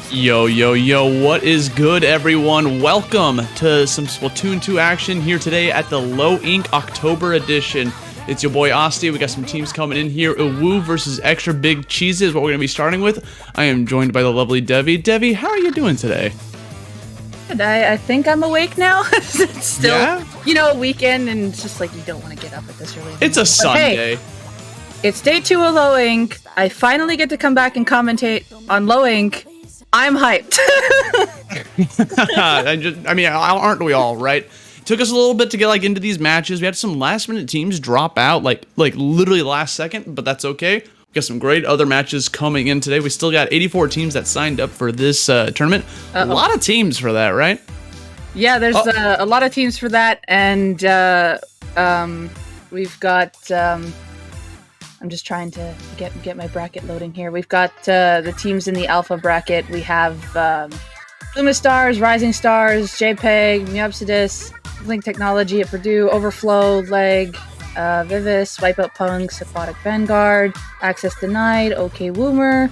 Yo, what is good, everyone? Welcome to some Splatoon 2 action here today at the Low Ink October edition. It's your boy Asti. We got some teams coming in here. Woo versus Extra Big Cheez-It is what we're going to be starting with. I am joined by the lovely Devi. Devi, how are you doing today? Good. I think I'm awake now. It's still, weekend, and it's just like you don't want to get up at this early. It's a Sunday. Hey, it's day 2 of Low Ink. I finally get to come back and commentate on Low Ink. I'm hyped. Aren't we all, right? It took us a little bit to get into these matches. We had some last minute teams drop out like literally last second, but that's okay. We got some great other matches coming in today. We still got 84 teams that signed up for this tournament. A lot of teams for that, right? Yeah, there's a lot of teams for that, and we've got. I'm just trying to get my bracket loading here. We've got the teams in the Alpha bracket. We have Luma Stars, Rising Stars, JPEG, Myopsidus, Link Technology at Purdue, Overflow, Leg, Vivis, Wipeout Punks, Aquatic Vanguard, Access Denied, OK Woomer,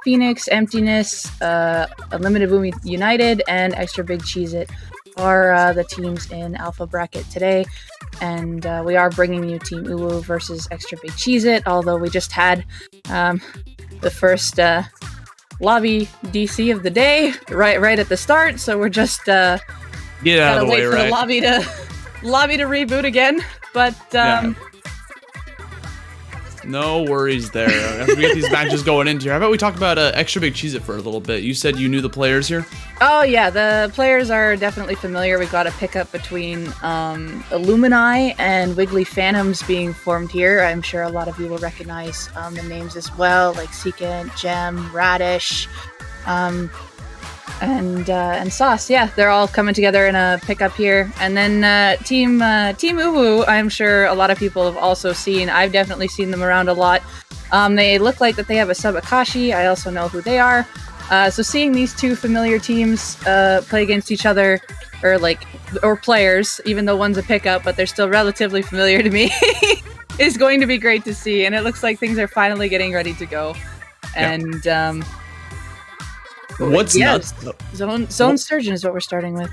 Phoenix, Emptiness, Unlimited Woomy United, and Extra Big Cheez-It are the teams in Alpha bracket today. And we are bringing you Team Uwu versus Extra Big Cheez-It, although we just had the first lobby DC of the day right at the start, so we're just gotta wait for the lobby to reboot again. But no worries there. After we get these matches going into here, how about we talk about Extra Big Cheez-It for a little bit? You said you knew the players here? Oh yeah, the players are definitely familiar. We've got a pickup between Illumini and Wiggly Phantoms being formed here. I'm sure a lot of you will recognize the names as well, like Secant, Gem, Radish, and Sauce. Yeah, they're all coming together in a pickup here. And then Team Uwu, I'm sure a lot of people have also seen. I've definitely seen them around a lot. They look like that they have a sub Akashi. I also know who they are. So seeing these two familiar teams play against each other, or players, even though one's a pickup, but they're still relatively familiar to me, is going to be great to see. And it looks like things are finally getting ready to go. And what's nuts? Zone Surgeon is what we're starting with.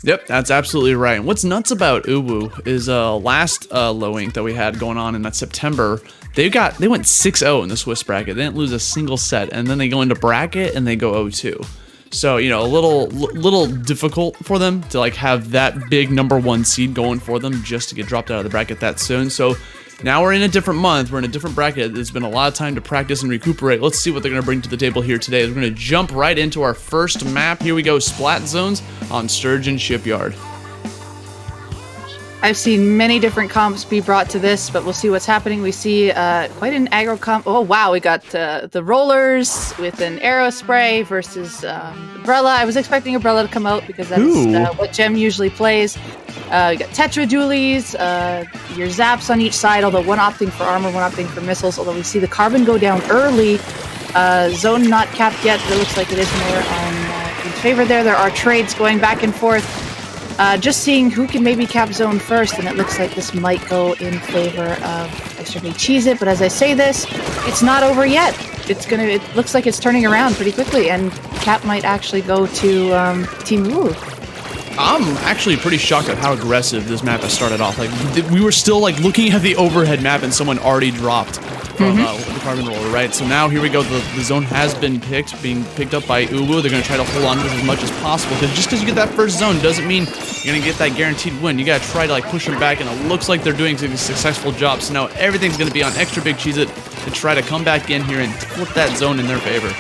Yep, that's absolutely right. And what's nuts about Uwu is last Low Ink that we had going on in that September, they went 6-0 in the Swiss bracket. They didn't lose a single set, and then they go into bracket and they go 0-2. So, a little difficult for them to have that big number 1 seed going for them just to get dropped out of the bracket that soon. So now we're in a different month. We're in a different bracket. There's been a lot of time to practice and recuperate. Let's see what they're going to bring to the table here today. We're going to jump right into our first map. Here we go, Splat Zones on Sturgeon Shipyard. I've seen many different comps be brought to this, but we'll see what's happening. We see quite an aggro comp. Oh, wow. We got the rollers with an arrow spray versus Umbrella. I was expecting Umbrella to come out because that's what Gem usually plays. We got Tetra Dualies, your zaps on each side, although one opting for armor, one opting for missiles, although we see the carbon go down early. Zone not capped yet, but it looks like it is more in favor there. There are trades going back and forth. Just seeing who can maybe cap zone first, and it looks like this might go in favor of Extra Big Cheez-It, but as I say this, it's not over yet. It looks like it's turning around pretty quickly, and cap might actually go to Team Woo. I'm actually pretty shocked at how aggressive this map has started off. Like, we were still like looking at the overhead map and someone already dropped from the carbon roller, right? So now here we go. The zone has been being picked up by Uwu. They're going to try to hold on to this as much as possible, because just because you get that first zone doesn't mean you're going to get that guaranteed win. You got to try to like push them back, and it looks like they're doing a successful job. So now everything's going to be on Extra Big Cheez-It to try to come back in here and flip that zone in their favor.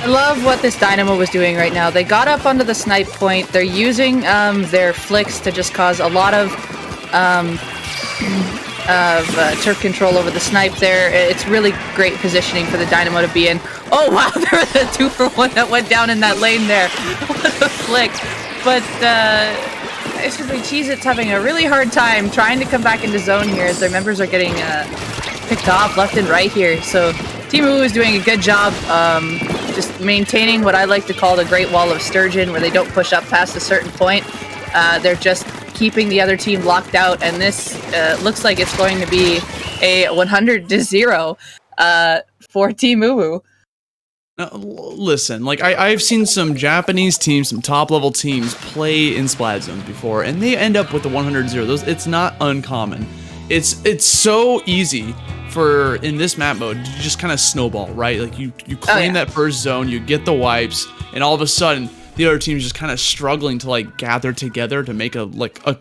I love what this Dynamo was doing right now. They got up onto the snipe point. They're using their flicks to just cause a lot of turf control over the snipe there. It's really great positioning for the Dynamo to be in. Oh wow, there was a 2-for-1 that went down in that lane there. What a flick. But Extra Big Cheez-It's having a really hard time trying to come back into zone here as their members are getting picked off left and right here. So Team Woo is doing a good job just maintaining what I like to call the Great Wall of Sturgeon, where they don't push up past a certain point. They're just keeping the other team locked out, and this looks like it's going to be a 100-0 for Team Uwu. Listen, like I've seen some Japanese teams, some top-level teams play in Splat Zones before, and they end up with the 100-0. It's not uncommon. It's so easy for in this map mode to just kind of snowball, right? Like you claim that first zone, you get the wipes, and all of a sudden the other team's just kind of struggling to like gather together to make a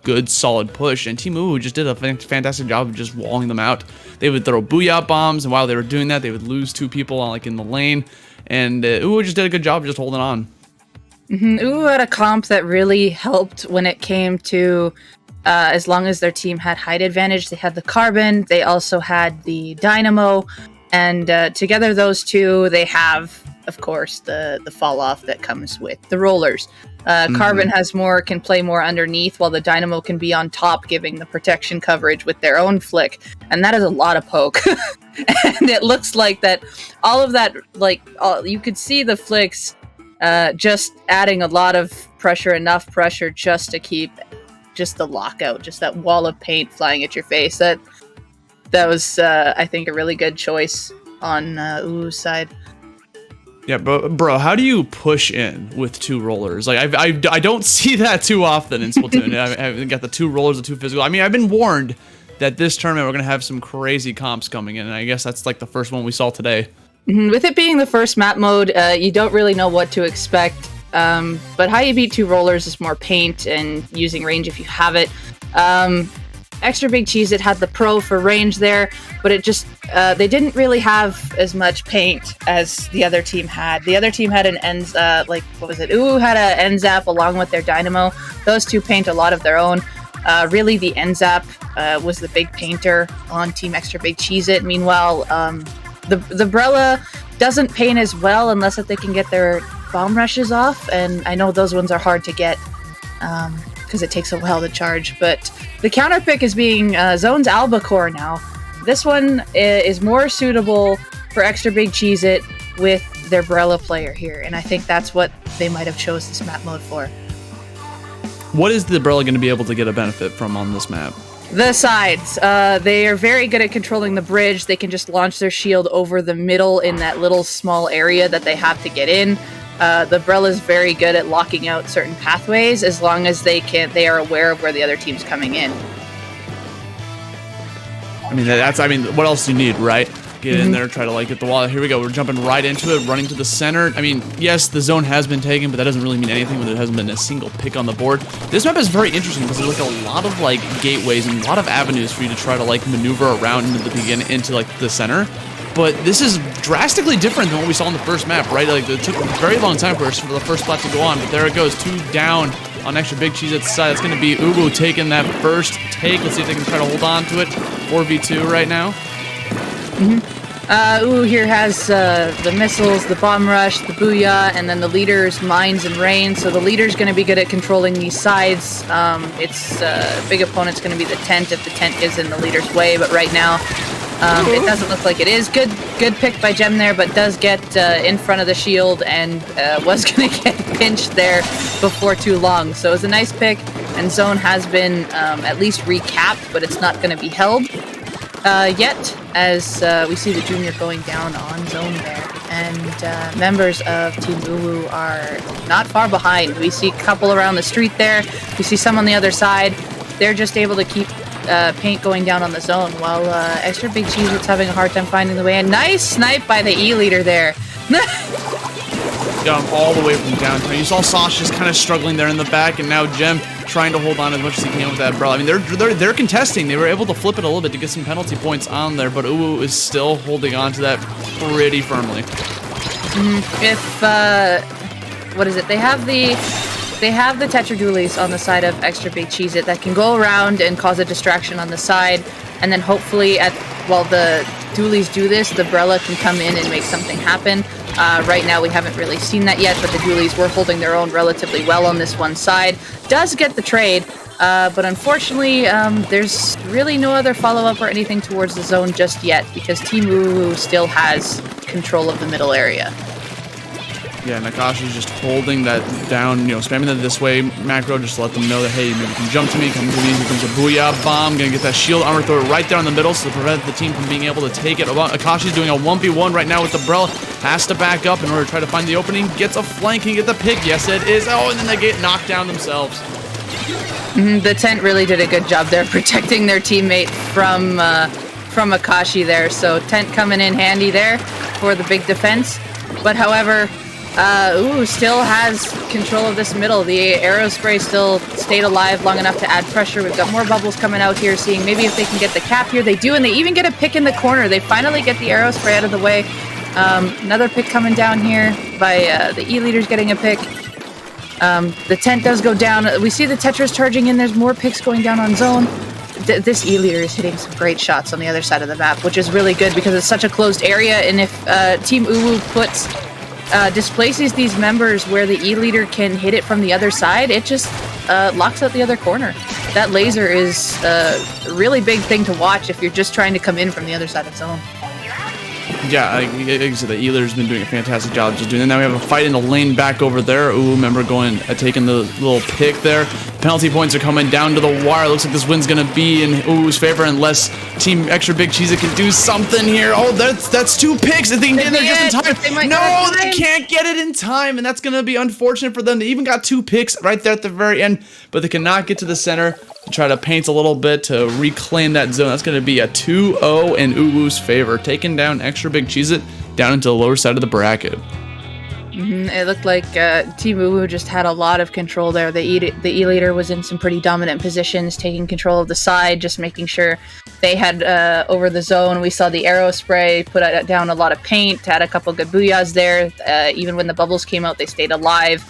good solid push. And Team Uwu just did a fantastic job of just walling them out. They would throw booyah bombs, and while they were doing that, they would lose 2 people like in the lane. And Uwu just did a good job of just holding on. Uwu had a comp that really helped when it came to as long as their team had height advantage. They had the carbon, they also had the dynamo, and together those two, they have, of course, the fall off that comes with the rollers. Carbon can play more underneath, while the dynamo can be on top, giving the protection coverage with their own flick, and that is a lot of poke. And it looks like that all of that, you could see the flicks just adding a lot of pressure, enough pressure just to keep just the lockout, just that wall of paint flying at your face. That was, I think, a really good choice on Uwu's side. Yeah, bro, how do you push in with 2 rollers? Like, I don't see that too often in Splatoon. I've got the 2 rollers, the 2 physical. I mean, I've been warned that this tournament we're going to have some crazy comps coming in, and I guess that's like the first one we saw today. With it being the first map mode, you don't really know what to expect. But how you beat 2 rollers is more paint and using range if you have it. Extra Big Cheez-It had the pro for range there, but it just they didn't really have as much paint as the other team had. The other team had an Uwu had an end zap along with their dynamo. Those two paint a lot of their own. Really, the end zap was the big painter on Team Extra Big Cheez-It. Meanwhile, the Brella doesn't paint as well unless that they can get their bomb rushes off, and I know those ones are hard to get because it takes a while to charge. But the counter pick is being Zone's Albacore now. This one is more suitable for Extra Big Cheez-It with their Brella player here, and I think that's what they might have chose this map mode for. What is the Brella going to be able to get a benefit from on this map? The sides. They are very good at controlling the bridge. They can just launch their shield over the middle in that little small area that they have to get in. The Brella is very good at locking out certain pathways as long as they are aware of where the other team's coming in. I mean, what else do you need, right? Get in there, try to get the wall. Here we go. We're jumping right into it, running to the center. I mean, yes, the zone has been taken, but that doesn't really mean anything when there hasn't been a single pick on the board. This map is very interesting because there's a lot of gateways and a lot of avenues for you to try to maneuver around into the center. But this is drastically different than what we saw in the first map, right? It took a very long time for the first spot to go on, but there it goes, 2 down on extra big Cheez-It's side. That's going to be Uwu taking that first take. Let's see if they can try to hold on to it. 4v2 right now. Uwu here has the missiles, the bomb rush, the booyah, and then the leader's mines and rain. So the leader's going to be good at controlling these sides. Its big opponent's going to be the tent if the tent is in the leader's way. But right now, it doesn't look like it is. Good pick by Gem there, but does get in front of the shield and was going to get pinched there before too long. So it was a nice pick, and zone has been at least recapped, but it's not going to be held yet, as we see the junior going down on zone there. And members of Team Uwu are not far behind. We see a couple around the street there. We see some on the other side. They're just able to keep paint going down on the zone, while extra big Cheez-It's having a hard time finding the way. And nice snipe by the E leader there. Got him all the way from downtown. You saw Sauce just kind of struggling there in the back, and now Gem trying to hold on as much as he can with that umbrella. I mean, they're contesting. They were able to flip it a little bit to get some penalty points on there, but Uwu is still holding on to that pretty firmly. What is it? They have the Tetra Dualies on the side of extra big Cheez-It that can go around and cause a distraction on the side, and then hopefully while the Dualies do this, the Brella can come in and make something happen. Right now we haven't really seen that yet, but the Dualies were holding their own relatively well on this one side. Does get the trade, but unfortunately there's really no other follow-up or anything towards the zone just yet, because Team Uwu still has control of the middle area. Yeah, Nakashi's just holding that down, spamming that this way. Macro just to let them know that, hey, maybe you can jump to me, come to me. Here comes a booyah bomb. Gonna get that shield armor, throw it right there in the middle so to prevent the team from being able to take it. Akashi's doing a 1v1 right now with the Umbrella. Has to back up in order to try to find the opening. Gets a flank and get the pick. Yes, it is. Oh, and then they get knocked down themselves. The tent really did a good job there protecting their teammate from Akashi there. So tent coming in handy there for the big defense. But however, still has control of this middle. The arrow spray still stayed alive long enough to add pressure. We've got more bubbles coming out here, seeing maybe if they can get the cap here. They do, and they even get a pick in the corner. They finally get the arrow spray out of the way. Another pick coming down here by the E-leaders getting a pick. The tent does go down. We see the Tetras charging in. There's more picks going down on zone. This E-leader is hitting some great shots on the other side of the map, which is really good because it's such a closed area, and if Team Uwu displaces these members where the E-leader can hit it from the other side, it just locks out the other corner. That laser is a really big thing to watch if you're just trying to come in from the other side of zone. Yeah, like I said, the E-leader's been doing a fantastic job just doing that. Now we have a fight in the lane back over there. Remember taking the little pick there. Penalty points are coming down to the wire. Looks like this win's going to be in Uwu's favor unless Team Extra Big Cheez-It can do something here. Oh, that's two picks. If they can get in there just in time. No, they can't get it in time, and that's going to be unfortunate for them. They even got two picks right there at the very end, but they cannot get to the center. Try to paint a little bit to reclaim that zone. That's going to be a 2-0 in Uwu's favor, taking down Extra Big Cheez-It down into the lower side of the bracket. It looked like Team Uwu just had a lot of control there. The E-leader was in some pretty dominant positions, taking control of the side, just making sure they had over the zone. We saw the arrow spray put down a lot of paint, had a couple good booyahs there. Even when the bubbles came out, they stayed alive.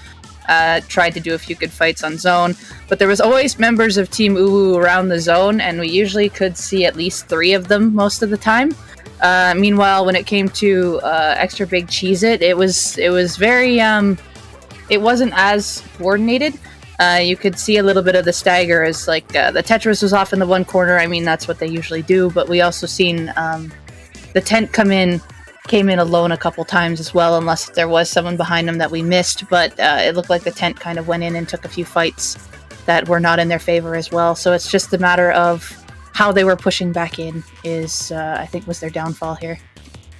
Tried to do a few good fights on zone, but there was always members of Team Uwu around the zone, and we usually could see at least 3 of them most of the time. Meanwhile, when it came to Extra Big Cheez-It, it was very it wasn't as coordinated. You could see a little bit of the stagger as like the Tetris was off in the one corner. I mean, that's what they usually do, but we also seen the tent came in alone a couple times as well, unless there was someone behind them that we missed, but it looked like the tent kind of went in and took a few fights that were not in their favor as well. So it's just a matter of how they were pushing back in is, I think, was their downfall here.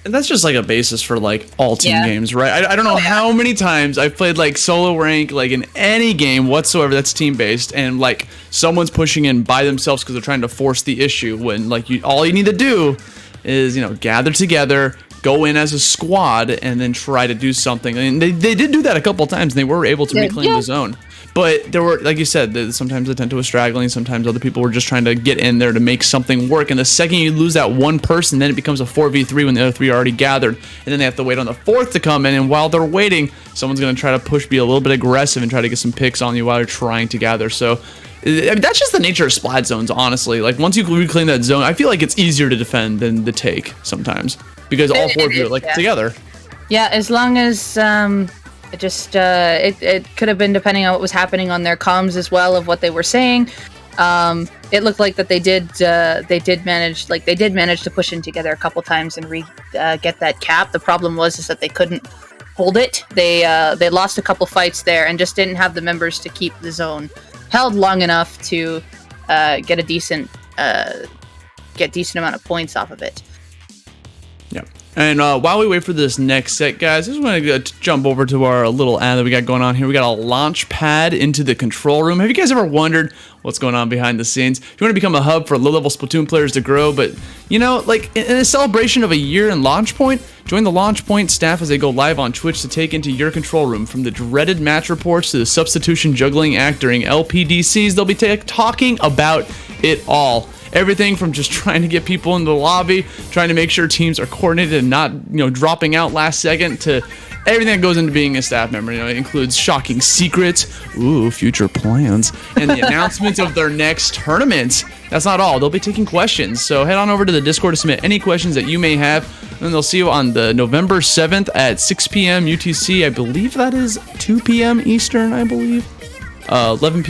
And that's just like a basis for like all team games, right? I don't know how many times I've played like solo rank, like in any game whatsoever that's team based, and like someone's pushing in by themselves because they're trying to force the issue, when like all you need to do is, gather together, go in as a squad, and then try to do something. And they did do that a couple of times, and they were able to reclaim the zone. But there were, like you said, sometimes the tent was straggling. Sometimes other people were just trying to get in there to make something work. And the second you lose that one person, then it becomes a 4v3 when the other three are already gathered. And then they have to wait on the fourth to come in. And while they're waiting, someone's going to try to push, be a little bit aggressive, and try to get some picks on you while you're trying to gather. So I mean, that's just the nature of splat zones, honestly. Like, once you reclaim that zone, I feel like it's easier to defend than the take sometimes. Because all four of you are, like, together. Yeah, as long as... it could have been depending on what was happening on their comms as well of what they were saying. It looked like that they did manage to push in together a couple times and get that cap. The problem was is that they couldn't hold it. They lost a couple fights there and just didn't have the members to keep the zone held long enough to get a decent amount of points off of it. Yeah. And while we wait for this next set, guys, I just want to jump over to our little ad that we got going on here. We got a launch pad into the control room. Have you guys ever wondered what's going on behind the scenes? If you want to become a hub for low-level Splatoon players to grow, but, you know, like in a celebration of a year in Launch Point, join the Launch Point staff as they go live on Twitch to take into your control room. From the dreaded match reports to the substitution juggling act during LPDCs, they'll be talking about it all. Everything from just trying to get people in the lobby, trying to make sure teams are coordinated and not, dropping out last second, to everything that goes into being a staff member. It includes shocking secrets, future plans, and the announcements of their next tournaments. That's not all. They'll be taking questions. So head on over to the Discord to submit any questions that you may have, and they'll see you on the November 7th at 6 p.m. UTC. I believe that is 2 p.m. Eastern, I believe. 11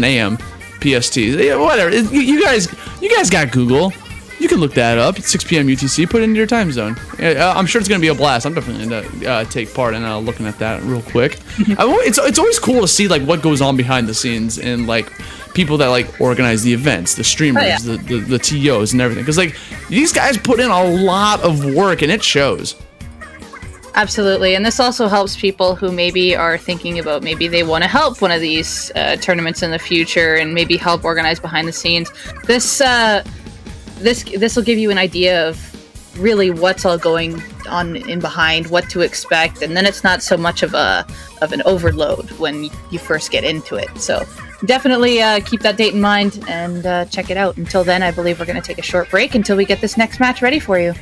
a.m. PST. Yeah, whatever. You guys got Google. You can look that up. It's 6 p.m. UTC. Put it into your time zone. I'm sure it's going to be a blast. I'm definitely going to take part in looking at that real quick. It's always cool to see like what goes on behind the scenes and like people that like organize the events, the streamers, the TOs and everything. Because like these guys put in a lot of work and it shows. Absolutely, and this also helps people who maybe are thinking about maybe they want to help one of these tournaments in the future and maybe help organize behind the scenes. This will give you an idea of really what's all going on in behind, what to expect, and then it's not so much of an overload when you first get into it. So definitely keep that date in mind and check it out. Until then, I believe we're going to take a short break until we get this next match ready for you.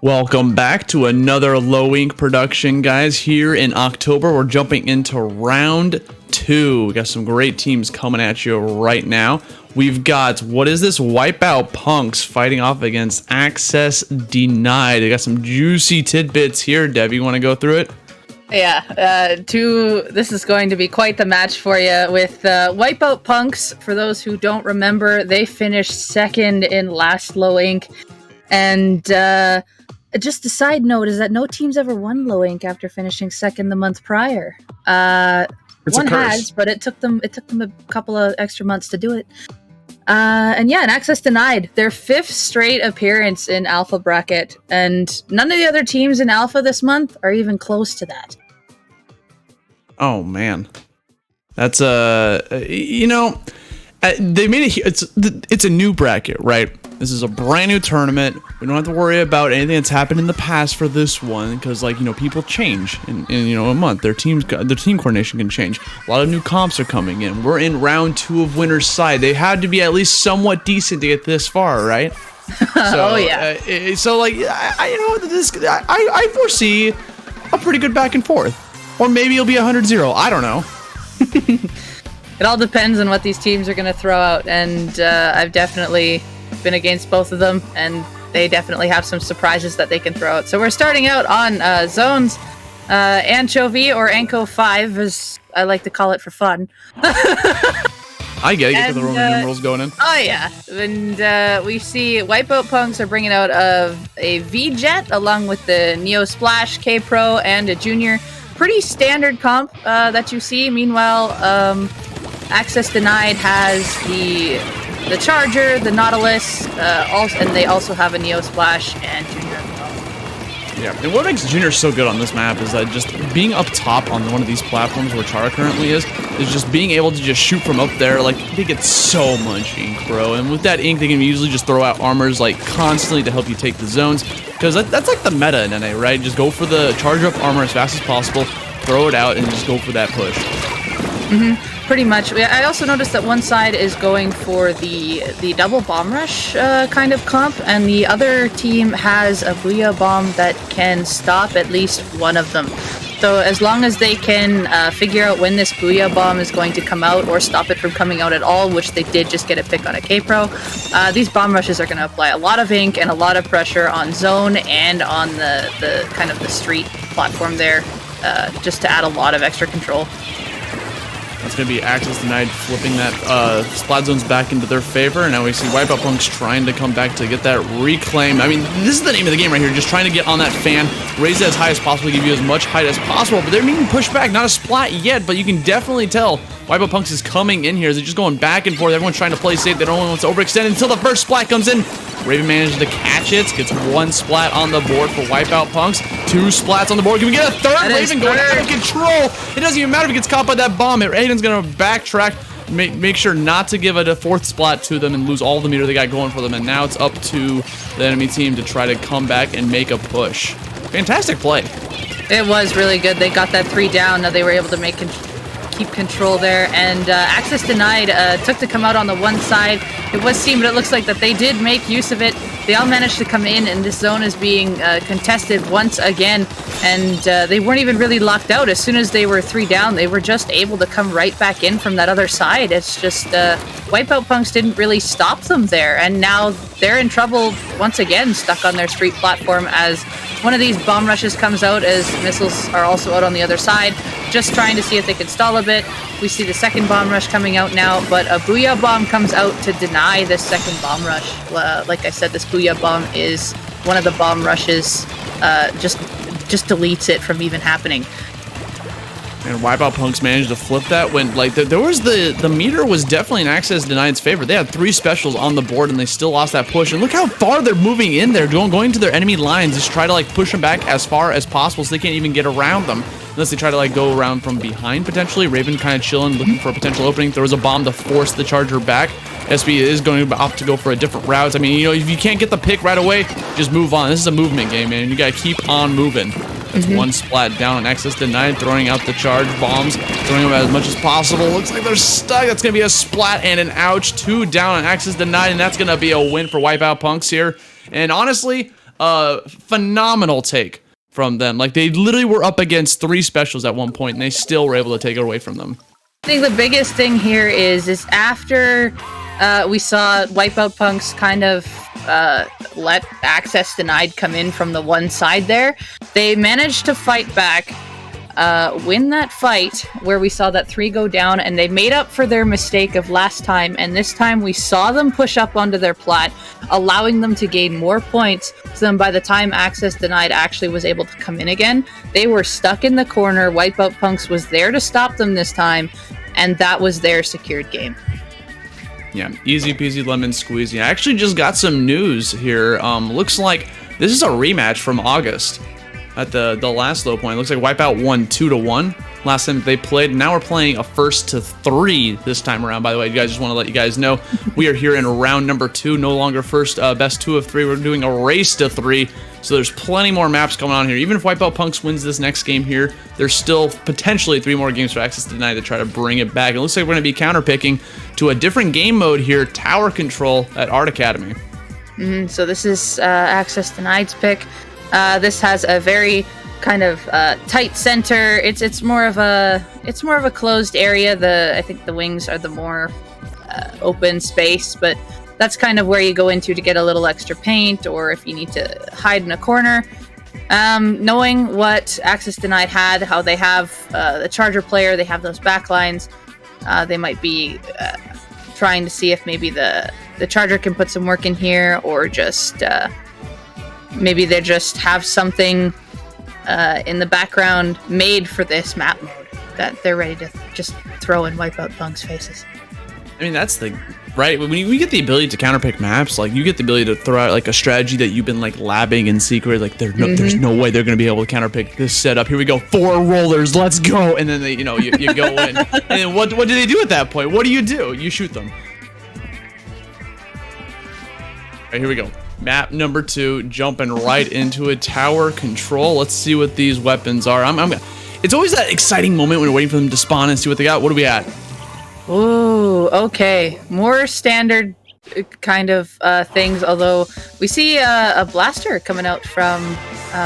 Welcome back to another Low Ink production, guys. Here in October, we're jumping into round 2. We got some great teams coming at you right now. We've got, what is this? Wipeout Punks fighting off against Access Denied. They got some juicy tidbits here. Dev, you want to go through it? Yeah, this is going to be quite the match for you with Wipeout Punks. For those who don't remember, they finished second in last Low Ink. And just a side note is that no team's ever won Low Ink after finishing second the month prior. One has, but it took them a couple of extra months to do it. And Access Denied, their 5th straight appearance in Alpha Bracket, and none of the other teams in Alpha this month are even close to that. Oh man, that's they made it's a new bracket, right? This is a brand new tournament. We don't have to worry about anything that's happened in the past for this one because, people change in a month. Their team coordination can change. A lot of new comps are coming in. We're in round 2 of winner's side. They had to be at least somewhat decent to get this far, right? Oh yeah. I foresee a pretty good back and forth, or maybe it'll be 100-0. I don't know. It all depends on what these teams are going to throw out, and I've definitely been against both of them, and they definitely have some surprises that they can throw out. So we're starting out on zones, Anchovy, or Anco 5, as I like to call it for fun. I get the Roman numerals going in. Oh yeah, and we see Wipeout Punks are bringing out a V-Jet along with the Neo Splash, K-Pro, and a Junior. Pretty standard comp that you see. Meanwhile, Access Denied has the Charger, the Nautilus, and they also have a Neo Splash and Junior as well. Yeah, and what makes Junior so good on this map is that just being up top on one of these platforms where Chara currently is just being able to just shoot from up there. They get so much ink, bro. And with that ink, they can usually just throw out armors constantly to help you take the zones. Because that's like the meta in NA, right? Just go for the charge up armor as fast as possible, throw it out, and just go for that push. Pretty much. I also noticed that one side is going for the double bomb rush kind of comp, and the other team has a Booyah bomb that can stop at least one of them. So as long as they can figure out when this Booyah bomb is going to come out or stop it from coming out at all, which they did just get a pick on a K-Pro, these bomb rushes are going to apply a lot of ink and a lot of pressure on zone and on the kind of the street platform there, just to add a lot of extra control. That's going to be Access Denied flipping that Splat Zones back into their favor. And now we see Wipeout Punks trying to come back to get that reclaim. I mean, this is the name of the game right here. Just trying to get on that fan, raise it as high as possible, give you as much height as possible. But they're being pushed back. Not a splat yet, but you can definitely tell Wipeout Punks is coming in here. They're just going back and forth. Everyone's trying to play safe. They don't want to overextend until the first splat comes in. Raven manages to catch it. Gets 1 splat on the board for Wipeout Punks. 2 splats on the board. Can we get a third? Raven going out of control. It doesn't even matter if he gets caught by that bomb. Aiden's going to backtrack. Make sure not to give it a 4th splat to them and lose all the meter they got going for them. And now it's up to the enemy team to try to come back and make a push. Fantastic play. It was really good. They got that 3 down. Now they were able to keep control there, and Access Denied took to come out on the one side. It was seen, but it looks like that they did make use of it. They all managed to come in, and this zone is being contested once again, and they weren't even really locked out. As soon as they were 3 down, they were just able to come right back in from that other side. It's just Wipeout Punks didn't really stop them there, and now they're in trouble once again, stuck on their street platform as one of these bomb rushes comes out, as missiles are also out on the other side, just trying to see if they can stall a bit. We see the second bomb rush coming out now, but a Booyah bomb comes out to deny this second bomb rush. Like I said, this Booyah bomb is one of the bomb rushes, just deletes it from even happening. And Wipeout Punks managed to flip that when, there was the meter was definitely in Access Denied's favor. They had 3 specials on the board and they still lost that push. And look how far they're moving in there, going to their enemy lines. Just try to push them back as far as possible so they can't even get around them. Unless they try to go around from behind potentially. Raven kind of chilling, looking for a potential opening. Throws a bomb to force the Charger back. SB is going to opt to go for a different route. I mean, if you can't get the pick right away, just move on. This is a movement game, man. You gotta keep on moving. That's 1 splat down on Access Denied, throwing out the charge bombs, throwing them as much as possible. Looks like they're stuck. That's gonna be a splat and an ouch. 2 down on Access Denied, and that's gonna be a win for Wipeout Punks here. And honestly, Phenomenal take from them. Like, they literally were up against 3 specials at one point, and they still were able to take it away from them. I think the biggest thing here is after we saw Wipeout Punks kind of let access denied come in from the one side there, they managed to fight back, win that fight where we saw that 3 go down, and they made up for their mistake of last time, and this time we saw them push up onto their plat, allowing them to gain more points. So then by the time access denied actually was able to come in again, they were stuck in the corner. Wipeout Punks was there to stop them this time, and that was their secured game. Yeah, easy peasy lemon squeezy. I actually just got some news here. Looks like this is a rematch from August at the last low point. Looks like Wipeout won 2-1 last time they played. Now we're playing a 1-3 this time around. By the way, you guys, just want to let you guys know we are here in round number 2. No longer first best 2 of 3. We're doing a race to 3. So there's plenty more maps coming on here. Even if Wipeout Punks wins this next game here, there's still potentially 3 more games for access denied to try to bring it back. It looks like we're going to be counterpicking to a different game mode here, Tower Control at Art Academy. So this is access denied's pick. This has a very kind of tight center. It's more of a closed area. I think the wings are the more open space, but that's kind of where you go into to get a little extra paint, or if you need to hide in a corner. Knowing what access denied had, how they have the charger player, they have those backlines. They might be trying to see if maybe the charger can put some work in here, or just maybe they just have something in the background made for this map mode that they're ready to just throw in Wipeout Punk's faces. I mean, that's the right. When you get the ability to counterpick maps, like you get the ability to throw out like a strategy that you've been like labbing in secret. Like there's no way they're going to be able to counterpick this setup. Here we go, 4 rollers, let's go. And then they, you go in. And then what do they do at that point? What do? You shoot them. All right, here we go. Map number 2, jumping right into a Tower Control. Let's see what these weapons are. It's always that exciting moment when we're waiting for them to spawn and see what they got. What are we at? Ooh, okay. More standard kind of things, although we see a blaster coming out from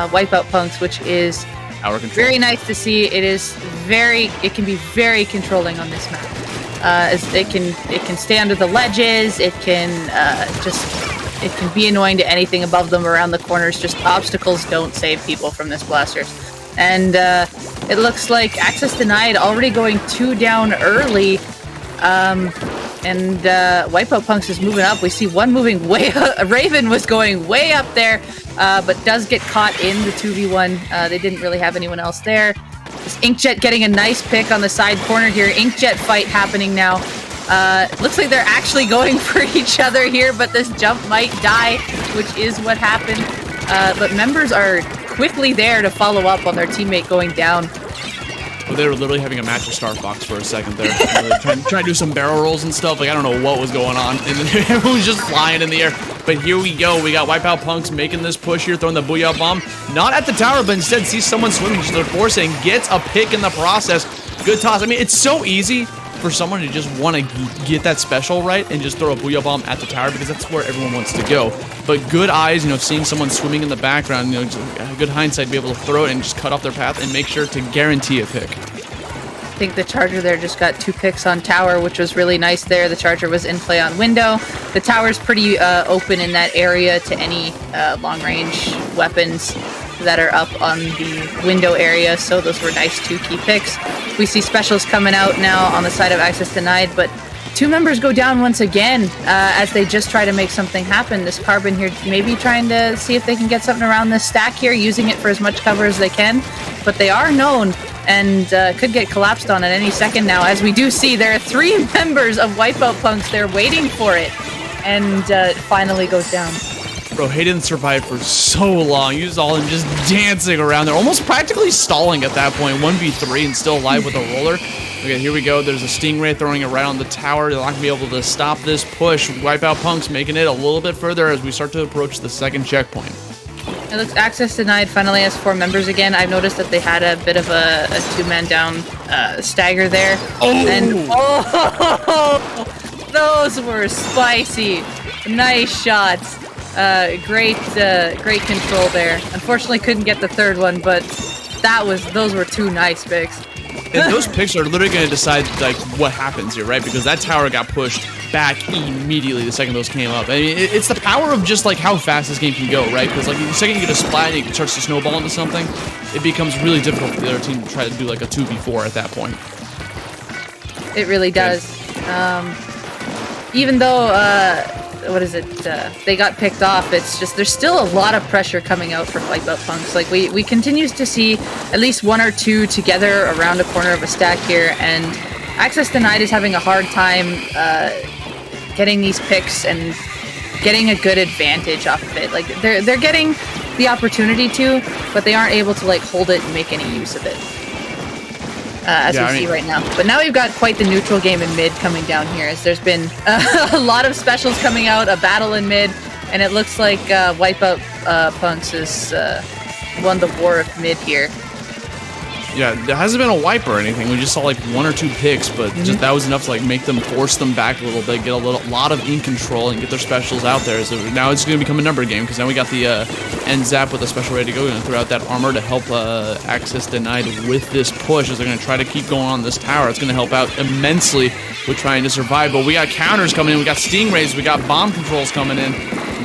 Wipeout Punks, which is very nice to see. It can be very controlling on this map. As it can stay under the ledges, it can be annoying to anything above them around the corners. Just obstacles don't save people from this blaster. And it looks like access denied, already going 2 down early. And Wipeout Punks is moving up. We see one moving way up. Raven was going way up there, but does get caught in the 2v1. They didn't really have anyone else there. This Inkjet getting a nice pick on the side corner here. Inkjet fight happening now. Looks like they're actually going for each other here, but this jump might die, which is what happened. But members are quickly there to follow up on their teammate going down. Well, they were literally having a match of Star Fox for a second there. Trying to do some barrel rolls and stuff. Like, I don't know what was going on. And then everyone was just flying in the air. But here we go. We got Wipeout Punks making this push here, throwing the Booyah Bomb. Not at the tower, but instead sees someone swimming just to force it and gets a pick in the process. Good toss. I mean, it's so easy for someone to just want to get that special right and just throw a Booyah Bomb at the tower, because that's where everyone wants to go. But good eyes, seeing someone swimming in the background, good hindsight to be able to throw it and just cut off their path and make sure to guarantee a pick. I think the charger there just got 2 picks on tower, which was really nice there. The charger was in play on window. The tower's pretty open in that area to any long-range weapons that are up on the window area, so those were nice 2 key picks. We see specials coming out now on the side of access denied, but 2 members go down once again as they just try to make something happen. This Carbon here maybe trying to see if they can get something around this stack here, using it for as much cover as they can, but they are known and could get collapsed on at any second now. As we do see, there are 3 members of Wipeout Punks there waiting for it, and finally goes down. Bro, Hayden survived for so long. He was all in just dancing around there, almost practically stalling at that point. 1v3 and still alive with a roller. Okay, here we go. There's a Stingray throwing it right on the tower. They're not going to be able to stop this push. Wipeout Punks making it a little bit further as we start to approach the second checkpoint. It looks access denied finally has 4 members again. I've noticed that they had a bit of a 2-man down stagger there. Oh! And those were spicy. Nice shots. Great control there. Unfortunately, couldn't get the third one, but those were two nice picks. And those picks are literally going to decide like what happens here, right? Because that tower got pushed back immediately the second those came up. I mean, it's the power of just like how fast this game can go, right? Because like the second you get a splat and it starts to snowball into something, it becomes really difficult for the other team to try to do like a 2v4 at that point. It really does. Even though they got picked off, it's just there's still a lot of pressure coming out from Wipeout Punks. Like we continue to see at least one or two together around a corner of a stack here, and Access Denied is having a hard time getting these picks and getting a good advantage off of it. Like they're getting the opportunity to, but they aren't able to like hold it and make any use of it. As we see right now. But now we've got quite the neutral game in mid coming down here, as there's been a lot of specials coming out, a battle in mid, and it looks like Wipeout Punks has won the war of mid here. Yeah, there hasn't been a wipe or anything. We just saw like one or two picks, but just that was enough to like make them force them back a little bit, get a lot of ink control, and get their specials out there. So now it's going to become a number game, because now we got the end zap with the special ready to go. We're going to throw out that armor to help Access Denied with this push, as they're going to try to keep going on this tower. It's going to help out immensely with trying to survive. But we got counters coming in, we got stingrays, we got bomb controls coming in.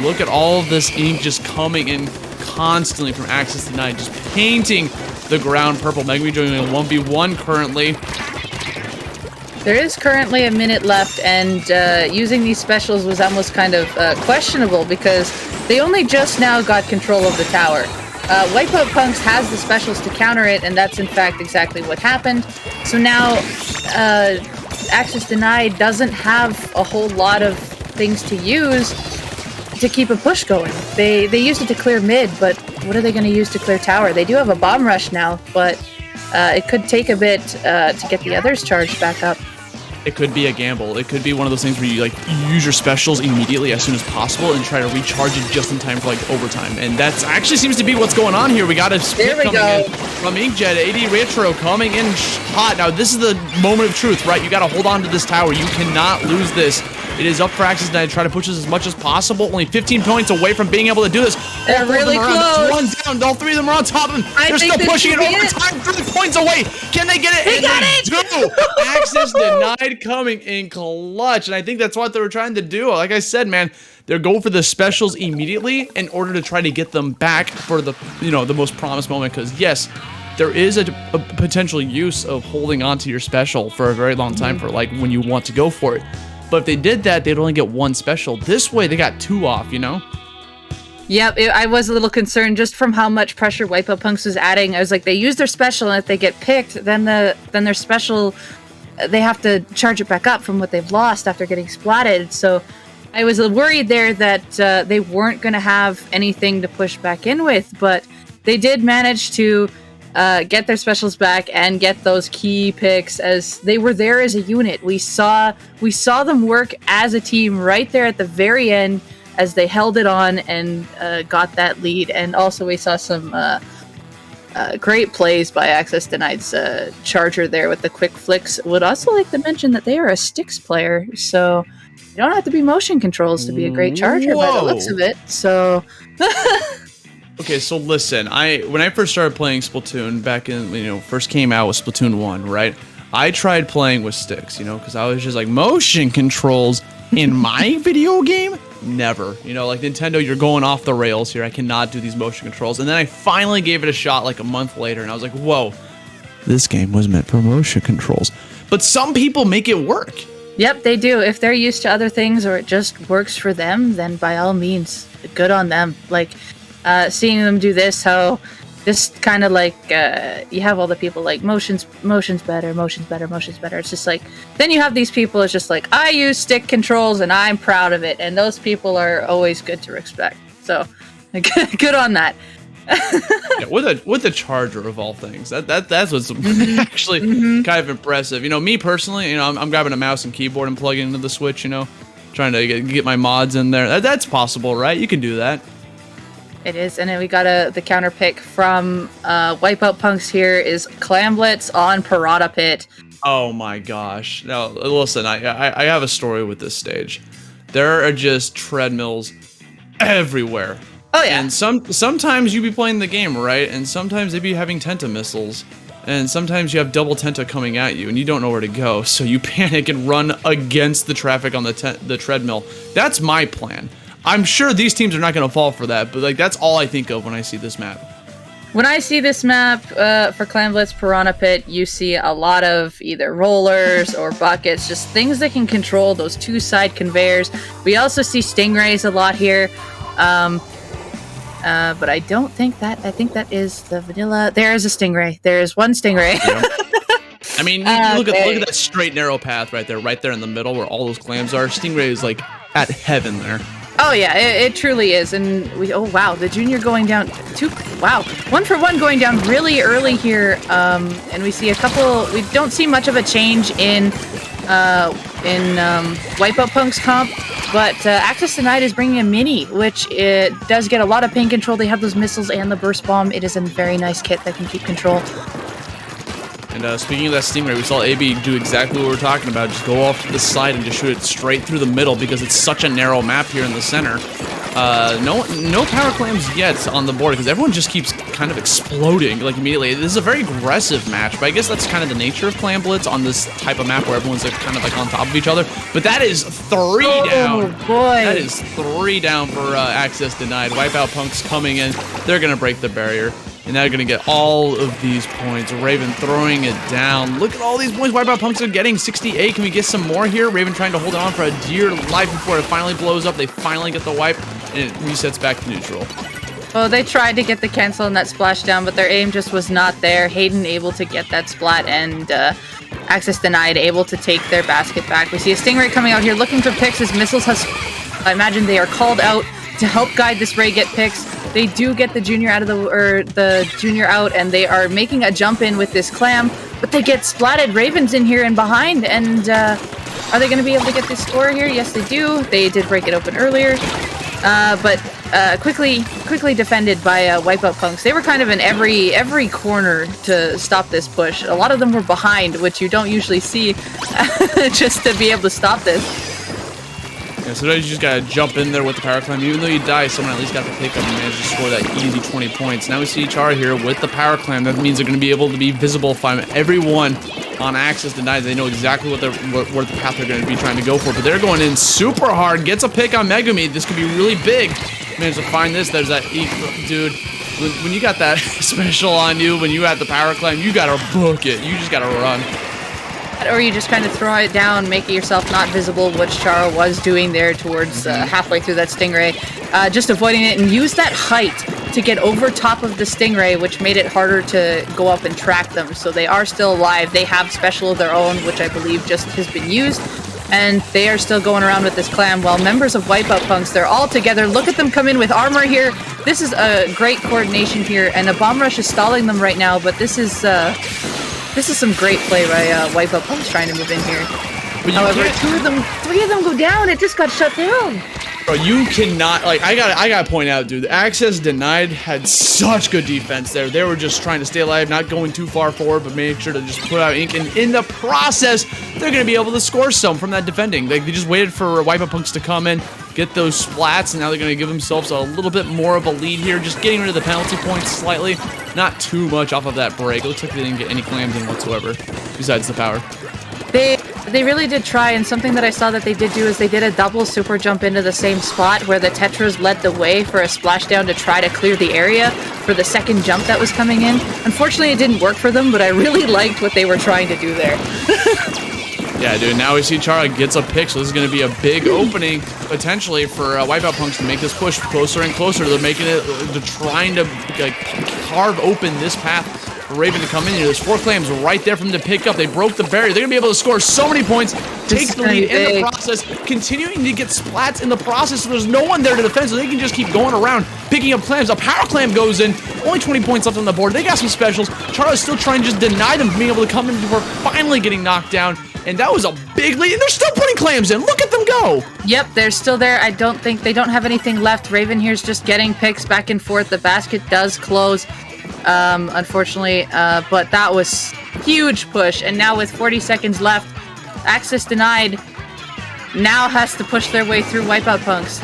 Look at all of this ink just coming in constantly from Access Denied, just painting the ground purple. Megami doing a 1v1 currently. There is currently a minute left, and using these specials was almost kind of questionable, because they only just now got control of the tower. Wipeout Punks has the specials to counter it, and that's in fact exactly what happened. So now Access Denied doesn't have a whole lot of things to use to keep a push going. They used it to clear mid, but what are they going to use to clear tower? They do have a bomb rush now, but it could take a bit to get the others charged back up. It could be a gamble. It could be one of those things where you use your specials immediately as soon as possible and try to recharge it just in time for like overtime. And that actually seems to be what's going on here. We got a split coming in from Inkjet. AD Retro coming in hot. Now this is the moment of truth, right? You got to hold on to this tower. You cannot lose this. It is up for Access Denied to try to push this as much as possible. Only 15 points away from being able to do this. They're really close. One down. All three of them are on top of him. They're still pushing it overtime. 3 points away. Can they get it? They got it. Do. Access Denied coming in clutch. And I think that's what they were trying to do. Like I said, man, they're going for the specials immediately in order to try to get them back for the the most promised moment. Because yes, there is a potential use of holding on to your special for a very long time for like when you want to go for it. But if they did that, they'd only get one special. This way, they got two off, Yep, I was a little concerned just from how much pressure Wipeout Punks was adding. I was like, they use their special, and if they get picked, then their special, they have to charge it back up from what they've lost after getting splatted. So I was worried there that they weren't going to have anything to push back in with, but they did manage to get their specials back and get those key picks, as they were there as a unit. We saw them work as a team right there at the very end as they held it on and got that lead. And also we saw some great plays by Access Denied's charger there with the quick flicks. Would also like to mention that they are a sticks player, so you don't have to be motion controls to be a great charger by the looks of it. So okay, so listen, when I first started playing Splatoon back in, first came out with Splatoon 1, right? I tried playing with sticks, because I was just like, motion controls in my video game? Never. Like Nintendo, you're going off the rails here. I cannot do these motion controls. And then I finally gave it a shot like a month later, and I was like, whoa, this game was meant for motion controls. But some people make it work. Yep, they do. If they're used to other things or it just works for them, then by all means, good on them. Like, seeing them do this, how this kind of like you have all the people like motion's better. It's just like, then you have these people, it's just like, I use stick controls and I'm proud of it, and those people are always good to respect. So good on that. Yeah, with a charger of all things, that's what's actually kind of impressive. Me personally, I'm grabbing a mouse and keyboard and plugging into the Switch, trying to get my mods in there. That's possible, right? You can do that. It is, and then we got the counter pick from Wipeout Punks here is Clamblitz on Parada Pit. Oh my gosh. Now, listen, I have a story with this stage. There are just treadmills everywhere. Oh yeah. And sometimes you be playing the game, right? And sometimes they be having Tenta missiles. And sometimes you have double Tenta coming at you and you don't know where to go. So you panic and run against the traffic on the treadmill. That's my plan. I'm sure these teams are not going to fall for that, but like that's all I think of when I see this map. When I see this map for Clan Blitz Piranha Pit, you see a lot of either rollers or buckets, just things that can control those two side conveyors. We also see stingrays a lot here. But I don't think that. I think that is the vanilla. There is a stingray. There is one stingray. Yeah. I mean, look at that straight narrow path right there in the middle where all those clams are. Stingray is like at heaven there. Oh yeah, it truly is. And oh wow, the junior going down wow, 1 for 1 going down really early here. And we see a couple. We don't see much of a change in Wipeout Punk's comp, but Access Denied is bringing a mini, which it does get a lot of pain control. They have those missiles and the burst bomb. It is a very nice kit that can keep control. And speaking of that Stingray, we saw AB do exactly what we were talking about. Just go off to the side and just shoot it straight through the middle because it's such a narrow map here in the center. No power clams yet on the board because everyone just keeps kind of exploding like immediately. This is a very aggressive match, but I guess that's kind of the nature of Clan Blitz on this type of map where everyone's like, kind of like on top of each other. But that is 3 down. Oh boy. That is 3 down for Access Denied. Wipeout Punk's coming in. They're going to break the barrier. And now you're going to get all of these points. Raven throwing it down. Look at all these points Wipeout Punks are getting. 68. Can we get some more here? Raven trying to hold it on for a dear life before it finally blows up. They finally get the wipe, and it resets back to neutral. Oh, they tried to get the cancel and that splash down, but their aim just was not there. Hayden able to get that splat, and Access Denied able to take their basket back. We see a Stingray coming out here looking for picks. His missiles has... I imagine they are called out to help guide this Ray get picks. They do get the junior out of the junior out, and they are making a jump in with this clam, but they get splatted. Raven's in here and behind, and are they going to be able to get this score here? Yes, they do. They did break it open earlier, but quickly defended by Wipeout Punks. They were kind of in every corner to stop this push. A lot of them were behind, which you don't usually see, just to be able to stop this. Yeah, so now you just gotta jump in there with the power climb. Even though you die, someone at least got the pick up and managed to score that easy 20 points. Now we see Chara here with the power climb. That means they're gonna be able to be visible from everyone on Access Denied. They know exactly what the path they're gonna be trying to go for. But they're going in super hard. Gets a pick on Megumi. This could be really big. Managed to find this. There's that dude. When you got that special on you, when you had the power climb, you gotta book it. You just gotta run. Or you just kind of throw it down, making yourself not visible, which Chara was doing there towards halfway through that Stingray. Just avoiding it and use that height to get over top of the Stingray, which made it harder to go up and track them. So they are still alive. They have special of their own, which I believe just has been used. And they are still going around with this clam. While members of Wipeout Punks, they're all together. Look at them come in with armor here. This is a great coordination here. And a bomb rush is stalling them right now, but this is some great play by Wipeout Punks trying to move in here. But however, 3 of them go down. It just got shut down. Bro, you cannot, like, I gotta point out, dude, Access Denied had such good defense there. They were just trying to stay alive, not going too far forward, but making sure to just put out ink. And in the process, they're gonna be able to score some from that defending. Like, they just waited for Wipeout Punks to come in, get those splats, and now they're gonna give themselves a little bit more of a lead here, just getting rid of the penalty points slightly. Not too much off of that break. It looks like they didn't get any clams in whatsoever, besides the power. They really did try, and something that I saw that they did do is they did a double super jump into the same spot where the Tetras led the way for a splashdown to try to clear the area for the second jump that was coming in. Unfortunately, it didn't work for them, but I really liked what they were trying to do there. Yeah, dude, now we see Chara gets a pick, so this is going to be a big opening, potentially, for Wipeout Punks to make this push closer and closer. They're making it, they're trying to like, carve open this path for Raven to come in here. There's 4 clams right there for them to pick up. They broke the barrier. They're going to be able to score so many points, take the lead in the process, continuing to get splats in the process, so there's no one there to defend, so they can just keep going around, picking up clams. A power clam goes in, only 20 points left on the board. They got some specials. Chara's still trying to just deny them from being able to come in before finally getting knocked down. And that was a big lead, and they're still putting clams in. Look at them go. Yep, they're still there. I don't think they don't have anything left. Raven here's just getting picks back and forth. The basket does close, unfortunately, but that was huge push. And now with 40 seconds left, Access Denied now has to push their way through Wipeout Punks.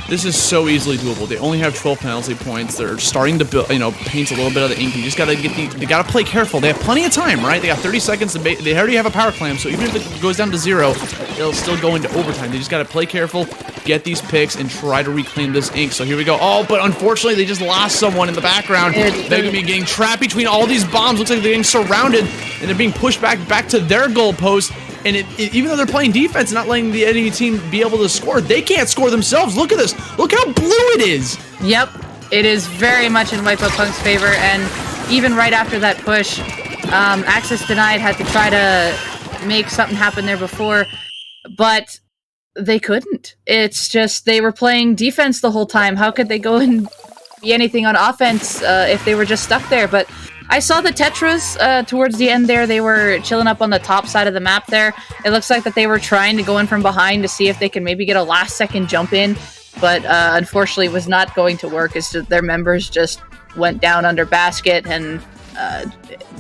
This is so easily doable. They only have 12 penalty points. They're starting to build, paint a little bit of the ink. You just gotta they gotta play careful. They have plenty of time, right? They got 30 seconds to they already have a power clam, so even if it goes down to 0, it'll still go into overtime. They just gotta play careful, get these picks, and try to reclaim this ink. So here we go. Oh, but unfortunately, they just lost someone in the background. They're gonna be getting trapped between all these bombs. Looks like they're getting surrounded, and they're being pushed back to their goalpost. And even though they're playing defense and not letting the enemy team be able to score, they can't score themselves. Look at this. Look how blue it is. Yep. It is very much in Wipeout Punk's favor. And even right after that push, access denied had to try to make something happen there before. But they couldn't. It's just they were playing defense the whole time. How could they go and be anything on offense if they were just stuck there? But I saw the Tetras towards the end there. They were chilling up on the top side of the map there. It looks like that they were trying to go in from behind to see if they can maybe get a last-second jump in, but unfortunately was not going to work. It's just their members just went down under basket, and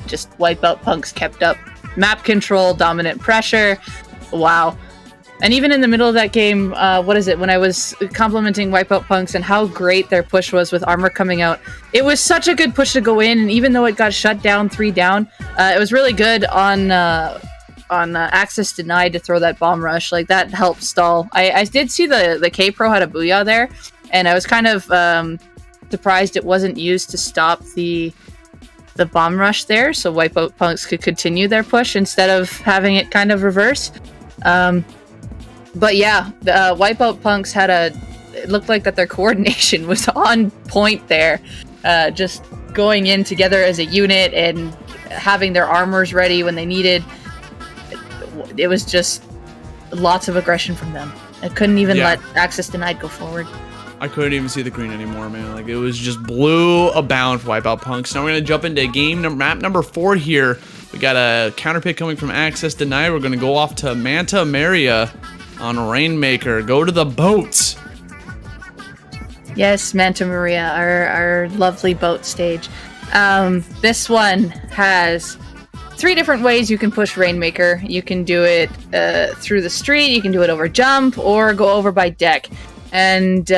just Wipeout Punks kept up map control, dominant pressure. Wow. And even in the middle of that game, when I was complimenting Wipeout Punks and how great their push was with armor coming out, it was such a good push to go in, and even though it got shut down 3 down, it was really good on access denied to throw that bomb rush. Like, that helped stall. I did see the K-Pro had a booyah there, and I was kind of surprised it wasn't used to stop the bomb rush there, so Wipeout Punks could continue their push instead of having it kind of reverse. But yeah, the Wipeout Punks it looked like that their coordination was on point there. Just going in together as a unit and having their armors ready when they needed. It was just lots of aggression from them. I couldn't even let access denied go forward. I couldn't even see the green anymore, man. Like, it was just blue abound for Wipeout Punks. Now we're going to jump into map number 4 here. We got a counter pick coming from access denied. We're going to go off to Manta Maria on Rainmaker. Go to the boats. Yes, Manta Maria, our lovely boat stage. This one has 3 different ways you can push Rainmaker. You can do it through the street, you can do it over jump, or go over by deck. And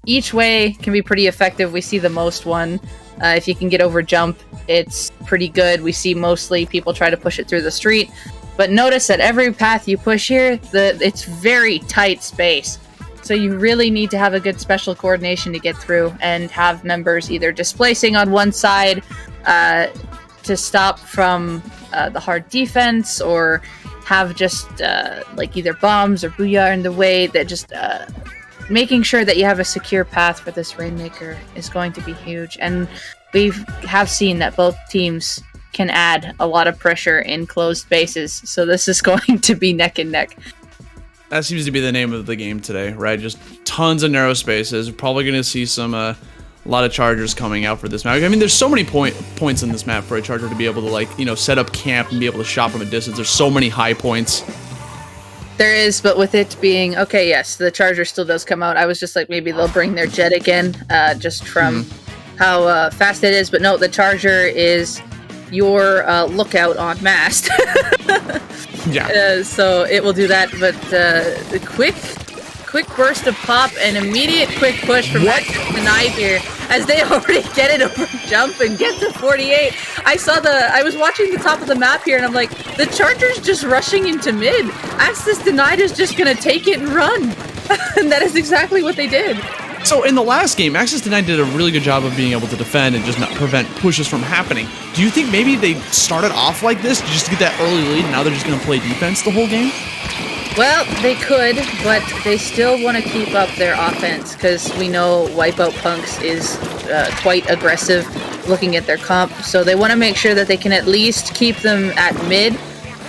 each way can be pretty effective. We see the most one. If you can get over jump, it's pretty good. We see mostly people try to push it through the street. But notice that every path you push here, it's very tight space. So you really need to have a good special coordination to get through and have members either displacing on one side to stop from the hard defense, or have just like either bombs or booyah in the way. That just making sure that you have a secure path for this Rainmaker is going to be huge. And we have seen that both teams can add a lot of pressure in closed spaces, so this is going to be neck and neck. That seems to be the name of the game today, right? Just tons of narrow spaces. We're probably going to see a lot of chargers coming out for this map. I mean, there's so many points in this map for a charger to be able to set up camp and be able to shot from a distance. There's so many high points. There is, but with it being okay, yes, the charger still does come out. I was just like, maybe they'll bring their jet again, just from how fast it is. But no, the charger is your lookout on mast. Yeah. So it will do that, but the quick burst of pop and immediate quick push from Denied here, as they already get it over jump and get to 48. I was watching the top of the map here, and I'm like, the Charger's just rushing into mid. Access Denied is just gonna take it and run. And that is exactly what they did. So in the last game, Access Denied did a really good job of being able to defend and just not prevent pushes from happening. Do you think maybe they started off like this just to get that early lead, and now they're just going to play defense the whole game? Well, they could, but they still want to keep up their offense, because we know Wipeout Punks is quite aggressive looking at their comp, so they want to make sure that they can at least keep them at mid,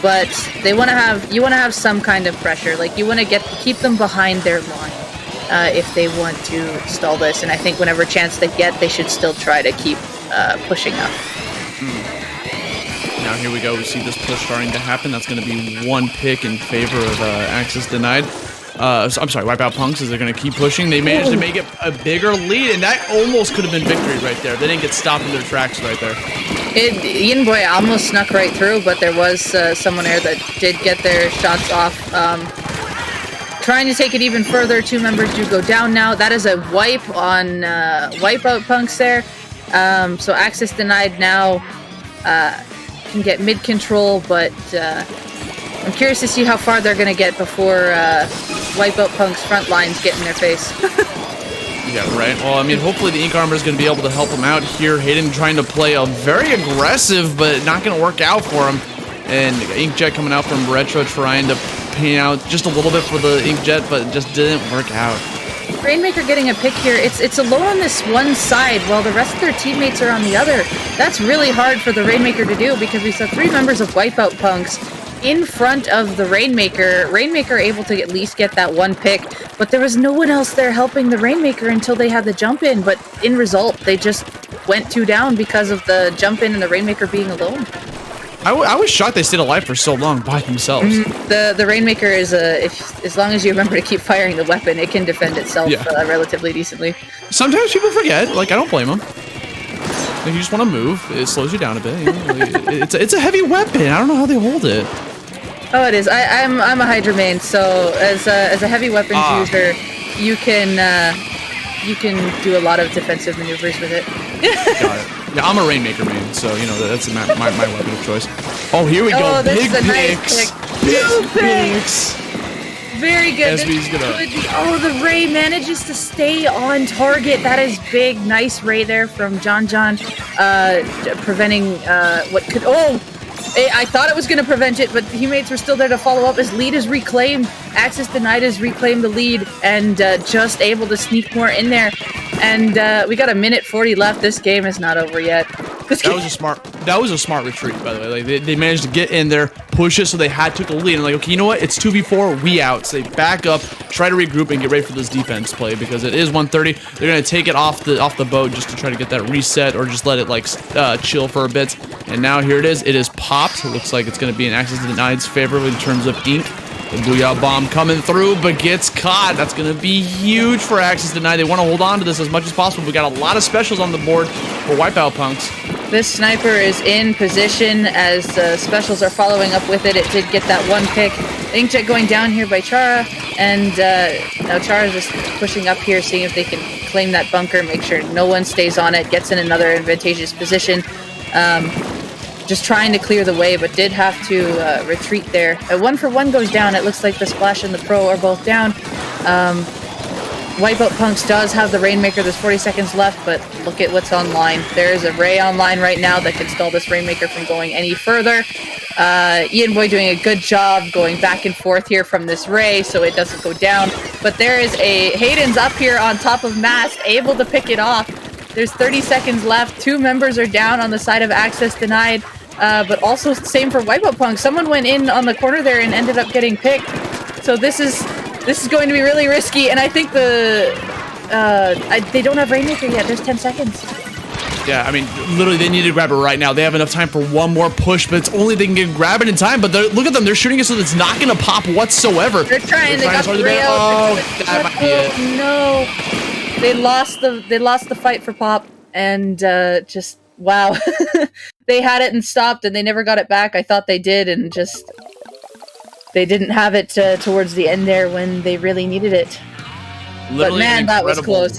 but you want to have some kind of pressure. Like, you want to keep them behind their line. If they want to stall this, and I think whenever chance they get, they should still try to keep pushing up. Now here we go. We see this push starting to happen. That's going to be one pick in favor of Access Denied. I'm sorry, Wipeout Punks, as they're going to keep pushing. They managed to make it a bigger lead, and that almost could have been victory right there. They didn't get stopped in their tracks right there. Ian Boy almost snuck right through, but there was someone there that did get their shots off. trying to take it even further. 2 members do go down now. That is a wipe on Wipeout Punks there. So access denied now. Can get mid control, but I'm curious to see how far they're going to get before Wipeout Punk's front lines get in their face. Yeah, right. Well, I mean, hopefully the Ink Armor is going to be able to help him out here. Hayden trying to play a very aggressive, but not going to work out for him. And Inkjet coming out from Retro trying to paint out just a little bit for the Inkjet, but it just didn't work out. Rainmaker getting a pick here. It's alone on this one side while the rest of their teammates are on the other. That's really hard for the Rainmaker to do because we saw 3 members of Wipeout Punks in front of the Rainmaker. Rainmaker able to at least get that 1 pick, but there was no one else there helping the Rainmaker until they had the jump in. But in result, they just went 2 down because of the jump in and the Rainmaker being alone. I was shocked they stayed alive for so long by themselves. The Rainmaker is as long as you remember to keep firing the weapon, it can defend itself relatively decently. Sometimes people forget. Like, I don't blame them. Like, you just want to move. It slows you down a bit. You know? Like, it's a heavy weapon. I don't know how they hold it. Oh, it is. I'm a Hydra main, so as a heavy weapons user, you can do a lot of defensive maneuvers with it. Got it. Yeah, I'm a Rainmaker main, so you know that's my weapon of choice. Oh, here we go. Oh, this Big is a picks. nice pick. Big picks. Very good. Oh, the Ray manages to stay on target. That is big. Nice Ray there from John, preventing what could... Oh! I thought it was going to prevent it, but the teammates were still there to follow up. His lead is reclaimed. Access denied has reclaimed the lead and just able to sneak more in there. And we got 1:40 left. This game is not over yet. That was a smart retreat, by the way. Like they managed to get in there, push it, so they took a lead. And like, okay, you know what? It's 2v4. We out. So they back up, try to regroup, and get ready for this defense play because it is 1:30. They're gonna take it off the boat just to try to get that reset, or just let it like chill for a bit. And now here it is. It is popped. It looks like it's gonna be an access denied's favor in terms of ink. The Booyah Bomb coming through, but gets caught. That's going to be huge for Access Denied. They want to hold on to this as much as possible. We got a lot of specials on the board for Wipeout Punks. This sniper is in position as specials are following up with it. It did get that 1 pick. Inkjet going down here by Chara, and now Chara is just pushing up here, seeing if they can claim that bunker, make sure no one stays on it, gets in another advantageous position. Just trying to clear the way, but did have to retreat there. 1-for-1 goes down. It looks like the Splash and the Pro are both down. Wipeout Punks does have the Rainmaker. There's 40 seconds left, but look at what's online. There's a Ray online right now that can stall this Rainmaker from going any further. Ian Boy doing a good job going back and forth here from this Ray so it doesn't go down. But there is a Hayden's up here on top of Mast, able to pick it off. There's 30 seconds left. 2 members are down on the side of Access Denied. But also same for Wipeout Punk. Someone went in on the corner there and ended up getting picked. So this is going to be really risky. And I think they don't have Rainmaker yet. There's 10 seconds. Yeah, I mean, literally, they need to grab it right now. They have enough time for one more push, but it's only they can grab it in time. But look at them. They're shooting it so that it's not going to pop whatsoever. They're trying. They got the rail. Oh, that might be it. No. They lost the fight for pop. And just, wow. They had it and stopped, and they never got it back. I thought they did, and just they didn't have it towards the end there when they really needed it. Literally, but man, that was close.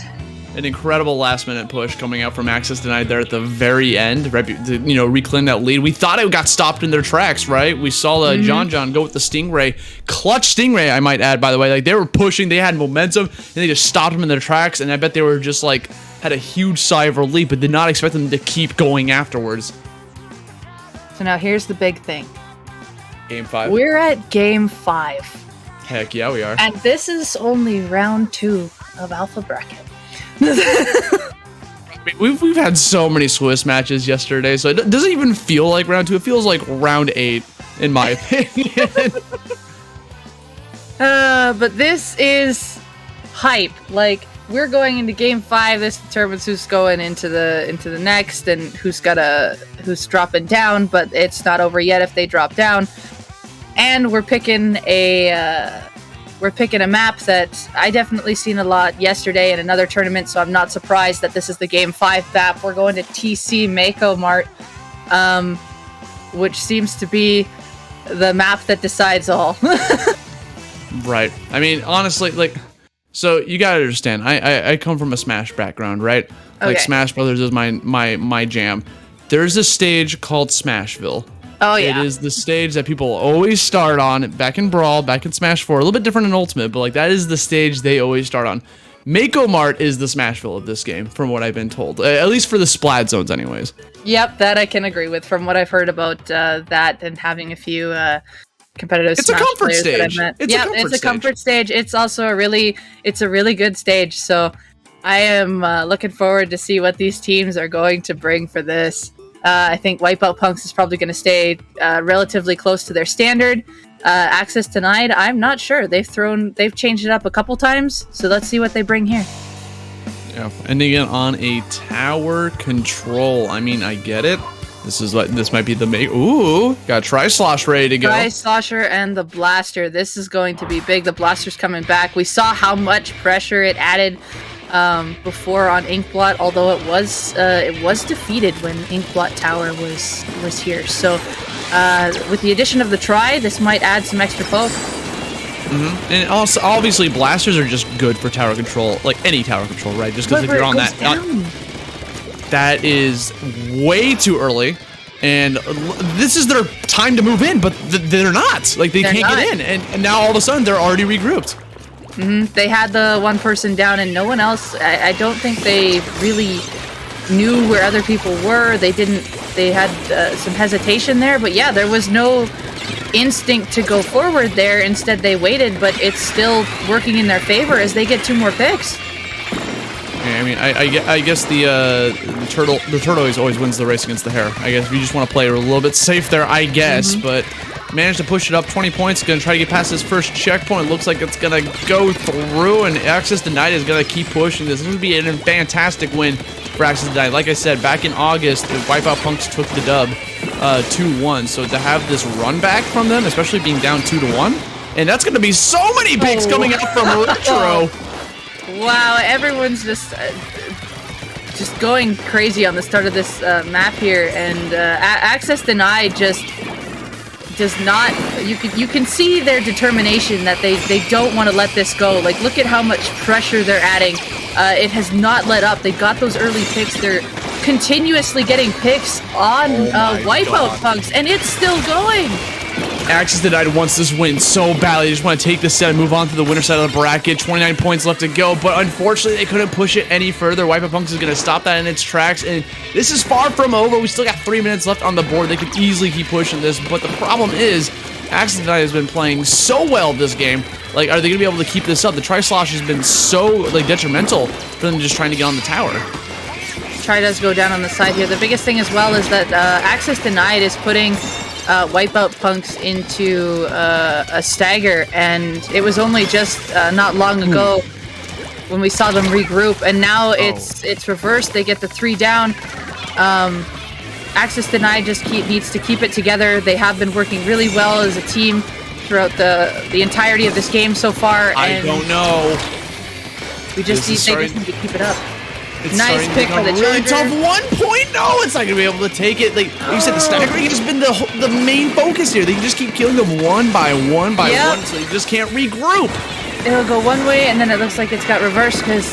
An incredible last-minute push coming out from Access Denied there at the very end, right, to, reclaim that lead. We thought it got stopped in their tracks, right? We saw John go with the Stingray. Clutch Stingray, I might add, by the way. Like, they were pushing, they had momentum, and they just stopped them in their tracks, and I bet they were just, like, had a huge sigh of relief, but did not expect them to keep going afterwards. So now here's the big thing. Game 5. We're at Game 5. Heck yeah, we are. And this is only round 2 of Alpha Bracket. We've had so many Swiss matches yesterday, so it doesn't even feel like round 2. It feels like round 8, in my opinion. But this is hype. Like, we're going into Game 5. This determines who's going into the next and who's dropping down. But it's not over yet if they drop down. And we're picking a map that I definitely seen a lot yesterday in another tournament, so I'm not surprised that this is the Game 5 map. We're going to TC Mako Mart, which seems to be the map that decides all. Right. I mean, honestly, like, so you gotta understand. I come from a Smash background, right? Like Okay. Smash Brothers is my jam. There's a stage called Smashville. Oh yeah. It is the stage that people always start on back in Brawl, back in Smash 4. A little bit different in Ultimate, but like that is the stage they always start on. Mako Mart is the Smashville of this game, from what I've been told. At least for the Splat zones, anyways. Yep, that I can agree with from what I've heard about that and having a few competitive It's Smash a comfort players that I've stage. met. It's a Comfort stage. It's also a really good stage. So I am looking forward to see what these teams are going to bring for this. I think Wipeout Punks is probably going to stay relatively close to their standard. Access denied. I'm not sure. They've changed it up a couple times. So let's see what they bring here. Yeah, ending it on a tower control. I mean, I get it. This might be the make. Ooh, got Tri-Slosh ready to go. Tri-Slosher and the Blaster. This is going to be big. The Blaster's coming back. We saw how much pressure it added before on Inkblot, although it was defeated when Inkblot Tower was here. So with the addition of the Tri, this might add some extra poke. And also, obviously, blasters are just good for tower control, like any tower control, right? Just because if you're on that, that is way too early, and this is their time to move in, but they're not. Like, they're can't get in, and now all of a sudden they're already regrouped. They had the one person down and no one else. I don't think they really knew where other people were. They had some hesitation there, but yeah, there was no instinct to go forward there. Instead, they waited, but it's still working in their favor as they get 2 more picks. Yeah, I mean, I guess the turtle always wins the race against the hare. I guess if you just want to play a little bit safe there, I guess, but managed to push it up 20 points. Going to try to get past his first checkpoint. Looks like it's going to go through, and Access Denied is going to keep pushing this. This would be a fantastic win for Access Denied. Like I said, back in August, the Wipeout Punks took the dub 2-1. So to have this run back from them, especially being down 2-1, and that's going to be so many picks coming out from Retro. Wow, everyone's just going crazy on the start of this map here, and Access Denied just does not. You can see their determination that they don't want to let this go. Like, look at how much pressure they're adding. It has not let up. They got those early picks. They're continuously getting picks on Wipeout Punks, and it's still going. Access Denied wants this win so badly. They just want to take this set and move on to the winner side of the bracket. 29 points left to go, but unfortunately, they couldn't push it any further. Wipeout Punks is going to stop that in its tracks, and this is far from over. We still got 3 minutes left on the board. They could easily keep pushing this, but the problem is, Access Denied has been playing so well this game. Like, are they going to be able to keep this up? The Tri-Slosh has been so, like, detrimental for them just trying to get on the tower. Tri does go down on the side here. The biggest thing as well is that Access Denied is putting Wipeout Punks into a stagger, and it was only just not long ago when we saw them regroup, and now it's reversed. They get the 3 down. Access Denied just needs to keep it together. They have been working really well as a team throughout the entirety of this game so far. I don't know. They just need to keep it up. It's nice pick for the really charger. tough 1 point. No, it's not gonna be able to take it. Like you said, the staggering has been the main focus here. They can just keep killing them one by one, so you just can't regroup. It'll go one way, and then it looks like it's got reversed because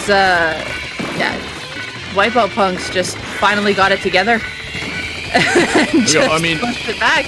Wipeout Punks just finally got it together. I mean, pushed it back.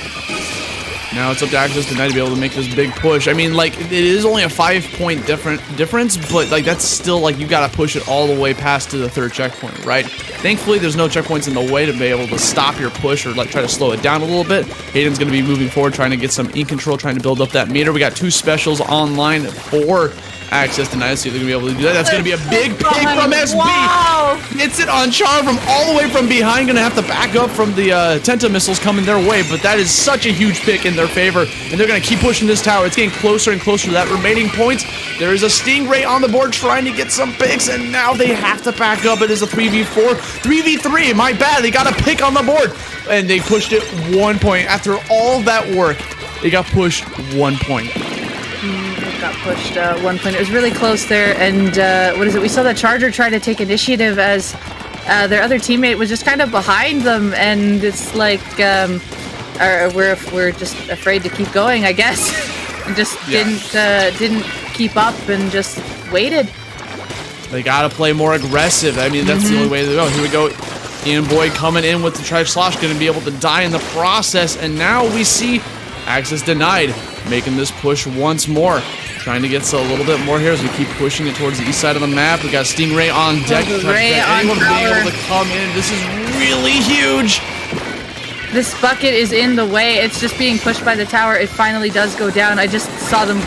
Now it's up to Access Denied to be able to make this big push. I mean, like, it is only a 5-point difference, but, like, that's still, like, you gotta push it all the way past to the 3rd checkpoint, right? Thankfully, there's no checkpoints in the way to be able to stop your push or, like, try to slow it down a little bit. Hayden's gonna be moving forward, trying to get some ink control, trying to build up that meter. We got 2 specials online for Access Denied. See if they're gonna be able to do that. That's gonna be a big pick from SB. Wow. Hits it on Char from all the way from behind. Gonna have to back up from the Tenta missiles coming their way, but that is such a huge pick in their favor, and they're gonna keep pushing this tower. It's getting closer and closer to that remaining points. There is a Stingray on the board trying to get some picks, and now they have to back up. It is a 3v4, 3v3. My bad. They got a pick on the board, and they pushed it 1 point. After all that work, they got pushed 1 point. Got pushed 1 point. It was really close there, and what is it? We saw the Charger try to take initiative as their other teammate was just kind of behind them, and it's like we're just afraid to keep going, I guess. and just didn't keep up and just waited. They gotta play more aggressive. I mean, that's the only way to go. Here we go. Ian Boyd coming in with the Tri-Slosh, gonna be able to die in the process. And now we see access denied, making this push once more. Trying to get a little bit more here as we keep pushing it towards the east side of the map. We got Stingray on deck. Anyone being able to come in. This is really huge. This bucket is in the way. It's just being pushed by the tower. It finally does go down. I just saw them,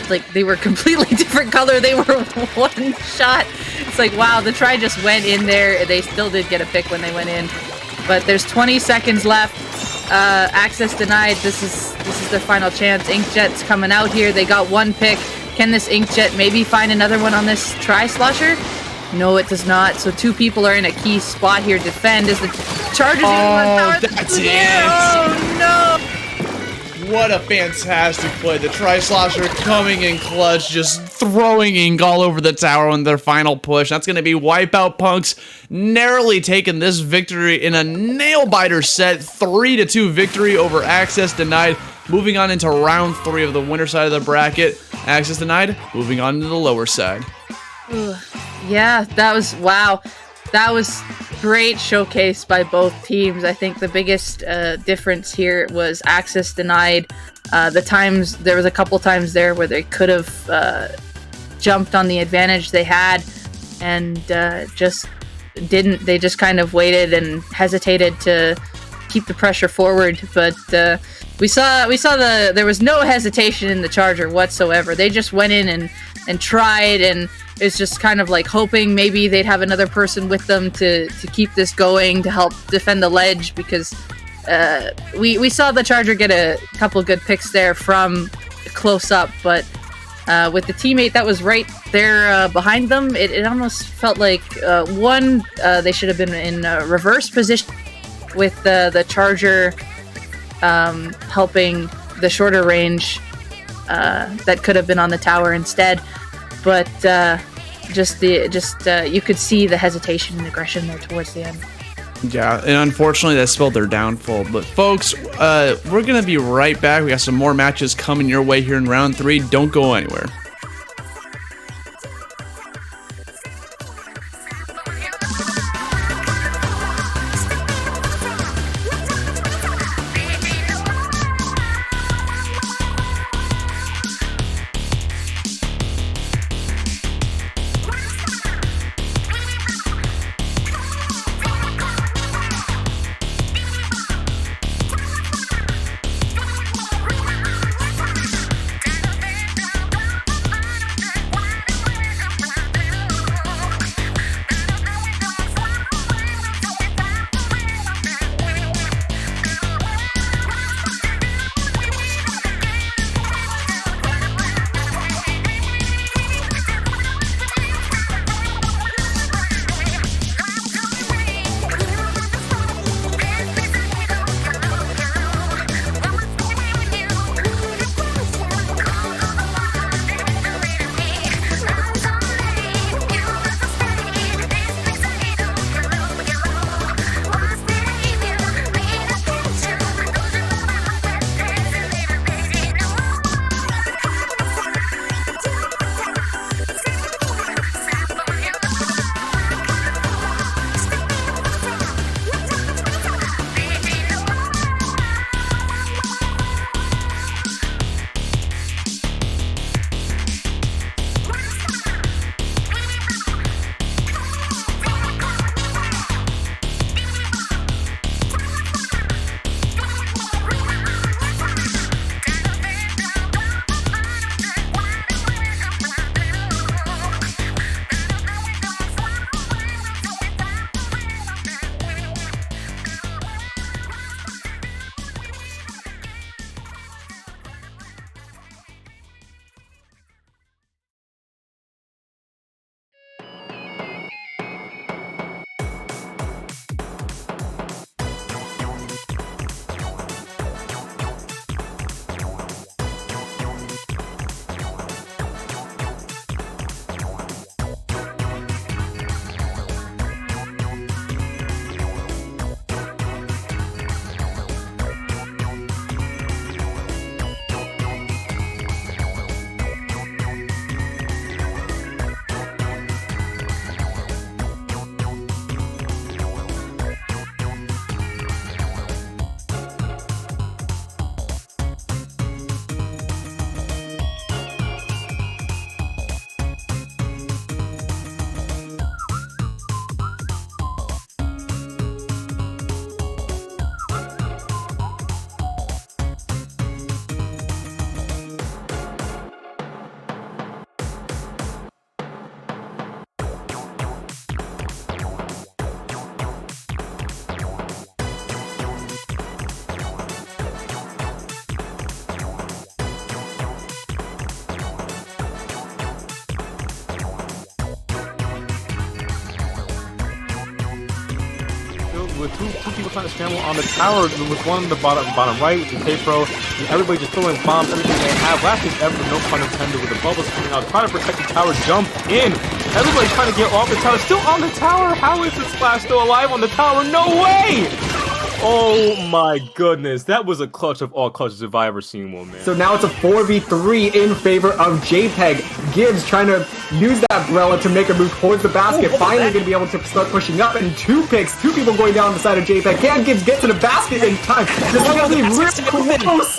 like, they were completely different color. They were one shot. It's like, wow, the try just went in there. They still did get a pick when they went in. But there's 20 seconds left. Access denied. This is their final chance. Inkjet's coming out here. They got one pick. Can this Inkjet maybe find another one on this Tri-Slosher? No, it does not. So 2 people are in a key spot here. Defend as the Chargers. That's it. Oh no! What a fantastic play. The Tri-Slosher coming in clutch, just throwing ink all over the tower on their final push. That's going to be Wipeout Punks narrowly taking this victory in a nail-biter set. 3-2 victory over Access Denied. Moving on into round 3 of the winner side of the bracket. Access Denied moving on to the lower side. Yeah, that was, wow. That was great showcase by both teams. I think the biggest difference here was Access Denied. There was a couple times there where they could have jumped on the advantage they had and just didn't. They just kind of waited and hesitated to keep the pressure forward. But we saw there was no hesitation in the Charger whatsoever. They just went in and tried, and it's just kind of like hoping maybe they'd have another person with them to keep this going, to help defend the ledge, because we saw the Charger get a couple good picks there from close up, but with the teammate that was right there behind them, it almost felt like they should have been in a reverse position with the Charger helping the shorter range that could have been on the tower instead. But you could see the hesitation and aggression there towards the end. Yeah, and unfortunately that spelled their downfall. But folks, we're gonna be right back. We got some more matches coming your way here in round 3. Don't go anywhere. with two people trying to scramble on the tower, with one on the bottom right with the K-Pro, and everybody just throwing bombs, everything they have. Last thing ever, no pun intended, with the bubbles coming out, trying to protect the tower, jump in. Everybody's trying to get off the tower, still on the tower. How is the Splash still alive on the tower? No way! Oh my goodness, that was a clutch of all clutches if I ever seen one, man. So now it's a 4v3 in favor of JPEG. Gibbs trying to use that umbrella to make a move towards the basket. Finally going to be able to start pushing up. And two people going down the side of JPEG. Can Gibbs get to the basket in time? This is going to be really close.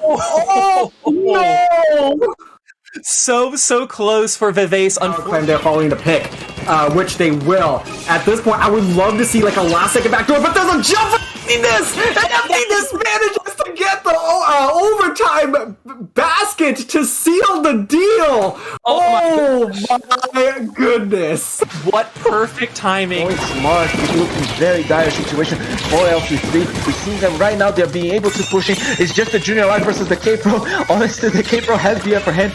Oh, no! So close for Vivace. Unfortunately, they're following the pick, which they will. At this point, I would love to see like a last second backdoor, but there's a jump. Emptiness manages to get the overtime basket to seal the deal. Oh my goodness! What perfect timing! Going smart, we look in very dire situation for LC3. It seems that right now they're being able to pushing. It's just the Junior Life versus the K-Pro. Honestly, the K-Pro has the upper hand.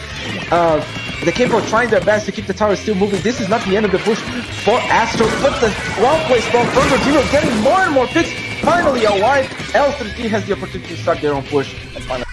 The K-Pro trying their best to keep the tower still moving. This is not the end of the push for Astro, but the wrong place from Junior getting more and more picks. Finally a wipe. L3 has the opportunity to start their own push. And finally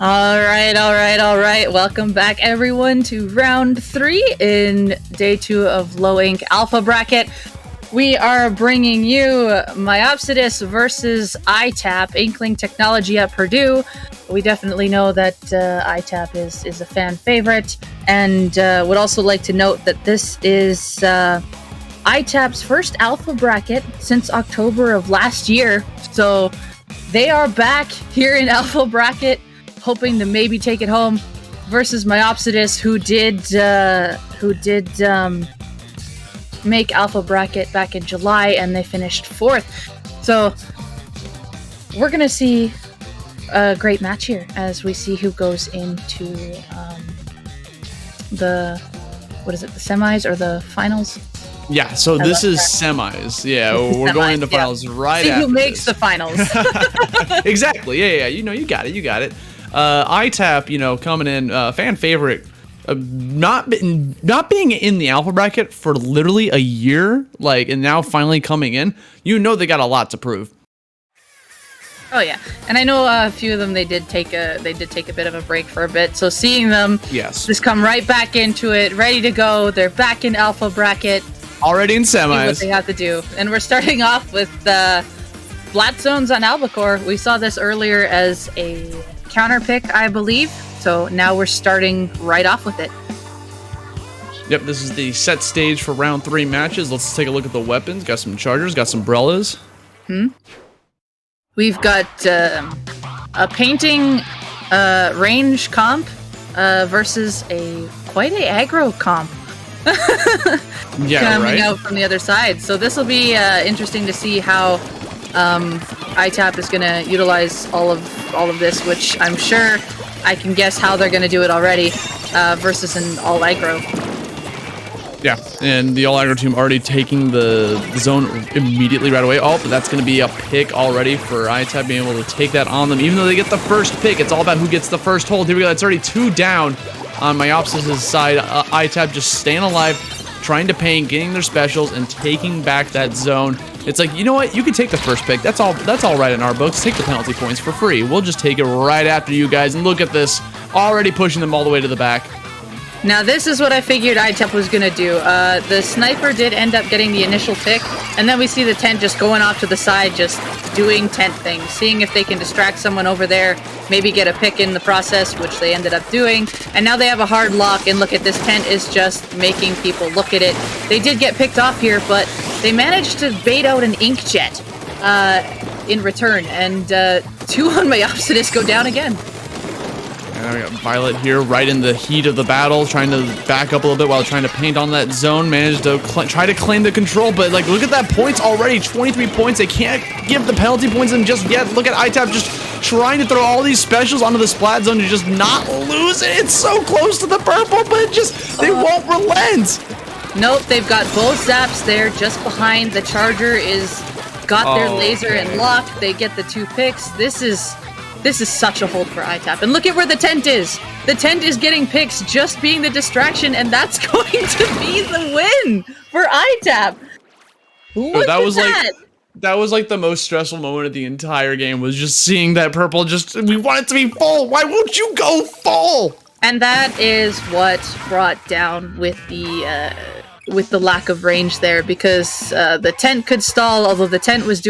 All right. Welcome back, everyone, to round 3 in day 2 of Low Ink Alpha Bracket. We are bringing you Myopsidus versus ITAP, Inkling Technology at Purdue. We definitely know that ITAP is a fan favorite, and would also like to note that this is ITAP's first Alpha Bracket since October of last year. So they are back here in Alpha Bracket, hoping to maybe take it home, versus Myopsidus, who did make Alpha Bracket back in July, and they finished 4th. So we're gonna see a great match here as we see who goes into the semis or the finals. Yeah, so this is semis. Yeah, we're going into finals right see after who makes this. the finals. Exactly. Yeah. You got it. ITAP, coming in, fan favorite, not being in the Alpha Bracket for literally a year, and now finally coming in. They got a lot to prove. Oh yeah, and I know a few of them they did take a bit of a break for a bit. So seeing them just come right back into it, ready to go. They're back in Alpha Bracket. Already in See semis. what they have to do. And we're starting off with the flat zones on Albacore. We saw this earlier as a counter pick, I believe. So now we're starting right off with it. Yep, this is the set stage for round 3 matches. Let's take a look at the weapons. Got some chargers, got some umbrellas. We've got a painting range comp versus quite a aggro comp. Coming out from the other side. So this will be interesting to see how ITAP is going to utilize all of this, which I'm sure I can guess how they're going to do it already, versus an all aggro. Yeah, and the all aggro team already taking the zone immediately right away. Oh, but that's going to be a pick already for ITAP being able to take that on them. Even though they get the first pick, it's all about who gets the first hold. Here we go. It's already 2 down on Myopsidus' side. ITAP just staying alive, trying to paint, getting their specials, and taking back that zone. It's like, you know what? You can take the first pick. That's all right in our books. Take the penalty points for free. We'll just take it right after you guys. And look at this. Already pushing them all the way to the back. Now this is what I figured ITAP was going to do. The sniper did end up getting the initial pick, and then we see the tent just going off to the side, just doing tent things, seeing if they can distract someone over there, maybe get a pick in the process, which they ended up doing. And now they have a hard lock, and look at this tent is just making people look at it. They did get picked off here, but they managed to bait out an inkjet in return, and 2 on Myopsidus go down again. And we got Violet here right in the heat of the battle, trying to back up a little bit while trying to paint on that zone. Managed to try to claim the control, but look at that points already, 23 points. They can't give the penalty points in just yet. Look at ITAP just trying to throw all these specials onto the splat zone to just not lose it. It's so close to the purple, but they won't relent. Nope, they've got both zaps there just behind. The charger got their laser in lock. They get the 2 picks. This is such a hold for ITAP. And look at where the tent is. The tent is getting picks, just being the distraction, and that's going to be the win for ITAP. Look that was that. That was the most stressful moment of the entire game, was just seeing that purple. We want it to be full. Why won't you go full? And that is what brought down with the lack of range there, because the tent could stall, although the tent was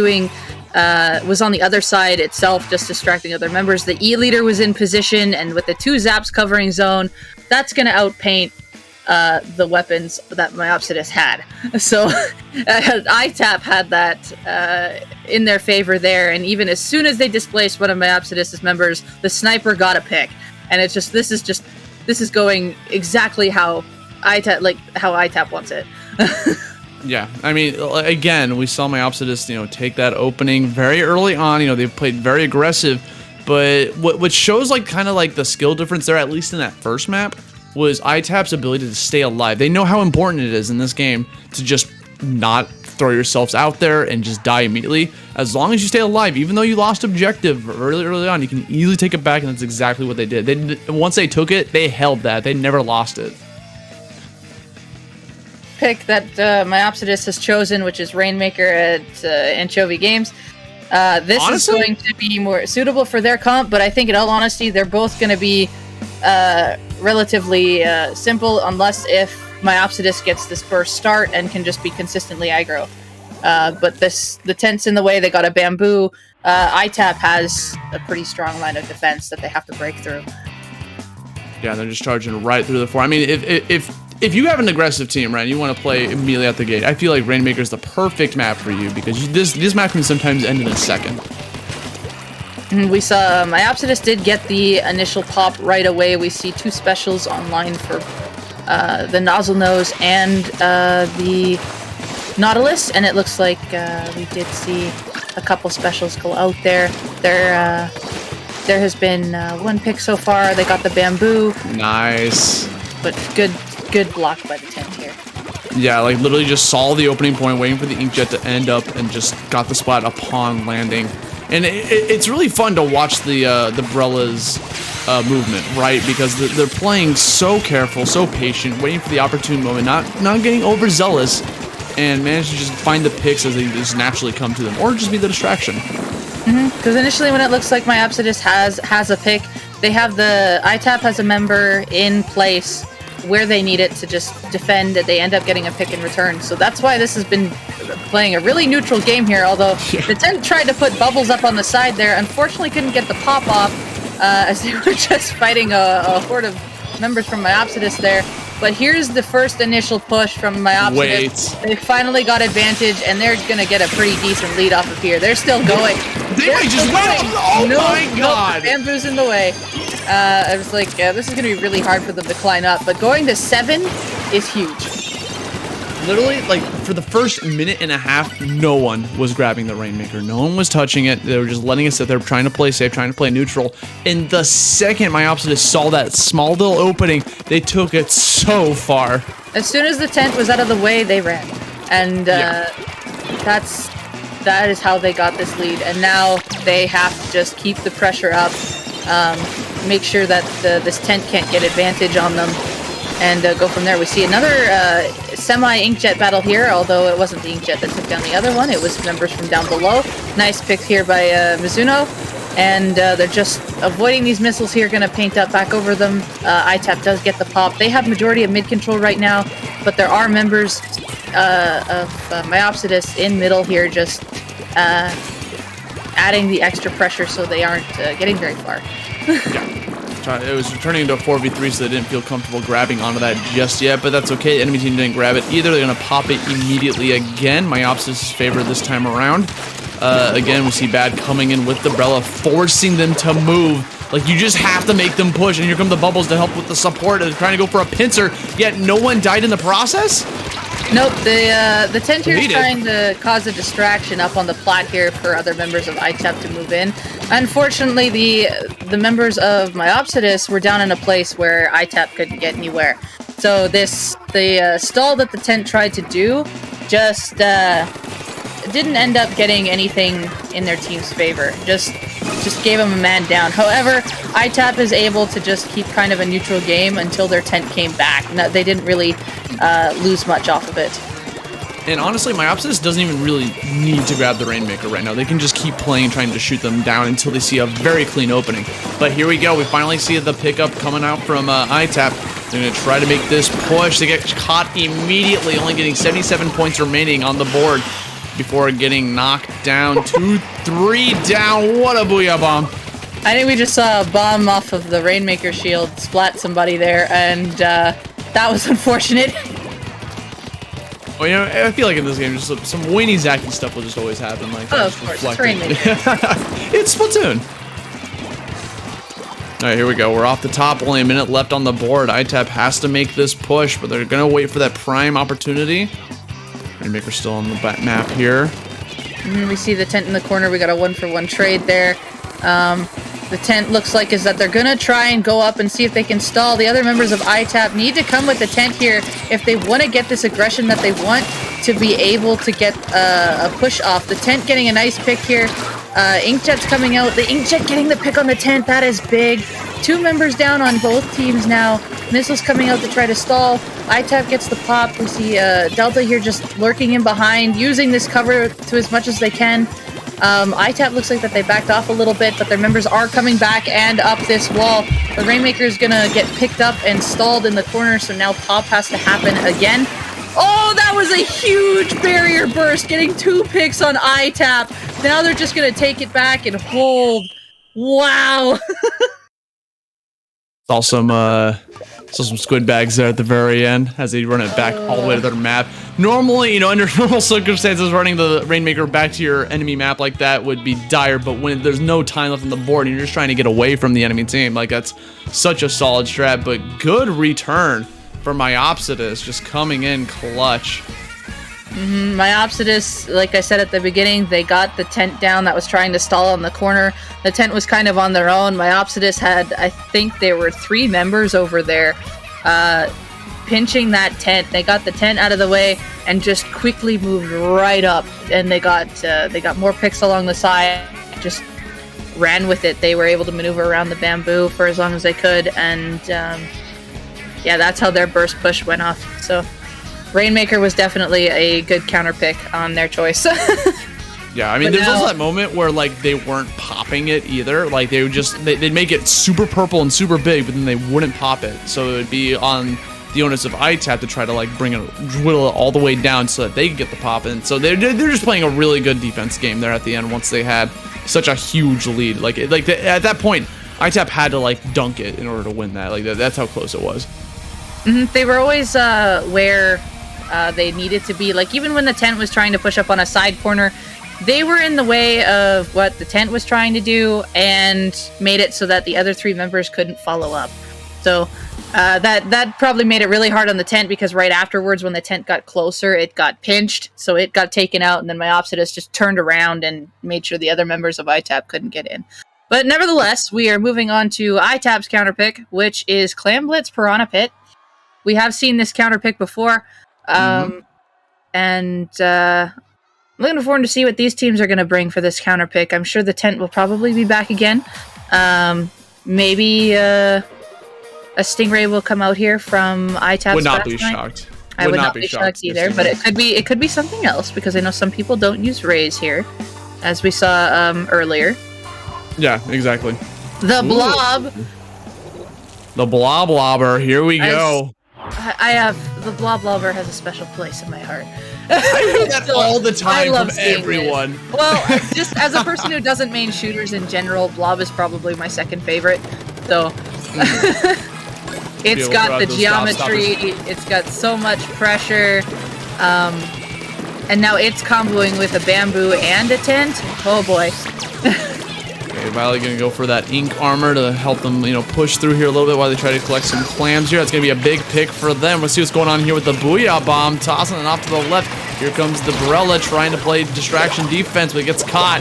on the other side itself, just distracting other members. The E-leader was in position, and with the 2 zaps covering zone, that's going to outpaint the weapons that Myopsidus had. So ITAP had that in their favor there, and even as soon as they displaced one of Myopsidus' members, the sniper got a pick. And it's just this is going exactly how ITAP wants it. Yeah, I mean, again, we saw Myopsidus, take that opening very early on. They played very aggressive, but what shows kind of the skill difference there, at least in that first map, was ITAP's ability to stay alive. They know how important it is in this game to just not throw yourselves out there and just die immediately. As long as you stay alive, even though you lost objective early on, you can easily take it back, and that's exactly what they did. Once they took it, they held that. They never lost it. Pick that Myopsidus has chosen, which is Rainmaker at Anchovy Games. This Honestly? is going to be more suitable for their comp, but I think in all honesty, they're both going to be relatively simple, unless if Myopsidus gets this burst start and can just be consistently aggro. But the tent's in the way. They got a bamboo. ITAP has a pretty strong line of defense that they have to break through. Yeah, they're just charging right through the floor. I mean, if you have an aggressive team, right, you want to play immediately at the gate, I feel like Rainmaker is the perfect map for you because this map can sometimes end in a second. We saw Myopsidus did get the initial pop right away. We see 2 specials online for the Nozzle Nose and the Nautilus, and it looks like we did see a couple specials go out there. There has been 1 pick so far. They got the bamboo. Nice. But good block by the tent here. Yeah, like literally just saw the opening point, waiting for the inkjet to end up, and just got the spot upon landing. And it's really fun to watch the Brella's movement, right? Because they're playing so careful, so patient, waiting for the opportune moment, not getting overzealous, and manage to just find the picks as they just naturally come to them, or just be the distraction. Because initially when it looks like Myopsidus has a pick, they have the ITAP has a member in place where they need it to just defend, and they end up getting a pick in return. So that's why this has been playing a really neutral game here, although the tent tried to put bubbles up on the side there. Unfortunately couldn't get the pop off as they were just fighting a horde of members from Myopsidus there. But here's the first initial push from Myopsidus. Wait. They finally got advantage, and they're going to get a pretty decent lead off of here. They're still going. They might just win. Oh my god. Bamboo's in the way. I was like, this is going to be really hard for them to climb up. But going to 7 is huge. Literally, like, for the first minute and a half, no one was grabbing the Rainmaker. No one was touching it. They were just letting it sit there, trying to play safe, trying to play neutral. And the second Myopsidus saw that small little opening, they took it so far. As soon as the tent was out of the way, they ran. And that is how they got this lead. And now they have to just keep the pressure up, make sure that this tent can't get advantage on them, and go from there. We see another semi-inkjet battle here, although it wasn't the inkjet that took down the other one. It was members from down below. Nice pick here by Mizuno. And they're just avoiding these missiles here, going to paint up back over them. ITAP does get the pop. They have majority of mid-control right now, but there are members of Myopsidus in middle here, just adding the extra pressure so they aren't getting very far. It was turning into a 4v3, so they didn't feel comfortable grabbing onto that just yet, but that's okay. The enemy team didn't grab it either. They're going to pop it immediately again. Myopsidus is favored this time around. Again, we see Bad coming in with the Brella, forcing them to move. Like, you just have to make them push, and here come the bubbles to help with the support. They're trying to go for a pincer, yet no one died in the process? Nope, the tent here is trying to cause a distraction up on the plat here for other members of ITAP to move in. Unfortunately, the members of Myopsidus were down in a place where ITAP couldn't get anywhere. So the stall that the tent tried to do just didn't end up getting anything in their team's favor. Just gave them a man down. However, ITAP is able to just keep kind of a neutral game until their tent came back. No, they didn't really lose much off of it. And honestly, Myopsidus doesn't even really need to grab the Rainmaker right now. They can just keep playing, trying to shoot them down until they see a very clean opening. But here we go. We finally see the pickup coming out from ITAP. They're going to try to make this push. They get caught immediately, only getting 77 points remaining on the board before getting knocked down. 2-3 down. What a booyah bomb. I think we just saw a bomb off of the Rainmaker shield splat somebody there, and that was unfortunate. Well, you know, I feel like in this game, just some whiny zacky stuff will just always happen. Like, oh, of course, it's Rainmaker. It's Splatoon. All right, here we go. We're off the top. Only a minute left on the board. ITAP has to make this push, but they're going to wait for that prime opportunity. Rainmaker still on the map here. We see the tent in the corner. We got a 1-for-1 trade there. The tent looks like is that they're going to try and go up and see if they can stall. The other members of ITAP need to come with the tent here if they want to get this aggression that they want to be able to get a push off. The tent getting a nice pick here. Inkjet's coming out. The Inkjet getting the pick on the tent. That is big. 2 members down on both teams now. Missiles coming out to try to stall. ITAP gets the pop. We see Delta here just lurking in behind, using this cover to as much as they can. ITAP looks like that they backed off a little bit, but their members are coming back and up this wall. The Rainmaker is gonna get picked up and stalled in the corner, so now pop has to happen again. Oh, that was a huge barrier burst, getting 2 picks on ITAP. Now they're just gonna take it back and hold. Wow. Saw some squid bags there at the very end as they run it back all the way to their map. Normally, you know, under normal circumstances, running the Rainmaker back to your enemy map like that would be dire, but when there's no time left on the board and you're just trying to get away from the enemy team, like that's such a solid strat, but good return for Myopsidus, just coming in clutch. Myopsidus, like I said at the beginning, they got the tent down that was trying to stall on the corner. The tent was kind of on their own. Myopsidus had, I think there were 3 members over there pinching that tent. They got the tent out of the way and just quickly moved right up. And they got more picks along the side. Just ran with it. They were able to maneuver around the bamboo for as long as they could. And yeah, that's how their burst push went off. So Rainmaker was definitely a good counter pick on their choice. Yeah, I mean, there's also that moment where, like, they weren't popping it either. Like, they would just, they'd make it super purple and super big, but then they wouldn't pop it. So it would be on the onus of ITAP to try to, like, whittle it all the way down so that they could get the pop in. So they're just playing a really good defense game there at the end once they had such a huge lead. At that point, ITAP had to, like, dunk it in order to win that. Like, that's how close it was. They were always where they needed to be. Like, even when the tent was trying to push up on a side corner, they were in the way of what the tent was trying to do and made it so that the other 3 members couldn't follow up. So that probably made it really hard on the tent, because right afterwards when the tent got closer, it got pinched, so it got taken out, and then Myopsidus just turned around and made sure the other members of ITAP couldn't get in. But nevertheless, we are moving on to ITAP's counter pick, which is Clam Blitz Piranha Pit. We have seen this counter pick before, and I'm looking forward to see what these teams are going to bring for this counter pick. I'm sure the tent will probably be back again. Maybe a Stingray will come out here from ITAP's. Would not be shocked. I would not be shocked either, but it could be something else, because I know some people don't use rays here, as we saw earlier. Yeah, exactly. The Blob. The Bloblobber. Here we go. The Bloblobber has a special place in my heart. I hear that all the time from everyone. This. Well, just as a person who doesn't main shooters in general, Blob is probably my second favorite. So it's got the geometry, it's got so much pressure, and now it's comboing with a bamboo and a tent. Oh boy. Okay, Violet gonna go for that ink armor to help them, push through here a little bit while they try to collect some clams here. That's gonna be a big pick for them. Let's see what's going on here with the Booyah Bomb, tossing it off to the left. Here comes the Barella trying to play distraction defense, but gets caught.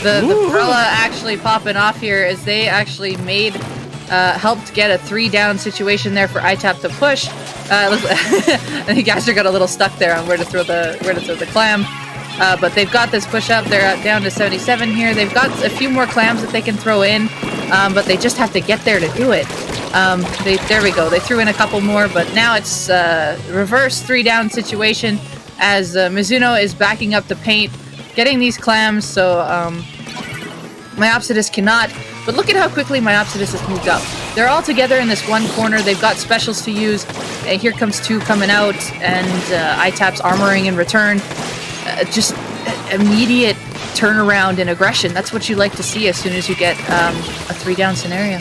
The Barella actually popping off here as they actually helped get a 3-down situation there for ITAP to push. I think Gaster got a little stuck there on where to throw the clam. But they've got this push up. They're down to 77 here. They've got a few more clams that they can throw in, but they just have to get there to do it. There we go. They threw in a couple more, but now it's reverse 3-down situation as Mizuno is backing up the paint, getting these clams, so Myopsidus cannot. But look at how quickly Myopsidus has moved up. They're all together in this one corner. They've got specials to use. And here comes 2 coming out, and ITAP's armoring in return. Just immediate turnaround and aggression. That's what you like to see as soon as you get a 3-down scenario.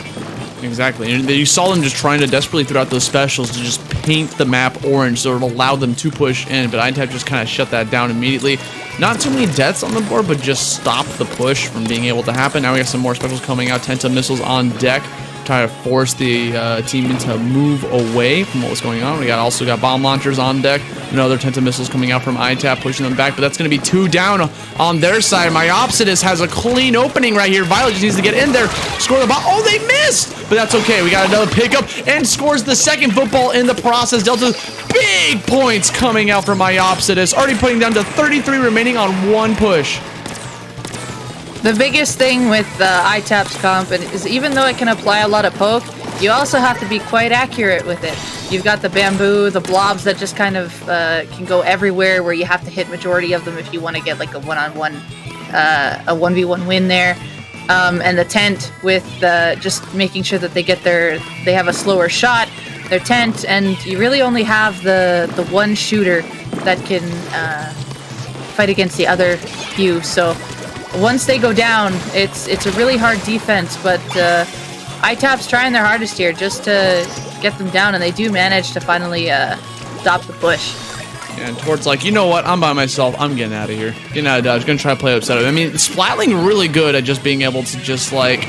Exactly. And you saw them just trying to desperately throw out those specials to just paint the map orange so it'll allow them to push in, but ITAP just kind of shut that down immediately. Not too many deaths on the board, but just stop the push from being able to happen. Now we got some more specials coming out. Tenta missiles on deck, trying to force the team to move away from what was going on. We also got bomb launchers on deck. Another Tenta missiles coming out from ITAP, pushing them back, but that's going to be 2 down on their side. Myopsidus has a clean opening right here. Violet just needs to get in there, score the ball. Oh, they missed! But that's okay. We got another pickup and scores the second football in the process. Delta, big points coming out from Myopsidus, already putting down to 33 remaining on 1 push. The biggest thing with ITAP's comp is even though it can apply a lot of poke, you also have to be quite accurate with it. You've got the bamboo, the blobs that just kind of can go everywhere, where you have to hit majority of them if you want to get like a one-on-one, a 1v1 win there. And the tent with just making sure that they have a slower shot, their tent, and you really only have the one shooter that can fight against the other few. So once they go down, it's a really hard defense, but ITAP's trying their hardest here just to get them down, and they do manage to finally stop the push. And towards like, you know what, I'm by myself, I'm getting out of here. Getting out of Dodge, gonna try to play upset. I mean, Splatling really good at just being able to just like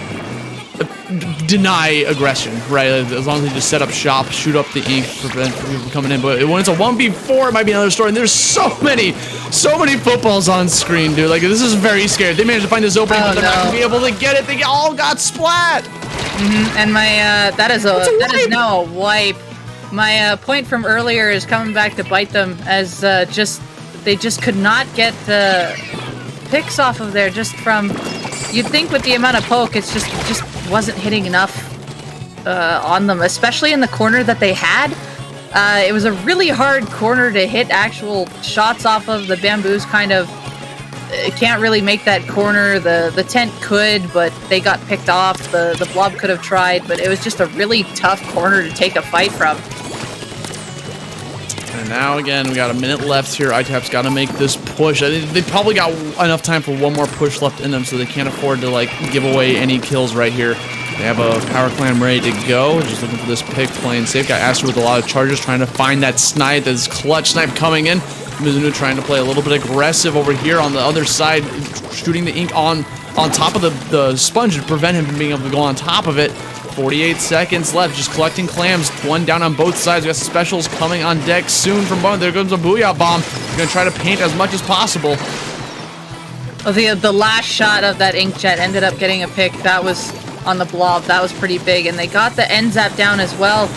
deny aggression, right? As long as they just set up shop, shoot up the ink, prevent people from coming in. But when it's a 1v4, it might be another story. And there's so many footballs on screen, dude. Like, this is very scary. They managed to find this opening, but they're not gonna be able to get it. They all got splat. And my that is now a wipe. My point from earlier is coming back to bite them, as they just could not get the picks off of there. Just from, you'd think with the amount of poke, it's just wasn't hitting enough on them, especially in the corner that they had. It was a really hard corner to hit actual shots off of. The bamboos kind of can't really make that corner. The tent could, but they got picked off. The blob could have tried, but it was just a really tough corner to take a fight from. And now again, we got a minute left here. ITAP's got to make this push. I think they probably got enough time for one more push left in them, so they can't afford to like give away any kills right here. They have a power clam ready to go. Just looking for this pick, playing safe. Got Aster with a lot of charges, trying to find that snipe. This clutch snipe coming in. Mizuno trying to play a little bit aggressive over here on the other side, shooting the ink on top of the sponge to prevent him from being able to go on top of it. 48 seconds left, just collecting clams. One down on both sides. We got specials coming on deck soon from both. There goes a Booyah Bomb. We're going to try to paint as much as possible. Oh, the last shot of that inkjet ended up getting a pick. That was on the blob. That was pretty big. And they got the end zap down as well.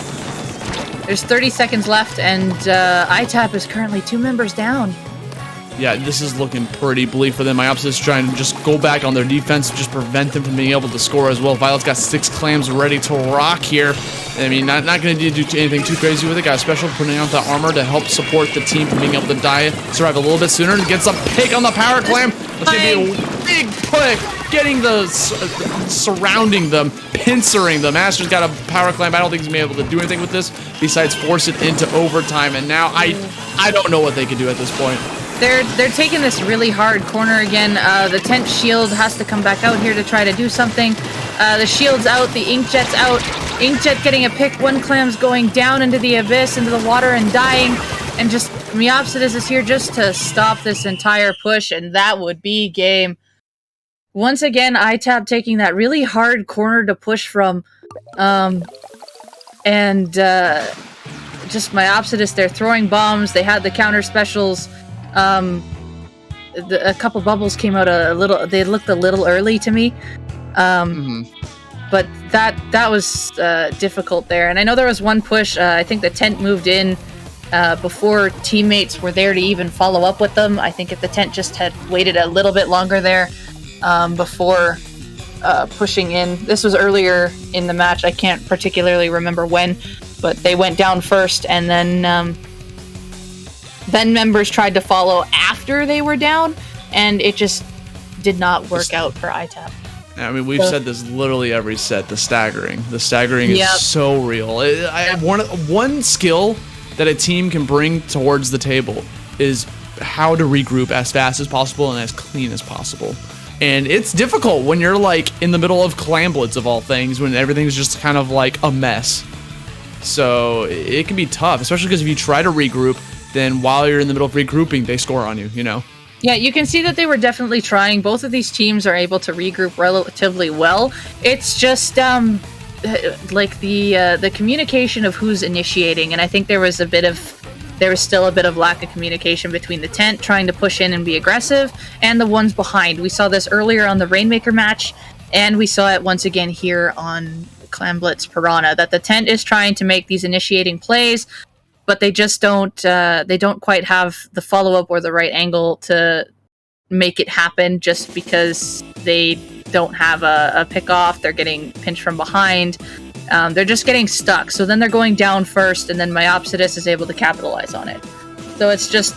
There's 30 seconds left, and ITAP is currently 2 members down. Yeah, this is looking pretty bleak for them. Myopsidus trying to just go back on their defense, just prevent them from being able to score as well. Violet's got 6 clams ready to rock here. I mean, not going to do anything too crazy with it. Got a special putting out the armor to help support the team from being able to survive a little bit sooner. Gets a pick on the power clam. That's going to be a big pick. Getting the surrounding them, pincering them. Master's got a power clamp. I don't think he's going to be able to do anything with this besides force it into overtime. And now I don't know what they can do at this point. They're taking this really hard corner again. The tent shield has to come back out here to try to do something. The shield's out, the inkjet's out. Inkjet getting a pick. One clam's going down into the abyss, into the water, and dying. And just Myopsidus is here just to stop this entire push, and that would be game. Once again, ITAP taking that really hard corner to push from. Just Myopsidus, they're throwing bombs. They had the counter specials. A couple bubbles came out a little. They looked a little early to me, but that was difficult there. And I know there was one push. I think the tent moved in before teammates were there to even follow up with them. I think if the tent just had waited a little bit longer there before pushing in. This was earlier in the match. I can't particularly remember when, but they went down first, and then members tried to follow after they were down, and it just did not work out for ITAP. I mean, we've said this literally every set. The staggering is so real. One skill that a team can bring towards the table is how to regroup as fast as possible and as clean as possible. And it's difficult when you're like in the middle of Clamblitz of all things, when everything's just kind of like a mess. So it can be tough, especially because if you try to regroup, then while you're in the middle of regrouping, they score on you, you know? Yeah, you can see that they were definitely trying. Both of these teams are able to regroup relatively well. It's just like the communication of who's initiating, and I think there was still a bit of lack of communication between the tent trying to push in and be aggressive and the ones behind. We saw this earlier on the Rainmaker match, and we saw it once again here on Clamblitz Piranha, that the tent is trying to make these initiating plays, but they just don't quite have the follow-up or the right angle to make it happen, just because they don't have a pick-off. They're getting pinched from behind. They're just getting stuck. So then they're going down first, and then Myopsidus is able to capitalize on it. So it's just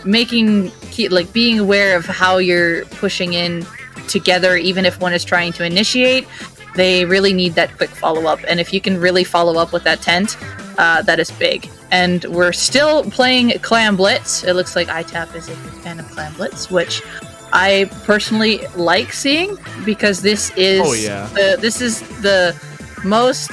being aware of how you're pushing in together, even if one is trying to initiate. They really need that quick follow-up, and if you can really follow up with that tent, that is big. And we're still playing Clam Blitz. It looks like ITAP is a big fan of Clam Blitz, which I personally like seeing, because this is the most,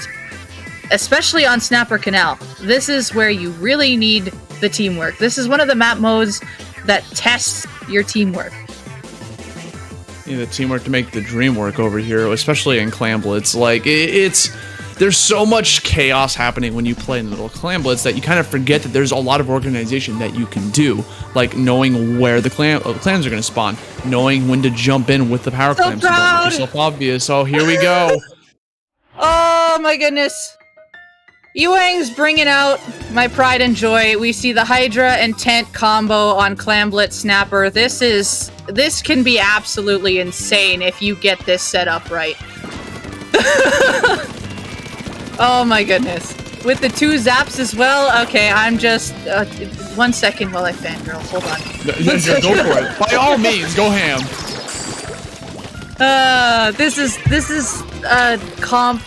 especially on Snapper Canal, this is where you really need the teamwork. This is one of the map modes that tests your teamwork. You need the teamwork to make the dream work over here, especially in Clam Blitz. Like, there's so much chaos happening when you play in the middle of Clam Blitz that you kind of forget that there's a lot of organization that you can do. Like knowing where the clams are going to spawn, knowing when to jump in with the power clams. So don't make yourself obvious. Oh, here we go. Oh my goodness. Ewang's bringing out my pride and joy. We see the Hydra and Tent combo on Clam Blitz Snapper. This can be absolutely insane if you get this set up right. Oh my goodness. With the 2 zaps as well? Okay, I'm just... 1 second while I fangirl. Hold on. Go for it. By all means, go ham. This is a comp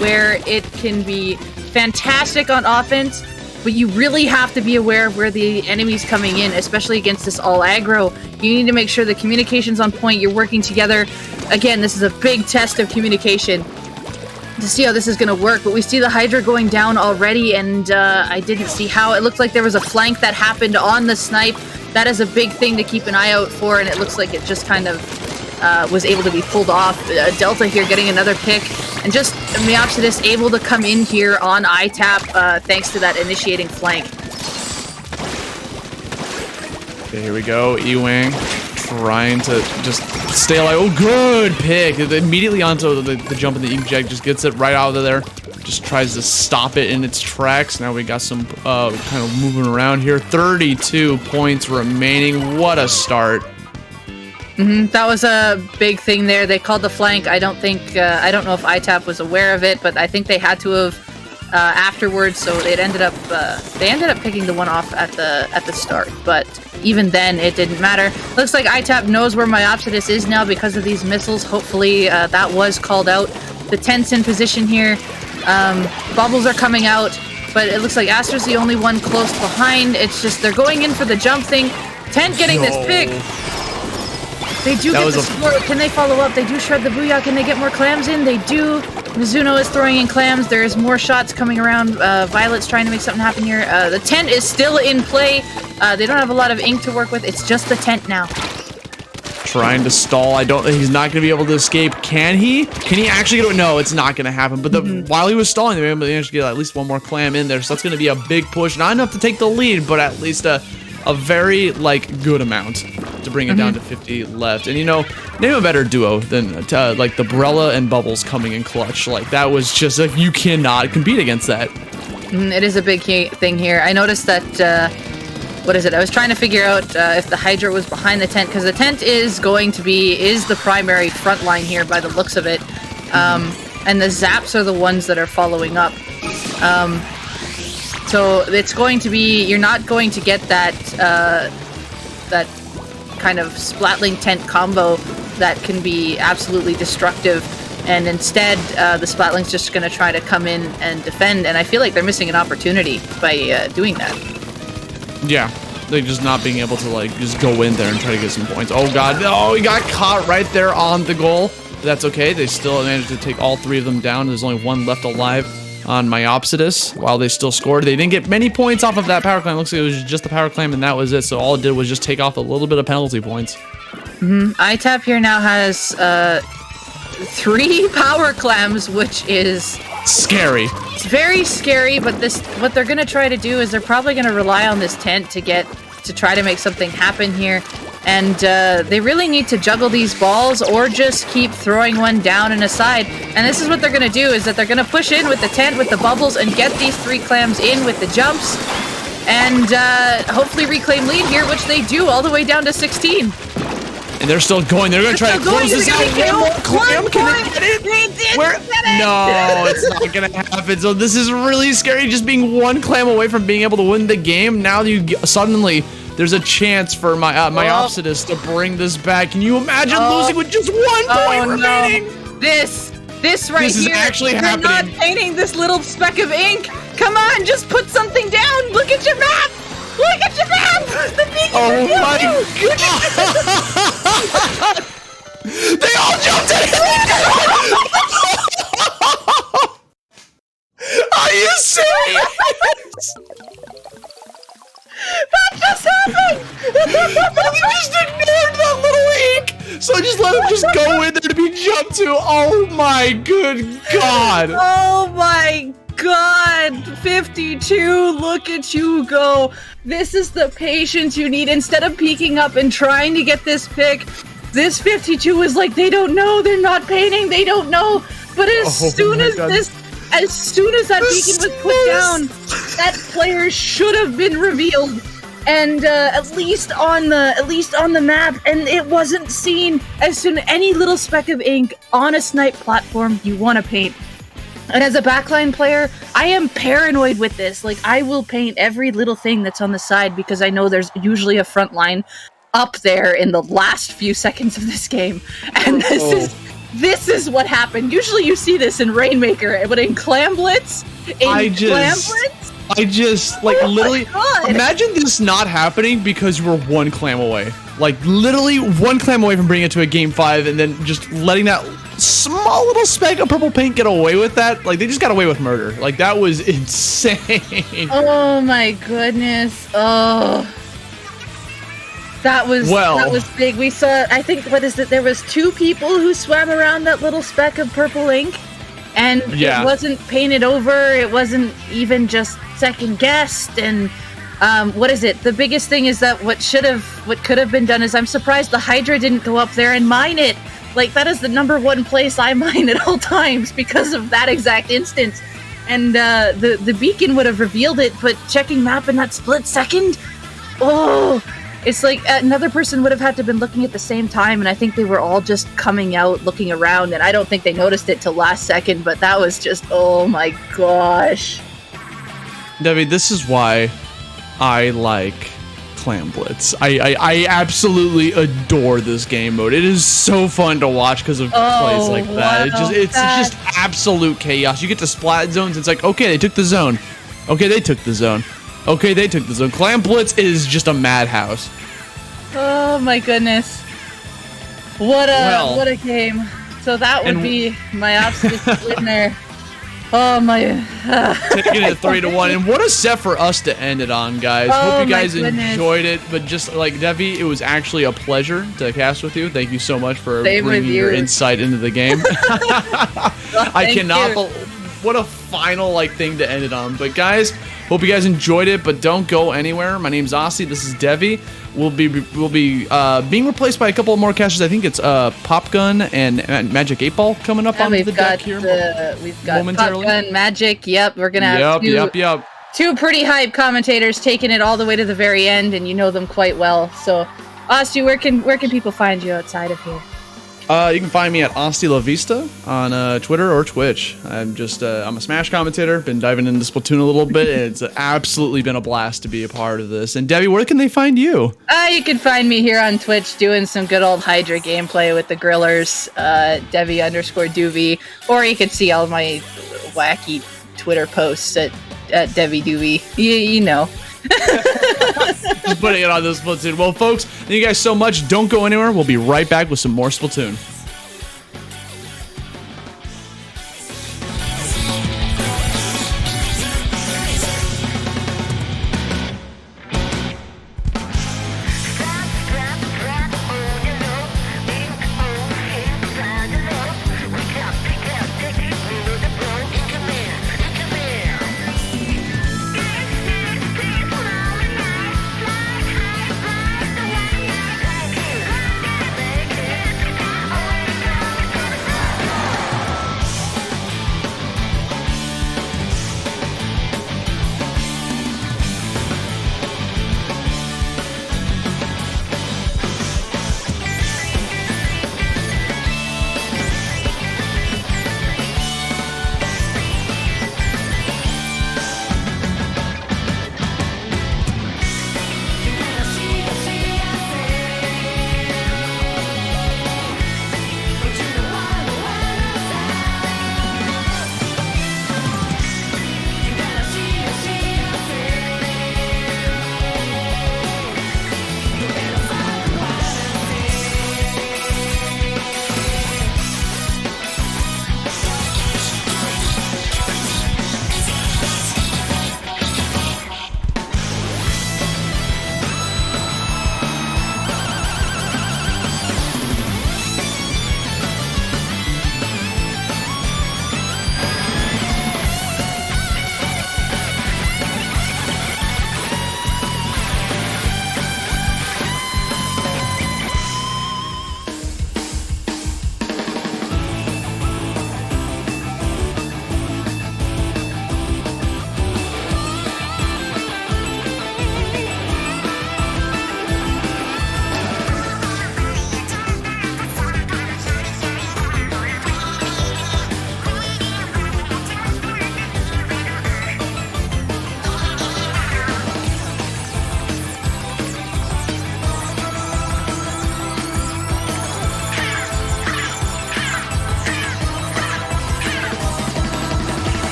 where it can be fantastic on offense, but you really have to be aware of where the enemy's coming in, especially against this all aggro. You need to make sure the communication's on point, you're working together. Again, this is a big test of communication to see how this is going to work, but we see the Hydra going down already, and I didn't see how. It looked like there was a flank that happened on the snipe. That is a big thing to keep an eye out for, and it looks like it just kind of was able to be pulled off. Delta here getting another pick, and just Myopsidus able to come in here on ITAP thanks to that initiating flank. Okay, here we go. Ewang trying to just stay alive. Oh, good pick. Immediately onto the jump in the eject, just gets it right out of there. Just tries to stop it in its tracks. Now we got some kind of moving around here. 32 points remaining. What a start. That was a big thing there. They called the flank. I don't know if ITAP was aware of it, but I think they had to have afterwards. So they ended up picking the one off at the start. But even then, it didn't matter. Looks like ITAP knows where Myopsidus is now because of these missiles. Hopefully, that was called out. The tent's in position here. Bubbles are coming out, but it looks like Astra's the only one close behind. It's just they're going in for the jump thing. Tent getting this pick. They do get the score. Can they follow up? They do shred the booyah. Can they get more clams in? They do. Mizuno is throwing in clams. There's more shots coming around. Violet's trying to make something happen here. The tent is still in play. They don't have a lot of ink to work with. It's just the tent now. Trying to stall. He's not going to be able to escape. Can he? Can he actually get it? No, it's not going to happen. But while he was stalling, they managed to get at least one more clam in there. So that's going to be a big push. Not enough to take the lead, but at least a very good amount to bring it down to 50 left. And name a better duo than like the Brella and Bubbles coming in clutch. Like that was just like you cannot compete against that. It is a big thing here. I noticed that what is it? I was trying to figure out if the Hydra was behind the tent, because the tent is the primary front line here by the looks of it. And the zaps are the ones that are following up. So it's going to be, you're not going to get that kind of Splatling tent combo that can be absolutely destructive. And instead, the Splatling's just going to try to come in and defend. And I feel like they're missing an opportunity by doing that. Yeah, they're just not being able to just go in there and try to get some points. Oh god, no, he got caught right there on the goal. But that's okay, they still managed to take all 3 of them down. There's only 1 left alive on Myopsidus while they still scored. They didn't get many points off of that power clam. Looks like it was just the power clam and that was it. So all it did was just take off a little bit of penalty points. ITAP here now has 3 power clams, which is scary. It's very scary, but what they're gonna try to do is they're probably gonna rely on this tent to try to make something happen here. And they really need to juggle these balls or just keep throwing one down and aside. And this is what they're gonna do, is that they're gonna push in with the tent, with the bubbles, and get these 3 clams in with the jumps. And hopefully reclaim lead here, which they do all the way down to 16. And they're still going. They're going to try to close this out. Clam, can they get it? Where? No, it's not going to happen. So this is really scary. Just being one clam away from being able to win the game. Now suddenly there's a chance for Myopsidus to bring this back. Can you imagine losing with just 1 point remaining? No. This right This is here. actually You're happening. not painting this little speck of ink. Come on, just put something down. Look at your map. Look at your map. The beacon. Oh my god! They all jumped in! Are you serious? That just happened. They just ignored that little ink! So just let him just go in there to be jumped to. Oh my good god! Oh my god, 52, look at you go. This is the patience you need. Instead of peeking up and trying to get this pick, this 52 is like, they don't know, they're not painting, they don't know. But as soon as that beacon was put down, that player should have been revealed. And at least on the map, and it wasn't seen. As soon any little speck of ink on a snipe platform, you want to paint. And as a backline player, I am paranoid with this. Like, I will paint every little thing that's on the side because I know there's usually a front line up there in the last few seconds of this game. And this is what happened. Usually you see this in Rainmaker, but in Clam Blitz, literally, imagine this not happening because you were 1 clam away. Like, literally 1 clam away from bringing it to a game 5 and then just letting that small little speck of purple paint get away with that. Like, they just got away with murder. Like, that was insane. Oh my goodness. Oh. That was big. We saw, I think, there was 2 people who swam around that little speck of purple ink. And it wasn't painted over. It wasn't even just second guessed. And the biggest thing is that what could have been done is, I'm surprised the Hydra didn't go up there and mine it. Like, that is the #1 place I mine at all times because of that exact instance. And the beacon would have revealed it, but checking map in that split second, it's like another person would have had to been looking at the same time, and I think they were all just coming out, looking around, and I don't think they noticed it till last second, but that was just, oh my gosh. Debbie, this is why I like Clam Blitz. I absolutely adore this game mode. It is so fun to watch because of plays like that. Wow, it's just absolute chaos. You get to splat zones, it's like, okay, they took the zone. Okay, they took the zone. Okay, they took the zone. Clam Blitz is just a madhouse. Oh my goodness. What a game. So that would be Myopsidus win there. Oh my. Taking it 3-1. And what a set for us to end it on, guys. Hope you guys enjoyed it. But just like Debbie, it was actually a pleasure to cast with you. Thank you so much for bringing your insight into the game. I cannot what a final thing to end it on. But guys, hope you guys enjoyed it, but don't go anywhere. My name's Aussie. This is Devi. We'll be being replaced by a couple more casters. I think it's Pop Gun and Magic 8 Ball coming up on the deck here. We've got Pop Gun, Magic. Yep, we're gonna have two pretty hype commentators taking it all the way to the very end, and you know them quite well. So, Aussie, where can people find you outside of here? You can find me at Asti La Vista on Twitter or Twitch. I'm a Smash commentator. Been diving into Splatoon a little bit, and it's absolutely been a blast to be a part of this. And Debbie, where can they find you? You can find me here on Twitch doing some good old Hydra gameplay with the Grillers, Debbie_Doobie, or you can see all my wacky Twitter posts at Debbie Doobie. You know. Just putting it on this Splatoon. Well, folks, thank you guys so much. Don't go anywhere. We'll be right back with some more Splatoon.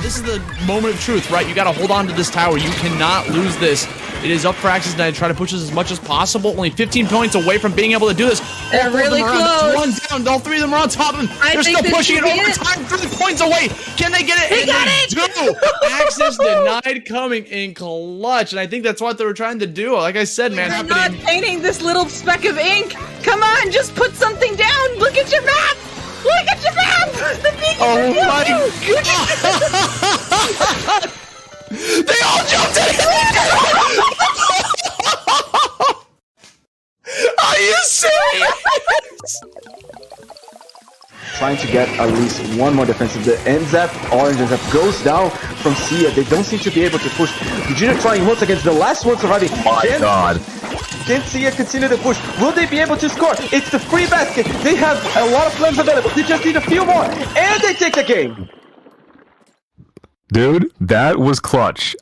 this is the moment of truth, right? You got to hold on to this tower. You cannot lose this. It is up for Axis now to try to push this as much as possible. Only 15 points away from being able to do this. They're really close. One down. All three of them are on top of him. They're still pushing it over time. 3 points away. Can they get it? They got it. Do. Axis denied coming in clutch, and I think that's what they were trying to do. Like I said, man, You're not painting this little speck of ink. Come on, just put something down. Look at your map. Look at your map. The big oh my god! They all jumped in. Are you serious? Trying to get at least one more defensive. The NZAP, Orange NZAP goes down from Sia. They don't seem to be able to push. The Junior trying once against the last one surviving. My god. Can Sia continue to push? Will they be able to score? It's the free basket. They have a lot of flames available. They just need a few more. And they take the game. Dude, that was clutch.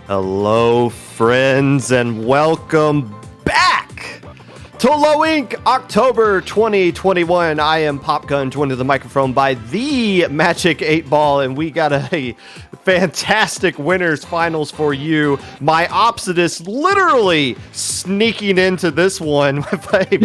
Hello, friends, and welcome back to Low Ink October 2021. I am Popgun, joined to the microphone by the Magic 8 Ball, and we got a fantastic winners finals for you. Myopsidus literally sneaking into this one with a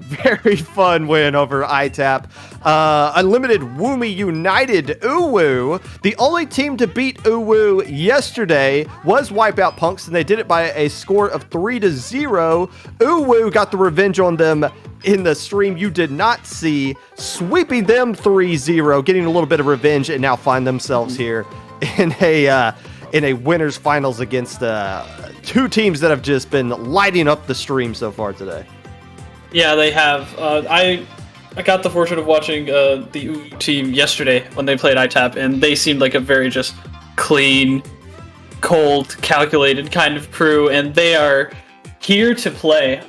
very fun win over ITAP. Unlimited Woomy United Uwu. The only team to beat Uwu yesterday was Wipeout Punks, and they did it by a score of 3-0. Uwu got the revenge on them in the stream you did not see, sweeping them 3-0, getting a little bit of revenge, and now find themselves here in a winners finals against two teams that have just been lighting up the stream so far today. Yeah, they have. I got the fortune of watching the UU team yesterday when they played ITAP, and they seemed like a very just clean, cold, calculated kind of crew, and they are here to play.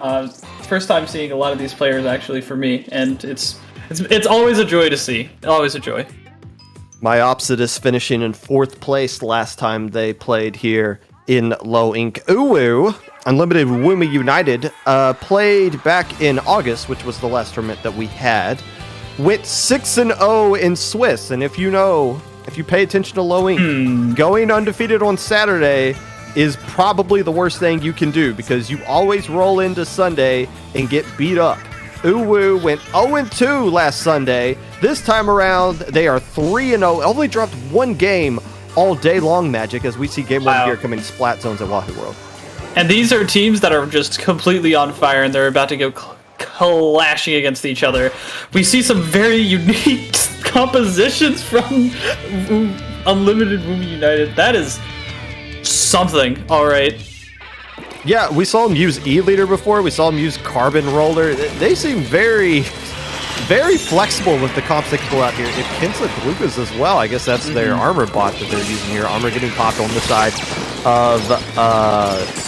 First time seeing a lot of these players actually for me, and it's always a joy to see. Always a joy. Myopsidus finishing in 4th place last time they played here in Low Ink. Uwu, Unlimited Woomy United, played back in August, which was the last tournament that we had, went 6-0 in Swiss. And if you pay attention to Low Ink, going undefeated on Saturday is probably the worst thing you can do, because you always roll into Sunday and get beat up. Uwu went 0-2 last Sunday. This time around, they are 3-0. Only dropped one game all day long, Magic, as we see game one here coming Splat Zones at Wahoo World. And these are teams that are just completely on fire, and they're about to go clashing against each other. We see some very unique compositions from Unlimited Woomy United. That is something, all right. Yeah, we saw him use E-Leader before. We saw him use Carbon Roller. They seem very flexible with the comps they can pull out here. If Kinsa Glukas as well, I guess that's their armor bot that they're using here. Armor getting popped on the side of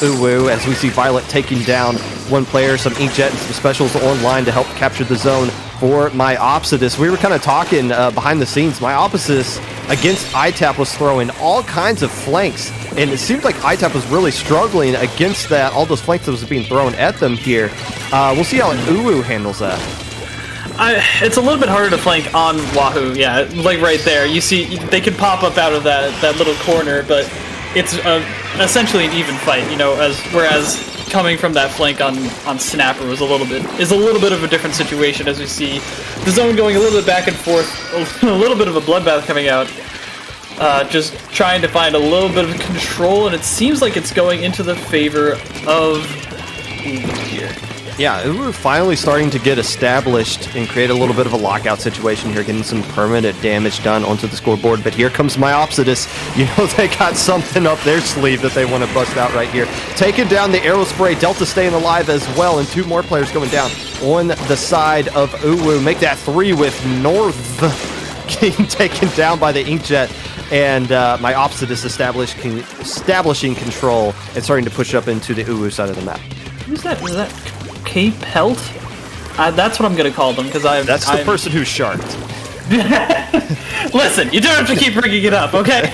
Uwu, as we see Violet taking down one player, some Inkjet and some specials online to help capture the zone for Myopsidus. We were kind of talking behind the scenes. Myopsidus against ITAP was throwing all kinds of flanks, and it seemed like ITAP was really struggling against that, all those flanks that was being thrown at them here. We'll see how Uwu handles that. It's a little bit harder to flank on Wahoo, yeah, like right there. You see, they can pop up out of that little corner, but it's essentially an even fight, you know. Whereas coming from that flank on Snapper is a little bit of a different situation, as we see the zone going a little bit back and forth, a little bit of a bloodbath coming out. Just trying to find a little bit of control, and it seems like it's going into the favor of Uwu here. Yeah, we're finally starting to get established and create a little bit of a lockout situation here, getting some permanent damage done onto the scoreboard. But here comes Myopsidus. You know they got something up their sleeve that they want to bust out right here. Taking down the arrow spray. Delta staying alive as well, and 2 more players going down on the side of Uwu. Make that 3 with North getting taken down by the Inkjet. And Myopsidus establishing control and starting to push up into the Uwu side of the map. Who's that? Is that K-Pelt? That's what I'm going to call them, because That's the person who's sharked. Listen, you don't have to keep bringing it up, okay?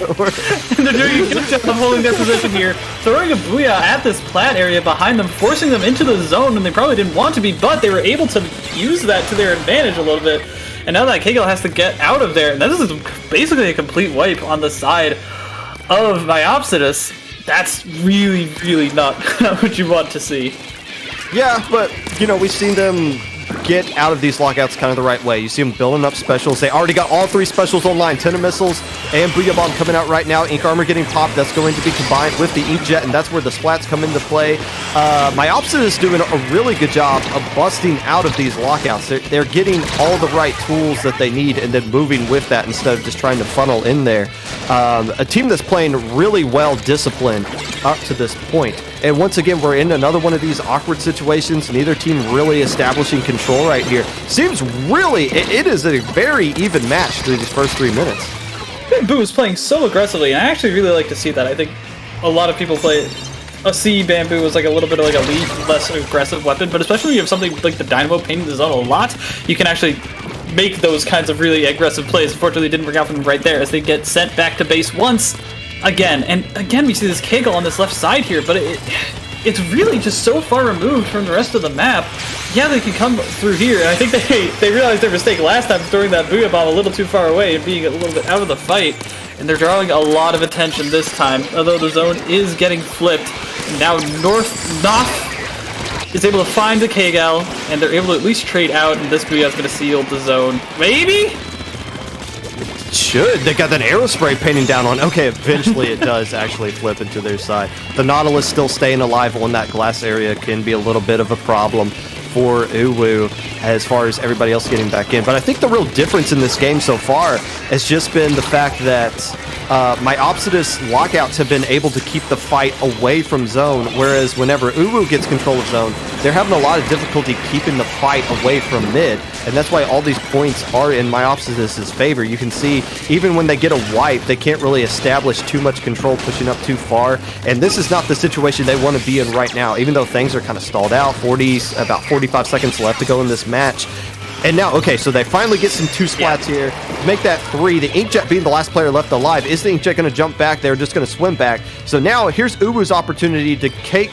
They're doing a good job of holding their position here, throwing a booyah at this plat area behind them, forcing them into the zone, and they probably didn't want to be, but they were able to use that to their advantage a little bit. And now that Kegel has to get out of there, and this is basically a complete wipe on the side of Myopsidus. That's really, really not what you want to see. Yeah, but, you know, we've seen them get out of these lockouts kind of the right way. You see them building up specials. They already got all 3 specials online. Tenor Missiles and Booyah Bomb coming out right now. Ink Armor getting popped. That's going to be combined with the Inkjet, and that's where the splats come into play. Myopsidus is doing a really good job of busting out of these lockouts. They're getting all the right tools that they need and then moving with that instead of just trying to funnel in there. A team that's playing really well disciplined up to this point. And once again, we're in another one of these awkward situations. Neither team really establishing control right here. Seems really, it is a very even match through these first 3 minutes. Bamboo is playing so aggressively, and I actually really like to see that. I think a lot of people see Bamboo as like a little bit of like a less aggressive weapon, but especially when you have something like the Dynamo painting the zone a lot, you can actually make those kinds of really aggressive plays. Unfortunately, it didn't work out for them right there as they get sent back to base once again. And again, we see this Kegel on this left side here, but it's really just so far removed from the rest of the map. Yeah, they can come through here, and I think they realized their mistake last time, throwing that Booyah Bomb a little too far away and being a little bit out of the fight. And they're drawing a lot of attention this time, although the zone is getting flipped. Now North is able to find the Kegel, and they're able to at least trade out, and this Booyah is going to seal the zone. Maybe? Should. They got that arrow spray painting down on. Okay, eventually it does actually flip into their side. The Nautilus still staying alive on that glass area can be a little bit of a problem for Uwu as far as everybody else getting back in. But I think the real difference in this game so far has just been the fact that Myopsidus lockouts have been able to keep the fight away from zone, whereas whenever Uwu gets control of zone, they're having a lot of difficulty keeping the fight away from mid, and that's why all these points are in Myopsidus' favor. You can see, even when they get a wipe, they can't really establish too much control pushing up too far, and this is not the situation they want to be in right now, even though things are kind of stalled out. About 45 seconds left to go in this match. And now, okay, so they finally get some 2 splats here. Make that 3. The Inkjet being the last player left alive. Is the Inkjet going to jump back? They're just going to swim back. So now here's Uwu's opportunity to take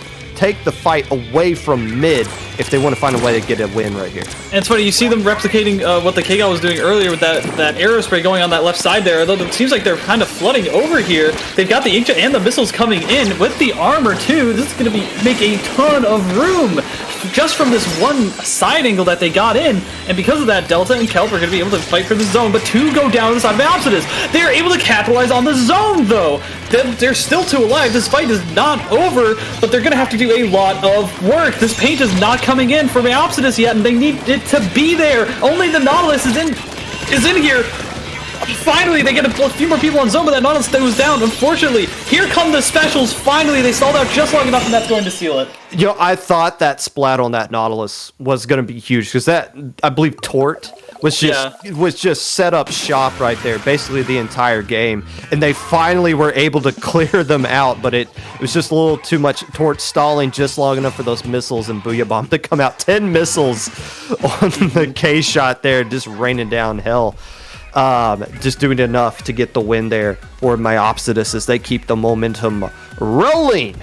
the fight away from mid if they want to find a way to get a win right here. And it's funny, you see them replicating what the Kegel was doing earlier with that arrow spray going on that left side there, although it seems like they're kind of flooding over here. They've got the Inkjet and the missiles coming in with the armor too. This is going to make a ton of room just from this one side angle that they got in, and because of that, Delta and Kelp are going to be able to fight for the zone, but 2 go down on the side of Myopsidus. They're able to capitalize on the zone though. They're still 2 alive. This fight is not over, but they're going to have to do a lot of work. This paint is not coming in for Myopsidus yet, and they need it to be there. Only the Nautilus is in here. Finally, they get a few more people on zone, but that Nautilus goes down, unfortunately. Here come the specials. Finally, they stalled out just long enough, and that's going to seal it. You know, I thought that splat on that Nautilus was going to be huge, because that, I believe, Tort was just set up shop right there, basically the entire game. And they finally were able to clear them out, but it was just a little too much. Tort stalling just long enough for those missiles and Booyah Bomb to come out. 10 missiles on the K shot there, just raining down hell. Just doing enough to get the win there for Myopsidus as they keep the momentum rolling.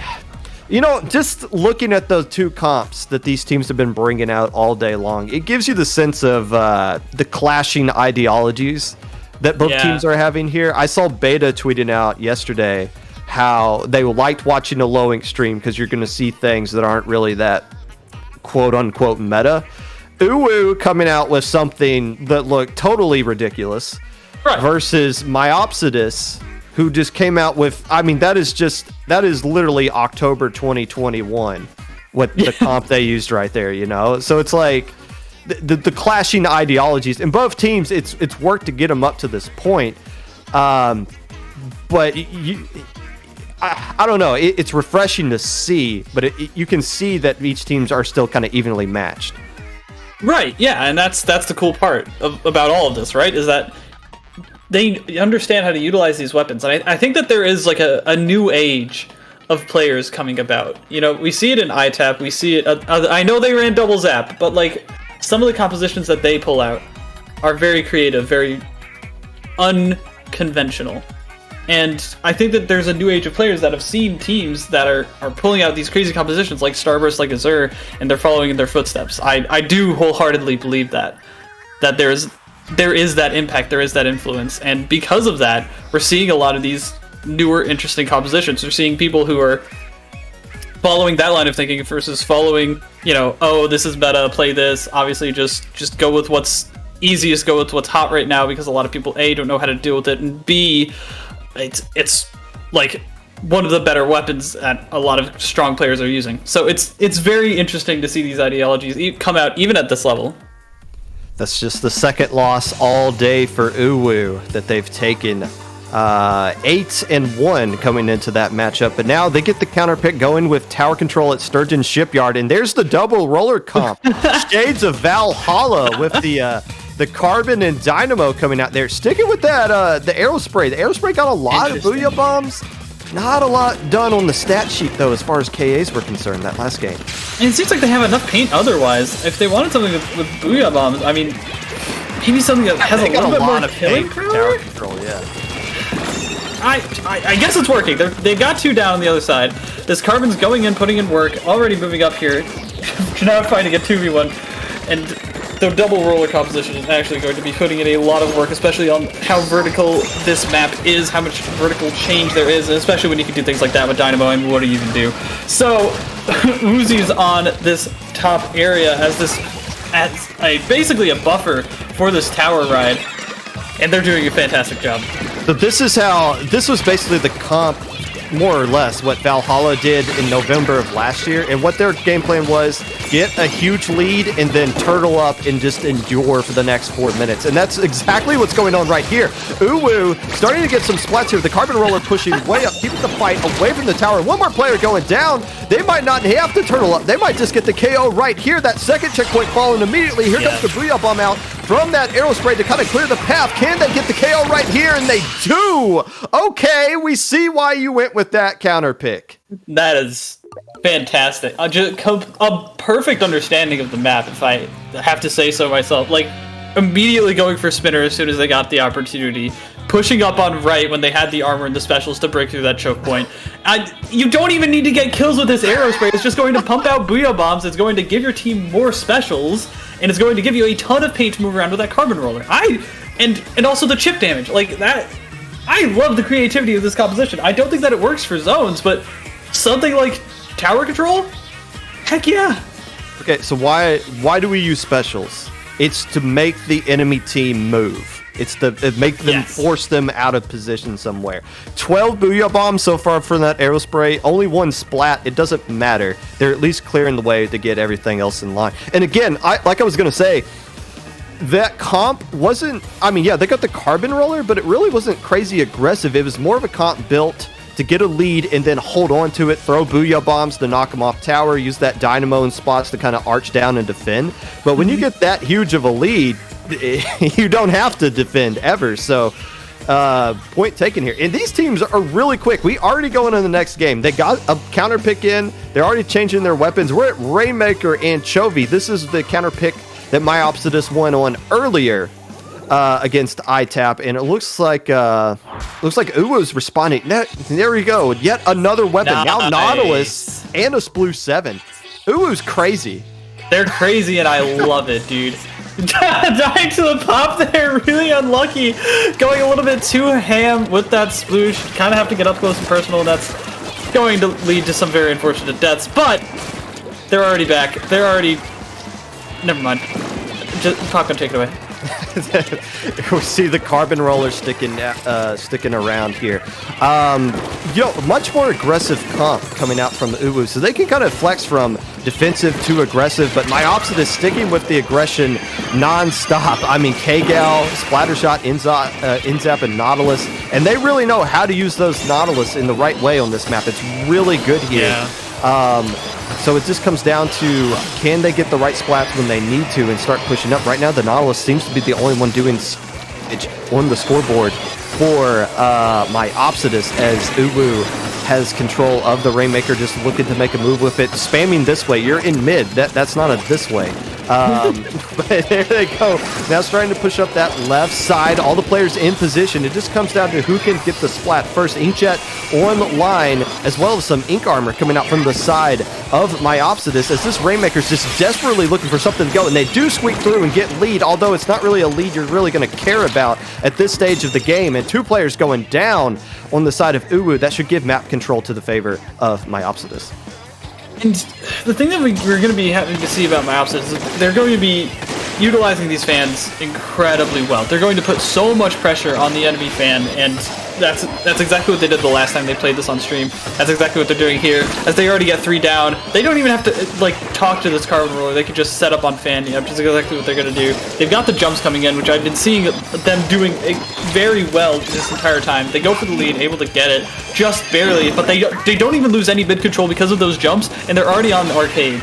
You know, just looking at those 2 comps that these teams have been bringing out all day long, it gives you the sense of the clashing ideologies that both teams are having here. I saw Beta tweeting out yesterday how they liked watching a low ink stream because you're going to see things that aren't really that quote-unquote meta. Uwu coming out with something that looked totally ridiculous versus Myopsidus, who just came out with, I mean, that is literally October 2021 what the comp they used right there, you know? So it's like the clashing ideologies in both teams. It's worked to get them up to this point. But I don't know. It's refreshing to see, but you can see that each teams are still kind of evenly matched. Right, yeah, and that's the cool part about all of this, right? Is that they understand how to utilize these weapons. And I think that there is like a new age of players coming about. You know, we see it in ITAP, we see it, I know they ran double zap, but like some of the compositions that they pull out are very creative, very unconventional. And I think that there's a new age of players that have seen teams that are pulling out these crazy compositions like Starburst, like Azure, and they're following in their footsteps. I do wholeheartedly believe that there is that impact, there is that influence, and because of that, we're seeing a lot of these newer, interesting compositions. We're seeing people who are following that line of thinking versus following, you know, oh, this is meta, play this. Obviously, just go with what's easiest, go with what's hot right now, because a lot of people A, don't know how to deal with it, and B, it's like one of the better weapons that a lot of strong players are using. So it's very interesting to see these ideologies come out even at this level. That's just the second loss all day for Uwu that they've taken. 8-1 coming into that matchup, but now they get the counter pick going with tower control at Sturgeon Shipyard, and there's the double roller comp. Shades of Valhalla with the Carbon and Dynamo coming out there. Sticking with that, the Aerospray. The Aerospray got a lot of Booyah Bombs. Not a lot done on the stat sheet, though, as far as KAs were concerned that last game. And it seems like they have enough paint otherwise. If they wanted something with Booyah Bombs, I mean, maybe something that has a little bit more killing power? Tower control, yeah. I guess it's working. They've got two down on the other side. This Carbon's going in, putting in work, already moving up here. Now trying to get 2v1. And the double roller composition is actually going to be putting in a lot of work, especially on how vertical this map is, how much vertical change there is, and especially when you can do things like that with Dynamo. I mean, what do you even do? So, Uzi's on this top area as basically a buffer for this tower ride, and they're doing a fantastic job. So this was basically the comp, more or less, what Valhalla did in November of last year, and what their game plan was, get a huge lead and then turtle up and just endure for the next 4 minutes. And that's exactly what's going on right here. Uwu starting to get some splats here. The Carbon Roller pushing way up, keeping the fight away from the tower. One more player going down. They might not have to turtle up. They might just get the KO right here. That second checkpoint falling immediately. Here comes the Booyah Bomb out from that Aerospray to kind of clear the path. Can they get the KO right here? And they do! Okay, we see why you went with that counter pick. That is fantastic. A perfect understanding of the map, if I have to say so myself. Like, immediately going for Spinner as soon as they got the opportunity. Pushing up on right when they had the armor and the specials to break through that choke point. You don't even need to get kills with this Aerospray. It's just going to pump out Booyah Bombs. It's going to give your team more specials. And it's going to give you a ton of paint to move around with that Carbon Roller. And also the chip damage. Like, that... I love the creativity of this composition. I don't think that it works for zones, but something like tower control? Heck yeah. Okay, so why do we use specials? It's to make the enemy team move. It's to make them force them out of position somewhere. 12 Booyah Bombs so far from that Aerospray. Only one splat. It doesn't matter. They're at least clearing the way to get everything else in line. And again, like I was going to say, that comp wasn't... I mean, yeah, they got the Carbon Roller, but it really wasn't crazy aggressive. It was more of a comp built to get a lead and then hold on to it, throw Booyah Bombs to knock them off tower, use that Dynamo in spots to kind of arch down and defend. But when you get that huge of a lead, you don't have to defend ever. So, point taken here. And these teams are really quick. We already go into the next game. They got a counter pick in. They're already changing their weapons. We're at Rainmaker and Chovy. This is the counter pick that Myopsidus won on earlier against ITAP, and it looks like Uwu's responding. There we go. Yet another weapon. Nice. Now Nautilus and a Sploo 7. Uwu's crazy. They're crazy, and I love it, dude. Dying to the pop there, really unlucky. Going a little bit too ham with that sploosh. Kind of have to get up close and personal, and that's going to lead to some very unfortunate deaths. But they're already back. They're already... Never mind. Just Popgun, take it away. We see the Carbon Roller sticking around here. Much more aggressive comp coming out from Uwu, so they can kind of flex from defensive to aggressive, but Myopsidus sticking with the aggression non-stop. I mean, K-Gal, Splattershot, Inzap, and Nautilus, and they really know how to use those Nautilus in the right way on this map. It's really good here. So it just comes down to, can they get the right splats when they need to and start pushing up? Right now, the Nautilus seems to be the only one doing damage on the scoreboard for Myopsidus, as Uwu has control of the Rainmaker, just looking to make a move with it. Spamming this way. You're in mid. That's not a this way. But there they go. Now starting to push up that left side. All the players in position. It just comes down to who can get the splat first. Inkjet on line, as well as some ink armor coming out from the side of Myopsidus, as this Rainmaker's just desperately looking for something to go, and they do squeak through and get lead, although it's not really a lead you're really going to care about at this stage of the game. And 2 players going down on the side of Uwu. That should give map control to the favor of Myopsidus. And the thing that we're going to be having to see about Myopsidus is they're going to be utilizing these fans incredibly well. They're going to put so much pressure on the enemy fan, and that's exactly what they did the last time they played this on stream. That's exactly what they're doing here. As they already get 3 down, they don't even have to like talk to this carbon roller. They could just set up on fan, which is exactly what they're going to do. They've got the jumps coming in, which I've been seeing them doing very well this entire time. They go for the lead, able to get it just barely, but they don't even lose any mid control because of those jumps, and they're already on the arcade.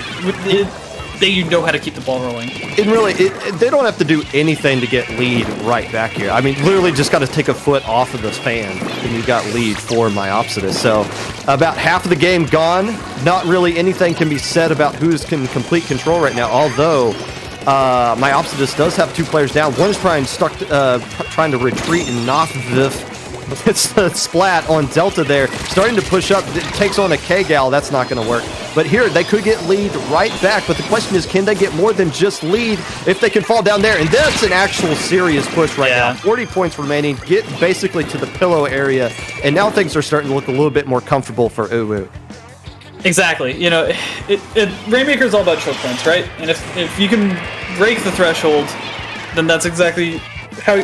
They know how to keep the ball rolling. And really, they don't have to do anything to get lead right back here. I mean, literally just got to take a foot off of this fan, and you got lead for Myopsidus. So about half of the game gone. Not really anything can be said about who's in complete control right now, although Myopsidus does have 2 players down. One is trying to retreat and knock it's the splat on Delta there, starting to push up. It takes on a K-Gal. That's not going to work. But here, they could get lead right back. But the question is, can they get more than just lead if they can fall down there? And that's an actual serious push right now. 40 points remaining. Get basically to the pillow area. And now things are starting to look a little bit more comfortable for Uwu. Exactly. Rainmaker is all about choke points, right? And if you can break the threshold, then that's exactly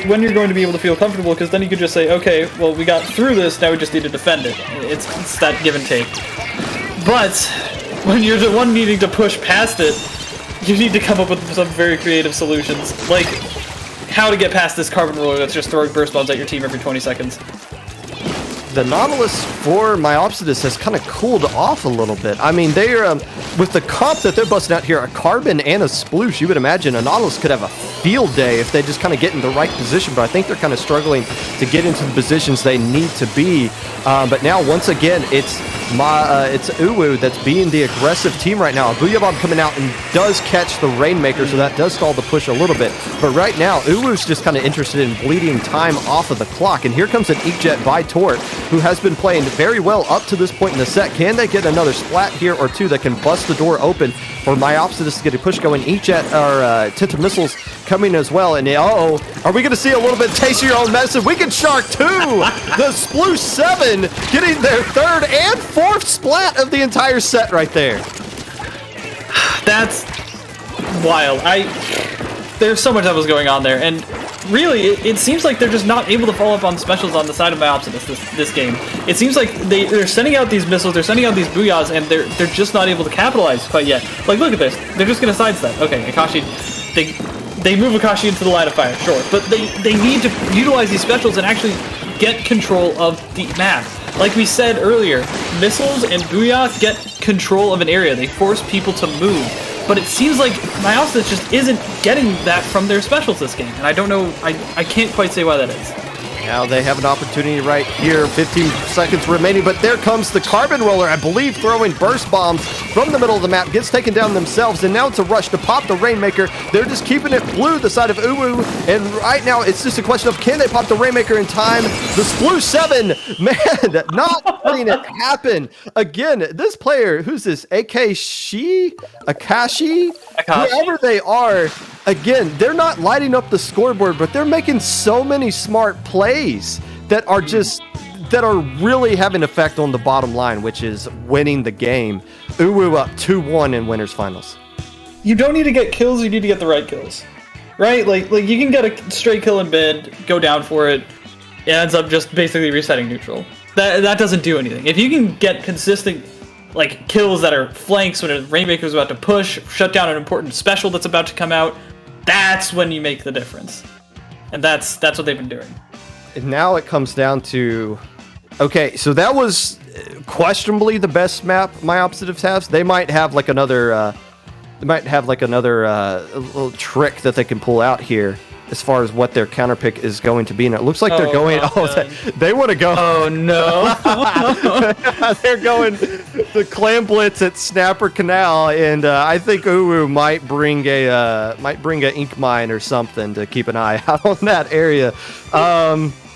when you're going to be able to feel comfortable, because then you could just say, okay, well, we got through this, now we just need to defend it. It's that give and take. But when you're the one needing to push past it, you need to come up with some very creative solutions, like how to get past this carbon roller that's just throwing burst bombs at your team every 20 seconds. The Nautilus for Myopsidus has kind of cooled off a little bit. I mean, they're with the comp that they're busting out here, a Carbon and a Sploosh, you would imagine a Nautilus could have a field day if they just kind of get in the right position, but I think they're kind of struggling to get into the positions they need to be. But now, once again, it's Uwu that's being the aggressive team right now. Booyah Bomb coming out and does catch the Rainmaker, so that does stall the push a little bit. But right now, Uwu's just kind of interested in bleeding time off of the clock, and here comes an Inkjet by Tort, who has been playing very well up to this point in the set. Can they get another splat here or 2 that can bust the door open for Myopsidus to get a push going? Inkjet or Tenta Missiles coming as well. And are we going to see a little bit taste of your own medicine? We can Shark 2! The Sploosh 7 getting their 3rd and 4th splat of the entire set right there. That's wild. There's so much that was going on there, and really, it seems like they're just not able to follow up on specials on the side of Myopsidus this game. It seems like they're sending out these missiles, they're sending out these booyahs, and they're just not able to capitalize quite yet. Like, look at this. They're just going to sidestep. Okay, Akashi, they move Akashi into the line of fire, sure. But they need to utilize these specials and actually get control of the map. Like we said earlier, missiles and booyah get control of an area. They force people to move. But it seems like Myopsidus just isn't getting that from their specials this game. And I don't know, I can't quite say why that is. Now they have an opportunity right here, 15 seconds remaining, but there comes the Carbon Roller, I believe, throwing burst bombs from the middle of the map, gets taken down themselves, and now it's a rush to pop the Rainmaker. They're just keeping it blue, the side of Uwu, and right now it's just a question of can they pop the Rainmaker in time? The Sploosh 7, man, not letting it happen. Again, this player, who's this, Akashi, whoever they are, again, they're not lighting up the scoreboard, but they're making so many smart plays that are really having an effect on the bottom line, which is winning the game. Uwu up 2-1 in winners finals. You don't need to get kills, you need to get the right kills. Right? Like you can get a straight kill in mid, go down for it, it ends up just basically resetting neutral. That doesn't do anything. If you can get consistent like kills that are flanks when a Rainmaker's about to push, shut down an important special that's about to come out. That's when you make the difference. And that's what they've been doing. And now it comes down to, okay, so that was questionably the best map Myopsidus has. They might have like another little trick that they can pull out here as far as what their counter pick is going to be. And it looks like they're going, they want to go. Oh no. They're going the Clam Blitz at Snapper Canal, and I think Uwu might bring a Ink Mine or something to keep an eye out on that area.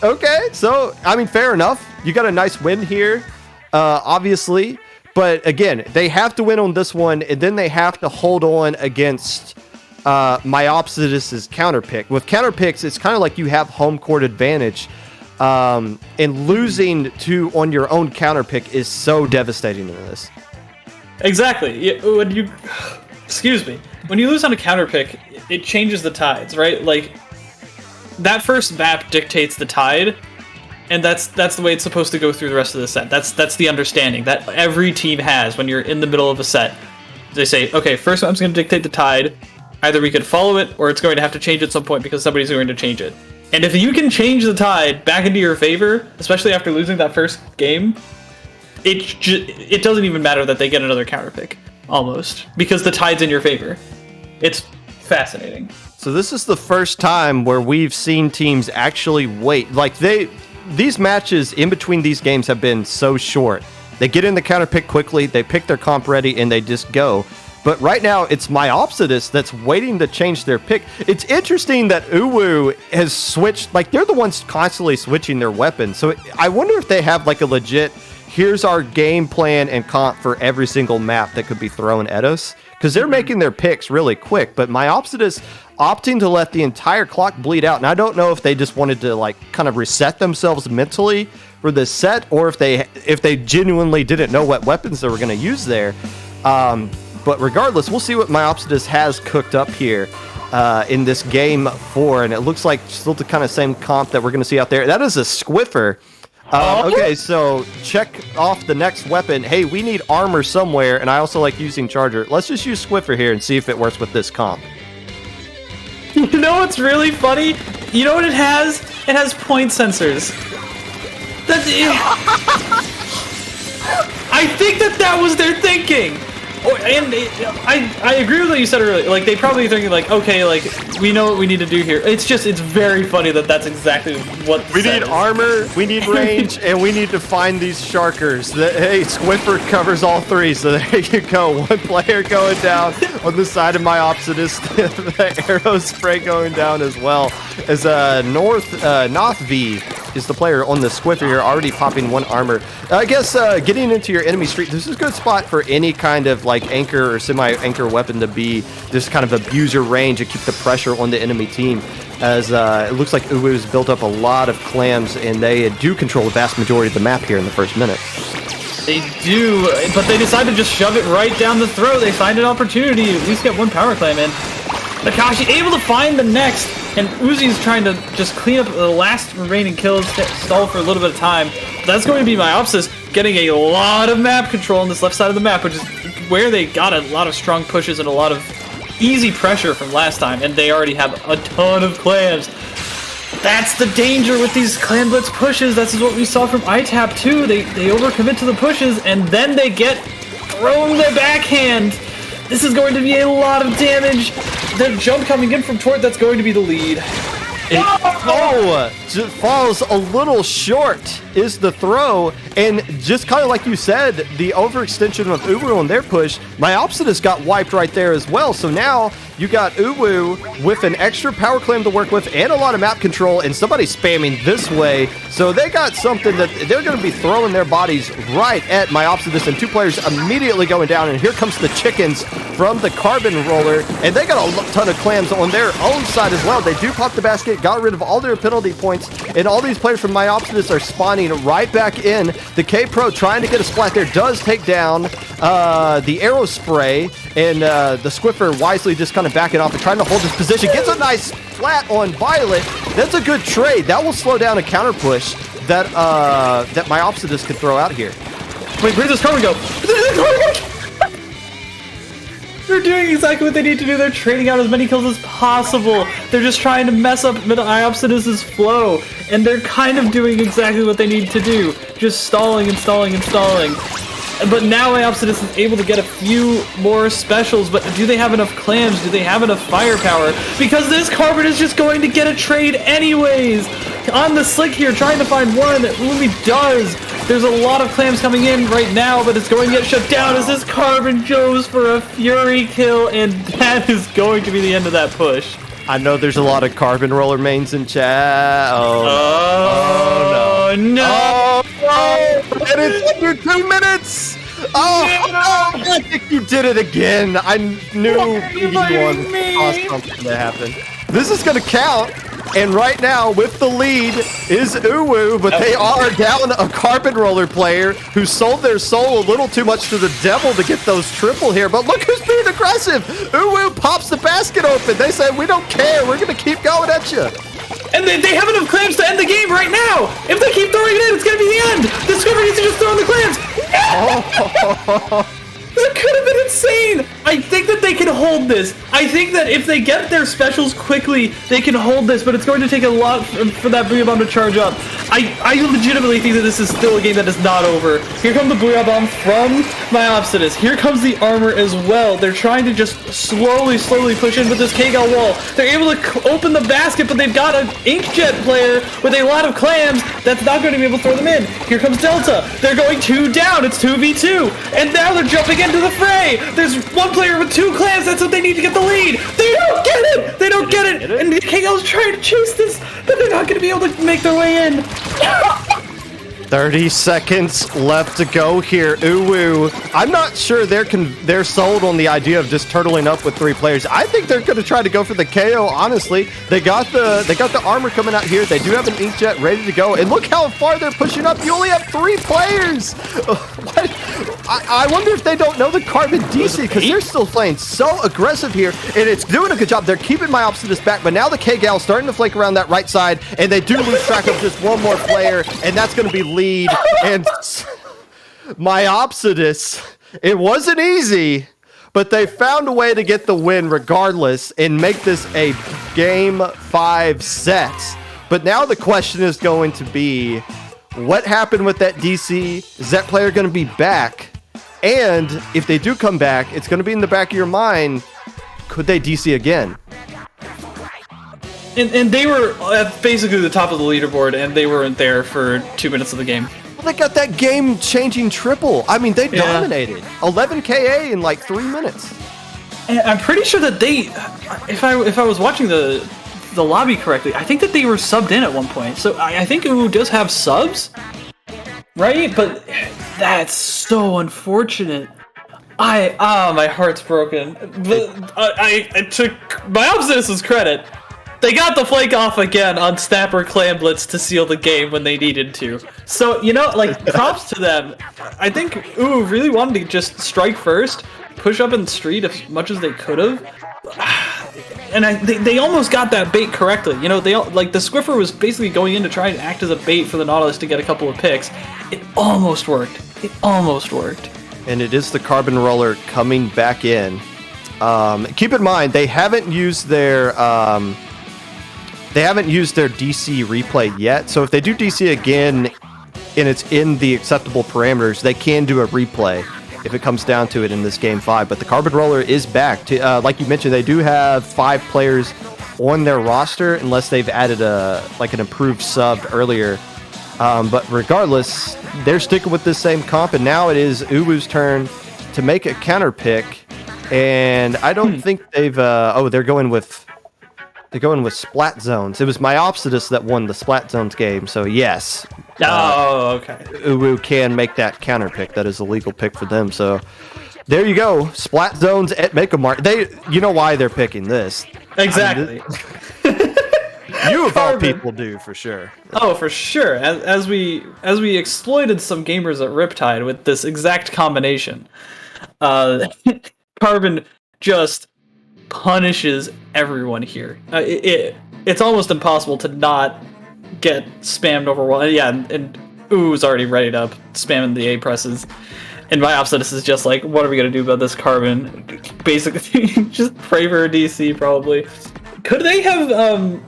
Okay, so I mean, fair enough. You got a nice win here, obviously, but again, they have to win on this one, and then they have to hold on against Myopsidus's counter pick. With counter picks, it's kind of like you have home court advantage. And losing on your own counter pick is so devastating in this. Exactly. When you lose on a counter pick, it changes the tides, right? Like that first map dictates the tide, and that's the way it's supposed to go through the rest of the set. That's the understanding that every team has when you're in the middle of a set. They say, okay, first map's going to dictate the tide. Either we could follow it, or it's going to have to change at some point because somebody's going to change it. And if you can change the tide back into your favor, especially after losing that first game, it doesn't even matter that they get another counter pick, almost, because the tide's in your favor. It's fascinating. So this is the first time where we've seen teams actually wait. Like these matches in between these games have been so short. They get in the counter pick quickly, they pick their comp ready, and they just go. But right now, it's Myopsidus that's waiting to change their pick. It's interesting that Uwu has switched, like they're the ones constantly switching their weapons. So I wonder if they have like a legit, here's our game plan and comp for every single map that could be thrown at us. Because they're making their picks really quick, but Myopsidus opting to let the entire clock bleed out. And I don't know if they just wanted to like kind of reset themselves mentally for this set, or if they genuinely didn't know what weapons they were going to use there. But regardless, we'll see what Myopsidus has cooked up here in this game 4, and it looks like still the kind of same comp that we're going to see out there. That is a Squiffer. Okay, so check off the next weapon. Hey, we need armor somewhere, and I also like using Charger. Let's just use Squiffer here and see if it works with this comp. You know what's really funny? You know what it has? It has point sensors. That's it. I think that was their thinking. Oh, and I agree with what you said earlier. Like, they probably thinking, like, okay, like, we know what we need to do here. It's very funny that's exactly what we need. Armor, we need range, and we need to find these sharkers. Hey, Squiffer covers all three, so there you go. One player going down on the side of Myopsidus. The arrow spray going down as well. As Noth V is the player on the Squiffer here, already popping one armor. I guess getting into your enemy street, this is a good spot for any kind of like anchor or semi-anchor weapon to be this kind of abuse your range and keep the pressure on the enemy team, as it looks like Uwu's built up a lot of clams, and they do control the vast majority of the map here in the first minute. They do, but they decide to just shove it right down the throat. They find an opportunity to at least get one power clam in. Nakashi able to find the next, and Uzi's trying to just clean up the last remaining kills, stall for a little bit of time. That's going to be Myopsidus getting a lot of map control on this left side of the map, which is where they got a lot of strong pushes and a lot of easy pressure from last time, and they already have a ton of clams. That's the danger with these clam blitz pushes. That's what we saw from ITAP too. They overcommit to the pushes, and then they get thrown their backhand. This is going to be a lot of damage. The jump coming in from Tort, that's going to be the lead. Just falls a little short is the throw, and just kind of like you said, the overextension of Uwu on their push, Myopsidus got wiped right there as well. So now you got Uwu with an extra power clam to work with and a lot of map control, and somebody spamming this way. So they got something that they're going to be throwing their bodies right at Myopsidus, and two players immediately going down. And here comes the chickens from the carbon roller, and they got a ton of clams on their own side as well. They do pop the basket, got rid of all their penalty points, and all these players from Myopsidus are spawning right back in. The K-Pro trying to get a splat there, does take down the arrow spray, and the Squiffer wisely just kind of backing off and trying to hold his position. Gets a nice flat on Violet. That's a good trade. That will slow down a counter push that Myopsidus could throw out here. Wait, where's this Carbon go? They're doing exactly what they need to do. They're trading out as many kills as possible. They're just trying to mess up Myopsidus' flow. And they're kind of doing exactly what they need to do. Just stalling and stalling and stalling. But now Myopsidus is able to get a few more specials, but do they have enough clams? Do they have enough firepower? Because this Carbon is just going to get a trade anyways! On the slick here, trying to find one. Woomy does! There's a lot of clams coming in right now, but it's going to get shut down as this Carbon goes for a Fury kill, and that is going to be the end of that push. I know there's a lot of Carbon Roller mains in chat. Oh no. And it's under 2 minutes! I think you did it again. I knew E1 caused something to happen. This is going to count. And right now, with the lead, is Uwu, but they are down a Carbon Roller player who sold their soul a little too much to the devil to get those triple here. But look who's being aggressive. Uwu pops the basket open. They say, we don't care. We're going to keep going at you. And they have enough clams to end the game right now. If they keep throwing it in, it's going to be the end. The Squibber needs to just throw in the clams. That could have been insane! I think that they can hold this. I think that if they get their specials quickly, they can hold this, but it's going to take a lot for that Booyah Bomb to charge up. I legitimately think that this is still a game that is not over. Here comes the Booyah Bomb from Myopsidus. Here comes the armor as well. They're trying to just slowly push in with this K-Gal wall. They're able to open the basket, but they've got an Inkjet player with a lot of clams that's not going to be able to throw them in. Here comes Delta. They're going 2 down. It's 2v2. And now they're jumping into the fray. There's one player with 2 clams. That's what they need to get the lead. They don't get it. They don't get it. And the K-Gal's trying to chase this, but they're not going to be able to make their way in. 30 seconds left to go here. Uwu, I'm not sure they're sold on the idea of just turtling up with 3 players. I think they're going to try to go for the KO. Honestly, they got the armor coming out here. They do have an Inkjet ready to go, and look how far they're pushing up. You only have 3 players. What? I wonder if they don't know the Carbon DC because they're still playing so aggressive here, and it's doing a good job. They're keeping Myopsidus back, but now the K-Gal starting to flake around that right side, and they do lose track of just one more player, and that's going to be lead. And Myopsidus, it wasn't easy, but they found a way to get the win regardless and make this a game 5 set. But now the question is going to be, what happened with that DC? Is that player going to be back? And if they do come back, it's going to be in the back of your mind, could they DC again? And they were at basically the top of the leaderboard, and they weren't there for 2 minutes of the game. Well, they got that game-changing triple. I mean, they dominated. 11 KA in like 3 minutes. And I'm pretty sure that they, if I was watching the lobby correctly, I think that they were subbed in at one point. So I think Uwu does have subs, right? But that's so unfortunate. My heart's broken. But I took Myopsidus' credit. They got the flake off again on Snapper Clamblitz to seal the game when they needed to. So, you know, like, props to them. I think Uwu really wanted to just strike first, push up in the street as much as they could have. And they almost got that bait correctly. You know, the Squiffer was basically going in to try and act as a bait for the Nautilus to get a couple of picks. It almost worked. It almost worked. And it is the Carbon Roller coming back in. Keep in mind, they haven't used their DC replay yet. So if they do DC again and it's in the acceptable parameters, they can do a replay if it comes down to it in this game 5. But the Carbon Roller is back. Like you mentioned, they do have 5 players on their roster unless they've added an improved sub earlier. But regardless, they're sticking with this same comp, and now it is Uwu's turn to make a counter pick. And I don't think they've they're going with Splat Zones. It was Myopsidus that won the Splat Zones game, so yes. Okay. Uwu can make that counter pick. That is a legal pick for them. So there you go. Splat Zones at Mega Mart. You know why they're picking this. Exactly. I mean, you of all people do, for sure. Oh, for sure. As we exploited some gamers at Riptide with this exact combination, Carbon just punishes everyone here. It's almost impossible to not get spammed over one. Yeah, and Uwu's already ready up, spamming the A presses. And Myopsidus is just like, what are we gonna do about this carbon? Basically, just pray for a DC, probably. Could they have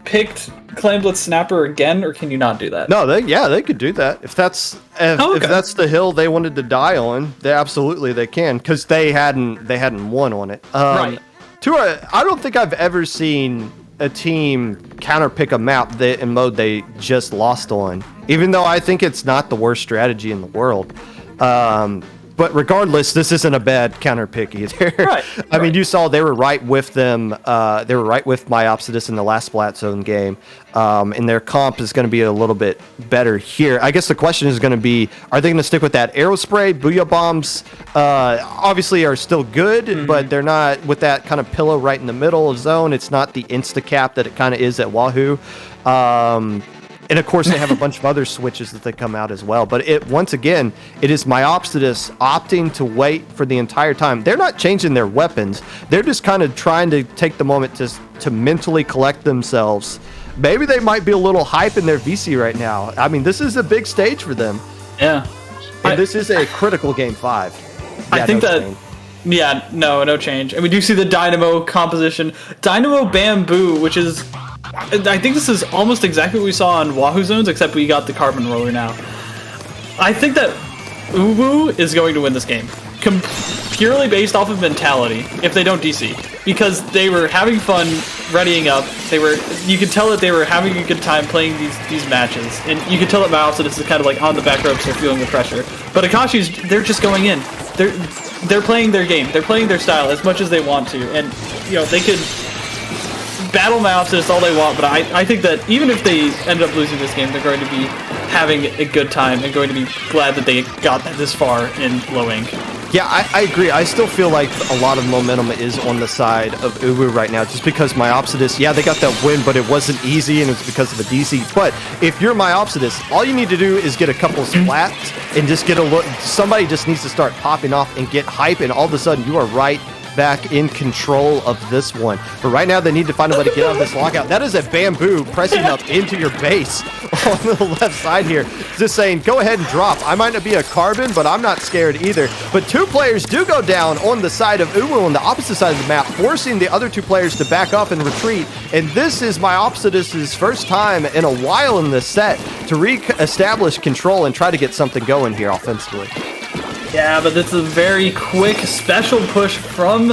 picked Clamblitz Snapper again, or can you not do that? No, they could do that. If that's the hill they wanted to die on, they can, because they hadn't won on it. Right. I don't think I've ever seen a team counterpick a map in mode they just lost on, even though I think it's not the worst strategy in the world. But regardless, this isn't a bad counterpick either. Right. I mean, you saw they were right with them. They were right with Myopsidus in the last Splat Zone game. And their comp is going to be a little bit better here. I guess the question is going to be, are they going to stick with that arrow spray? Booyah bombs obviously are still good, but they're not with that kind of pillow right in the middle of zone. It's not the insta-cap that it kind of is at Wahoo. And of course, they have a bunch of other switches that they come out as well. But once again, it is Myopsidus opting to wait for the entire time. They're not changing their weapons. They're just kind of trying to take the moment to mentally collect themselves. Maybe they might be a little hype in their VC right now. I mean, this is a big stage for them. Yeah. And this is a critical Game 5. I think that... Yeah, no change. And we do see the Dynamo composition. Dynamo Bamboo, which is... I think this is almost exactly what we saw on Wahoo Zones, except we got the Carbon Roller now. I think that Uwu is going to win this game. Purely based off of mentality, if they don't DC. Because they were having fun readying up. You could tell that they were having a good time playing these matches. And you could tell that Myopsidus is kind of like on the back ropes, they're feeling the pressure. But Akashi's, they're just going in. They're playing their game. They're playing their style as much as they want to. And, they could battle Myopsidus all they want, but I think that even if they end up losing this game, they're going to be having a good time and going to be glad that they got this far in low ink. Yeah, I agree. I still feel like a lot of momentum is on the side of Uwu right now, just because Myopsidus, they got that win, but it wasn't easy, and it's because of a DC. But if you're Myopsidus, all you need to do is get a couple splats and just get a look. Somebody just needs to start popping off and get hype, and all of a sudden you are right back in control of this one. But right now they need to find a way to get out of this lockout. That is a bamboo pressing up into your base on the left side here. Just saying, go ahead and drop. I might not be a carbon, but I'm not scared either. But two players do go down on the side of Uwu on the opposite side of the map, forcing the other two players to back up and retreat. And this is Myopsidus' first time in a while in this set to re-establish control and try to get something going here offensively. Yeah, but it's a very quick special push from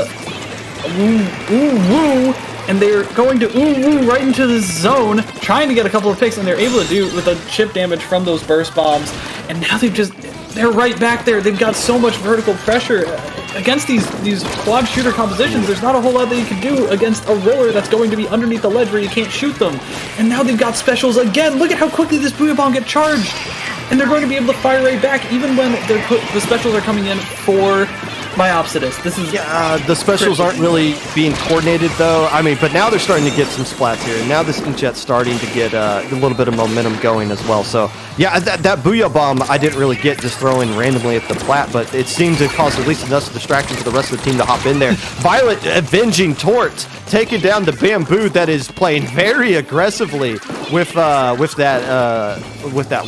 Uwu, and they're going to Uwu right into the zone, trying to get a couple of picks, and they're able to do it with a chip damage from those burst bombs. And now they're right back there. They've got so much vertical pressure against these quad shooter compositions. There's not a whole lot that you can do against a roller that's going to be underneath the ledge where you can't shoot them. And now they've got specials again. Look at how quickly this Booyah Bomb get charged. And they're going to be able to fire right back even when the specials are coming in for Myopsidus. This is the specials aren't really being coordinated though. I mean, but now they're starting to get some splats here, and now this Inkjet's starting to get a little bit of momentum going as well. So yeah, that Booyah Bomb I didn't really get just throwing randomly at the plat, but it seemed to cause at least enough distraction for the rest of the team to hop in there. Violet avenging Tort, taking down the bamboo that is playing very aggressively with that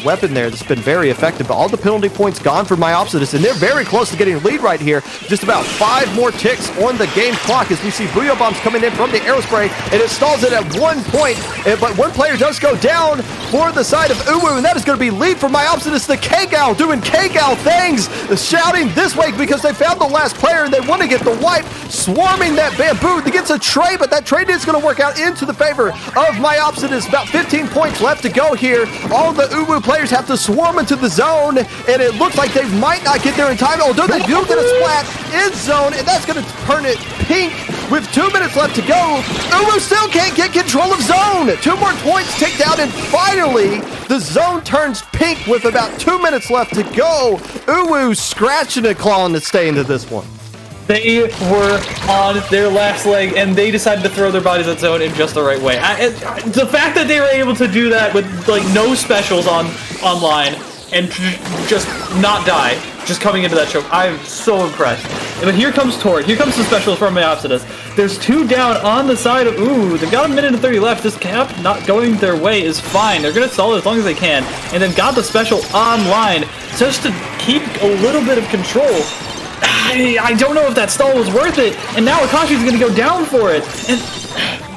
weapon there. That's been very effective. But all the penalty points gone for Myopsidus, and they're very close to getting a lead right here. Just about 5 more ticks on the game clock as we see Booyah Bombs coming in from the Aerospray, and it stalls it at 1 point. But one player does go down for the side of Uwu, and that is going to be lead for Myopsidus. The K-Gal doing K-Gal things, shouting this way because they found the last player and they want to get the wipe, swarming that bamboo. He gets a trade, but that trade is going to work out into the favor of Myopsidus. About 15 points left to go here. All the Uwu players have to swarm into the zone, and it looks like they might not get there in time, although they do get a splat in zone, and that's going to turn it pink with 2 minutes left to go. Uwu still can't get control of zone. 2 more points take down, and finally the zone turns pink with about 2 minutes left to go. Uwu scratching and clawing to stay into this one. They were on their last leg, and they decided to throw their bodies at zone in just the right way. The fact that they were able to do that with no specials online and just not die, just coming into that choke, I'm so impressed. But here comes Tord. Here comes the specials from Myopsidus. There's 2 down on the side of... Ooh, they've got a minute and 30 left. This cap not going their way is fine. They're going to stall it as long as they can. And they've got the special online just to keep a little bit of control. I don't know if that stall was worth it. And now Akashi's going to go down for it. And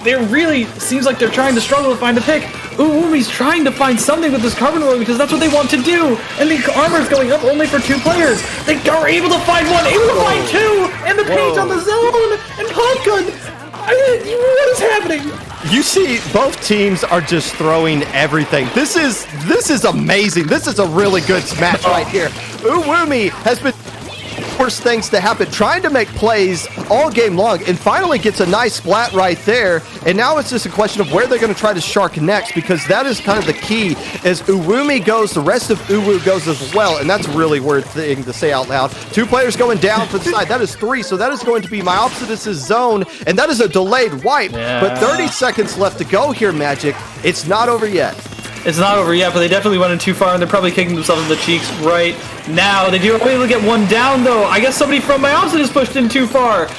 it really seems like they're trying to struggle to find a pick. Ooh, Woomy's trying to find something with this carbon roll because that's what they want to do. And the armor's going up only for 2 players. They are able to find 1, able to find 2, and the paint on the zone. And Popgun, what is happening? You see, both teams are just throwing everything. This is amazing. This is a really good match right here. Woomy has been worst things to happen, trying to make plays all game long, and finally gets a nice splat right there. And now it's just a question of where they're going to try to shark next, because that is kind of the key. As Uwumi goes, the rest of Uwu goes as well, and that's a really weird thing to say out loud. 2 players going down for the side. That is 3, so that is going to be Myopsidus' zone, and that is a delayed wipe. Yeah. But 30 seconds left to go here, Magic. It's not over yet. It's not over yet, but they definitely went in too far, and they're probably kicking themselves in the cheeks right now. They do able to get 1 down, though. I guess somebody from Myopsidus pushed in too far.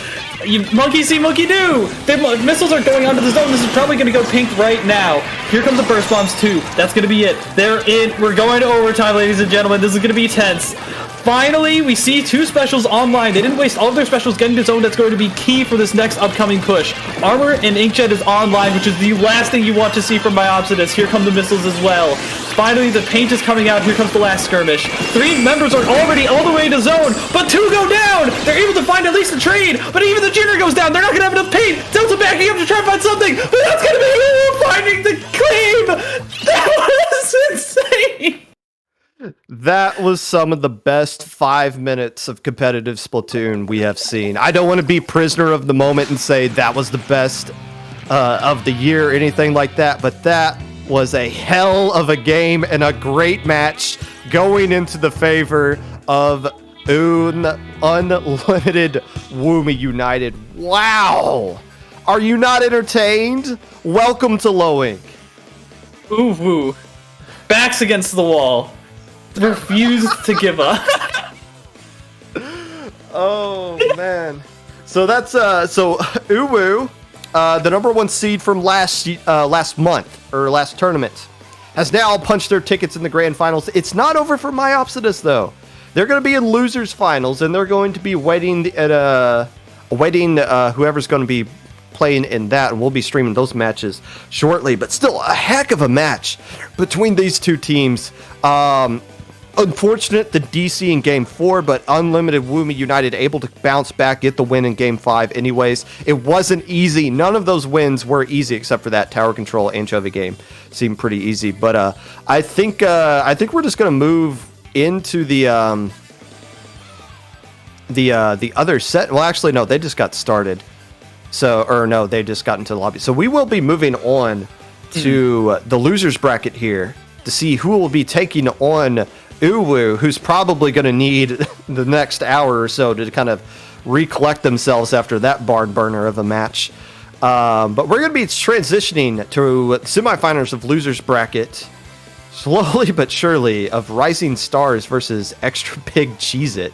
You monkey see, monkey do. Their missiles are going onto the zone. This is probably going to go pink right now. Here comes the burst bombs, too. That's going to be it. They're in. We're going to overtime, ladies and gentlemen. This is going to be tense. Finally, we see 2 specials online. They didn't waste all of their specials getting to zone. That's going to be key for this next upcoming push. Armor and Inkjet is online, which is the last thing you want to see from Myopsidus. Here come the missiles as well. Finally, the paint is coming out. Here comes the last skirmish. 3 members are already all the way to zone, but 2 go down. They're able to find at least a trade, but even the Jinner goes down. They're not going to have enough paint. Delta backing up to try and find something, but that's going to be finding the claim. That was insane. That was some of the best 5 minutes of competitive Splatoon we have seen. I don't want to be prisoner of the moment and say that was the best of the year or anything like that, but that was a hell of a game and a great match going into the favor of Unlimited Woomy United. Wow! Are you not entertained? Welcome to Low Ink. Ooh, woo. Backs against the wall. Refused to give up. Oh man. So that's so Uwu, the #1 seed from last month or last tournament, has now punched their tickets in the grand finals. It's not over for Myopsidus though. They're going to be in losers finals, and they're going to be waiting whoever's going to be playing in that, and we'll be streaming those matches shortly. But still, a heck of a match between these 2 teams. Unfortunate the DC in Game 4, but Unlimited Woomy United able to bounce back, get the win in Game 5 anyways. It wasn't easy. None of those wins were easy except for that tower control anchovy game. Seemed pretty easy, but I think we're just going to move into the other set. Well, actually, no, they just got started. So, or no, they just got into the lobby. So we will be moving on to the losers bracket here to see who will be taking on Uwu, who's probably going to need the next hour or so to kind of recollect themselves after that barn burner of a match. But we're going to be transitioning to semifinals of losers bracket, slowly but surely, of Rising Stars versus Extra Big Cheez-It.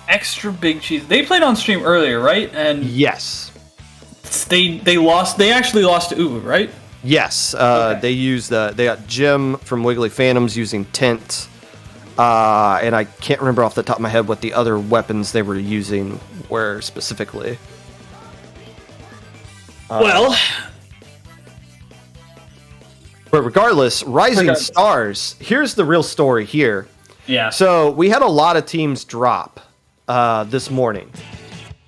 Extra Big Cheez. They played on stream earlier, right? And yes, they lost. They actually lost to Uwu, right? Yes. Okay. They got Jim from Wiggly Phantoms using Tent. And I can't remember off the top of my head what the other weapons they were using were specifically. Well, but regardless, Rising Stars, here's the real story here. Yeah. So we had a lot of teams drop this morning.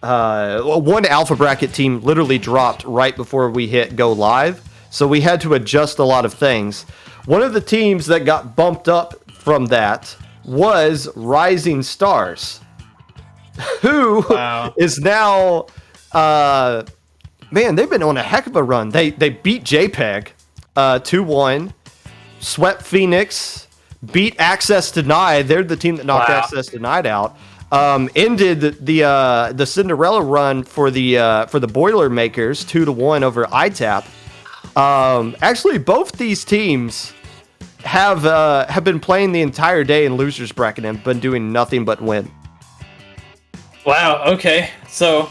One alpha bracket team literally dropped right before we hit go live. So we had to adjust a lot of things. One of the teams that got bumped up from that was Rising Stars, who is now, man, they've been on a heck of a run. They beat JPEG 2-1, swept Phoenix, beat Access Denied. They're the team that knocked Access Denied out. Ended the Cinderella run for the Boilermakers 2-1 over ITAP. Actually, both these teams have been playing the entire day in losers bracket and been doing nothing but win. Wow. Okay. So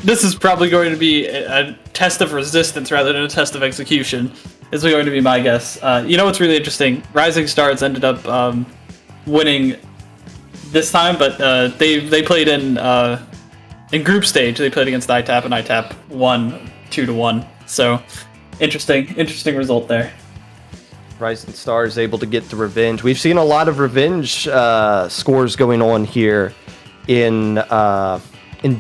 this is probably going to be a test of resistance rather than a test of execution. Is going to be my guess. You know what's really interesting? Rising Stars ended up winning this time, but they played in group stage. They played against ITAP, and ITAP won 2-1. So interesting result there. Rising Stars able to get the revenge. We've seen a lot of revenge scores going on here in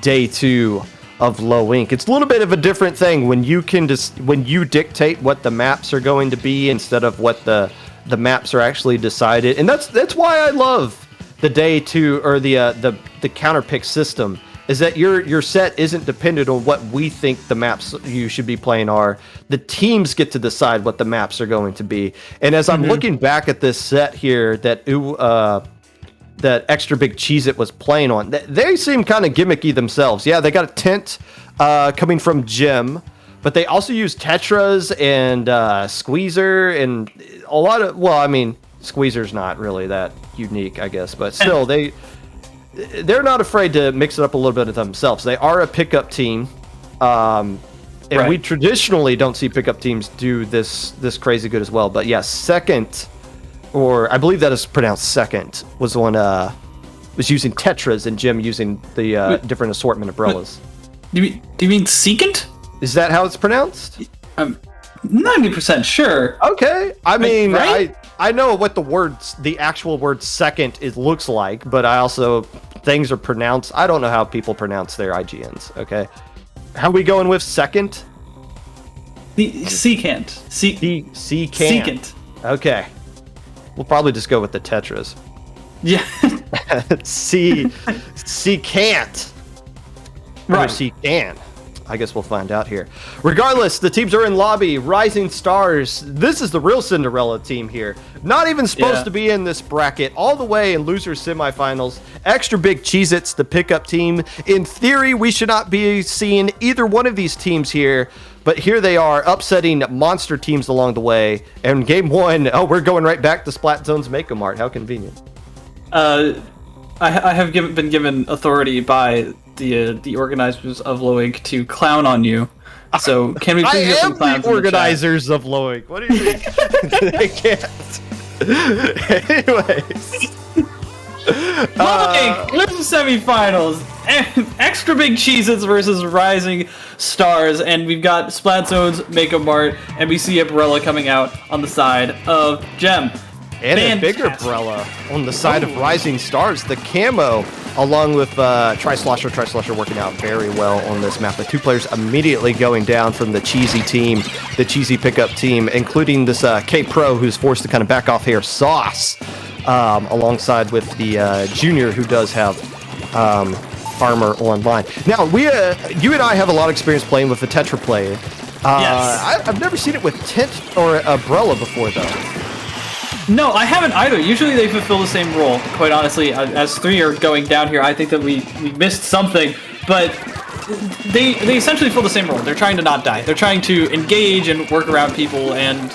day 2 of Low Ink. It's a little bit of a different thing when you can when you dictate what the maps are going to be instead of what the maps are actually decided. And that's why I love the day 2 or the counter pick system, is that your set isn't dependent on what we think the maps you should be playing are. The teams get to decide what the maps are going to be. And as I'm looking back at this set here that Extra Big Cheez-It was playing on, they seem kind of gimmicky themselves. Yeah, they got a tent coming from Jim, but they also use Tetras and Squeezer and a lot of, well, I mean, Squeezer's not really that unique, I guess, but still, they're not afraid to mix it up a little bit of themselves. They are a pickup team, and we traditionally don't see pickup teams do this crazy good as well. But yeah, second, or I believe that is pronounced second, was was using Tetras and Jim using the different assortment umbrellas. Do you mean secant? Is that how it's pronounced? I'm 90% sure. Okay, I mean, right? I know what the actual word second looks like, but I also, things are pronounced. I don't know how people pronounce their IGNs, okay? How are we going with second? The secant. Secant. Okay. We'll probably just go with the Tetras. Yeah. can't. Right. Or can. I guess we'll find out here. Regardless, the teams are in lobby. Rising Stars. This is the real Cinderella team here. Not even supposed to be in this bracket. All the way in losers semifinals. Extra Big Cheez-Its, the pickup team. In theory, we should not be seeing either one of these teams here. But here they are, upsetting monster teams along the way. And game 1, we're going right back to Splat Zone's Make-A Mart. How convenient. I have been given authority by the organizers of Low Ink to clown on you. So can we please get some clowns the organizers of Low Ink. What do you think? They can't. Anyways. Low Ink, losers semifinals. Extra Big Cheez-Its versus Rising Stars, and we've got Splat Zone's Make-A Mart, and we see a Umbrella coming out on the side of Gem. And a bigger umbrella on the side of Rising Stars. The camo, along with Tri-Slosher working out very well on this map. The 2 players immediately going down from the Cheesy team, the Cheesy pickup team, including this K-Pro, who's forced to kind of back off here. Sauce, alongside with the Junior, who does have armor online. Now, you and I have a lot of experience playing with the Tetra player. Yes. I've never seen it with tent or umbrella before, though. No, I haven't either. Usually they fulfill the same role, quite honestly. As 3 are going down here, I think that we missed something, but they essentially fill the same role. They're trying to not die. They're trying to engage and work around people and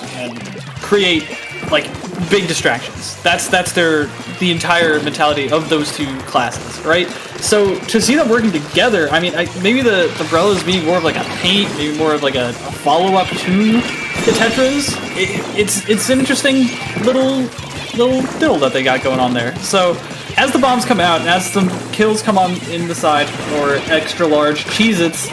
create, like, big distractions. That's the entire mentality of those 2 classes, right? So to see them working together, I mean, maybe the umbrellas being more of like a paint, maybe more of like a follow-up to the Tetras. It's an interesting little fiddle that they got going on there. So as the bombs come out, and as some kills come on in the side for extra large Cheez-Its,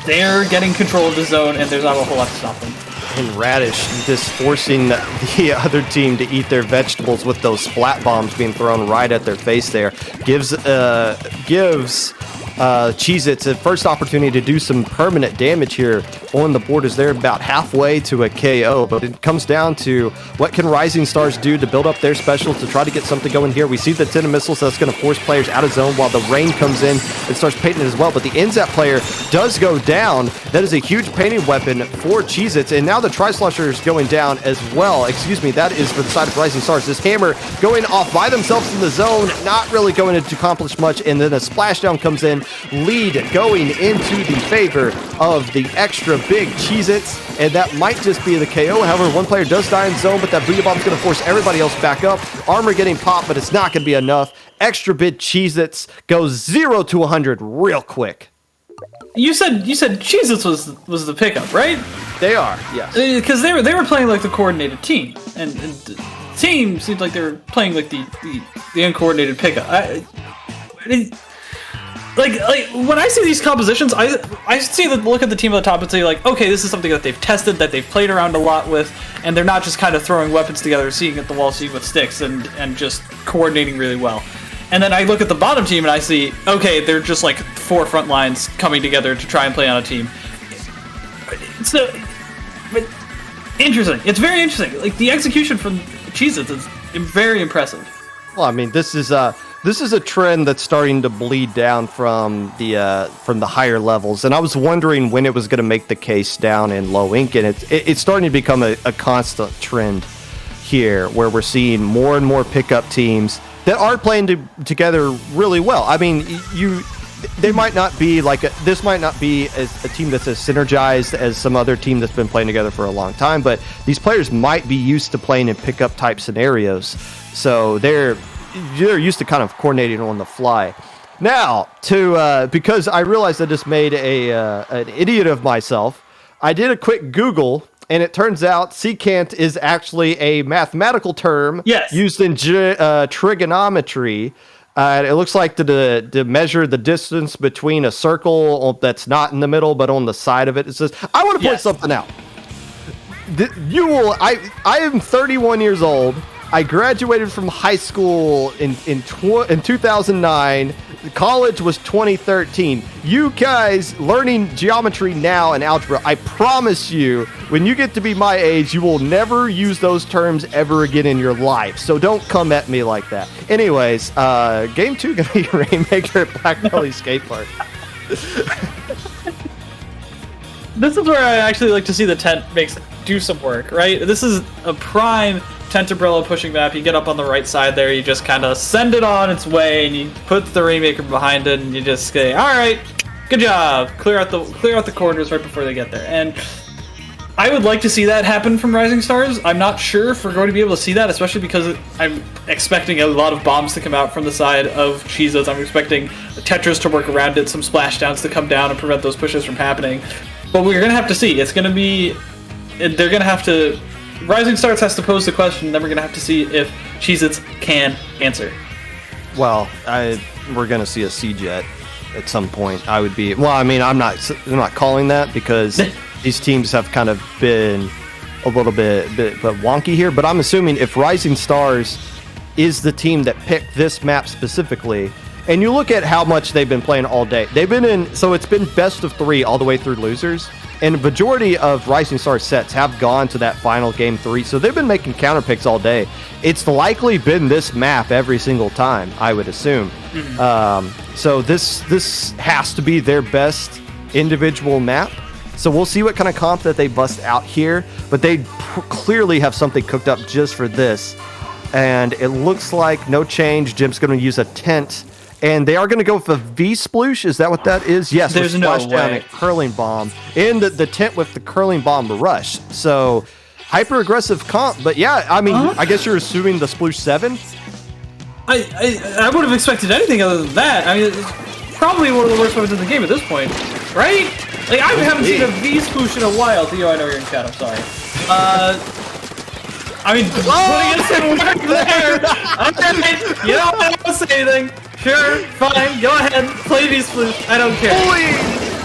they're getting control of the zone, and there's not a whole lot to stop them. And Radish just forcing the other team to eat their vegetables with those splat bombs being thrown right at their face there. Gives Cheez-Its a first opportunity to do some permanent damage here on the board as they're about halfway to a KO. But it comes down to what can Rising Stars do to build up their special to try to get something going here. We see the 10 missiles, so that's going to force players out of zone while the rain comes in and starts painting it as well. But the NZAP player does go down. That is a huge painting weapon for Cheez-Its. And now the Tri-Slosher is going down as well. Excuse me, that is for the side of Rising Stars. This hammer going off by themselves in the zone, not really going to accomplish much. And then a splashdown comes in. Lead going into the favor of the Extra Big Cheez-Its, and that might just be the KO. However, one player does die in zone, but that Booyah Bomb is going to force everybody else back up. Armor getting popped, but it's not going to be enough. Extra Big Cheez-Its goes 0 to 100 real quick. you said Cheez-Its was the pickup, right? They are, yes. Because they were playing like the coordinated team, and the team seemed like they were playing like the uncoordinated pickup. Like when I see these compositions, I see the look at the team at the top and say like, okay, this is something that they've tested, that they've played around a lot with, and they're not just kind of throwing weapons together, seeing at the wall, seeing with sticks, and just coordinating really well. And then I look at the bottom team and I see, okay, they're just like 4 front lines coming together to try and play on a team. But interesting. It's very interesting. Like the execution from Cheez-Its is very impressive. Well, I mean, this is a trend that's starting to bleed down from the higher levels, and I was wondering when it was going to make the case down in low ink, and it's starting to become a constant trend here, where we're seeing more and more pickup teams that are playing together really well. I mean, they might not be this might not be a team that's as synergized as some other team that's been playing together for a long time, but these players might be used to playing in pickup type scenarios, so they're used to kind of coordinating on the fly. Now, because I realized I just made an idiot of myself, I did a quick Google, and it turns out secant is actually a mathematical term used in trigonometry. It looks like to measure the distance between a circle that's not in the middle but on the side of it. It says, I want to point something out. I am 31 years old. I graduated from high school in 2009. College was 2013. You guys learning geometry now and algebra, I promise you, when you get to be my age, you will never use those terms ever again in your life. So don't come at me like that. Anyways, game 2 gonna be Rainmaker at Black Belly Skate Park. This is where I actually like to see the tent do some work, right? This is a prime tent umbrella pushing map. You get up on the right side there, you just kind of send it on its way, and you put the Rainmaker behind it, and you just say, all right, good job, clear out the corners right before they get there. And I would like to see that happen from Rising Stars. I'm not sure if we're going to be able to see that, especially because I'm expecting a lot of bombs to come out from the side of Cheez-Its. I'm expecting Tetris to work around it, some splashdowns to come down and prevent those pushes from happening. But we're going to have to see. It's going to be... They're going to have to... Rising Stars has to pose the question, and then we're going to have to see if Cheez-Its can answer. Well, we're going to see a C-Jet at some point. I would be... Well, I mean, I'm not calling that because these teams have kind of been a little bit wonky here, but I'm assuming if Rising Stars is the team that picked this map specifically, and you look at how much they've been playing all day. They've been in... So it's been best of 3 all the way through losers. And the majority of Rising Star sets have gone to that final game 3, so they've been making counter picks all day. It's likely been this map every single time, I would assume. Mm-hmm. So this has to be their best individual map. So we'll see what kind of comp that they bust out here, but they clearly have something cooked up just for this. And it looks like no change. Jim's going to use a tent. And they are going to go with a V-sploosh. Is that what that is? Yes. There's no way. Down a curling bomb in the tent with the curling bomb rush. So hyper aggressive comp. But yeah, I mean, I guess you're assuming the sploosh 7. I would have expected anything other than that. I mean, it's probably one of the worst weapons in the game at this point, right? Like I haven't seen a V-sploosh in a while. Theo, I know you're in chat. I'm sorry. I mean, putting it some work there. Okay, you don't have to say anything. Sure, fine, go ahead, play V-sploosh, I don't care.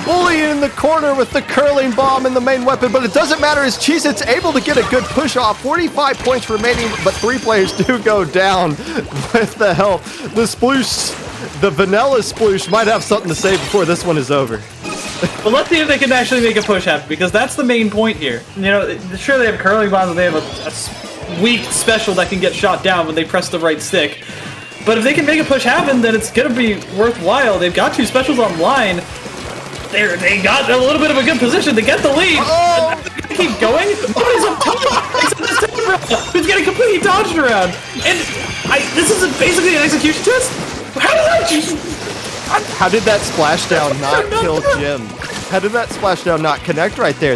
Bully in the corner with the curling bomb and the main weapon, but it doesn't matter as Cheez-It's able to get a good push off. 45 points remaining, but 3 players do go down with the help. The sploosh, the vanilla sploosh might have something to say before this one is over. Well, let's see if they can actually make a push happen, because that's the main point here. You know, sure they have curling bombs and they have a weak special that can get shot down when they press the right stick. But if they can make a push happen, then it's going to be worthwhile. They've got 2 specials online. They got a little bit of a good position to get the lead. Keep going. Nobody's up top. Except this Temperella, who's getting completely dodged around. And this is basically an execution test. How did that splashdown not kill Jim? How did that splashdown not connect right there?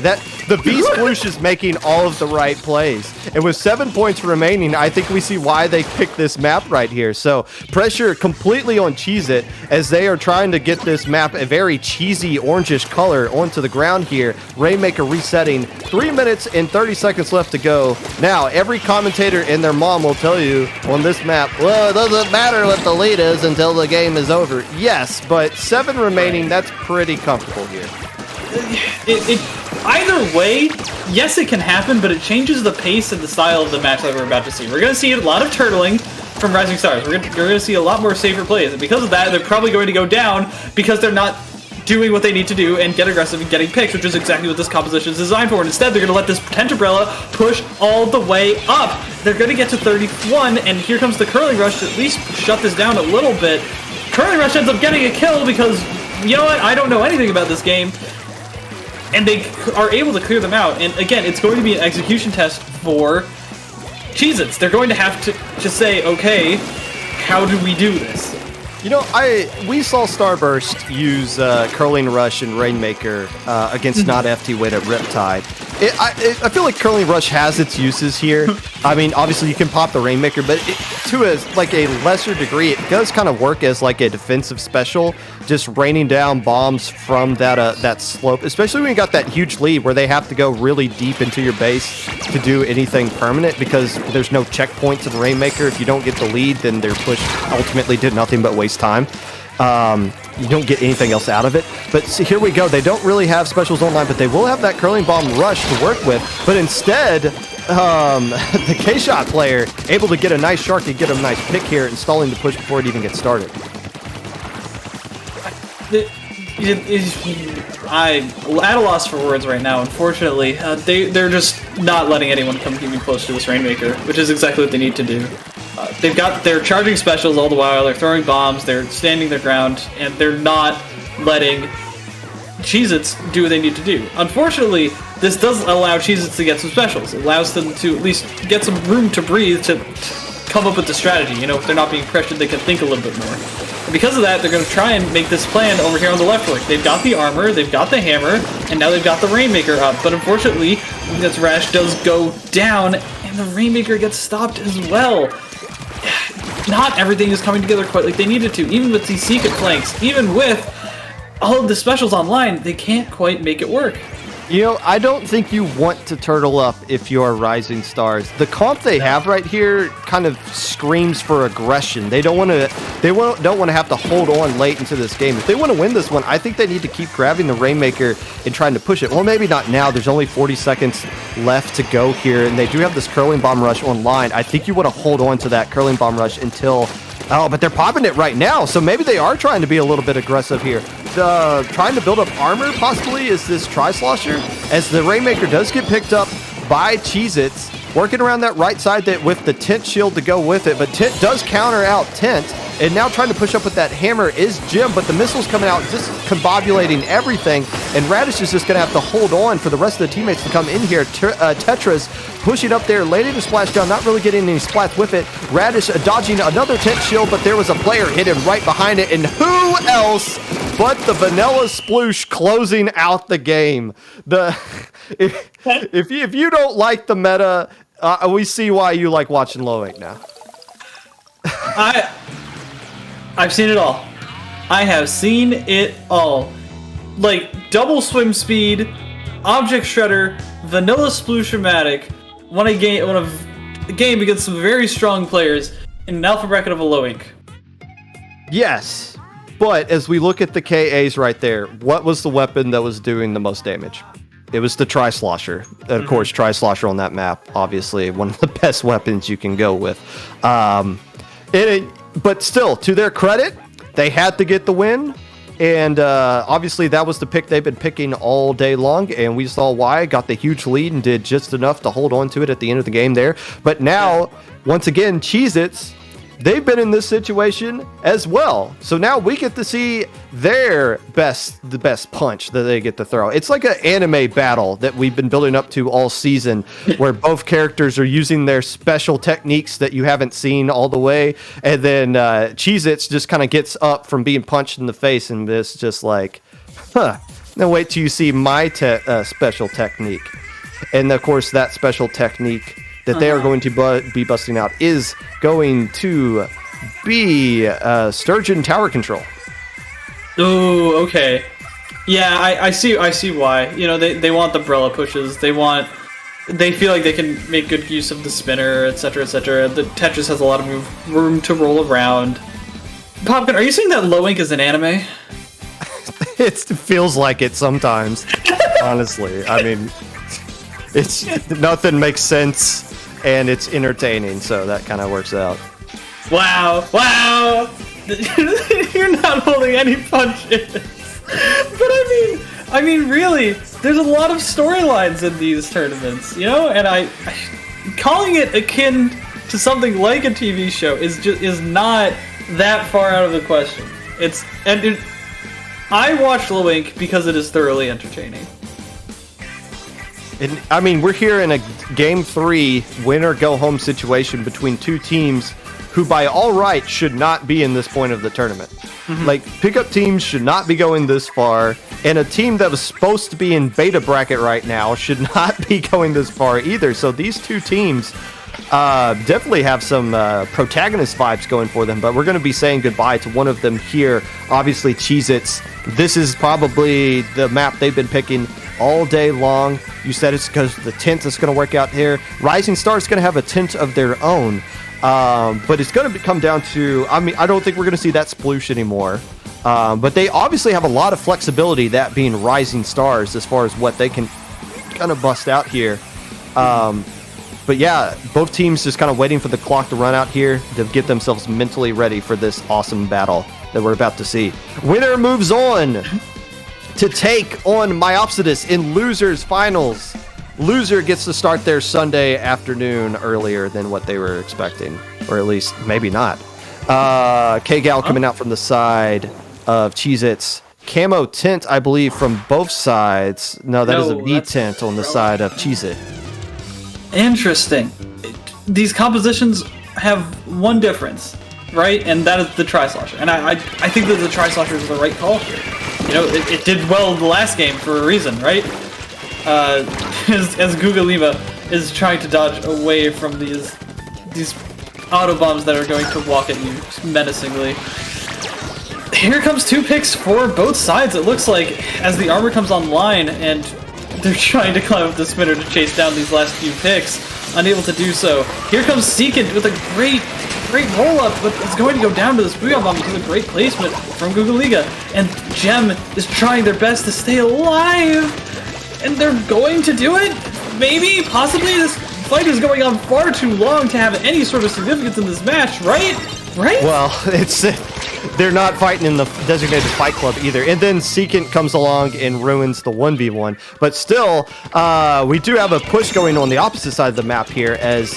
The V-Sploosh is making all of the right plays. And with 7 points remaining, I think we see why they picked this map right here. So pressure completely on Cheez-It as they are trying to get this map a very cheesy orangish color onto the ground here. Rainmaker resetting. 3 minutes and 30 seconds left to go. Now, every commentator and their mom will tell you on this map, well, it doesn't matter what the lead is until the game is over. Yes, but 7 remaining, that's pretty comfortable here. Either way, yes, it can happen, but it changes the pace and the style of the match that we're about to see. We're going to see a lot of turtling from Rising Stars. We're going to see a lot more safer plays, and because of that, they're probably going to go down because they're not doing what they need to do and get aggressive and getting picks, which is exactly what this composition is designed for. And instead, they're going to let this Tent Umbrella push all the way up. They're going to get to 31, and here comes the Curling Rush to at least shut this down a little bit. Curling Rush ends up getting a kill because, you know what, I don't know anything about this game. And they are able to clear them out. And again, it's going to be an execution test for Cheez-Its. They're going to have to say, okay, how do we do this? You know, we saw Starburst use Curling Rush and Rainmaker against not FT Wit at Riptide. I feel like Curling Rush has its uses here. I mean, obviously you can pop the Rainmaker, but to a lesser degree, it does kind of work as like a defensive special, just raining down bombs from that slope, especially when you got that huge lead where they have to go really deep into your base to do anything permanent because there's no checkpoint to the Rainmaker. If you don't get the lead, then their push ultimately did nothing but waste time. You don't get anything else out of it. But see, here we go. They don't really have specials online, but they will have that Curling Bomb Rush to work with. But instead, the K-Shot player able to get a nice shark and get a nice pick here, installing the push before it even gets started. I'm at a loss for words right now. Unfortunately, they're just not letting anyone come even close to this Rainmaker, which is exactly what they need to do. They're charging specials all the while, they're throwing bombs, they're standing their ground, and they're not letting Cheez-Its do what they need to do. Unfortunately, this does allow Cheez-Its to get some specials. It allows them to at least get some room to breathe to come up with the strategy. You know, if they're not being pressured, they can think a little bit more. And because of that, they're going to try and make this plan over here on the left flank. They've got the armor, they've got the hammer, and now they've got the Rainmaker up. But unfortunately, this Rash does go down, and the Rainmaker gets stopped as well. Not everything is coming together quite like they needed to. Even with these secret flanks, even with all of the specials online, they can't quite make it work. You know, I don't think you want to turtle up if you're Rising Stars. The comp they have right here kind of screams for aggression. They don't want to have to hold on late into this game. If they want to win this one, I think they need to keep grabbing the Rainmaker and trying to push it. Well, maybe not now. There's only 40 seconds left to go here, and they do have this Curling Bomb Rush online. I think you want to hold on to that Curling Bomb Rush until... Oh, but they're popping it right now, so maybe they are trying to be a little bit aggressive here. Trying to build up armor, possibly, is this Tri-Slosher, as the Rainmaker does get picked up by Cheez-Its, working around that right side with the Tent shield to go with it, but Tent does counter out Tent, and now trying to push up with that hammer is Jim, but the missile's coming out, just combobulating everything, and Radish is just going to have to hold on for the rest of the teammates to come in here. Tetris pushing up there, landing a splash down, not really getting any splats with it. Radish dodging another Tent shield, but there was a player hidden right behind it, and who else but the Vanilla Sploosh closing out the game. If you don't like the meta, we see why you like watching Low Ink now. I've seen it all. I have seen it all. Like double swim speed, object shredder, vanilla sploosh-o-matic, won a game against some very strong players in an alpha bracket of a Low Ink. Yes, but as we look at the KAs right there, what was the weapon that was doing the most damage? It was the Tri-Slosher. Of course, Tri-Slosher on that map, obviously one of the best weapons you can go with. But still, to their credit, they had to get the win. And obviously, that was the pick they've been picking all day long. And we saw why. Got the huge lead and did just enough to hold on to it at the end of the game there. But now, once again, Cheez-Its, they've been in this situation as well. So now we get to see the best punch that they get to throw. It's like an anime battle that we've been building up to all season, where both characters are using their special techniques that you haven't seen all the way. And then Cheez-Its just kind of gets up from being punched in the face and it's just like, Then wait till you see my special technique. And of course, that special technique that they are going to be busting out is going to be Sturgeon Tower Control. Oh, okay. Yeah, I see why. You know, they want the Brella pushes. They feel like they can make good use of the spinner, etc., etc. The Tetris has a lot of room to roll around. Popkin, are you saying that Low Ink is an anime? It feels like it sometimes, honestly. I mean, it's nothing makes sense, and it's entertaining, so that kind of works out. Wow! You're not holding any punches. But I mean, really, there's a lot of storylines in these tournaments, you know. And I calling it akin to something like a TV show is not that far out of the question. I watch Low Ink because it is thoroughly entertaining. And I mean, we're here in a Game 3 win-or-go-home situation between two teams who, by all rights, should not be in this point of the tournament. Mm-hmm. Like, pickup teams should not be going this far, and a team that was supposed to be in beta bracket right now should not be going this far either. So these two teams definitely have some protagonist vibes going for them, but we're going to be saying goodbye to one of them here. Obviously, Cheez-Its. This is probably the map they've been picking all day long. You said it's because the tint is going to work out here. Rising Star is going to have a tint of their own, but it's going to come down to, I mean, I don't think we're going to see that sploosh anymore. But they obviously have a lot of flexibility, that being Rising Stars, as far as what they can kind of bust out here. But yeah, both teams just kind of waiting for the clock to run out here to get themselves mentally ready for this awesome battle that we're about to see. Winner moves on to take on Myopsidus in losers finals. Loser gets to start their Sunday afternoon earlier than what they were expecting, or at least maybe not. K-Gal coming out from the side of Cheez-Its. Camo tint, I believe, from both sides. No, that is a V tint on the side of Cheez-It. Interesting. These compositions have one difference, right? And that is the Tri-Slosher. And I think that the Tri-Slosher is the right call here. You know, it did well in the last game for a reason, right? As Guga Lima is trying to dodge away from these auto bombs that are going to walk at you menacingly. Here comes two picks for both sides, it looks like, as the armor comes online, and they're trying to climb up the spinner to chase down these last few picks. Unable to do so. Here comes Seekant with a great roll-up, but it's going to go down to this Booyah Bomb because of great placement from Gugaliga. And Gem is trying their best to stay alive, and they're going to do it? Maybe? Possibly? This fight is going on far too long to have any sort of significance in this match, right? Right? Well, they're not fighting in the designated fight club either. And then Seekant comes along and ruins the 1v1. But still, we do have a push going on the opposite side of the map here as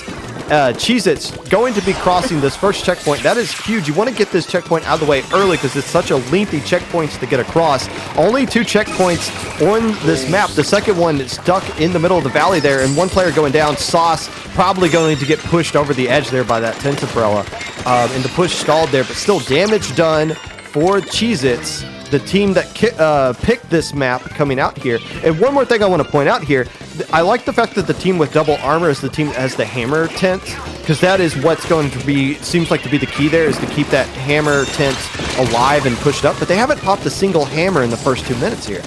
Cheez-Its going to be crossing this first checkpoint. That is huge. You want to get this checkpoint out of the way early because it's such a lengthy checkpoints to get across. Only 2 checkpoints on this map. The second one is stuck in the middle of the valley there, and one player going down. Sauce probably going to get pushed over the edge there by that tent umbrella. And the push stalled there, but still damage done for Cheez-Its, the team that picked this map coming out here. And one more thing I want to point out here, I like the fact that the team with double armor is the team that has the hammer tent, because that is what's going to be, seems like to be the key there, is to keep that hammer tent alive and pushed up. But they haven't popped a single hammer in the first 2 minutes here.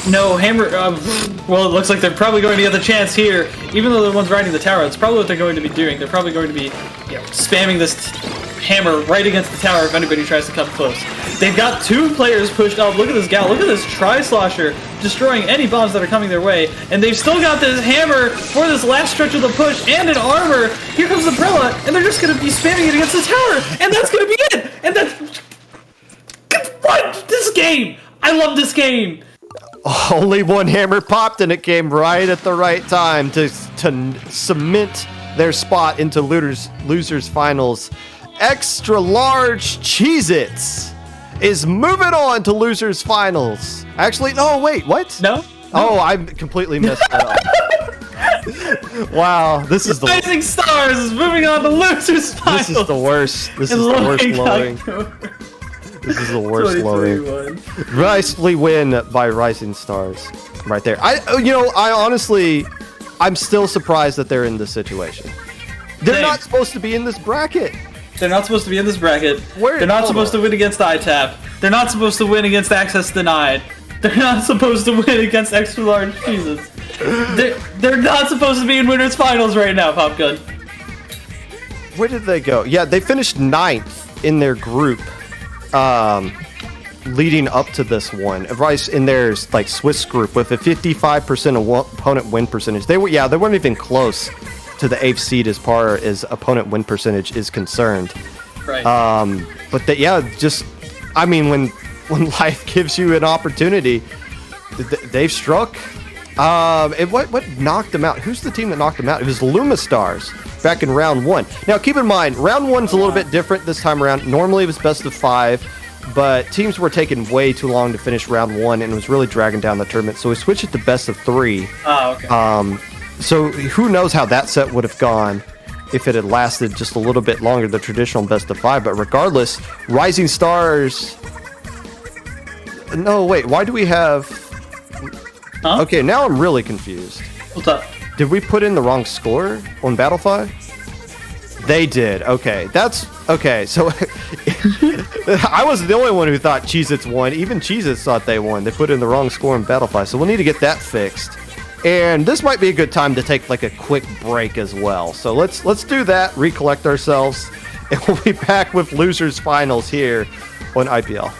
No, hammer, well, it looks like they're probably going to get the chance here. Even though the one's riding the tower, it's probably what they're going to be doing. They're probably going to be, spamming this hammer right against the tower if anybody tries to come close. They've got 2 players pushed up. Look at this gal. Look at this Tri-Slosher destroying any bombs that are coming their way. And they've still got this hammer for this last stretch of the push and an armor. Here comes the Brella, and they're just going to be spamming it against the tower. And that's going to be it. And that's... What? This game. I love this game. Only one hammer popped, and it came right at the right time to cement their spot into losers finals. Extra large Cheez-Its is moving on to losers finals. Actually, no, wait, what? No? Oh, I completely messed that up. Wow, this is the Rising Stars is moving on to losers finals. This is the worst. This is the worst blowing. This is the worst loading. 23-1. Nicely win by Rising Stars, right there. I'm still surprised that they're in this situation. They're Same. not supposed to be in this bracket. They're not supposed to be in this bracket. Where- They're not hold supposed on. to win against ITAP. They're not supposed to win against Access Denied. They're not supposed to win against Extra Large Jesus. They're not supposed to be in Winners Finals right now, Popgun. Where did they go? Yeah, they finished 9th in their group, leading up to this one. Right in their like Swiss group with a 55% opponent win percentage. They weren't even close to the 8th seed as far as opponent win percentage is concerned. Right. But when life gives you an opportunity, they've struck. What knocked them out? Who's the team that knocked them out? It was Luma Stars back in round 1. Now, keep in mind, round 1's a little bit different this time around. Normally, it was best of 5, but teams were taking way too long to finish round 1, and it was really dragging down the tournament. So we switched it to best of 3. Oh, okay. So who knows how that set would have gone if it had lasted just a little bit longer, the traditional best of 5. But regardless, Rising Stars. No, wait. Why do we have? Huh? Okay, now I'm really confused. What's up? Did we put in the wrong score on Battlefy? They did. Okay, that's okay. So I wasn't the only one who thought Cheez-Its won. Even Cheez-Its thought they won. They put in the wrong score on Battlefy. So we'll need to get that fixed. And this might be a good time to take like a quick break as well. So let's do that, recollect ourselves, and we'll be back with Losers Finals here on IPL.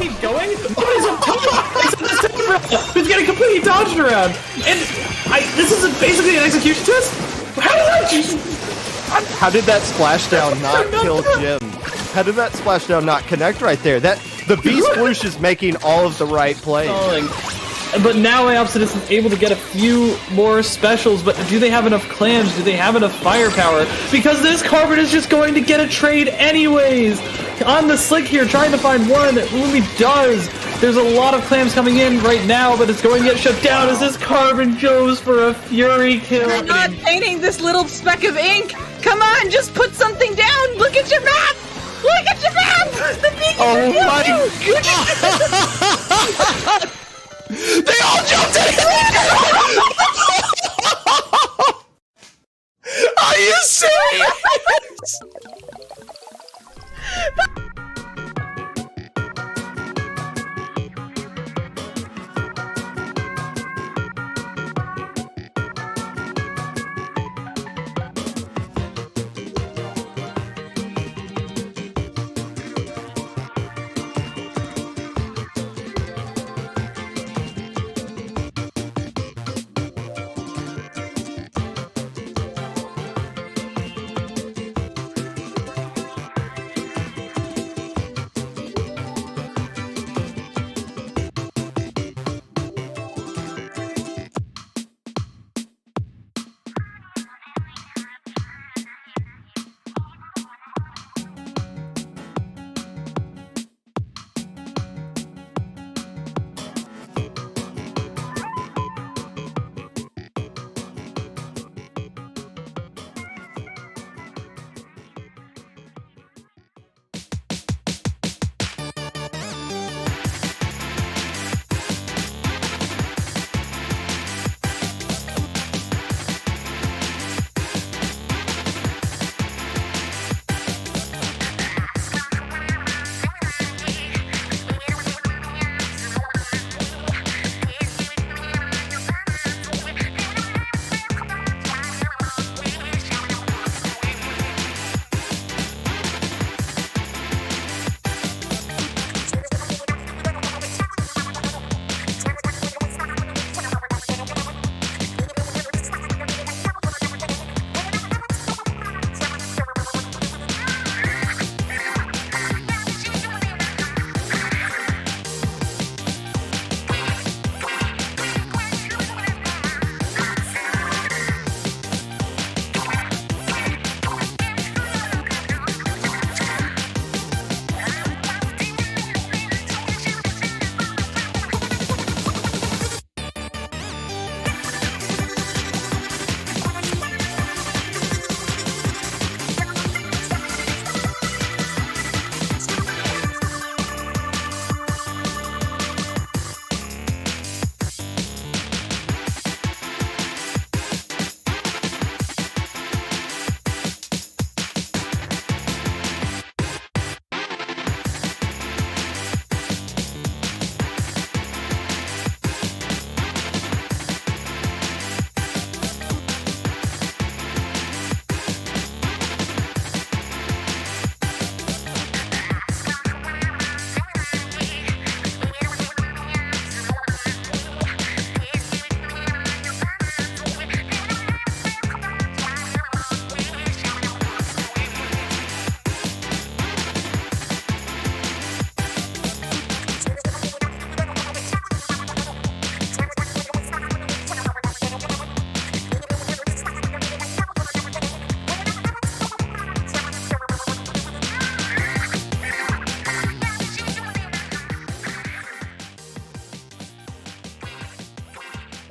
keep going? Oh, he's up top! Except this Tefra, who's getting completely dodged around! And this is basically an execution test? How did that splashdown not kill Jim? How did that splashdown not connect right there? The V sploosh is making all of the right plays. But now Myopsidus is able to get a few more specials, but do they have enough clams? Do they have enough firepower? Because this Carbon is just going to get a trade anyways! On the slick here, trying to find one. Woomy does. There's a lot of clams coming in right now, but it's going to get shut down as this Carbon goes for a Fury kill. You're not painting this little speck of ink! Come on, just put something down! Look at your map! Look at your map! Oh my god! They all jumped in! Are you serious?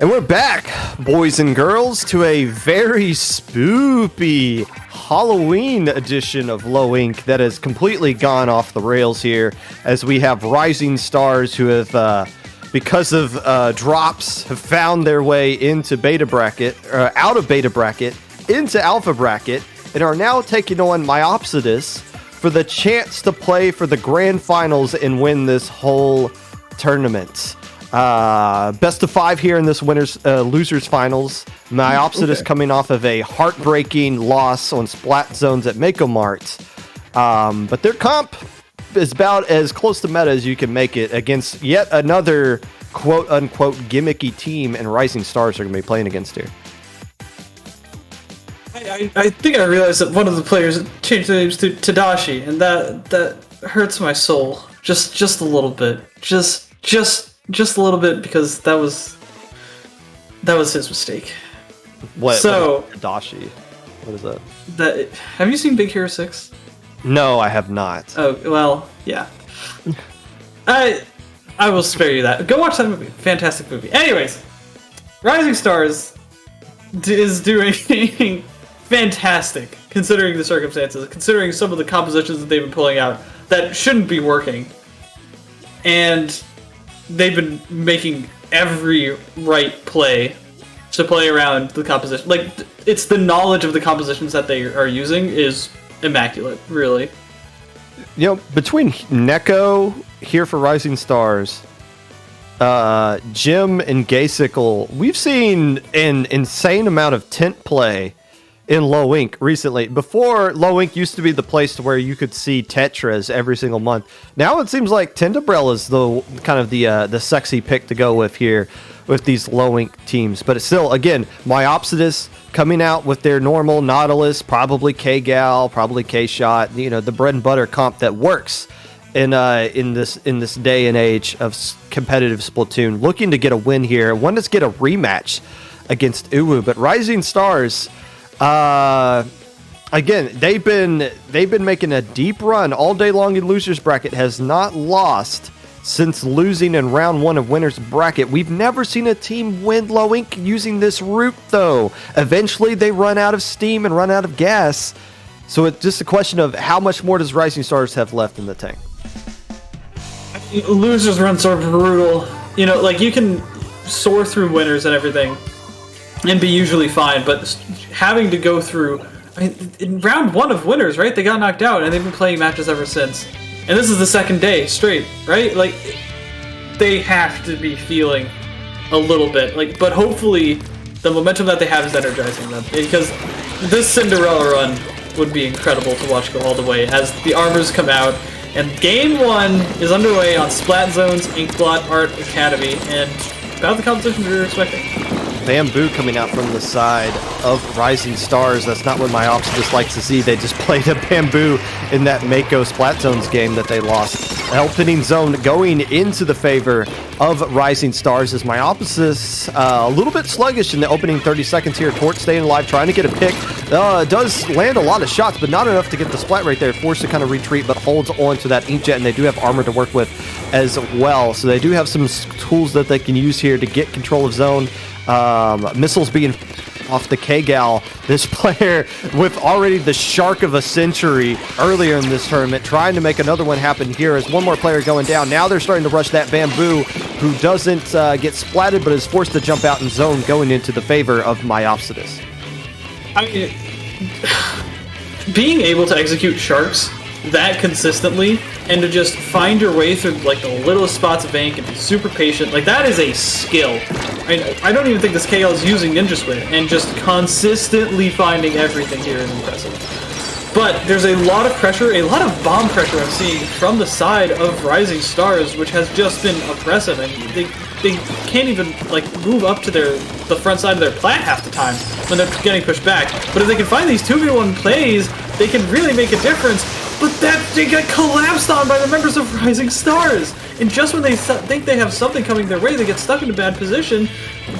And we're back, boys and girls, to a very spoopy Halloween edition of Low Ink that has completely gone off the rails here, as we have rising stars who have, because of drops, have found their way into beta bracket, out of beta bracket, into alpha bracket, and are now taking on Myopsidus for the chance to play for the grand finals and win this whole tournament. Best of 5 here in this losers finals. Myopsidus coming off of a heartbreaking loss on Splat Zones at Mako Mart. But their comp about as close to meta as you can make it against yet another quote-unquote gimmicky team, and Rising Stars are going to be playing against here. I think I realized that one of the players changed their names to Tadashi, and that hurts my soul just a little bit, just a little bit, because that was his mistake. What? So what Tadashi? What is that? Have you seen Big Hero 6? No, I have not. Oh well, yeah. I will spare you that. Go watch that movie. Fantastic movie. Anyways, Rising Stars is doing fantastic, considering the circumstances, considering some of the compositions that they've been pulling out that shouldn't be working. And they've been making every right play to play around the composition. Like, it's the knowledge of the compositions that they are using is immaculate, really. You know, between Neko here for Rising Stars, Jim and Gaysicle, we've seen an insane amount of tent play in Low Ink recently. Before, Low Ink used to be the place to where you could see Tetras every single month. Now it seems like Tendabrell is the kind of the sexy pick to go with here with these Low Ink teams. But it's still, again, Myopsidus coming out with their normal Nautilus, probably K-Gal, probably K-Shot, you know, the bread and butter comp that works in this day and age of competitive Splatoon. Looking to get a win here. Want to get a rematch against Uwu, but Rising Stars, again, they've been making a deep run all day long in losers bracket. Has not lost since losing in round 1 of winners bracket. We've never seen a team win Low Ink using this route, though. Eventually, they run out of steam and run out of gas. So it's just a question of how much more does Rising Stars have left in the tank. Losers runs are brutal. You know, like, you can soar through winners and everything and be usually fine, but having to go through, I mean, in round 1 of winners, right? They got knocked out and they've been playing matches ever since. And this is the second day straight, right? Like, they have to be feeling a little bit. Like, but hopefully the momentum that they have is energizing them, because this Cinderella run would be incredible to watch go all the way as the armors come out. And game 1 is underway on Splat Zone's Inkblot Art Academy, and about the competition we were expecting. Bamboo coming out from the side of Rising Stars. That's not what Myopsidus likes to see. They just played a Bamboo in that Mako Splat Zones game that they lost. Opening zone going into the favor of Rising Stars as Myopsidus a little bit sluggish in the opening 30 seconds here. Tort staying alive, trying to get a pick. Does land a lot of shots, but not enough to get the splat right there. Forced to kind of retreat, but holds on to that Inkjet, and they do have armor to work with as well. So they do have some tools that they can use here to get control of zone. Missiles being off the K-Gal. This player with already the shark of a century earlier in this tournament, trying to make another one happen here as one more player going down. Now they're starting to rush that Bamboo, who doesn't get splatted, but is forced to jump out in zone, going into the favor of Myopsidus. I mean, being able to execute sharks that consistently and to just find your way through like the littlest spots of ink and be super patient, like, that is a skill. I don't even think this KL is using Ninja Squid, and just consistently finding everything here is impressive. But there's a lot of pressure, a lot of bomb pressure I'm seeing from the side of Rising Stars, which has just been oppressive, and they can't even like move up to the front side of their plat half the time when they're getting pushed back. But if they can find these 2v1 plays, they can really make a difference. But they get collapsed on by the members of Rising Stars! And just when they think they have something coming their way, they get stuck in a bad position,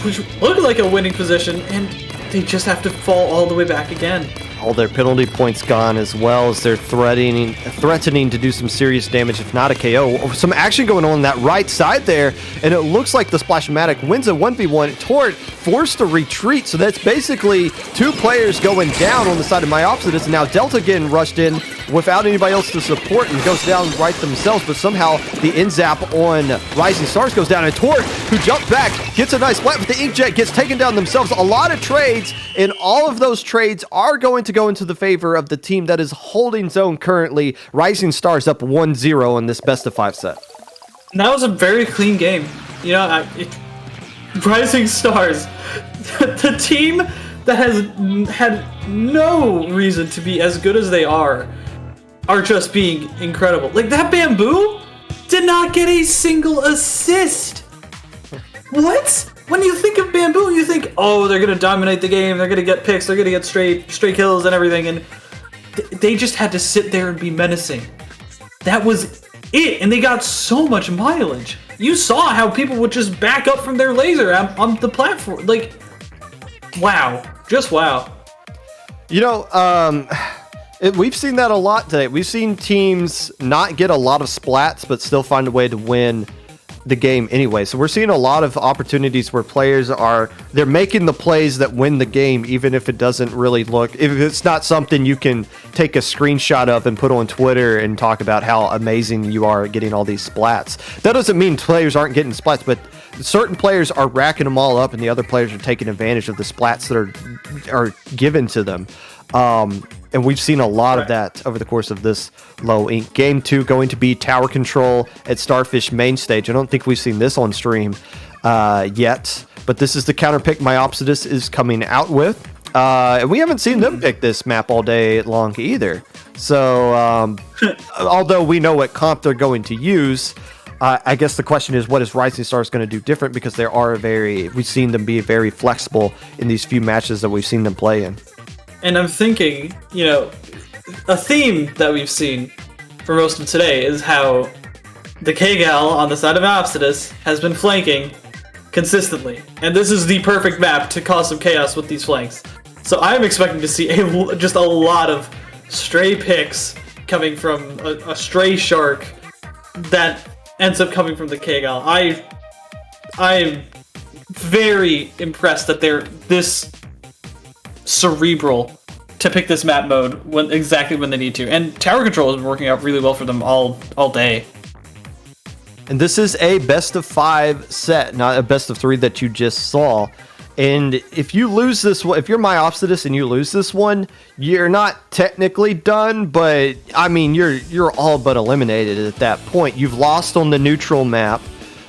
which looked like a winning position, and they just have to fall all the way back again. All their penalty points gone, as well as they're threatening to do some serious damage, if not a KO. Some action going on that right side there, and it looks like the Splashmatic wins a 1v1. Tort forced to retreat, so that's basically 2 players going down on the side of Myopsidus, and now Delta getting rushed in without anybody else to support and goes down right themselves, but somehow the N-Zap on Rising Stars goes down, and Tort, who jumped back, gets a nice splat, but the Inkjet gets taken down themselves. A lot of trades, and all of those trades are going to go into the favor of the team that is holding zone currently. Rising Stars up 1-0 in this best of 5 set. And that was a very clean game. You know, Rising Stars, the team that has had no reason to be as good as they are are just being incredible. Like, that Bamboo did not get a single assist. What? When you think of Bamboo, you think, oh, they're going to dominate the game, they're going to get picks, they're going to get straight kills and everything, and they just had to sit there and be menacing. That was it, and they got so much mileage. You saw how people would just back up from their laser on the platform. Like, wow. Just wow. You know, we've seen that a lot today. We've seen teams not get a lot of splats, but still find a way to win the game anyway. So we're seeing a lot of opportunities where players they're making the plays that win the game, even if it doesn't really look, if it's not something you can take a screenshot of and put on Twitter and talk about how amazing you are at getting all these splats. That doesn't mean players aren't getting splats, but certain players are racking them all up and the other players are taking advantage of the splats that are given to them. And we've seen a lot of that over the course of this low ink. Game 2 going to be tower control at Starfish main stage. I don't think we've seen this on stream yet, but this is the counter pick Myopsidus is coming out with. And we haven't seen them pick this map all day long either. So although we know what comp they're going to use, I guess the question is, what is Rising Stars going to do different? Because we've seen them be very flexible in these few matches that we've seen them play in. And I'm thinking, you know, a theme that we've seen for most of today is how the K-Gal on the side of Myopsidus has been flanking consistently. And this is the perfect map to cause some chaos with these flanks. So I'm expecting to see just a lot of stray picks coming from a stray shark that ends up coming from the K-Gal. I'm very impressed that they're this cerebral to pick this map mode exactly when they need to, and tower control has been working out really well for them all day. And this is a best of 5 set, not a best of 3 that you just saw. And if you lose this one, if you're Myopsidus and you lose this one, you're not technically done, but I mean you're all but eliminated at that point. You've lost on the neutral map,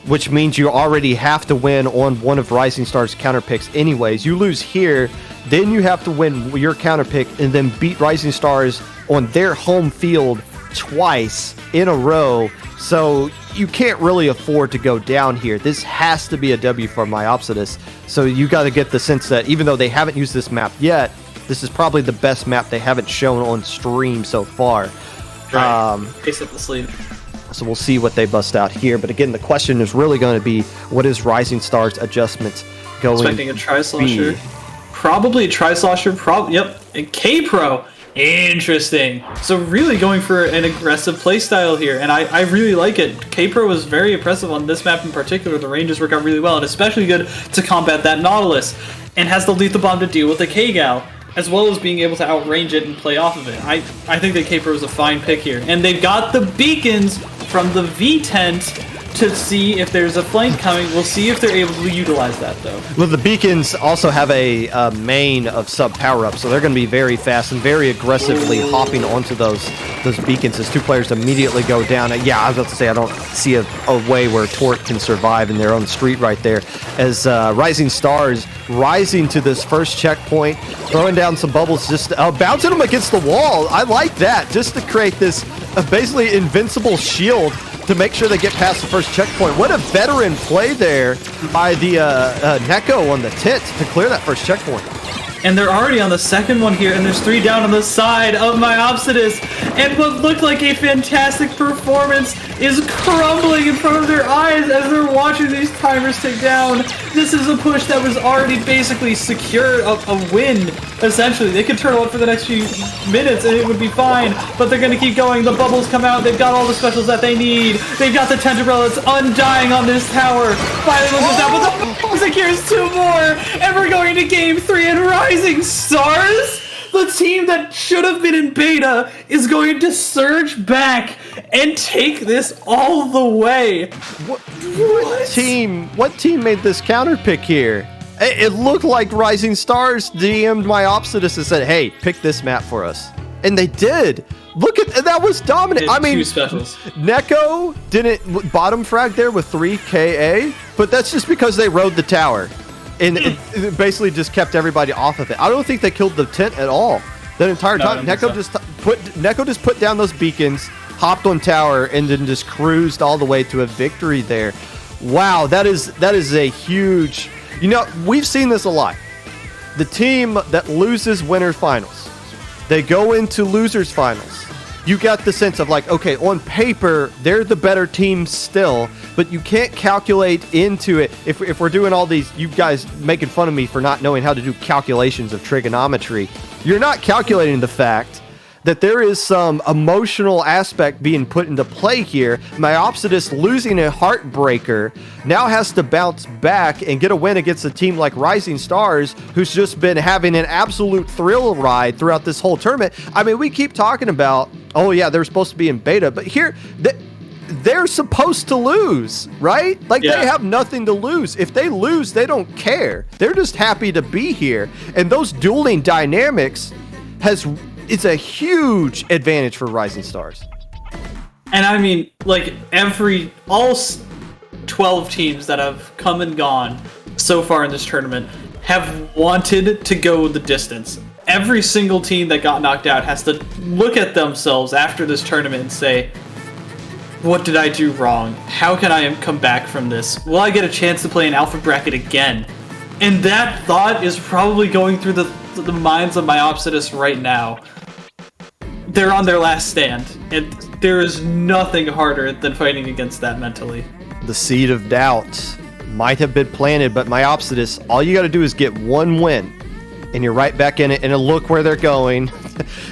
which means you already have to win on one of Rising Star's counter picks anyways. You lose here, then you have to win your counter pick and then beat Rising Stars on their home field twice in a row. So you can't really afford to go down here. This has to be a W for Myopsidus. So you got to get the sense that even though they haven't used this map yet, this is probably the best map they haven't shown on stream so far. Right. Ace up the sleeve. So we'll see what they bust out here. But again, the question is really going to be, what is Rising Stars adjustments going to be? Expecting a Tri-Slosher. Probably a Tri-Slosher. Yep. And K-Pro. Interesting. So really going for an aggressive playstyle here, and I really like it. K-Pro was very impressive on this map in particular. The ranges work out really well, and especially good to combat that Nautilus, and has the lethal bomb to deal with the K-Gal, as well as being able to outrange it and play off of it. I think that K-Pro is a fine pick here. And they've got the beacons from the V-Tent to see if there's a flank coming. We'll see if they're able to utilize that, though. Well, the beacons also have a main of sub power-up, so they're going to be very fast and very aggressively hopping onto those beacons as two players immediately go down. Yeah, I was about to say, I don't see a way where Torque can survive in their own street right there. As Rising Stars rising to this first checkpoint, throwing down some bubbles, just bouncing them against the wall. I like that, just to create this basically invincible shield to make sure they get past the first checkpoint. What a veteran play there by the Neko on the tent to clear that first checkpoint. And they're already on the second one here, and there's 3 down on the side of Myopsidus. And what looked like a fantastic performance is crumbling in front of their eyes as they're watching these timers tick down. This is a push that was already basically secure a win, essentially. They could turtle up for the next few minutes and it would be fine, but they're going to keep going. The bubbles come out. They've got all the specials that they need. They've got the Tentacle that's undying on this tower. Finally loses down, but the bubble secures 2 more, and we're going to game 3 and Rising Stars, the team that should have been in beta, is going to surge back and take this all the way. What team made this counter pick here? It looked like Rising Stars DM'd Myopsidus and said, hey, pick this map for us. And they did. Look at that, was dominant. I mean, 2 specials. Neko didn't bottom frag there with 3 KA, but that's just because they rode the tower. And it basically just kept everybody off of it. I don't think they killed the tent at all. that entire No, I time. don't think Neko just put down those beacons, hopped on tower, and then just cruised all the way to a victory there. Wow, that is a huge. You know, we've seen this a lot. The team that loses winter finals, they go into losers finals. You got the sense of like, okay, on paper, they're the better team still, but you can't calculate into it. If we're doing all these, you guys making fun of me for not knowing how to do calculations of trigonometry, you're not calculating the fact that there is some emotional aspect being put into play here. Myopsidus losing a heartbreaker now has to bounce back and get a win against a team like Rising Stars, who's just been having an absolute thrill ride throughout this whole tournament. I mean, we keep talking about, oh yeah, they're supposed to be in beta, but here, they're supposed to lose, right? Like, they have nothing to lose. If they lose, they don't care. They're just happy to be here. And those dueling dynamics it's a huge advantage for Rising Stars. And I mean, like, all 12 teams that have come and gone so far in this tournament have wanted to go the distance. Every single team that got knocked out has to look at themselves after this tournament and say, what did I do wrong? How can I come back from this? Will I get a chance to play an alpha bracket again? And that thought is probably going through the minds of Myopsidus right now. They're on their last stand, and there is nothing harder than fighting against that mentally. The seed of doubt might have been planted, but Myopsidus, all you got to do is get one win, and you're right back in it. And look where they're going.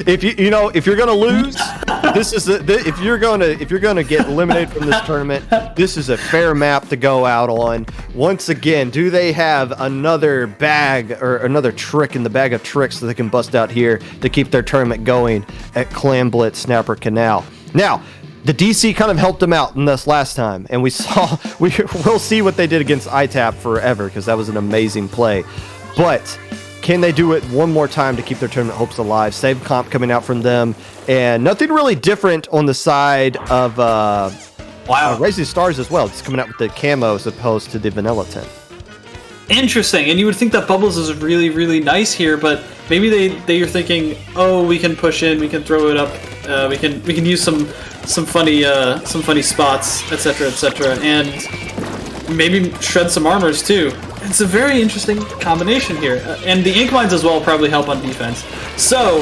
If you're gonna lose, if you're gonna get eliminated from this tournament, this is a fair map to go out on. Once again, do they have another bag or another trick in the bag of tricks that they can bust out here to keep their tournament going at Clam Blitz Snapper Canal? Now, the DC kind of helped them out in this last time, and we'll see what they did against ITAP forever, because that was an amazing play. But can they do it one more time to keep their tournament hopes alive? Save comp coming out from them, and nothing really different on the side of Rising Stars as well. It's coming out with the camo as opposed to the vanilla tint. Interesting, and you would think that Bubbles is really, really nice here, but maybe they're thinking, oh, we can push in, we can throw it up, we can use some funny spots, etc., and maybe shred some armors too. It's a very interesting combination here, and the ink mines as well probably help on defense. So,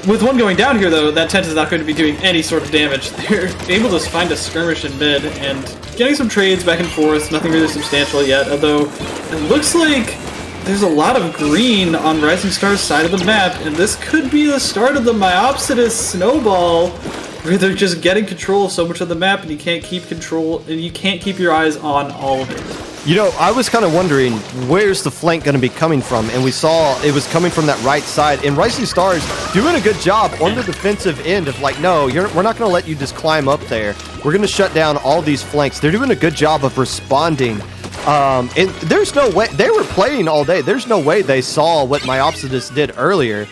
with one going down here though, that tent is not going to be doing any sort of damage. They're able to find a skirmish in mid and getting some trades back and forth. Nothing really substantial yet, although it looks like there's a lot of green on Rising Star's side of the map, and this could be the start of the Myopsidus snowball, where they're just getting control of so much of the map, and you can't keep control, and you can't keep your eyes on all of it. You know, I was kind of wondering, where's the flank going to be coming from? And we saw it was coming from that right side. And Rising Stars doing a good job on the defensive end of like, no, we're not going to let you just climb up there. We're going to shut down all these flanks. They're doing a good job of responding. And there's no way, they were playing all day. There's no way they saw what Myopsidus did earlier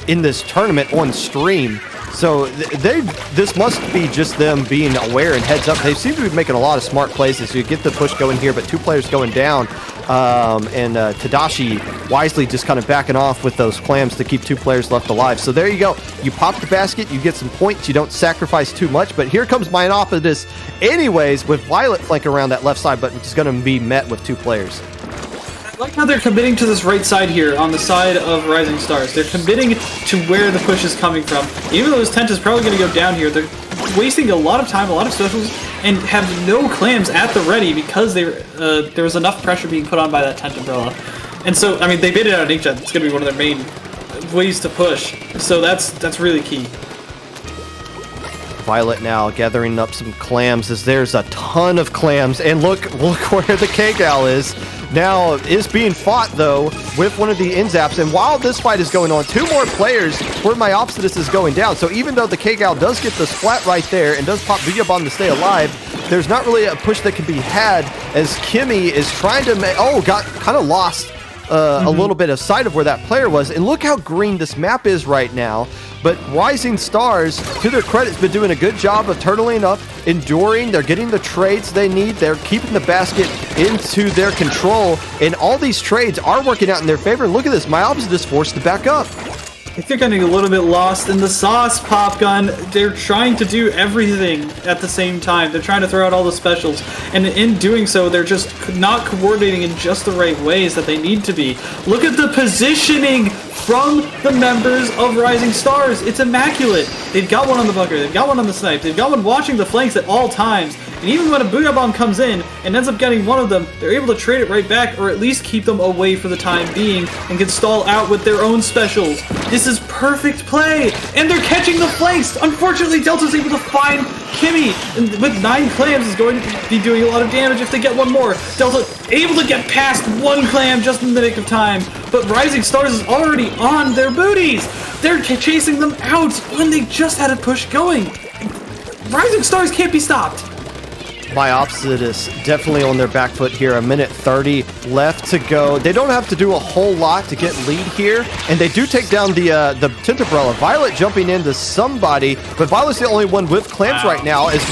in this tournament on stream. So this must be just them being aware and heads up. They seem to be making a lot of smart plays as you get the push going here, but two players going down, and Tadashi wisely just kind of backing off with those clams to keep two players left alive. So there you go. You pop the basket, you get some points, you don't sacrifice too much, but here comes Myopsidus anyways with Violet flanking around that left side, but it's going to be met with two players. I like how they're committing to this right side here, on the side of Rising Stars. They're committing to where the push is coming from. Even though this tent is probably going to go down here, they're wasting a lot of time, a lot of specials, and have no clams at the ready because there was enough pressure being put on by that tent umbrella. And so, I mean, they baited out Inkjet. It's going to be one of their main ways to push. So that's really key. Violet now gathering up some clams as there's a ton of clams, and look where the K-Gal is. Now is being fought though with one of the Inzaps, and while this fight is going on, two more players where Myopsidus is going down. So even though the K-Gal does get the splat right there and does pop V-Bomb to stay alive, there's not really a push that can be had as Kimmy is trying to got kind of lost a little bit of sight of where that player was. And look how green this map is right now. But Rising Stars, to their credit, has been doing a good job of turtling up, enduring. They're getting the trades they need. They're keeping the basket into their control. And all these trades are working out in their favor. And look at this. Myopsidus forced to back up. think they're getting a little bit lost in the sauce, Popgun. They're trying to do everything at the same time. They're trying to throw out all the specials, and in doing so, they're just not coordinating in just the right ways that they need to be. Look at the positioning from the members of Rising Stars. It's immaculate. They've got one on the bunker, they've got one on the snipe, they've got one watching the flanks at all times, and even when a Booyah Bomb comes in and ends up getting one of them, they're able to trade it right back, or at least keep them away for the time being, and can stall out with their own specials. This is perfect play, and they're catching the flanks. Unfortunately, Delta's able to find Kimmy, and with 9 clams is going to be doing a lot of damage if they get one more. Delta able to get past 1 clam just in the nick of time, but Rising Stars is already on their booties. They're chasing them out when they just had a push going. Rising Stars can't be stopped. Myopsidus definitely on their back foot here. 1:30 left to go. They don't have to do a whole lot to get lead here, and they do take down the Tinterbrella. Violet jumping into somebody, but Violet's the only one with clams right now. As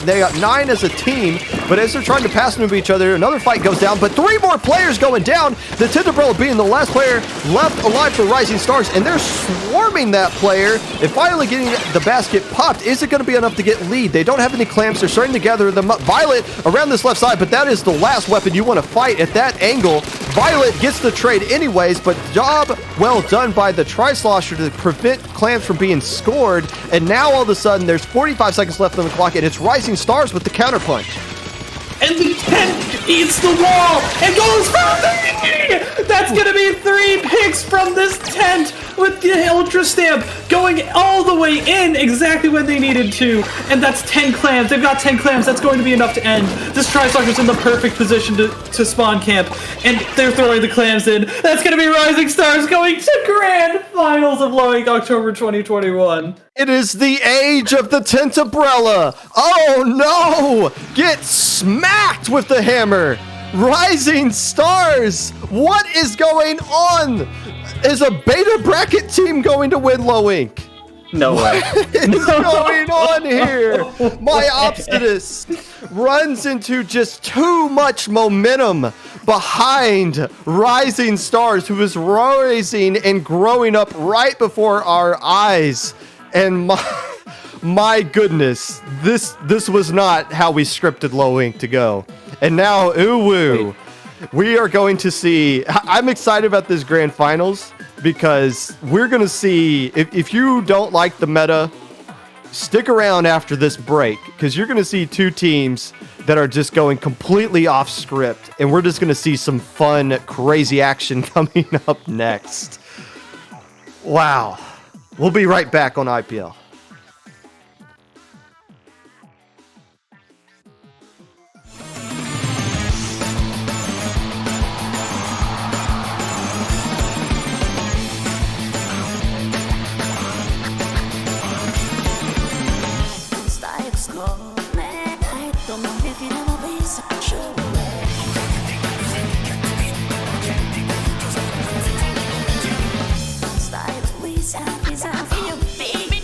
they got 9 as a team, but as they're trying to pass them to each other, another fight goes down, but 3 more players going down. The Tinterbrella being the last player left alive for Rising Stars, and they're swarming that player. If Violet getting the basket popped, is it going to be enough to get lead? They don't have any clams. They're starting to gather them up. Violet around this left side, but that is the last weapon you want to fight at that angle. Violet gets the trade anyways, but job well done by the Tri-Slosher to prevent clams from being scored. And now all of a sudden, there's 45 seconds left on the clock, and it's Rising Stars with the counterpunch. And the tent eats the wall and goes for 3! That's going to be 3 picks from this tent with the Ultra Stamp going all the way in exactly when they needed to. And that's 10 clams. They've got 10 clams. That's going to be enough to end. This Tri-Slosher's in the perfect position to spawn camp. And they're throwing the clams in. That's going to be Rising Stars going to Grand Finals of Lowing October 2021. It is the age of the Tinterbrella. Oh no! Get smacked with the hammer. Rising Stars. What is going on? Is a beta bracket team going to win Low Ink? No way. What is going on here? Myopsidus runs into just too much momentum behind Rising Stars, who is rising and growing up right before our eyes. And my goodness, this was not how we scripted Low Ink to go. And now, Uwu, we are going to see. I'm excited about this grand finals because we're going to see. If you don't like the meta, stick around after this break because you're going to see 2 teams that are just going completely off script, and we're just going to see some fun, crazy action coming up next. Wow. We'll be right back on IPL. Baby,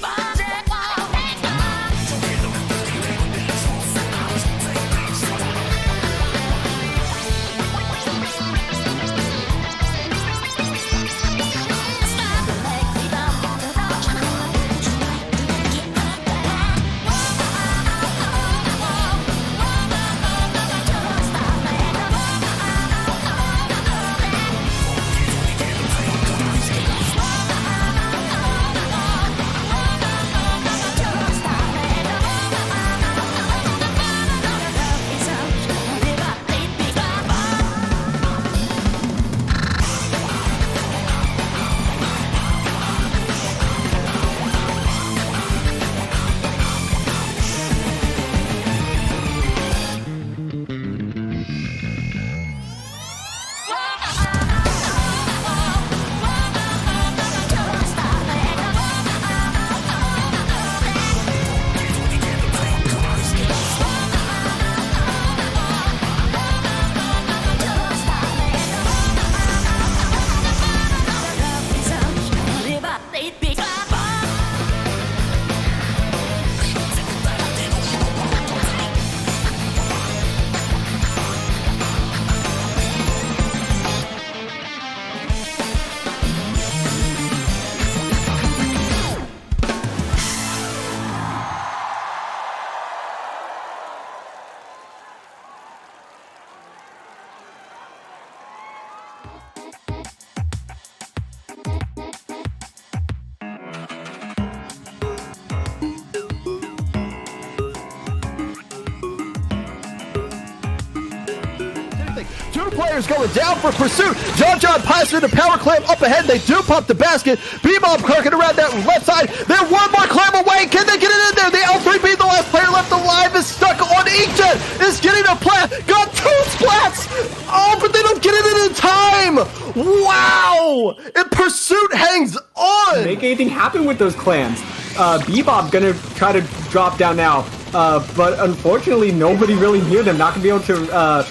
players going down for pursuit. John passes the power clam up ahead. They do pop the basket. Bebop cracking around that left side. They're one more clam away. Can they get it in there? The L3B, the last player left alive, is stuck on Inkling. Is getting a plat. Got 2 splats. Oh, but they don't get it in time. Wow. And pursuit hangs on. Make anything happen with those clans. Bebop gonna try to drop down now. But unfortunately, nobody really near them. Not gonna be able to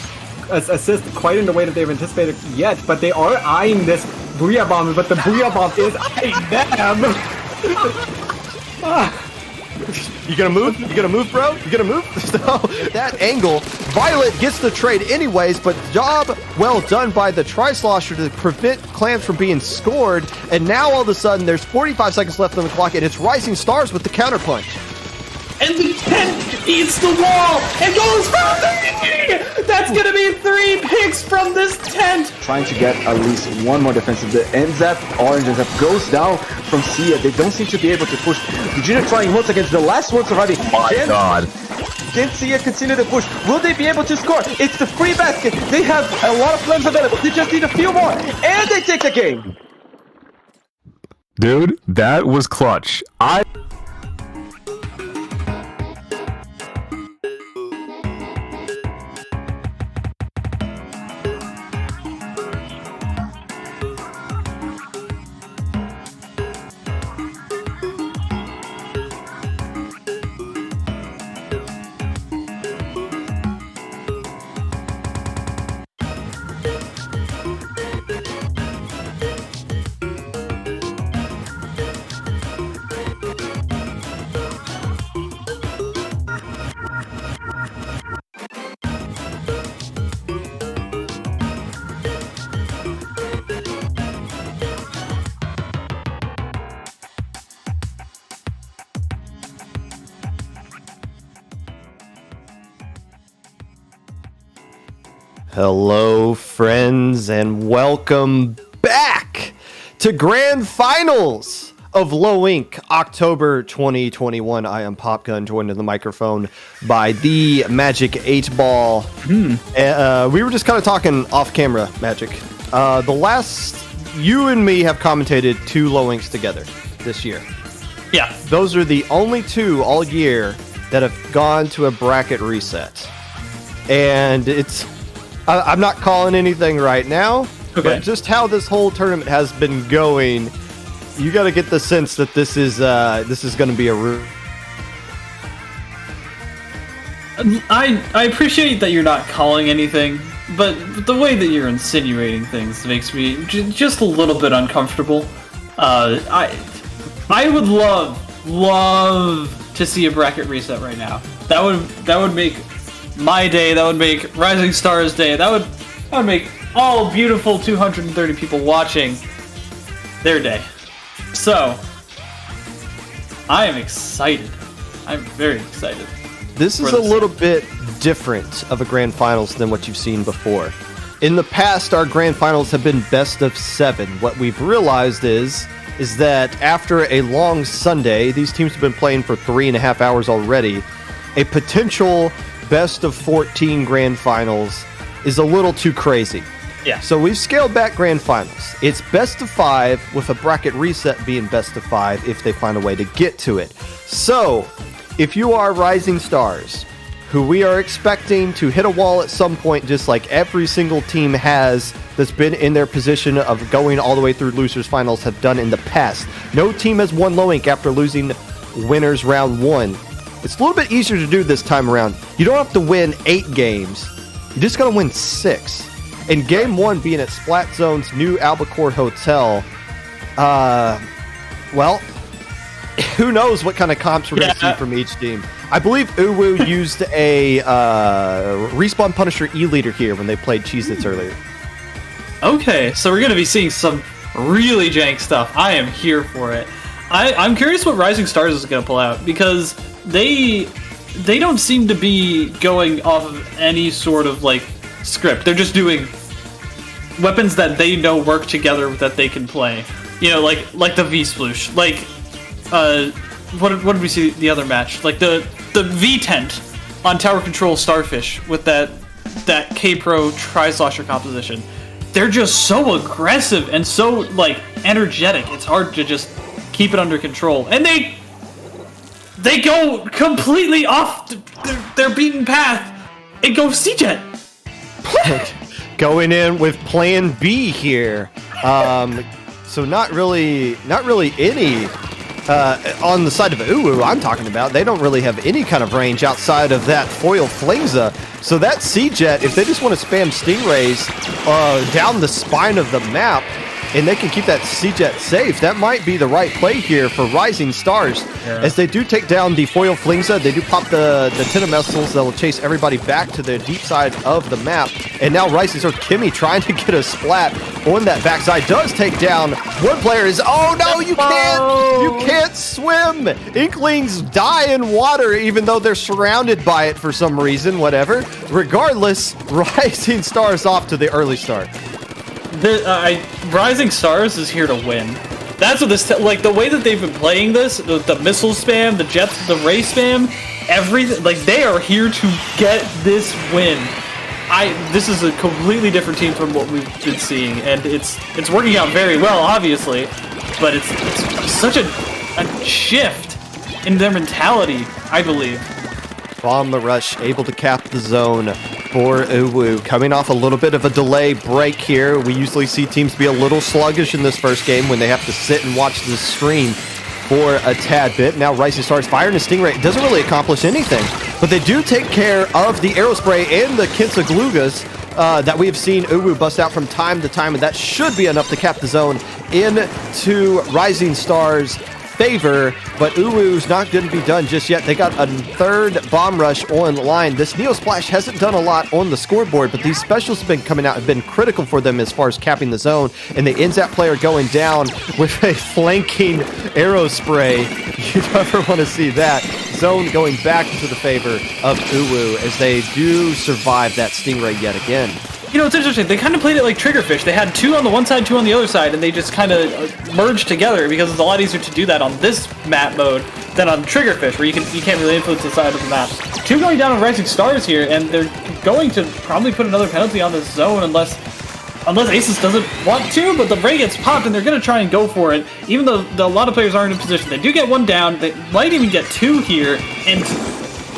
assist quite in the way that they've anticipated yet. But they are eyeing this Booyah Bomb. But the Booyah Bomb is eyeing them. You gonna move? You gonna move, bro? You gonna move? So, that angle, Violet gets the trade anyways, but job well done by the Tri-Slosher to prevent clams from being scored. And now all of a sudden, there's 45 seconds left on the clock, and it's Rising Stars with the counterpunch. And the tent eats the wall and goes for 3! That's gonna be 3 picks from this tent! Trying to get at least one more defensive. The NZAP, Orange NZAP goes down from Sia. They don't seem to be able to push. Vegeta trying once against the last one surviving. My God. Can Sia continue to push? Will they be able to score? It's the free basket. They have a lot of flames available. They just need a few more. And they take the game. Dude, that was clutch. Hello, friends, and welcome back to Grand Finals of Low Ink, October 2021. I am Popgun, joined in the microphone by the Magic 8-Ball. We were just kind of talking off camera, Magic. The last, you and me have commentated 2 Low Inks together this year. Yeah. Those are the only 2 all year that have gone to a bracket reset. And it's... I'm not calling anything right now, but just how this whole tournament has been going, you got to get the sense that this is going to be a. I appreciate that you're not calling anything, but the way that you're insinuating things makes me just a little bit uncomfortable. I would love to see a bracket reset right now. That would make my day, that would make Rising Stars Day, that would make all beautiful 230 people watching their day. So, I am excited. I'm very excited. This is a little bit different of a Grand Finals than what you've seen before. In the past, our Grand Finals have been best of 7. What we've realized is that after a long Sunday, these teams have been playing for 3.5 hours already, a potential best of 14 Grand Finals is a little too crazy. Yeah. So we've scaled back Grand Finals. It's best of 5 with a bracket reset being best of 5 if they find a way to get to it. So if you are Rising Stars, who we are expecting to hit a wall at some point, just like every single team has that's been in their position of going all the way through losers finals have done in the past. No team has won Low Ink after losing winners round 1. It's a little bit easier to do this time around. You don't have to win 8 games. You just got to win 6. And game 1 being at Splat Zone's new Albacore Hotel, well, who knows what kind of comps we're going to see from each team. I believe Uwu used a Respawn Punisher E-Leader here when they played Cheez-Its earlier. Okay, so we're going to be seeing some really jank stuff. I am here for it. I'm curious what Rising Stars is going to pull out, because they don't seem to be going off of any sort of like script. They're just doing weapons that they know work together that they can play. You know, like the V-Sploosh. Like what did we see the other match? Like the V tent on Tower Control Starfish with that that K-Pro Tri-Slosher composition. They're just so aggressive and so, like, energetic. It's hard to just keep it under control. And they go completely off their beaten path and go C-Jet. Going in with Plan B here. So not really any on the side of Uwu I'm talking about. They don't really have any kind of range outside of that foil Flingza. So that C-Jet, if they just want to spam Stingrays down the spine of the map, and they can keep that C-Jet safe, that might be the right play here for Rising Stars. Yeah. As they do take down the foil Flingza, they do pop the Tenna missiles that will chase everybody back to the deep side of the map. And now Rising Stars, Kimmy trying to get a splat on that backside, does take down one player. Is oh no, you can't swim. Inklings die in water even though they're surrounded by it for some reason, whatever. Regardless, Rising Stars off to the early start. Rising Stars is here to win. That's what this, like, the way that they've been playing this, the missile spam, the jets, the ray spam, everything, like, they are here to get this win. This is a completely different team from what we've been seeing, and it's working out very well, obviously, but it's such a shift in their mentality, I believe. Bomb the rush, able to cap the zone for Uwu. Coming off a little bit of a delay break here. We usually see teams be a little sluggish in this first game when they have to sit and watch the stream for a tad bit. Now Rising Stars firing a Stingray. It doesn't really accomplish anything, but they do take care of the Aerospray and the Kinsaglugas that we have seen Uwu bust out from time to time, and that should be enough to cap the zone into Rising Stars' favor, but Uwu's not going to be done just yet. They got a third bomb rush on line. This Neo Splash hasn't done a lot on the scoreboard, but these specials have been coming out, have been critical for them as far as capping the zone, and the NZAP player going down with a flanking Aerospray. You never want to see that. Zone going back into the favor of Uwu as they do survive that Stingray yet again. You know, it's interesting. They kind of played it like Triggerfish. They had 2 on the one side, 2 on the other side, and they just kind of merged together because it's a lot easier to do that on this map mode than on Triggerfish, where you can't really influence the side of the map. 2 going down on Rising Stars here, and they're going to probably put another penalty on this zone unless Asus doesn't want to, but the Ray gets popped, and they're going to try and go for it, even though a lot of players aren't in position. They do get 1 down. They might even get 2 here, and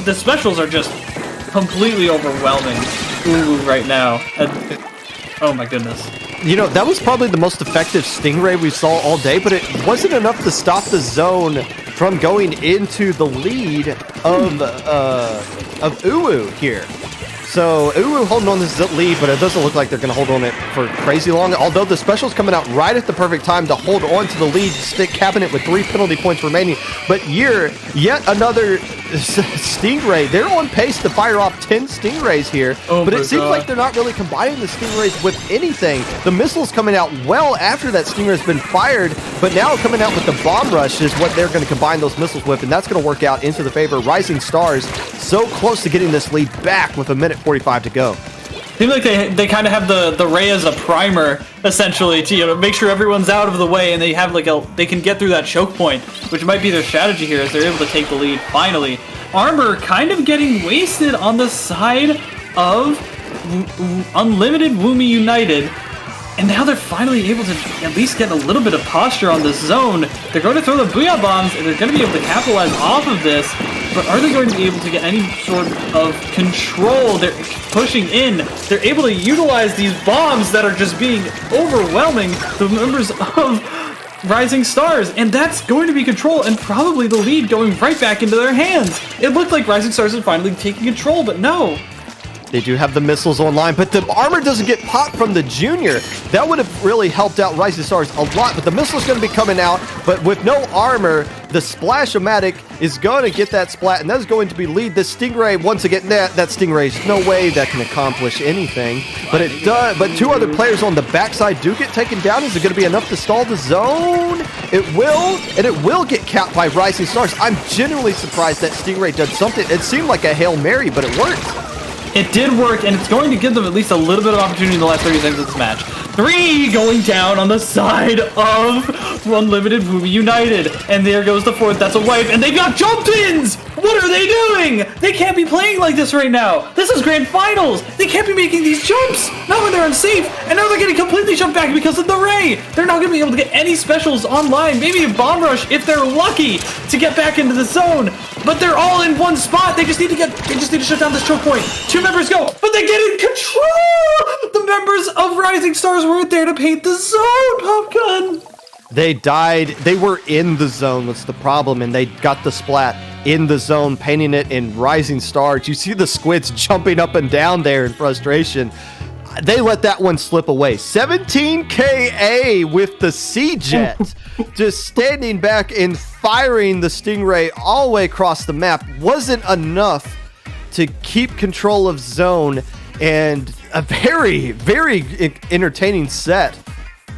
the specials are just completely overwhelming Uwu right now. Oh my goodness. You know, that was probably the most effective Stingray we saw all day, but it wasn't enough to stop the zone from going into the lead of Uwu here. So Uwu holding on this lead, but it doesn't look like they're going to hold on it for crazy long. Although the special's coming out right at the perfect time to hold on to the lead, stick cabinet with 3 penalty points remaining. But yet another Stingray. They're on pace to fire off 10 Stingrays here, but it seems like they're not really combining the Stingrays with anything. The missile's coming out well after that Stingray's been fired, but now coming out with the bomb rush is what they're going to combine those missiles with, and that's going to work out into the favor of Rising Stars. So close to getting this lead back with 1:45 to go. Seems like they kind of have the Ray as a primer, essentially, to make sure everyone's out of the way, and they have they can get through that choke point, which might be their strategy here as they're able to take the lead finally. Armor kind of getting wasted on the side of Unlimited Woomy United, and now they're finally able to at least get a little bit of posture on this zone. They're going to throw the Booyah Bombs, and they're going to be able to capitalize off of this, but are they going to be able to get any sort of control? They're pushing in. They're able to utilize these bombs that are just being overwhelming the members of Rising Stars, and that's going to be control and probably the lead going right back into their hands. It looked like Rising Stars is finally taking control, but no. They do have the missiles online, but the armor doesn't get popped from the Junior. That would have really helped out Rising Stars a lot, but the missile's going to be coming out, but with no armor, the Splash-O-Matic is going to get that splat, and that is going to be lead. The Stingray, once again, that Stingray's no way that can accomplish anything, but it does. But 2 other players on the backside do get taken down. Is it going to be enough to stall the zone? It will, and it will get capped by Rising Stars. I'm genuinely surprised that Stingray did something. It seemed like a Hail Mary, but it worked. It did work, and it's going to give them at least a little bit of opportunity in the last 30 seconds of this match. 3 going down on the side of Unlimited Woomy United. And there goes the 4th. That's a wipe. And they've got jump ins! What are they doing? They can't be playing like this right now. This is grand finals. They can't be making these jumps. Not when they're unsafe. And now they're getting completely jumped back because of the ray. They're not going to be able to get any specials online. Maybe a bomb rush if they're lucky to get back into the zone. But they're all in one spot. They just need to shut down this choke point. 2 members go, but they get in control. The members of Rising Stars weren't there to paint the zone, Popgun. They died. They were in the zone. That's the problem. And they got the splat in the zone, painting it in Rising Stars. You see the squids jumping up and down there in frustration. They let that one slip away. 17 KA with the C-Jet. Just standing back and firing the Stingray all the way across the map wasn't enough to keep control of zone, and a very, very entertaining set.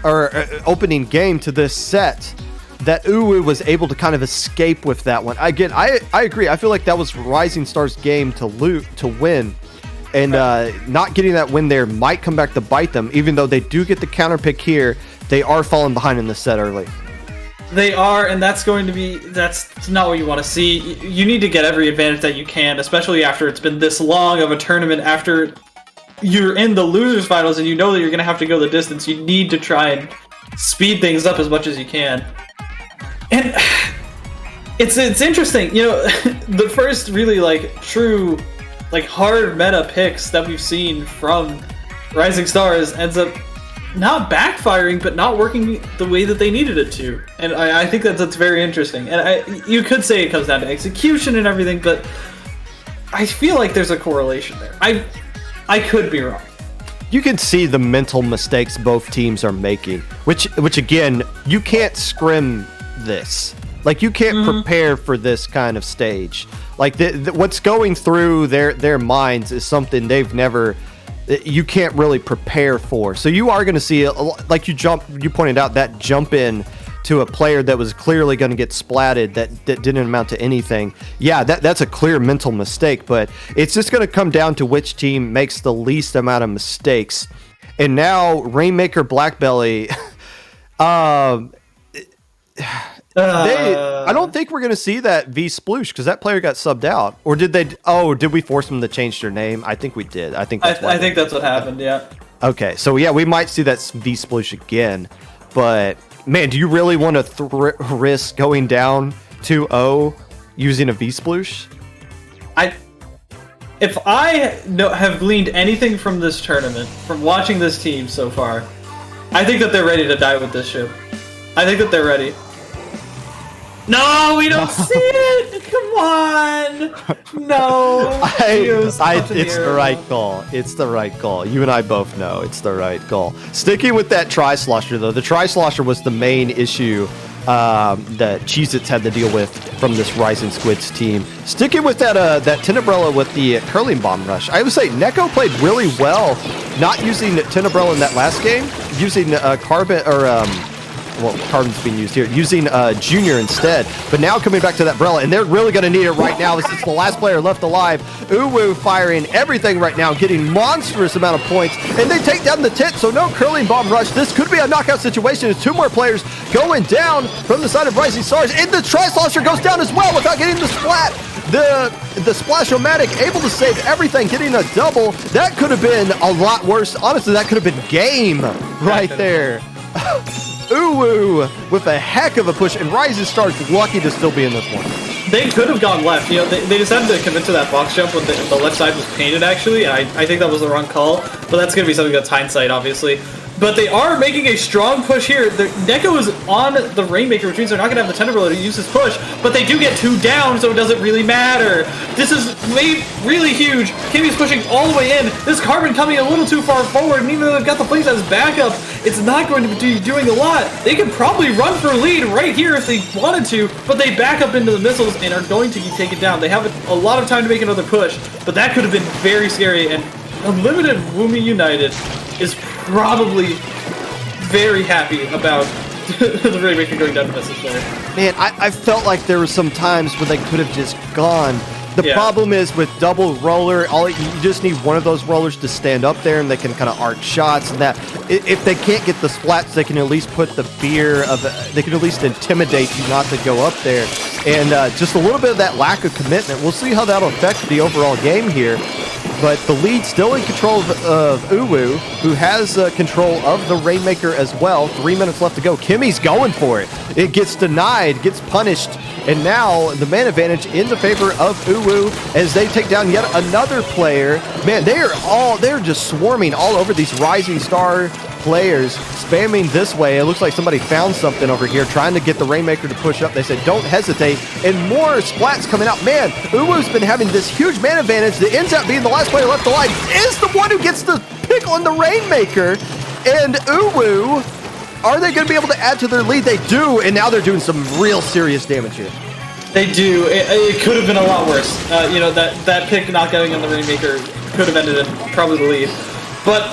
Or opening game to this set that Uwu was able to kind of escape with that one. Again, I agree. I feel like that was Rising Stars' game to win, and not getting that win there might come back to bite them. Even though they do get the counter pick here, they are falling behind in the set early. They are, and that's not what you want to see. You need to get every advantage that you can, especially after it's been this long of a tournament, after you're in the losers finals and you know that you're going to have to go the distance. You need to try and speed things up as much as you can. And it's interesting, you know, the first really true hard meta picks that we've seen from Rising Stars ends up not backfiring, but not working the way that they needed it to. And I think that's very interesting. And you could say it comes down to execution and everything, but I feel like there's a correlation there. I could be wrong. You can see the mental mistakes both teams are making, which again, you can't scrim this. Like, you can't prepare for this kind of stage. Like, what's going through their minds is something they've never, you can't really prepare for. So you are going to see, like you pointed out, that jump in to a player that was clearly going to get splatted that didn't amount to anything. Yeah, that's a clear mental mistake, but it's just going to come down to which team makes the least amount of mistakes. And now Rainmaker Blackbelly, I don't think we're going to see that V Sploosh because that player got subbed out. Or did we force them to change their name? I think we did. I think that's what happened, yeah. Okay, so yeah, we might see that V Sploosh again, but man, do you really want to risk going down 2-0 using a V-Sploosh? If I have gleaned anything from this tournament, from watching this team so far, I think that they're ready to die with this ship. I think that they're ready. No, we don't see it! Come on! No! It's the right call. It's the right call. You and I both know it's the right call. Sticking with that Tri-Slosher, though, the Tri-Slosher was the main issue that Cheez-Its had to deal with from this Rising Squids team. Sticking with that Tenebrella with the Curling Bomb Rush, I would say Neko played really well not using Tenebrella in that last game, using Carbon, or Carbon's being used here, using Junior instead, but now coming back to that Brella, and they're really going to need it right now as it's the last player left alive. Uwu firing everything right now, getting monstrous amount of points, and they take down the tit, so no Curling Bomb Rush. This could be a knockout situation as 2 more players going down from the side of Rising Stars, and the Tri-Slosher goes down as well without getting the splat. The Splash-O-Matic able to save everything, getting a double. That could have been a lot worse. Honestly, that could have been game right there. Uwu with a heck of a push, and Rising Stars lucky to still be in this one. They could have gone left. You know, they decided to commit to that box jump when the left side was painted, actually. I think that was the wrong call, but that's going to be something that's hindsight, obviously. But they are making a strong push here. Neko is on the Rainmaker, which means they're not going to have the Tenderbriller to use his push, but they do get 2 down, so it doesn't really matter. This is really huge. Kimmy's pushing all the way in. This Carbon coming a little too far forward, and even though they've got the place as backup, it's not going to be doing a lot. They could probably run for lead right here if they wanted to, but they back up into the missiles and are going to be taken down. They have a lot of time to make another push, but that could have been very scary, and Unlimited Woomy United is probably very happy about the Rainmaker going down to missiles there. Man, I felt like there were some times where they could have just gone The problem is with double roller, you just need one of those rollers to stand up there, and they can kind of arc shots. And that if they can't get the splats, they can at least put the fear of. They can at least intimidate you not to go up there. And just a little bit of that lack of commitment. We'll see how that'll affect the overall game here. But the lead still in control of Uwu, who has control of the Rainmaker as well. 3 minutes left to go. Kimmy's going for it. It gets denied, gets punished, and now the man advantage in the favor of Uwu as they take down yet another player. Man, they're just swarming all over these Rising Star players, spamming this way. It looks like somebody found something over here, trying to get the Rainmaker to push up. They said, don't hesitate, and more splats coming out. Man, Uwu's been having this huge man advantage that ends up being the last player left alive, is the one who gets the pick on the Rainmaker, and Uwu, are they going to be able to add to their lead? They do, and now they're doing some real serious damage here. They do. It could have been a lot worse. That pick not getting on the Rainmaker could have ended in probably the lead. But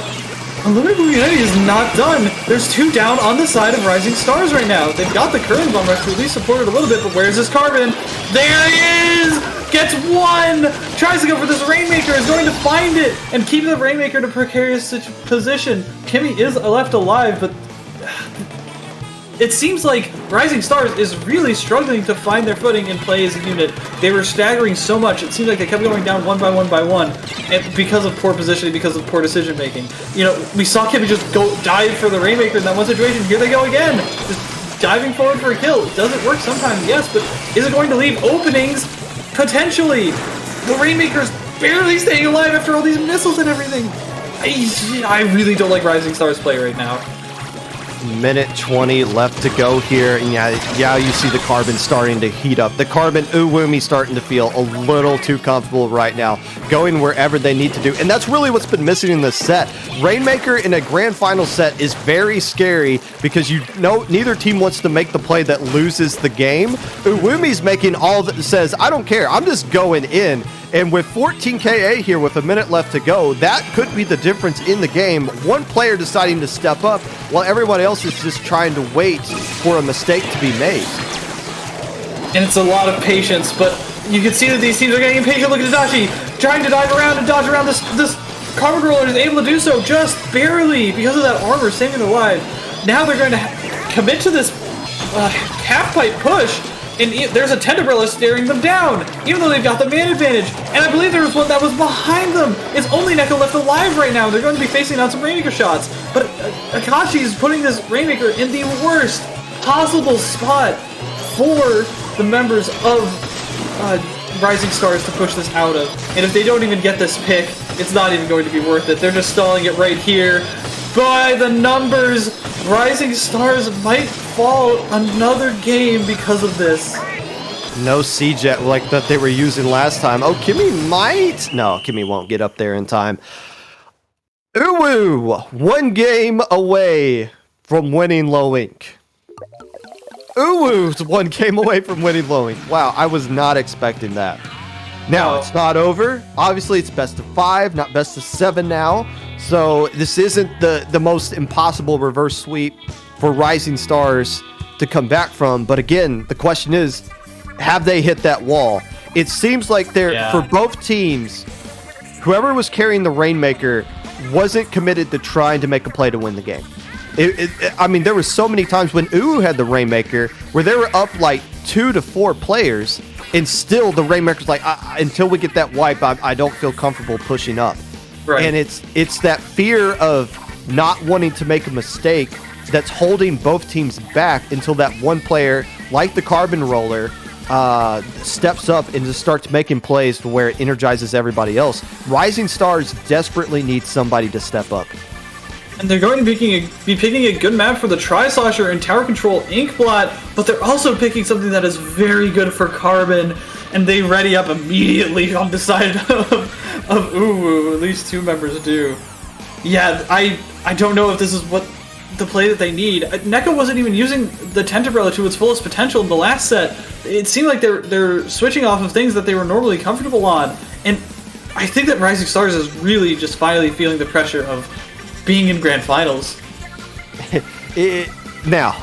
Unlimited Unity is not done. There's 2 down on the side of Rising Stars right now. They've got the Curling Bomb Rush to at least support it a little bit, but where's this Carbon? There he is! Gets 1! Tries to go for this Rainmaker, is going to find it, and keep the Rainmaker in a precarious position. Kimmy is left alive, but it seems like Rising Stars is really struggling to find their footing and play as a unit. They were staggering so much, it seemed like they kept going down one by one, and because of poor positioning, because of poor decision making. We saw Kimmy just go dive for the Rainmaker in that one situation. Here they go again, just diving forward for a kill. Does it work sometimes? Yes, but is it going to leave openings? Potentially. The Rainmaker's barely staying alive after all these missiles and everything. I really don't like Rising Stars play right now. Minute 20 left to go here, and yeah, you see the Carbon starting to heat up. The Carbon Woomy starting to feel a little too comfortable right now, going wherever they need to do, and that's really what's been missing in this set. Rainmaker in a grand final set is very scary because neither team wants to make the play that loses the game. Uwumi's making all that says, I don't care, I'm just going in. And with 14 KA here with a minute left to go, that could be the difference in the game. One player deciding to step up while everyone else is just trying to wait for a mistake to be made. And it's a lot of patience, but you can see that these teams are getting impatient. Look at Tadashi trying to dive around and dodge around this Carbon Roller is able to do so just barely because of that armor saving their life. Now they're going to commit to this half pipe push. And there's a Tenderbrella staring them down, even though they've got the man advantage. And I believe there was one that was behind them. It's only Neko left alive right now. They're going to be facing out some Rainmaker shots. But Akashi is putting this Rainmaker in the worst possible spot for the members of Rising Stars to push this out of. And if they don't even get this pick, it's not even going to be worth it. They're just stalling it right here. By the numbers, Rising Stars might fall another game because of this. No C-Jet like that they were using last time. Oh, Kimmy might? No, Kimmy won't get up there in time. Uwu, 1 game away from winning Low Ink. Uwu's 1 game away from winning Low Ink. Wow, I was not expecting that. Now, it's not over. Obviously, it's best of 5, not best of 7 now. So this isn't the most impossible reverse sweep for Rising Stars to come back from. But again, the question is, have they hit that wall? It seems like for both teams, whoever was carrying the Rainmaker wasn't committed to trying to make a play to win the game. I mean, there were so many times when Uwu had the Rainmaker where they were up like 2 to 4 players, and still the Rainmaker's like, until we get that wipe, I don't feel comfortable pushing up. Right. And it's that fear of not wanting to make a mistake that's holding both teams back until that one player, like the Carbon Roller, steps up and just starts making plays to where it energizes everybody else. Rising Stars desperately need somebody to step up. And they're going to be picking a good map for the Tri-Slosher and Tower Control Inkblot, but they're also picking something that is very good for Carbon, and they ready up immediately on the side of Uwu. At least 2 members do. Yeah, I don't know if this is what the play that they need. Neko wasn't even using the Tenderbrella to its fullest potential in the last set. It seemed like they're switching off of things that they were normally comfortable on, and I think that Rising Stars is really just finally feeling the pressure of being in grand finals. Now,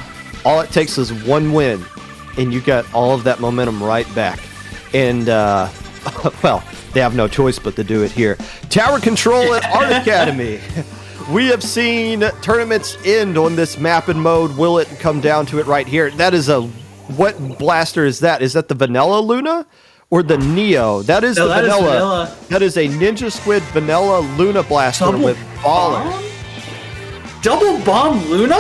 all it takes is 1 win, and you got all of that momentum right back. And well, they have no choice but to do it here. Tower control at Art Academy. We have seen tournaments end on this map and mode. Will it come down to it right here? That is what blaster is that? Is that the Vanilla Luna or the Neo? That is the Vanilla. That is a Ninja Squid Vanilla Luna blaster Double with baller. bomb? Double bomb Luna?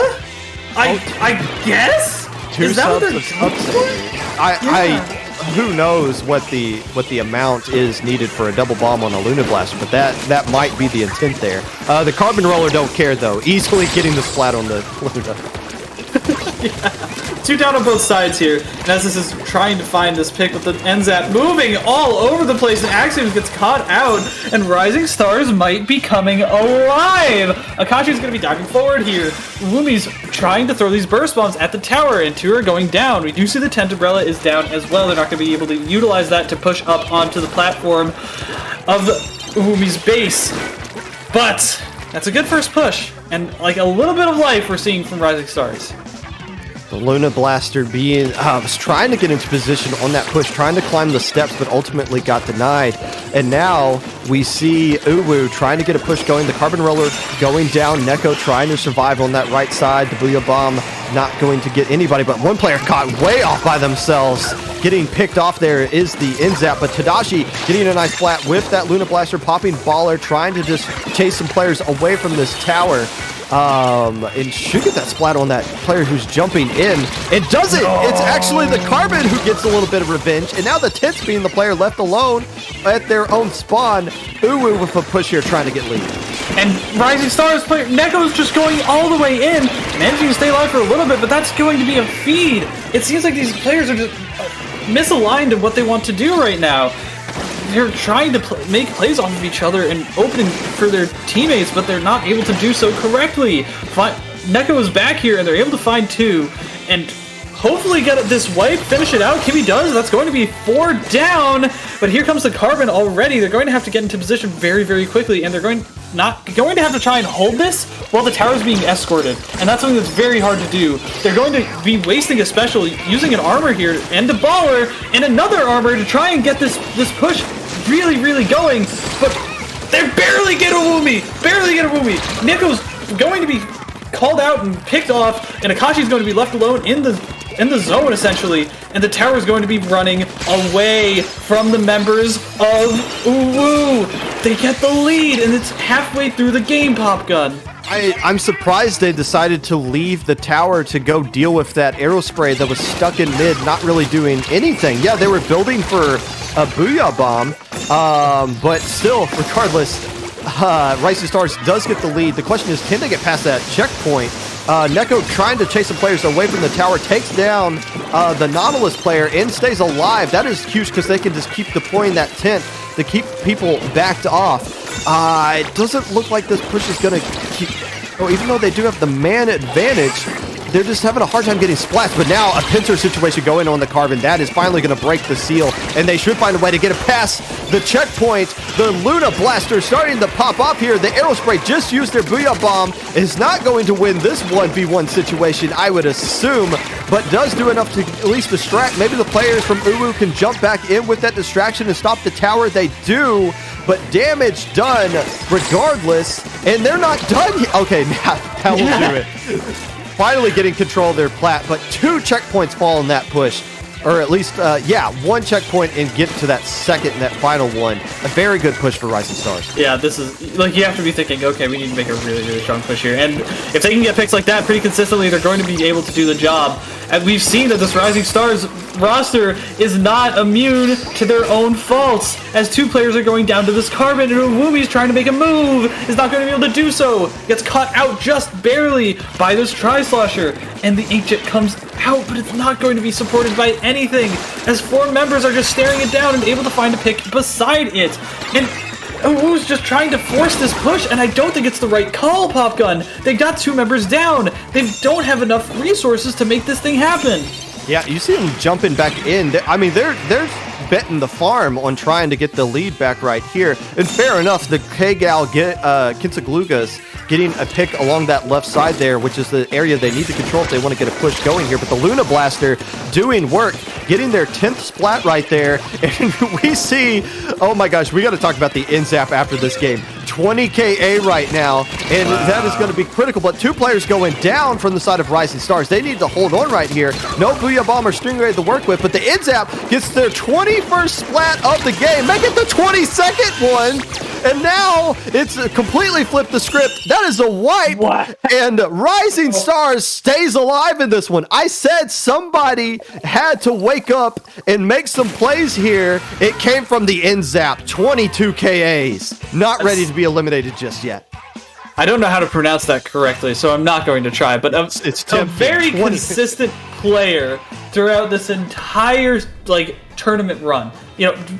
I guess? Two Is that what subs they're of subsidy. Who knows what the amount is needed for a double bomb on a Luna blaster, but that might be the intent there. The Carbon Roller don't care though, easily getting the splat on the Luna. Two down on both sides here. Nessus is trying to find this pick with the NZAP moving all over the place, and Axiom gets caught out, and Rising Stars might be coming alive! Akashi's going to be diving forward here. Woomy's trying to throw these burst bombs at the tower, and two are going down. We do see the tent umbrella is down as well. They're not going to be able to utilize that to push up onto the platform of Woomy's base. But that's a good first push, and like a little bit of life we're seeing from Rising Stars. The Luna Blaster was trying to get into position on that push, trying to climb the steps, but ultimately got denied. And now we see Uwu trying to get a push going. The Carbon Roller going down. Neko trying to survive on that right side. The Booyah Bomb not going to get anybody, but one player caught way off by themselves. Getting picked off there is the Inzap, but Tadashi getting a nice flat with that Luna Blaster, popping baller, trying to just chase some players away from this tower. And should get that splat on that player who's jumping in. It doesn't! It's actually the Carbon who gets a little bit of revenge, and now the Tits being the player left alone at their own spawn. Uwu with a push here trying to get lead. And Rising Stars player Neko's just going all the way in, managing to stay alive for a little bit, but that's going to be a feed. It seems like these players are just misaligned in what they want to do right now. They're trying to make plays off of each other and opening for their teammates, but they're not able to do so correctly. Neko is back here, and they're able to find two, and hopefully get this wipe, finish it out. Kimmy does. That's going to be 4 down, but here comes the Carbon already. They're going to have to get into position very, very quickly, and they're going to have to try and hold this while the tower's being escorted, and that's something that's very hard to do. They're going to be wasting a special, using an armor here, and a baller, and another armor to try and get this push really, really going, but they barely get a Woomy! Barely get a Woomy! Neko's going to be called out and picked off, and Akashi's going to be left alone in the zone, essentially, and the tower is going to be running away from the members of Uwu. They get the lead, and it's halfway through the game, Popgun. I'm surprised they decided to leave the tower to go deal with that arrow spray that was stuck in mid, not really doing anything. Yeah, they were building for a Booyah Bomb, but still, regardless, Rising Stars does get the lead. The question is, can they get past that checkpoint? Neko trying to chase some players away from the tower, takes down the Nautilus player and stays alive. That is huge because they can just keep deploying that tent to keep people backed off. It doesn't look like this push is going to keep... Oh, even though they do have the man advantage, they're just having a hard time getting splats. But now a pincer situation going on the Carbon. That is finally going to break the seal, and they should find a way to get it past the checkpoint. The Luna Blaster starting to pop up here. The Aerospray just used their Booyah Bomb. Is not going to win this 1v1 situation, I would assume, but does do enough to at least distract. Maybe the players from Uwu can jump back in with that distraction and stop the tower. They do, but damage done regardless, and they're not done yet. Okay, now that will do it. Finally getting control of their plat, but 2 checkpoints fall in that push. Or at least, one checkpoint and get to that second and that final one. A very good push for Rising Stars. Yeah, this is, like, you have to be thinking, okay, we need to make a really, really strong push here. And if they can get picks like that pretty consistently, they're going to be able to do the job. And we've seen that this Rising Stars roster is not immune to their own faults, as 2 players are going down to this Carbon, and Woomy's trying to make a move, is not going to be able to do so, gets caught out just barely by this Tri-Slosher, and the Inkjet comes out, but it's not going to be supported by anything, as 4 members are just staring it down and able to find a pick beside it, and Uwu's just trying to force this push, and I don't think it's the right call, Popgun. They got 2 members down. They don't have enough resources to make this thing happen. Yeah, you see them jumping back in. I mean, they're betting the farm on trying to get the lead back right here. And fair enough, the K-Gal Kinsaglugas getting a pick along that left side there, which is the area they need to control if they want to get a push going here. But the Luna Blaster doing work, getting their 10th splat right there. And we see, oh my gosh, we got to talk about the NZAP after this game. 20 KA right now, and that is going to be critical. But 2 players going down from the side of Rising Stars. They need to hold on right here. No Booyah Bomb or Stingray to work with, but the NZAP gets their 21st splat of the game. Make it the 22nd one. And now it's completely flipped the script. That is a wipe. What? And Rising Stars stays alive in this one. I said somebody had to wake up and make some plays here. It came from the NZAP. 22 KAs. Not ready to be eliminated just yet. I don't know how to pronounce that correctly, so I'm not going to try. But it's a very consistent player throughout this entire tournament run.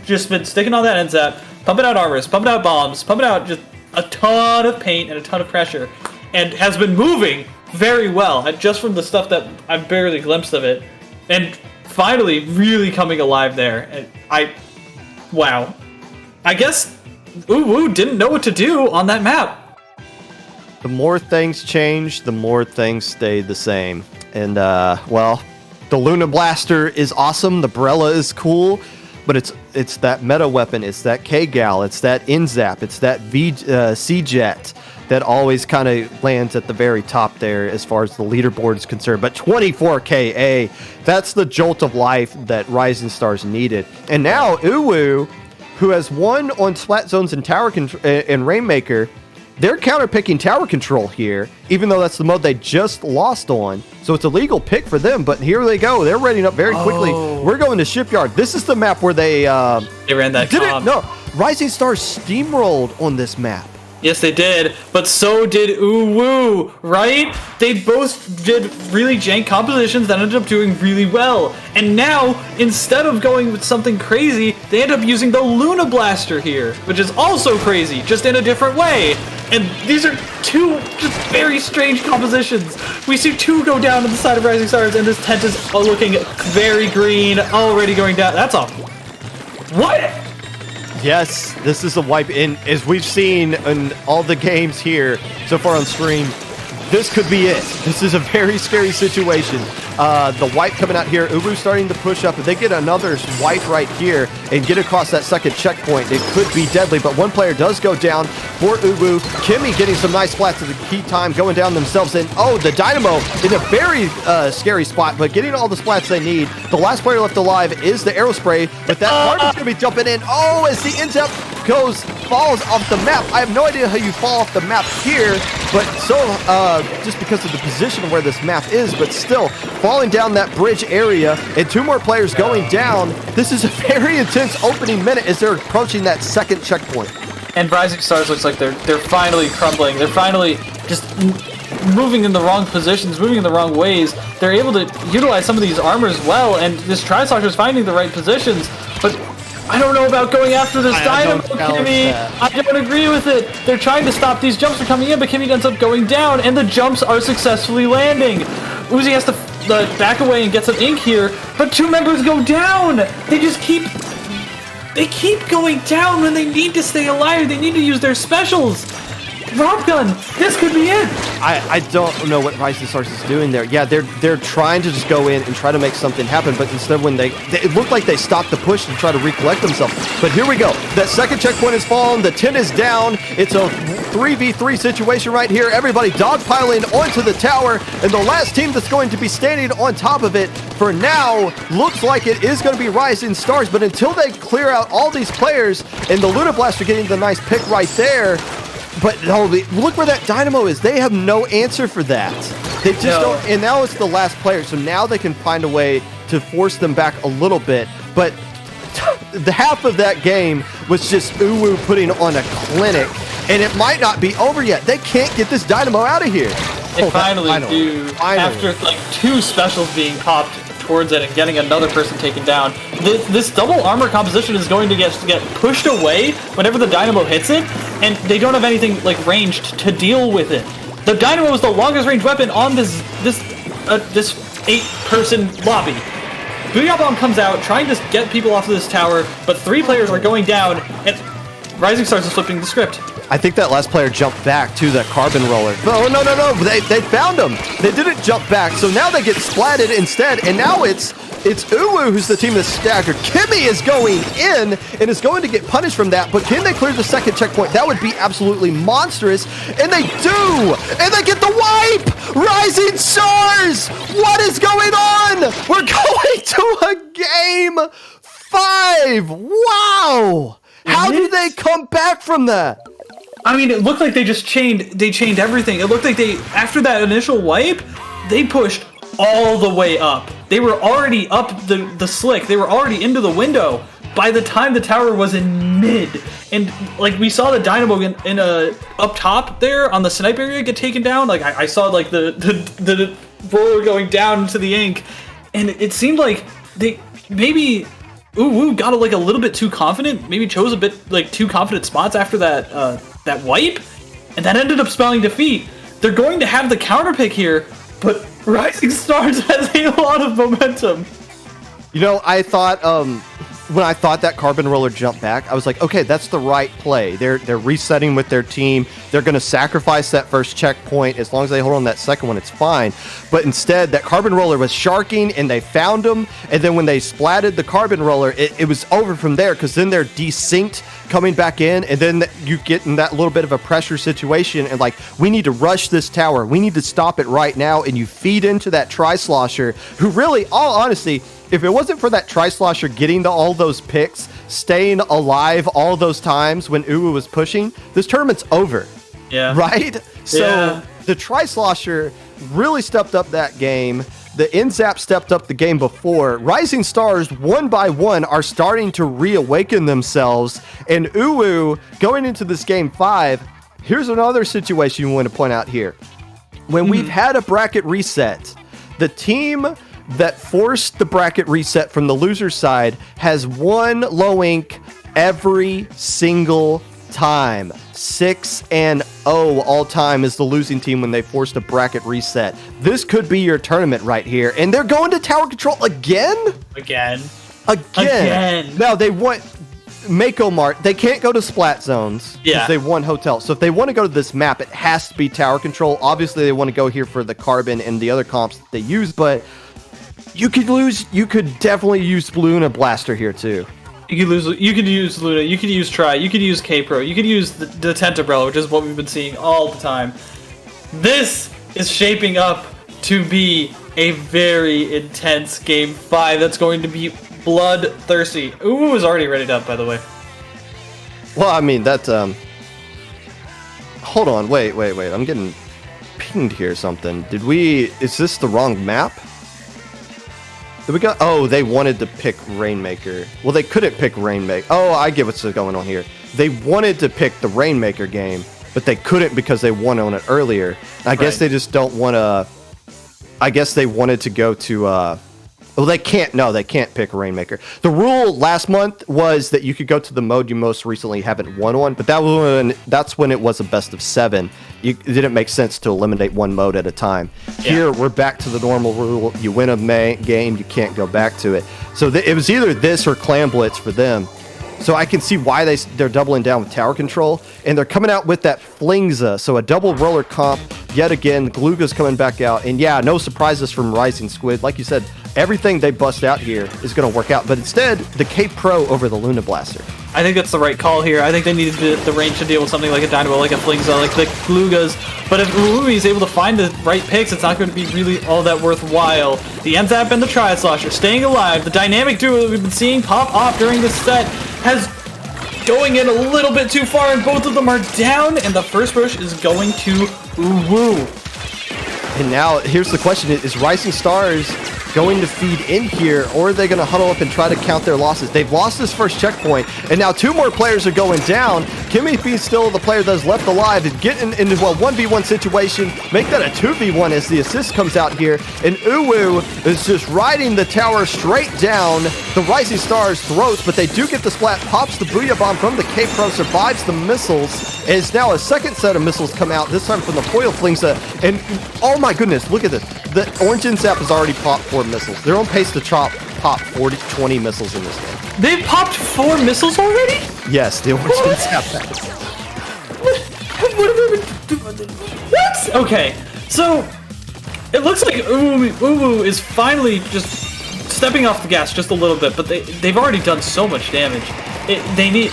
Just been sticking on that NZAP, pumping out armors, pumping out bombs, pumping out just a ton of paint and a ton of pressure, and has been moving very well. Just from the stuff that I've barely glimpsed of it, and finally really coming alive there. And wow. I guess Uwu didn't know what to do on that map. The more things change, the more things stay the same. And, well, the Luna Blaster is awesome. The Brella is cool. But it's that meta weapon. It's that K-Gal. It's that NZAP. It's that C-Jet that always kind of lands at the very top there as far as the leaderboard is concerned. But 24 KA, that's the jolt of life that Rising Stars needed. And now Uwu, who has won on Splat Zones and Tower and Rainmaker, they're counter-picking tower control here, even though that's the mode they just lost on. So it's a legal pick for them, but here they go. They're readying up very quickly. We're going to Shipyard. This is the map where they ran that comp. No, Rising Stars steamrolled on this map. Yes, they did, but so did Uwu, right? They both did really jank compositions that ended up doing really well. And now, instead of going with something crazy, they end up using the Luna Blaster here, which is also crazy, just in a different way. And these are 2 just very strange compositions. We see 2 go down to the side of Rising Stars, and this tent is looking very green, already going down. That's a... What? Yes, this is a wipe in. As we've seen in all the games here so far on screen, this could be it. This is a very scary situation. The wipe coming out here. Uwu starting to push up. If they get another wipe right here and get across that second checkpoint, it could be deadly. But one player does go down for Uwu. Kimmy getting some nice splats at the key time, going down themselves. And the Dynamo in a very scary spot, but getting all the splats they need. The last player left alive is the Aerospray, but that Harden's going to be jumping in. As the NZAP falls off the map. I have no idea how you fall off the map here, but just because of the position of where this map is, but still falling down that bridge area, and 2 more players going down. This is a very intense opening minute as they're approaching that second checkpoint. And Rising Stars looks like they're finally crumbling. They're finally just moving in the wrong positions, moving in the wrong ways. They're able to utilize some of these armors well, and this Tri-Stalker is finding the right positions, but I don't know about going after this Dynamo, Kimmy. I don't agree with it. They're trying to stop these jumps from coming in, but Kimmy ends up going down, and the jumps are successfully landing. Uzi has to back away and get some ink here, but 2 members go down. They just keep going down when they need to stay alive. They need to use their specials. Rob Gun, this could be it. I don't know what Rising Stars is doing there. Yeah, they're trying to just go in and try to make something happen, but instead when it looked like they stopped the push and try to recollect themselves. But here we go. That second checkpoint is fallen. The 10 is down. It's a 3v3 situation right here. Everybody dogpiling onto the tower, and the last team that's going to be standing on top of it for now looks like it is going to be Rising Stars, but until they clear out all these players, and the Luna Blaster getting the nice pick right there. But look where that Dynamo is. They have no answer for that. They just don't. And now it's the last player. So now they can find a way to force them back a little bit. But the half of that game was just Uwu putting on a clinic. And it might not be over yet. They can't get this Dynamo out of here. They finally do. After 2 specials being popped towards it and getting another person taken down. This double armor composition is going to get pushed away whenever the Dynamo hits it, and they don't have anything ranged to deal with it. The Dynamo is the longest range weapon on this 8-person lobby. Booyah Bomb comes out trying to get people off of this tower, but 3 players are going down, and Rising Stars is flipping the script. I think that last player jumped back to that carbon roller. Oh, no. They found him. They didn't jump back. So now they get splatted instead. And now it's Uwu who's the team that's staggered. Kimmy is going in and is going to get punished from that. But can they clear the second checkpoint? That would be absolutely monstrous. And they do. And they get the wipe. Rising Stars. What is going on? We're going to a game 5. Wow. How do they come back from that? I mean, it looked like they changed everything. It looked like after that initial wipe, they pushed all the way up. They were already up the slick. They were already into the window by the time the tower was in mid. And like we saw the dynamo in up top there on the snipe area get taken down. Like I saw like the roller going down into the ink, and it seemed like they maybe Uwu got a little bit too confident. Maybe chose a bit too confident spots after that wipe, and that ended up spelling defeat. They're going to have the counter pick here, but Rising Stars has a lot of momentum. You know, I thought when I thought that carbon roller jumped back, I was like, okay, that's the right play. They're resetting with their team. They're going to sacrifice that first checkpoint. As long as they hold on that second one, it's fine. But instead, that carbon roller was sharking, and they found him. And then when they splatted the carbon roller, it was over from there, because then they're desynced coming back in, and then you get in that little bit of a pressure situation, and like, we need to rush this tower. We need to stop it right now. And you feed into that Tri-Slosher, who really, all honesty, if it wasn't for that Tri-Slosher getting to all those picks, staying alive all those times when Uwu was pushing, this tournament's over. Yeah. Right? So the Tri-Slosher really stepped up that game. The NZAP stepped up the game before. Rising Stars, one by one, are starting to reawaken themselves. And Uwu, going into this game 5, here's another situation you want to point out here. When we've had a bracket reset, the team that forced the bracket reset from the loser side has won low ink every single time. 6-0 all time is the losing team when they forced a bracket reset. This could be your tournament right here. And they're going to tower control again? Again. Now they want Mako Mart. They can't go to splat zones because they won hotel. So if they want to go to this map, it has to be tower control. Obviously, they want to go here for the carbon and the other comps that they use, but you could definitely use Luna Blaster here too. You could use Luna, you could use Tri, you could use K-Pro, you could use the Tent Umbrella, which is what we've been seeing all the time. This is shaping up to be a very intense game 5 that's going to be bloodthirsty. Uwu is already readied up, by the way. Well, I mean, that, hold on, wait, I'm getting pinged here or something. Is this the wrong map? They wanted to pick Rainmaker. Well, they couldn't pick Rainmaker. Oh, I get what's going on here. They wanted to pick the Rainmaker game, but they couldn't because they won on it earlier. I guess they just don't want to... I guess they wanted to go to... Well, they can't. No, they can't pick Rainmaker. The rule last month was that you could go to the mode you most recently haven't won on, but that's when it was a best of 7. It didn't make sense to eliminate one mode at a time. Here, we're back to the normal rule. You win a game, you can't go back to it. So it was either this or Clan Blitz for them. So I can see why they're doubling down with tower control, and they're coming out with that Flingza, so a double roller comp yet again. Gluga's coming back out, and yeah, no surprises from Rising Squid. Like you said, everything they bust out here is going to work out, but instead, the K-Pro over the Luna Blaster. I think that's the right call here. I think they needed the range to deal with something like a Dynamo, like a Flingza, like the Glugas. But if Woomy is able to find the right picks, it's not going to be really all that worthwhile. The NZAP and the Tri-Slosher staying alive. The dynamic duo that we've been seeing pop off during this set has going in a little bit too far, and both of them are down, and the first rush is going to Uwu. And now, here's the question. Is Rising Stars going to feed in here, or are they going to huddle up and try to count their losses? They've lost this first checkpoint, and now 2 more players are going down. Kimmy B's still the player that's left alive and getting into a 1v1 situation. Make that a 2v1 as the assist comes out here, and Uwu is just riding the tower straight down the Rising Stars' throats, but they do get the splat, pops the Booyah Bomb from the K-Pro, survives the missiles, and it's now a second set of missiles come out, this time from the Foil Flingza, and oh my goodness, look at this. The Orange NZAP has already popped 4 missiles. They're on pace to pop 20 missiles in this game. They've popped 4 missiles already? Yes, the Orange NZAP has. What? Okay, so it looks like Uwu is finally just stepping off the gas just a little bit, but they've already done so much damage. They need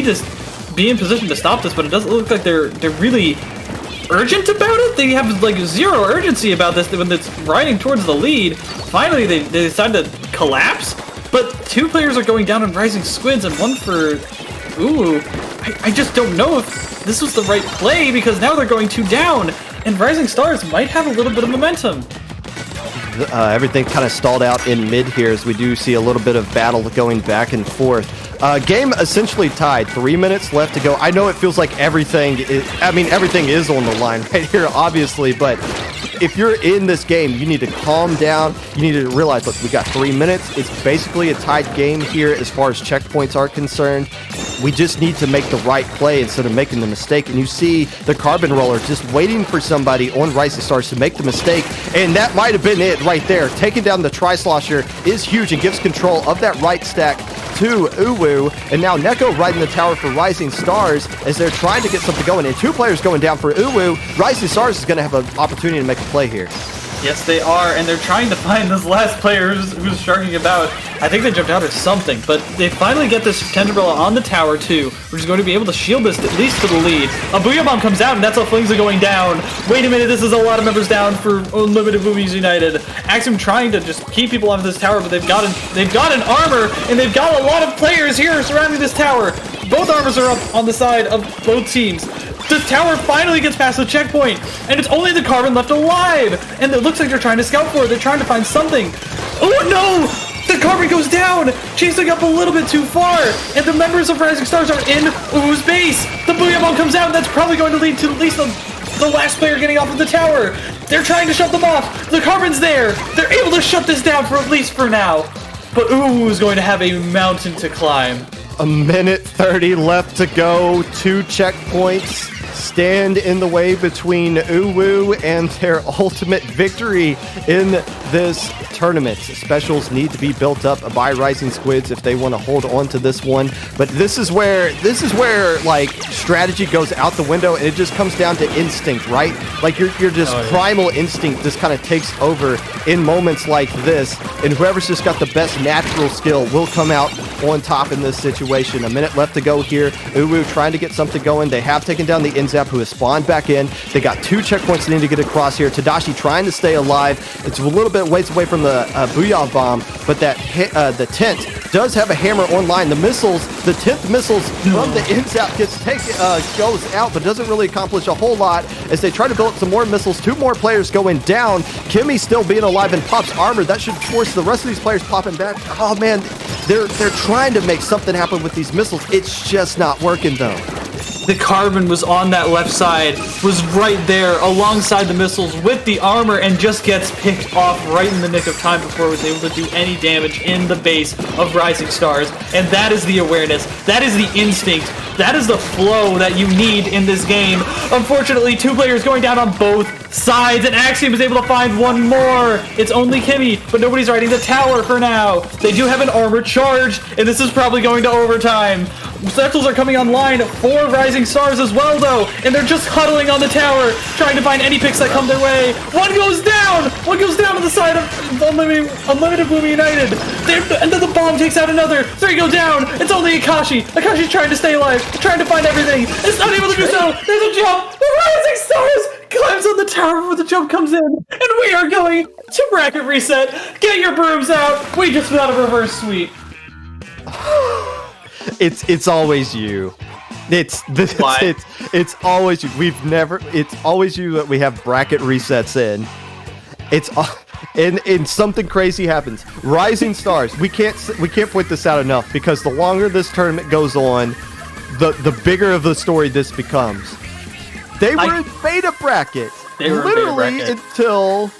to be in position to stop this, but it doesn't look like they're really urgent about it. They have like zero urgency about this when it's riding towards the lead. Finally, they decide to collapse, but 2 players are going down in Rising Squids and 1 for Uwu. I just don't know if this was the right play because now they're going 2 down, and Rising Stars might have a little bit of momentum. Everything kind of stalled out in mid here as we do see a little bit of battle going back and forth. Game essentially tied. 3 minutes left to go. I know it feels like everything is on the line right here, obviously, but if you're in this game, you need to calm down. You need to realize, look, we got 3 minutes. It's basically a tied game here as far as checkpoints are concerned. We just need to make the right play instead of making the mistake. And you see the Carbon Roller just waiting for somebody on Rising Stars to make the mistake. And that might have been it right there. Taking down the Tri-Slosher is huge and gives control of that right stack to Uwu. And now Neko riding the tower for Rising Stars as they're trying to get something going. And 2 players going down for Uwu. Rising Stars is going to have an opportunity to make a play here. Yes, they are, and they're trying to find this last player who's sharking about. I think they jumped out or something, but they finally get this Tenderella on the tower, too, which is going to be able to shield this at least to the lead. A Booyah Bomb comes out, and that's how Flings are going down. Wait a minute, this is a lot of members down for Unlimited Movies United. Axiom trying to just keep people off this tower, but they've got an armor, and they've got a lot of players here surrounding this tower. Both armors are up on the side of both teams. The tower finally gets past the checkpoint, and it's only the Carbon left alive. And it looks like they're trying to scout for it. They're trying to find something. Oh no! The Carbon goes down, chasing up a little bit too far, and the members of Rising Stars are in Uwu's base. The Booyah Bomb comes out, and that's probably going to lead to at least the last player getting off of the tower. They're trying to shut them off. The Carbon's there. They're able to shut this down for at least for now. But Uwu is going to have a mountain to climb. 1:30 left to go. 2 checkpoints stand in the way between Uwu and their ultimate victory in this tournament. Specials need to be built up by Rising Squids if they want to hold on to this one. But this is where like strategy goes out the window and it just comes down to instinct, right? Like your just primal instinct just kind of takes over in moments like this, and whoever's just got the best natural skill will come out on top in this situation. 1 minute left to go here. Uwu trying to get something going. They have taken down the Inzap, who has spawned back in. They got 2 checkpoints they need to get across here. Tadashi trying to stay alive. It's a little bit ways away from the Booyah Bomb, but that the tent does have a hammer online. The missiles, the 10th missiles from the Inzap goes out, but doesn't really accomplish a whole lot as they try to build up some more missiles. 2 more players going down. Kimmy still being alive and pops armor. That should force the rest of these players popping back. Oh man, they're trying to make something happen with these missiles. It's just not working though. The Carbon was on that left side, was right there alongside the missiles with the armor, and just gets picked off right in the nick of time before it was able to do any damage in the base of Rising Stars. And that is the awareness, that is the instinct, that is the flow that you need in this game. Unfortunately, 2 players going down on both sides, and Axiom is able to find 1 more. It's only Kimmy, but nobody's riding the tower for now. They do have an armor charged, and this is probably going to overtime. Specials are coming online for Rising Stars as well, though, and they're just huddling on the tower, trying to find any picks that come their way. 1 goes down! 1 goes down to the side of Unlimited Woomy United. And then the bomb takes out another. 3 go down. It's only Akashi. Akashi's trying to stay alive, trying to find everything. It's not able to do so. There's a jump. The Rising Stars climbs on the tower before the jump comes in, and we are going to bracket reset. Get your brooms out. We just got a reverse sweep. It's always you. It's always you. It's always you that we have bracket resets in. And something crazy happens. Rising Stars. We can't point this out enough because the longer this tournament goes on, the bigger of the story this becomes. They were in beta bracket. They were literally until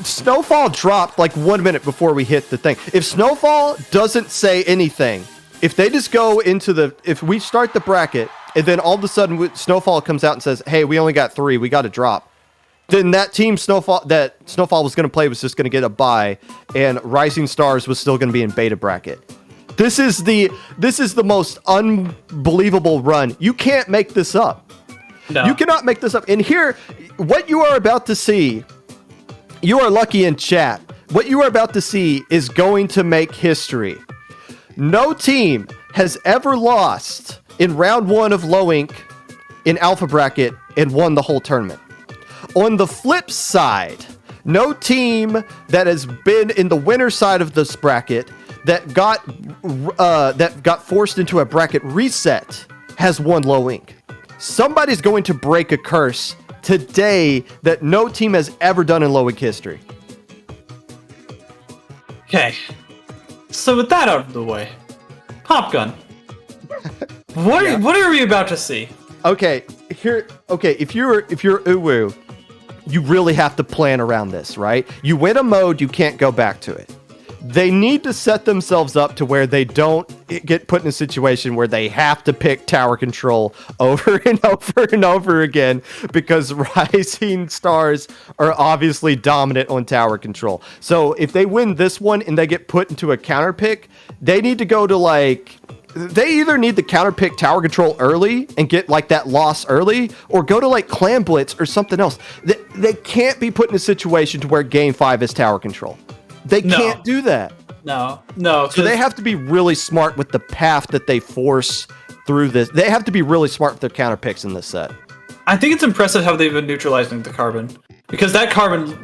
Snowfall dropped like 1 minute before we hit the thing. If Snowfall doesn't say anything, if they just go into if we start the bracket and then all of a sudden Snowfall comes out and says, hey, we only got 3, we got to drop, then that team Snowfall was going to play was just going to get a bye, and Rising Stars was still going to be in beta bracket. This is the most unbelievable run. You can't make this up. No. You cannot make this up. And here, what you are about to see, you are lucky in chat. What you are about to see is going to make history. No team has ever lost in round 1 of Low Ink in Alpha Bracket and won the whole tournament. On the flip side, no team that has been in the winner side of this bracket that got forced into a bracket reset has won Low Ink. Somebody's going to break a curse today that no team has ever done in Low Ink history. Okay. So with that out of the way, Popgun. What are we about to see? Okay, if you're Uwu, you really have to plan around this, right? You win a mode, you can't go back to it. They need to set themselves up to where they don't get put in a situation where they have to pick tower control over and over and over again, because Rising Stars are obviously dominant on tower control. So if they win this one and they get put into a counter pick, they need to go to they either need to counter pick tower control early and get like that loss early, or go to like Clan Blitz or something else. They can't be put in a situation to where game 5 is tower control. They can't do that. No. So they have to be really smart with the path that they force through this. They have to be really smart with their counter picks in this set. I think it's impressive how they've been neutralizing the carbon, because that carbon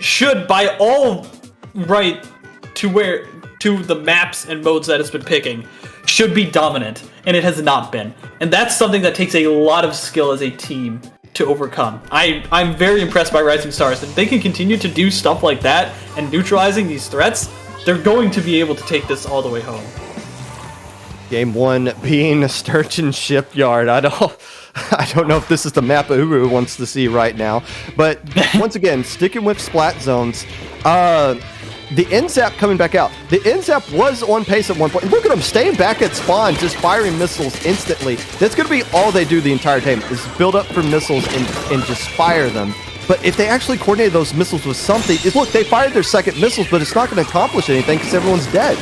should, by all right, to the maps and modes that it's been picking, should be dominant, and it has not been. And that's something that takes a lot of skill as a team to overcome. I'm very impressed by Rising Stars. If they can continue to do stuff like that and neutralizing these threats, they're going to be able to take this all the way home. Game 1 being Sturgeon Shipyard. I don't know if this is the map Uru wants to see right now, but once again, sticking with Splat Zones, the NZAP coming back out. The NZAP was on pace at one point. Look at them staying back at spawn, just firing missiles instantly. That's going to be all they do the entire time, is build up for missiles and just fire them. But if they actually coordinated those missiles with something, look, they fired their second missiles, but it's not going to accomplish anything because everyone's dead.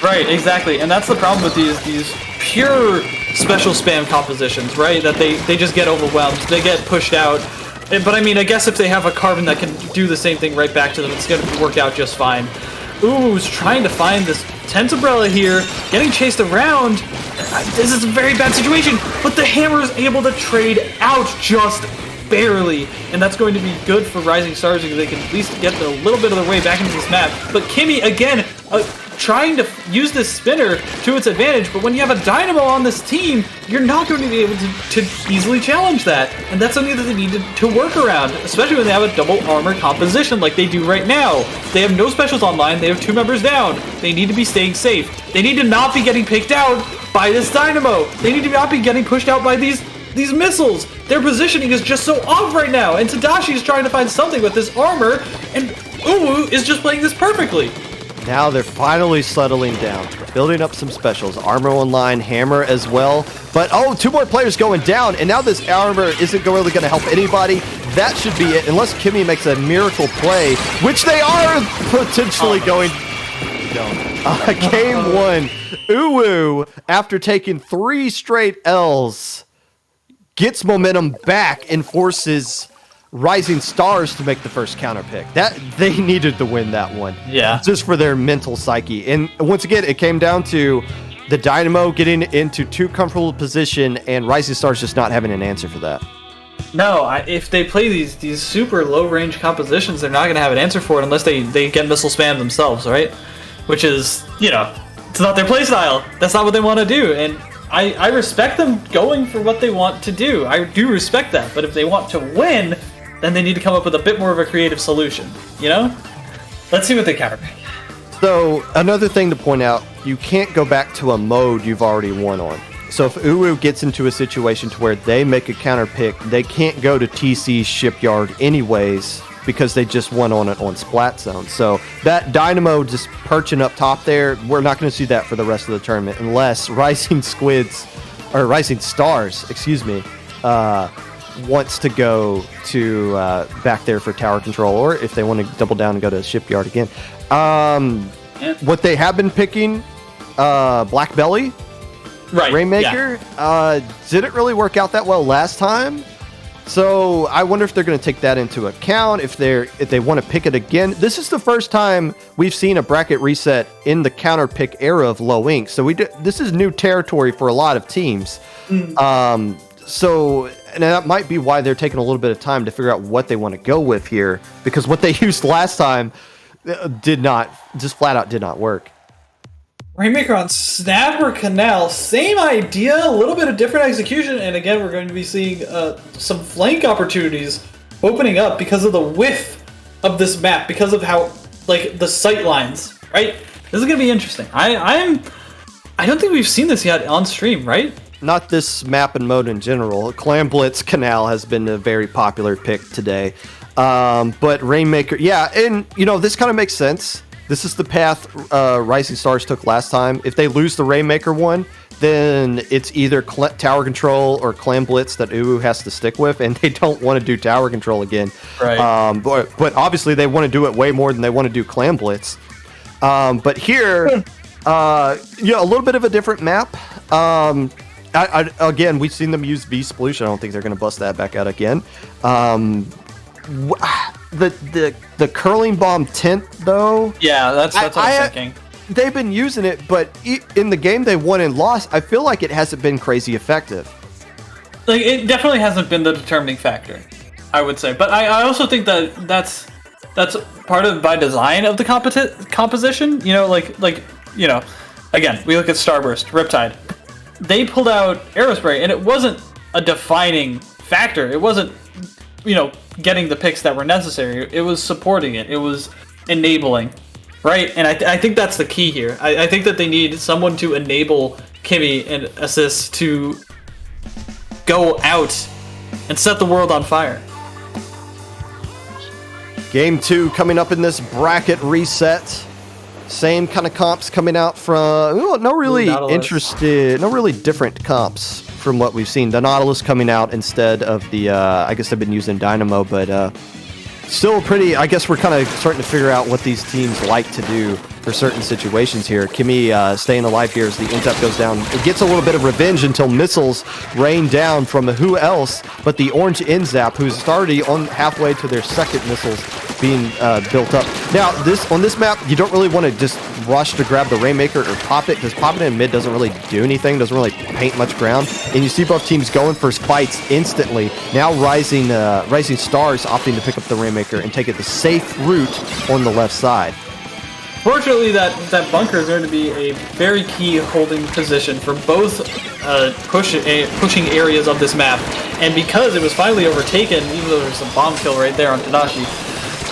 Right, exactly. And that's the problem with these pure special spam compositions, right? That they just get overwhelmed, they get pushed out. But I mean, I guess if they have a carbon that can do the same thing right back to them, it's going to work out just fine. Ooh's trying to find this tent umbrella here, getting chased around. This is a very bad situation, but the hammer is able to trade out just barely, and that's going to be good for Rising Stars because they can at least get a little bit of their way back into this map. But Kimmy, again, trying to use this spinner to its advantage, but when you have a Dynamo on this team, you're not going to be able to easily challenge that, and that's something that they need to work around, especially when they have a double armor composition like they do right now. They have no specials online, they have 2 members down, they need to be staying safe. They need to not be getting picked out by this Dynamo. They need to not be getting pushed out by these missiles. Their positioning is just so off right now, and Tadashi is trying to find something with this armor, and Uwu is just playing this perfectly. Now they're finally settling down, building up some specials. Armor online, hammer as well. But, 2 more players going down, and now this armor isn't really going to help anybody. That should be it, unless Kimmy makes a miracle play, which they are potentially going. Game 1, Uwu, after taking 3 straight L's, gets momentum back and forces Rising Stars to make the first counter pick. That they needed to win that one. Yeah. Just for their mental psyche. And once again, it came down to the Dynamo getting into too comfortable position and Rising Stars just not having an answer for that. No, if they play these super low range compositions, they're not going to have an answer for it unless they get missile spam themselves, right? Which is, it's not their playstyle. That's not what they want to do. And I respect them going for what they want to do. I do respect that. But if they want to win, then they need to come up with a bit more of a creative solution, Let's see what they counterpick. So, another thing to point out, you can't go back to a mode you've already won on. So if Uwu gets into a situation to where they make a counter pick, they can't go to TC's Shipyard anyways because they just won on it on Splat Zone. So that Dynamo just perching up top there, we're not going to see that for the rest of the tournament unless Rising Stars, wants to go to back there for tower control, or if they want to double down and go to Shipyard again. What they have been picking, Black Belly, right? Rainmaker, didn't really work out that well last time. So I wonder if they're going to take that into account, if they want to pick it again. This is the first time we've seen a bracket reset in the counter pick era of Low Ink. So this is new territory for a lot of teams. So and that might be why they're taking a little bit of time to figure out what they want to go with here, because what they used last time just flat out did not work. Rainmaker on Snap or Canal, same idea, a little bit of different execution, and again, we're going to be seeing some flank opportunities opening up because of the width of this map, because of how, like, the sight lines, right? This is going to be interesting. I don't think we've seen this yet on stream, right? Not this map and mode in general. Clam Blitz Canal has been a very popular pick today. But Rainmaker, yeah, and, this kind of makes sense. This is the path Rising Stars took last time. If they lose the Rainmaker one, then it's either Tower Control or Clam Blitz that Uwu has to stick with, and they don't want to do Tower Control again. Right. But obviously they want to do it way more than they want to do Clam Blitz. But here, a little bit of a different map. Again, we've seen them use Beast Pollution. I don't think they're going to bust that back out again. The curling bomb tent though. Yeah, that's what I'm thinking. They've been using it, but in the game they won and lost, I feel like it hasn't been crazy effective. Like, it definitely hasn't been the determining factor, I would say. But I also think that's part of by design of the composition. Again, we look at Starburst, Riptide. They pulled out Aerospray, and it wasn't a defining factor. It wasn't, getting the picks that were necessary. It was supporting it. It was enabling, right? And I think that's the key here. I think that they need someone to enable Kimmy and Assist to go out and set the world on fire. Game 2 coming up in this bracket reset. Same kind of comps coming out from no really different comps from what we've seen. The Nautilus coming out instead of the I guess they've been using Dynamo, but still pretty. I guess we're kind of starting to figure out what these teams like to do for certain situations here. Kimmy staying alive here as the Intep goes down. It gets a little bit of revenge until missiles rain down from who else but the Orange Inzap, who's already on halfway to their second missiles being built up. Now, on this map, you don't really want to just rush to grab the Rainmaker or pop it, because popping it in mid doesn't really do anything, doesn't really paint much ground. And you see both teams going for fights instantly. Now Rising Stars opting to pick up the Rainmaker and take it the safe route on the left side. Fortunately, that bunker is going to be a very key holding position for both pushing areas of this map. And because it was finally overtaken, even though there's some bomb kill right there on Tadashi,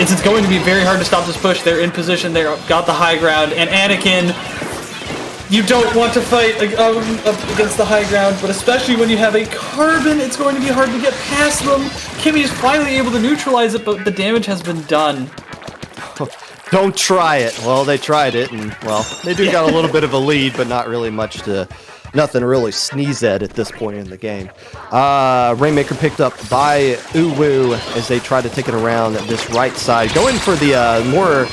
it's going to be very hard to stop this push. They're in position, they got the high ground, and Anakin, you don't want to fight up against the high ground, but especially when you have a Carbon, it's going to be hard to get past them. Kimmy is finally able to neutralize it, but the damage has been done. Don't try it. Well, they tried it, and, they do got a little bit of a lead, but not really nothing to really sneeze at this point in the game. Rainmaker picked up by Uwu as they try to take it around this right side. Going for the more...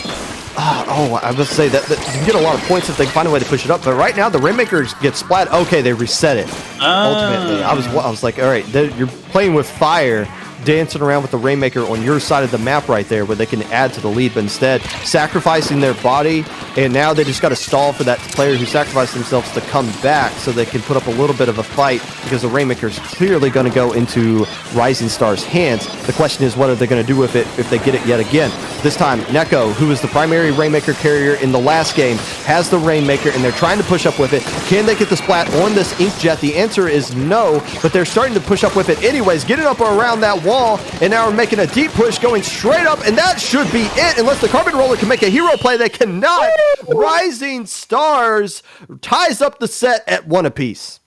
I would say that you can get a lot of points if they find a way to push it up, but right now the Rainmaker gets splat. Okay, they reset it. Ultimately, I was like, all right, you're playing with fire, dancing around with the Rainmaker on your side of the map right there where they can add to the lead, but instead sacrificing their body, and now they just got to stall for that player who sacrificed themselves to come back so they can put up a little bit of a fight, because the Rainmaker is clearly going to go into Rising Stars' hands. The question is, what are they going to do with it if they get it yet again? This time, Neko, who is the primary Rainmaker carrier in the last game, has the Rainmaker, and they're trying to push up with it. Can they get the splat on this Inkjet? The answer is no, but they're starting to push up with it anyways, getting up around that wall, and now we're making a deep push going straight up, and that should be it unless the Carbon Roller can make a hero play. They cannot. Rising Stars ties up the set at 1 apiece.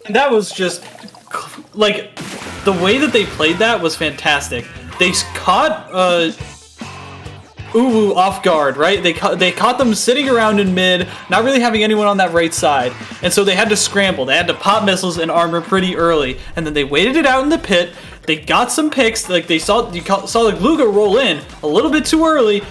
And that was just, like, the way that they played that was fantastic. They caught Uwu off guard, right? They caught them sitting around in mid, not really having anyone on that right side, and so they had to scramble. They had to pop missiles and armor pretty early, and then they waited it out in the pit. They got some picks, like you saw the Gluga roll in a little bit too early,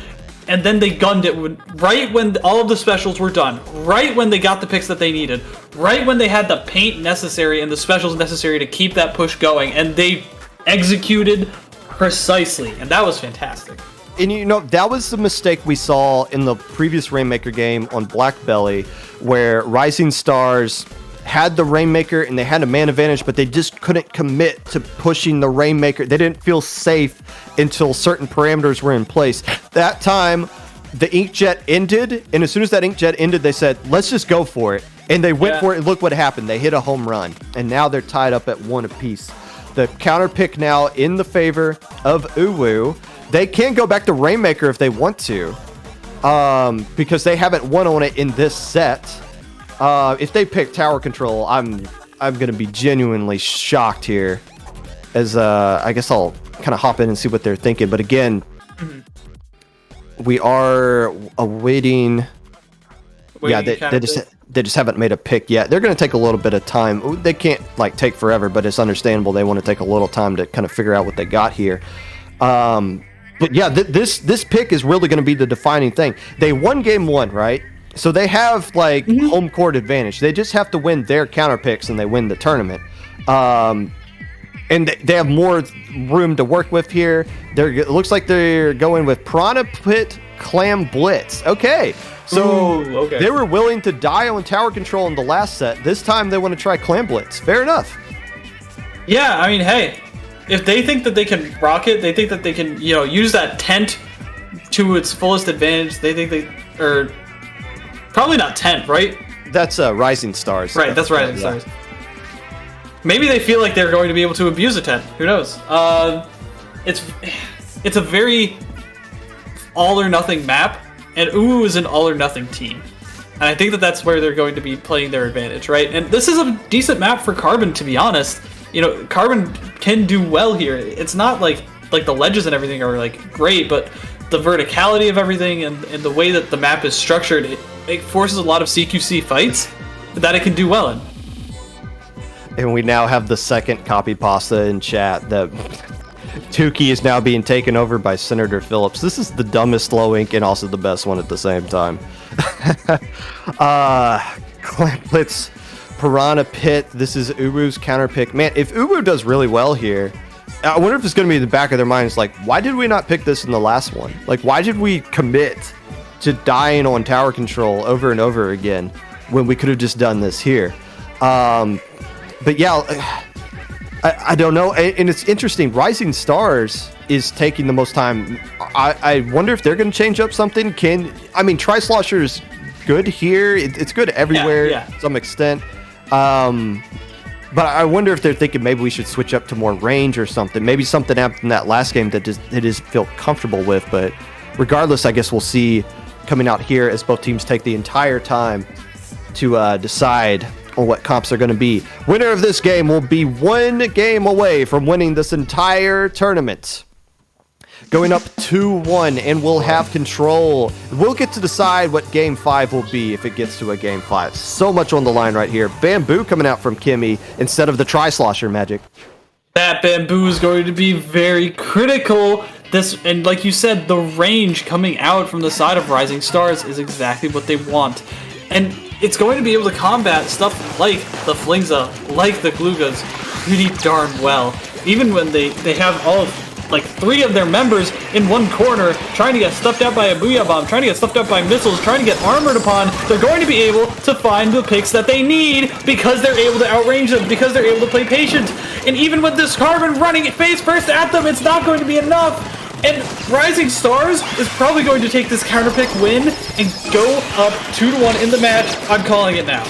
and then they gunned it right when all of the specials were done, right when they got the picks that they needed, right when they had the paint necessary and the specials necessary to keep that push going, and they executed precisely, and that was fantastic. And you know, that was the mistake we saw in the previous Rainmaker game on Black Belly, where Rising Stars had the Rainmaker and they had a man advantage, but they just couldn't commit to pushing the Rainmaker. They didn't feel safe until certain parameters were in place. That time, the Inkjet ended, and as soon as that Inkjet ended, they said, let's just go for it. And they went for it, and look what happened. They hit a home run, and now they're tied up at 1 apiece. The counter pick now in the favor of Uwu. They can go back to Rainmaker if they want to, because they haven't won on it in this set. If they pick tower control, I'm gonna be genuinely shocked here. As I guess I'll kind of hop in and see what they're thinking. But again, we are awaiting. Yeah, they just haven't made a pick yet. They're gonna take a little bit of time. They can't like take forever, but it's understandable. They want to take a little time to kind of figure out what they got here. But yeah, this pick is really going to be the defining thing. They won game 1, right? So they have like home court advantage. They just have to win their counter picks and they win the tournament. And they have more room to work with here. It looks like they're going with Piranha Pit Clam Blitz. Okay. So they were willing to die on tower control in the last set. This time they want to try Clam Blitz. Fair enough. Yeah, I mean, hey. If they think that they can rock it, they think that they can, use that tent to its fullest advantage. They think or probably not tent, right? That's Rising Stars. Right, that's Rising Stars. Maybe they feel like they're going to be able to abuse a tent. Who knows? It's a very all or nothing map, and Uwu is an all or nothing team. And I think that that's where they're going to be playing their advantage, right? And this is a decent map for Carbon, to be honest. Carbon can do well here. It's not like the ledges and everything are like great, but the verticality of everything and the way that the map is structured, it forces a lot of CQC fights that it can do well in. And we now have the second copy pasta in chat that Tukey is now being taken over by Senator Phillips. This is the dumbest low ink and also the best one at the same time. Clamplets. Piranha Pit. This is Uwu's counter pick. Man, if Uwu does really well here, I wonder if it's going to be in the back of their minds like, why did we not pick this in the last one? Like, why did we commit to dying on tower control over and over again when we could have just done this here? But yeah, I don't know. And it's interesting. Rising Stars is taking the most time. I wonder if they're going to change up something. Tri-Slosher is good here. It's good everywhere to some extent. But I wonder if they're thinking maybe we should switch up to more range or something. Maybe something happened in that last game that they just feel comfortable with. But regardless, I guess we'll see coming out here as both teams take the entire time to decide on what comps are going to be. Winner of this game will be 1 game away from winning this entire tournament. Going up 2-1, and we'll have control. We'll get to decide what Game 5 will be if it gets to a Game 5. So much on the line right here. Bamboo coming out from Kimmy instead of the Tri-Slosher magic. That Bamboo is going to be very critical. And like you said, the range coming out from the side of Rising Stars is exactly what they want. And it's going to be able to combat stuff like the Flingza, like the Glugas, pretty darn well. Even when they have all of 3 of their members in one corner, trying to get stuffed out by a Booyah Bomb, trying to get stuffed out by missiles, trying to get armored upon, they're going to be able to find the picks that they need because they're able to outrange them, because they're able to play patient. And even with this Carbon running face first at them, it's not going to be enough. And Rising Stars is probably going to take this counterpick win and go up 2-1 in the match. I'm calling it now.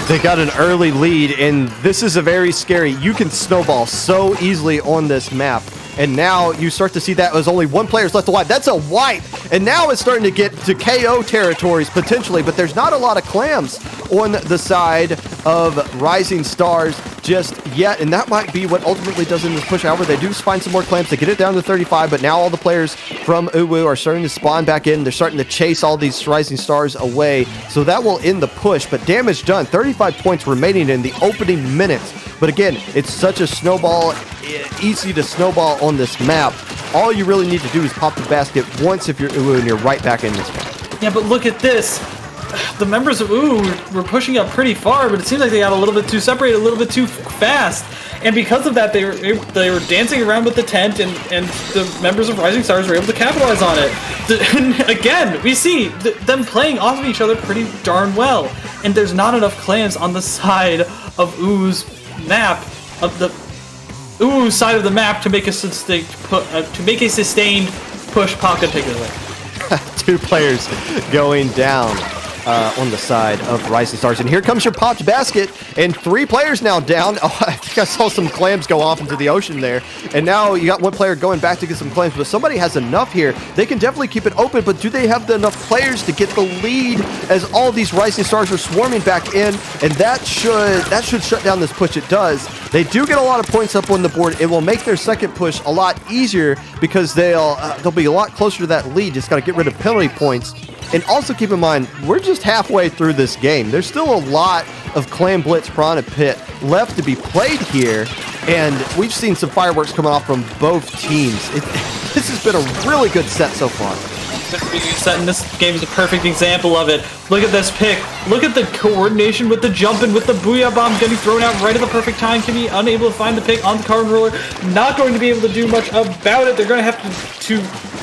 They got an early lead, and this is a very scary. You can snowball so easily on this map, and now you start to see that there's only 1 player left to wipe. That's a wipe, and now it's starting to get to KO territories potentially, but there's not a lot of clams on the side of Rising Stars just yet, and that might be what ultimately does in this push. However, they do find some more clams to get it down to 35, but now all the players from Uwu are starting to spawn back in. They're starting to chase all these Rising Stars away, so that will end the push, but damage done. 35 points remaining in the opening minutes, but again, it's such a snowball, easy to snowball on this map. All you really need to do is pop the basket once if you're Uwu, and you're right back in this one. Yeah, but look at this. the members of were pushing up pretty far, but it seems like they got a little bit too separated, a little bit too fast. And because of that, they were dancing around with the tent, and the members of Rising Stars were able to capitalize on it. And again, we see them playing off of each other pretty darn well. And there's not enough clams on the side of Oo's map, of the Ooh side of the map to make a sustained push. Pop can take it away. 2 players going down on the side of Rising Stars. And here comes your popped basket, and 3 players now down. Oh, I think I saw some clams go off into the ocean there. And now you got 1 player going back to get some clams, but somebody has enough here. They can definitely keep it open, but do they have enough players to get the lead as all these Rising Stars are swarming back in? And that should shut down this push. It does. They do get a lot of points up on the board. It will make their second push a lot easier because they'll be a lot closer to that lead. Just got to get rid of penalty points. And also keep in mind, we're just halfway through this game. There's still a lot of Clam Blitz Piranha Pit left to be played here, and we've seen some fireworks coming off from both teams. This has been a really good set so far. Set, and this game is a perfect example of it. Look at this pick. Look at the coordination with the jumping, with the Booyah Bomb getting thrown out right at the perfect time. Kimmy unable to find the pick on the carbon roller. Not going to be able to do much about it. They're going to have to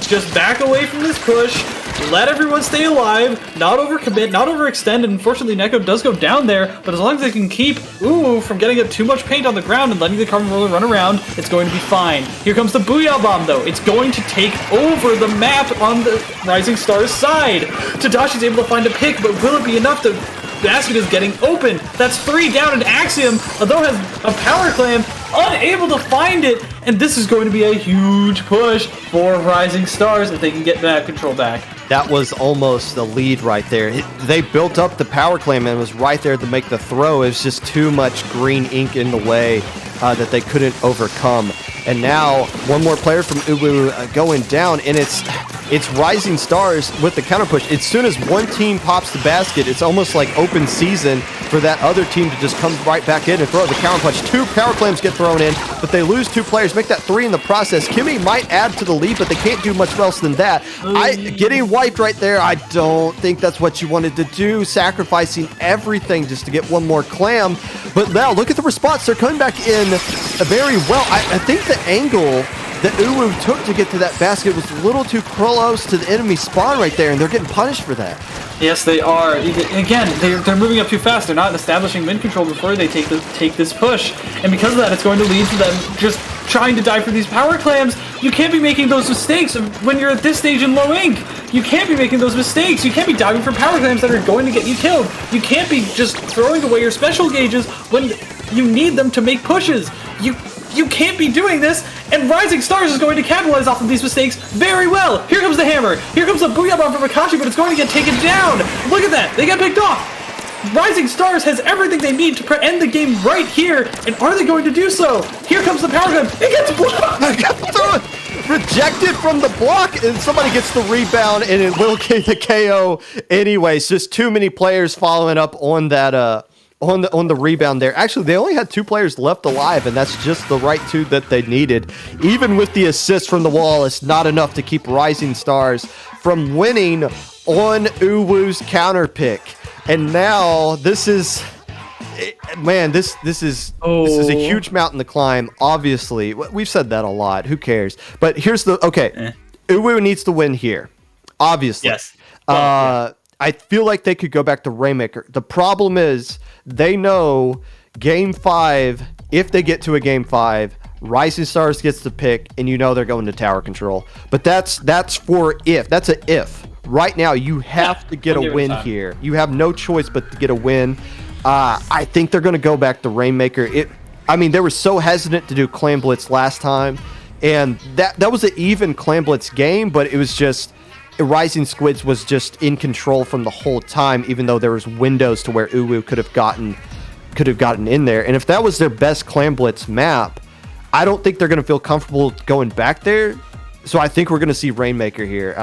just back away from this push. Let everyone stay alive, not overcommit, not overextend, and unfortunately Neko does go down there, but as long as they can keep Ooh from getting up too much paint on the ground and letting the carbon roller run around, it's going to be fine. Here comes the Booyah Bomb though. It's going to take over the map on the Rising Stars side. Tadashi's able to find a pick, but will it be enough? The basket is getting open. That's 3 down, and Axiom, although has a power clam, unable to find it, and this is going to be a huge push for Rising Stars if they can get that control back. That was almost the lead right there. They built up the power clam and was right there to make the throw. It was just too much green ink in the way that they couldn't overcome. And now 1 more player from Uwu going down, and it's Rising Stars with the counter push. As soon as 1 team pops the basket, it's almost like open season for that other team to just come right back in and throw the counter punch. 2 power clams get thrown in, but they lose 2 players, make that 3 in the process. Kimmy might add to the lead, but they can't do much else than that. Getting wiped right there, I don't think that's what you wanted to do, sacrificing everything just to get 1 more clam. But now look at the response. They're coming back in very well. I think the angle that Uwu took to get to that basket was a little too close to the enemy spawn right there, and they're getting punished for that. Yes, they are. Again, they're moving up too fast. They're not establishing min control before they take this push, and because of that, it's going to lead to them just trying to dive for these power clams. You can't be making those mistakes when you're at this stage in low ink. You can't be making those mistakes. You can't be diving for power clams that are going to get you killed. You can't be just throwing away your special gauges when you need them to make pushes. You can't be doing this, and Rising Stars is going to capitalize off of these mistakes very well. Here comes the hammer. Here comes the Booyah Bomb from Akashi, but it's going to get taken down. Look at that. They got picked off. Rising Stars has everything they need to end the game right here, and are they going to do so? Here comes the power gun. It gets blocked. Rejected from the block, and somebody gets the rebound, and it will get the KO anyways. Just too many players following up on that on the rebound there. Actually, they only had 2 players left alive, and that's just the right 2 that they needed. Even with the assist from the wall, it's not enough to keep Rising Stars from winning on Uwu's counter pick. And now this is, man, this is a huge mountain to climb. Obviously, we've said that a lot. Who cares? But here's the Uwu needs to win here. Obviously, yes. I feel like they could go back to Rainmaker. The problem is they know Game 5, if they get to a Game 5, Rising Stars gets the pick, and you know they're going to tower control. But that's for if. That's a if. Right now, you have to get a win here. You have no choice but to get a win. I think they're going to go back to Rainmaker. They were so hesitant to do Clam Blitz last time, and that was an even Clam Blitz game, but it was just Rising Squids was just in control from the whole time, even though there was windows to where Uwu could have gotten in there. And if that was their best Clam Blitz map, I don't think they're going to feel comfortable going back there. So I think we're going to see Rainmaker here.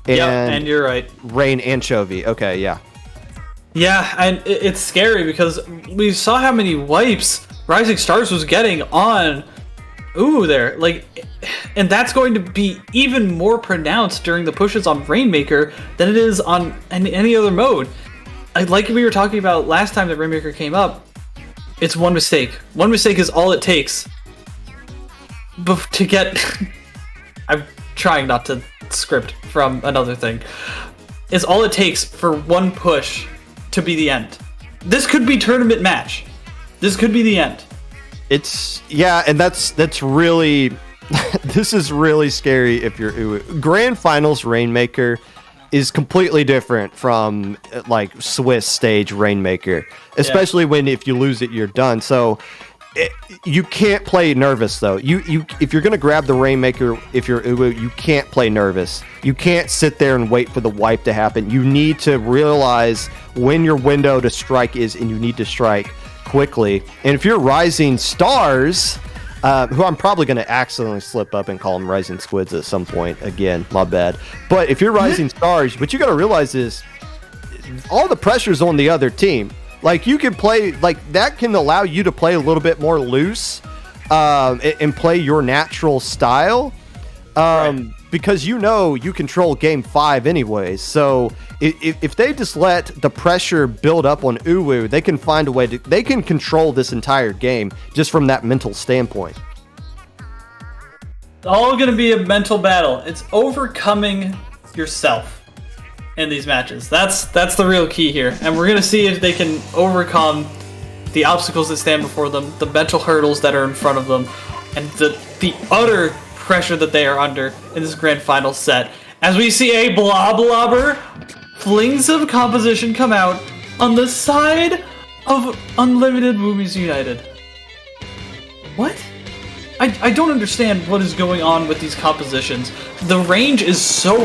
And you're right. Rain Anchovy. Okay, yeah. Yeah, and it's scary because we saw how many wipes Rising Stars was getting on Uwu there. And that's going to be even more pronounced during the pushes on Rainmaker than it is on any other mode. Like we were talking about last time that Rainmaker came up, it's one mistake. One mistake is all it takes to get... I'm trying not to script from another thing. Is all it takes for one push to be the end. This could be tournament match. This could be the end. And that's really... this is really scary if you're Uwu. Grand Finals Rainmaker is completely different from like Swiss stage Rainmaker, especially when if you lose it, you're done. So you can't play nervous though. You if you're gonna grab the Rainmaker, if you're Uwu, you can't play nervous. You can't sit there and wait for the wipe to happen. You need to realize when your window to strike is, and you need to strike quickly. And if you're Rising Stars, who I'm probably going to accidentally slip up and call them Rising Squids at some point. Again, my bad. But if you're Rising Stars, what you got to realize is all the pressure's on the other team. Like, you can play, like, that can allow you to play a little bit more loose and play your natural style. Because you know you control game 5 anyways. So if they just let the pressure build up on Uwu, they can find a way to... They can control this entire game just from that mental standpoint. It's all going to be a mental battle. It's overcoming yourself in these matches. That's the real key here. And we're going to see if they can overcome the obstacles that stand before them, the mental hurdles that are in front of them, and the utter pressure that they are under in this grand final set. As we see a Bloblobber flings of composition come out on the side of Unlimited Woomies United. What? I don't understand what is going on with these compositions. The range is so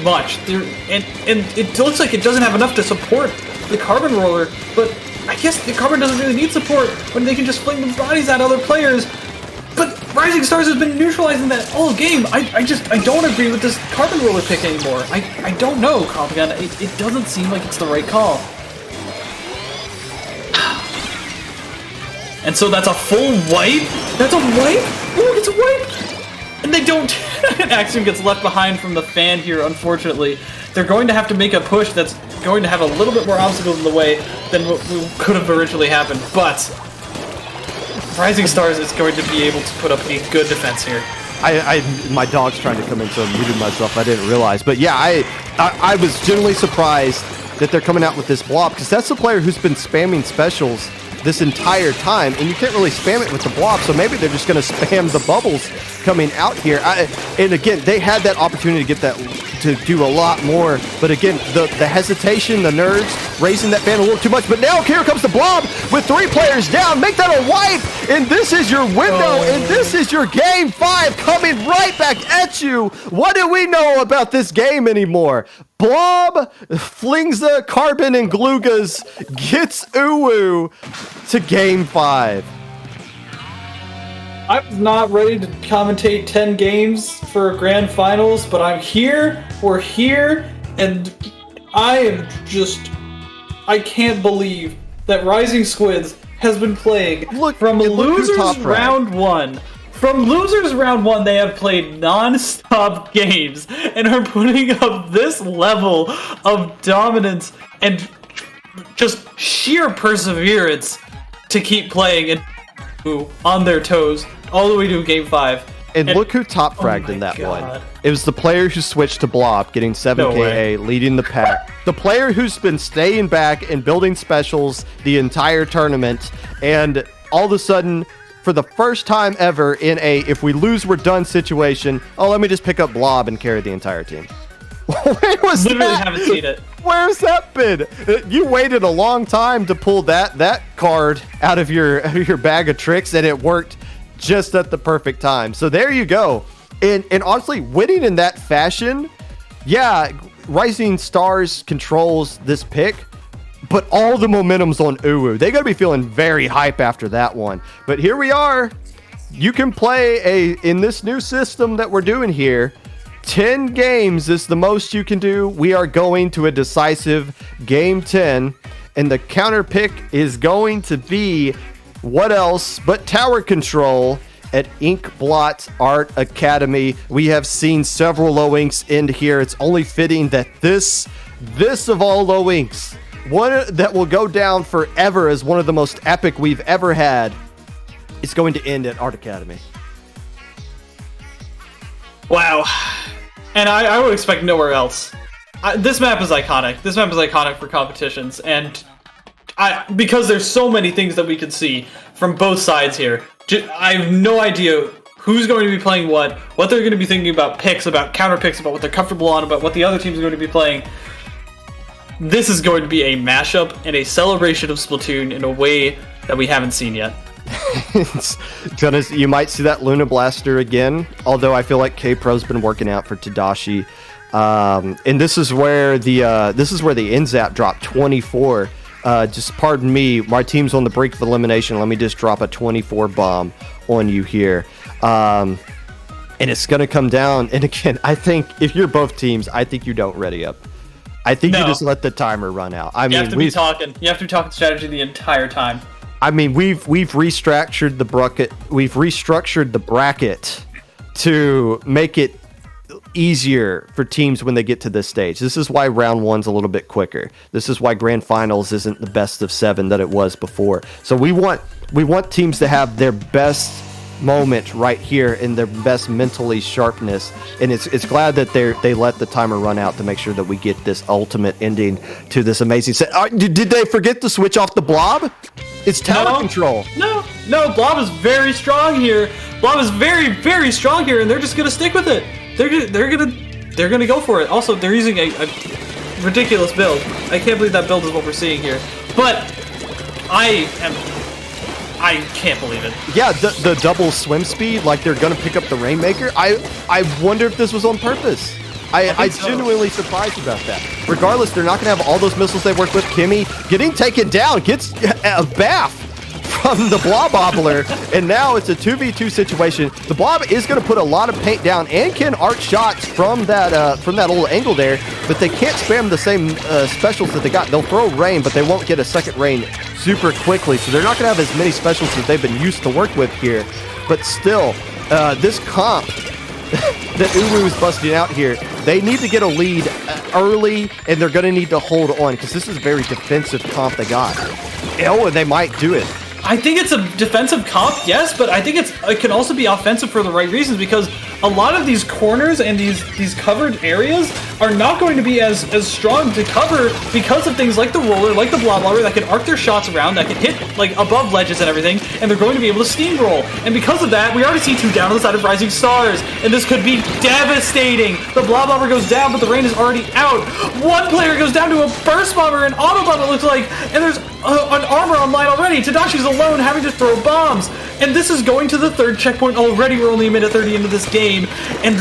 much, and it looks like it doesn't have enough to support the Carbon Roller, but I guess the Carbon doesn't really need support when they can just fling the bodies at other players. But Rising Stars has been neutralizing that all game. I don't agree with this Carbon Roller pick anymore. I don't know, Compigan. It doesn't seem like it's the right call. And so that's a full wipe? That's a wipe? Look, it's a wipe! And they don't... Axiom gets left behind from the fan here, unfortunately. They're going to have to make a push that's going to have a little bit more obstacles in the way than what could have originally happened. But Rising Stars is going to be able to put up a good defense here. My dog's trying to come in, so I muted myself. I didn't realize. But yeah, I was genuinely surprised that they're coming out with this blob, because that's the player who's been spamming specials this entire time, and you can't really spam it with the blob, so maybe they're just going to spam the bubbles coming out here. And again, they had that opportunity to get that, to do a lot more, but again, the hesitation, the nerves, raising that fan a little too much. But now here comes the blob with 3 players down. Make that a wipe, and this is your window, and this is your game 5 coming right back at you. What do we know about this game anymore? Blob flings the Carbon and Glugas, gets Uwu to game 5. I was not ready to commentate 10 games for grand finals, but I'm here, we're here, and I can't believe that Rising Squids has been playing from losers round 1. From losers round 1, they have played non-stop games and are putting up this level of dominance and just sheer perseverance to keep playing and on their toes all the way to game 5. And look who top fragged in that one. It was the player who switched to Blob, getting 7 KA, leading the pack. The player who's been staying back and building specials the entire tournament, and all of a sudden, for the first time ever in a if we lose we're done situation, oh, let me just pick up Blob and carry the entire team. Where was Literally that? haven't seen it. Where's that been? You waited a long time to pull that card out of your bag of tricks, and it worked just at the perfect time. So there you go. And honestly, winning in that fashion, yeah, Rising Stars controls this pick, but all the momentum's on Uwu. They got to be feeling very hype after that one. But here we are. You can play in this new system that we're doing here. 10 games is the most you can do. We are going to a decisive game 10, and the counter pick is going to be what else but tower control. at Inkblot Art Academy. We have seen several low inks end here. It's only fitting that this of all low inks, one that will go down forever as one of the most epic we've ever had, is going to end at Art Academy. Wow. And I would expect nowhere else. This map is iconic. This map is iconic for competitions, and because there's so many things that we can see from both sides here, I have no idea who's going to be playing what they're going to be thinking about picks, about counter picks, about what they're comfortable on, about what the other teams are going to be playing. This is going to be a mashup and a celebration of Splatoon in a way that we haven't seen yet. You might see that Luna Blaster again, although I feel like K-Pro's been working out for Tadashi. And this is where the NZAP dropped 24. Just pardon me, my team's on the brink of elimination. Let me just drop a 24 bomb on you here. And it's going to come down. And again, I think if you're both teams, I think you don't ready up. I think you just let the timer run out. You have to be talking. You have to be talking strategy the entire time. I mean, we've restructured the bracket. We've restructured the bracket to make it easier for teams when they get to this stage. This is why round one's a little bit quicker. This is why grand finals isn't the best of 7 that it was before. So we want teams to have their best moment right here in their best mentally sharpness, and it's glad that they let the timer run out to make sure that we get this ultimate ending to this amazing set. Did they forget to switch off the blob? It's tower control. No, blob is very strong here. Blob is very, very strong here, and they're just gonna stick with it. They're gonna go for it. Also, they're using a ridiculous build. I can't believe that build is what we're seeing here. But I can't believe it. Yeah, the double swim speed, like they're gonna pick up the Rainmaker. I wonder if this was on purpose. I'm genuinely surprised about that. Regardless, they're not gonna have all those missiles they worked with. Kimmy getting taken down, gets a bath from the Blob Obbler, and now it's a 2v2 situation. The Blob is going to put a lot of paint down and can arc shots from that little angle there, but they can't spam the same specials that they got. They'll throw rain, but they won't get a second rain super quickly, so they're not going to have as many specials as they've been used to work with here. But still, this comp that Uwu is busting out here, they need to get a lead early, and they're going to need to hold on, because this is a very defensive comp they got. Oh, and they might do it. I think it's a defensive comp, yes, but I think it can also be offensive for the right reasons, because a lot of these corners and these covered areas are not going to be as strong to cover because of things like the roller, like the blob lobber that can arc their shots around, that can hit like above ledges and everything, and they're going to be able to steamroll. And because of that, we already see 2 down on the side of Rising Stars, and this could be devastating. The blob lobber goes down, but the rain is already out. One player goes down to a burst bomber, an auto bomb it looks like, and there's an armor online already. Tadashi's alone having to throw bombs, and this is going to the 3rd checkpoint already. We're only a minute 30 into this game, and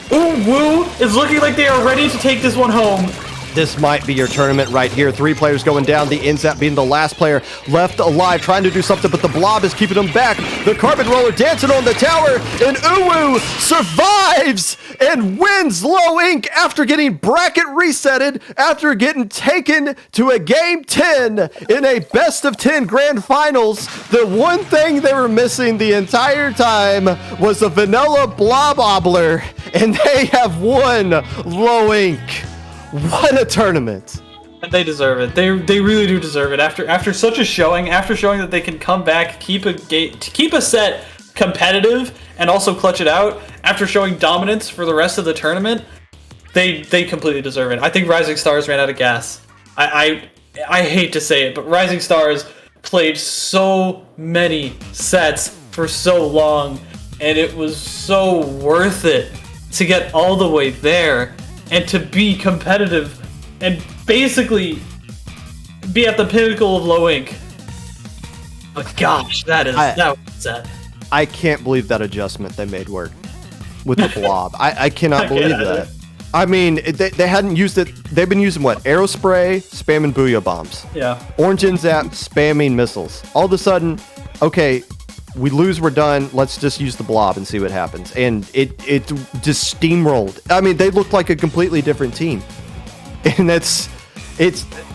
Woo is looking like they are ready to take this one home. This might be your tournament right here. 3 players going down. The NZAP being the last player left alive, trying to do something, but the blob is keeping them back. The carbon roller dancing on the tower, and Uwu survives and wins low ink after getting bracket resetted, after getting taken to a game 10 in a best of 10 grand finals. The one thing they were missing the entire time was a vanilla blob obbler, and they have won low ink. What a tournament. And they deserve it. They really do deserve it. After such a showing, after showing that they can come back, keep a set competitive, and also clutch it out, after showing dominance for the rest of the tournament, they completely deserve it. I think Rising Stars ran out of gas. I hate to say it, but Rising Stars played so many sets for so long, and it was so worth it to get all the way there and to be competitive and basically be at the pinnacle of low ink. But gosh, that was sad. I can't believe that adjustment they made work with the blob. I cannot believe that. I mean, they hadn't used it. They've been using what? Aerospray, spamming booyah bombs. Yeah. Orange NZAP, spamming missiles. All of a sudden, okay, we lose, we're done. Let's just use the blob and see what happens. And it just steamrolled. I mean, they looked like a completely different team. And it's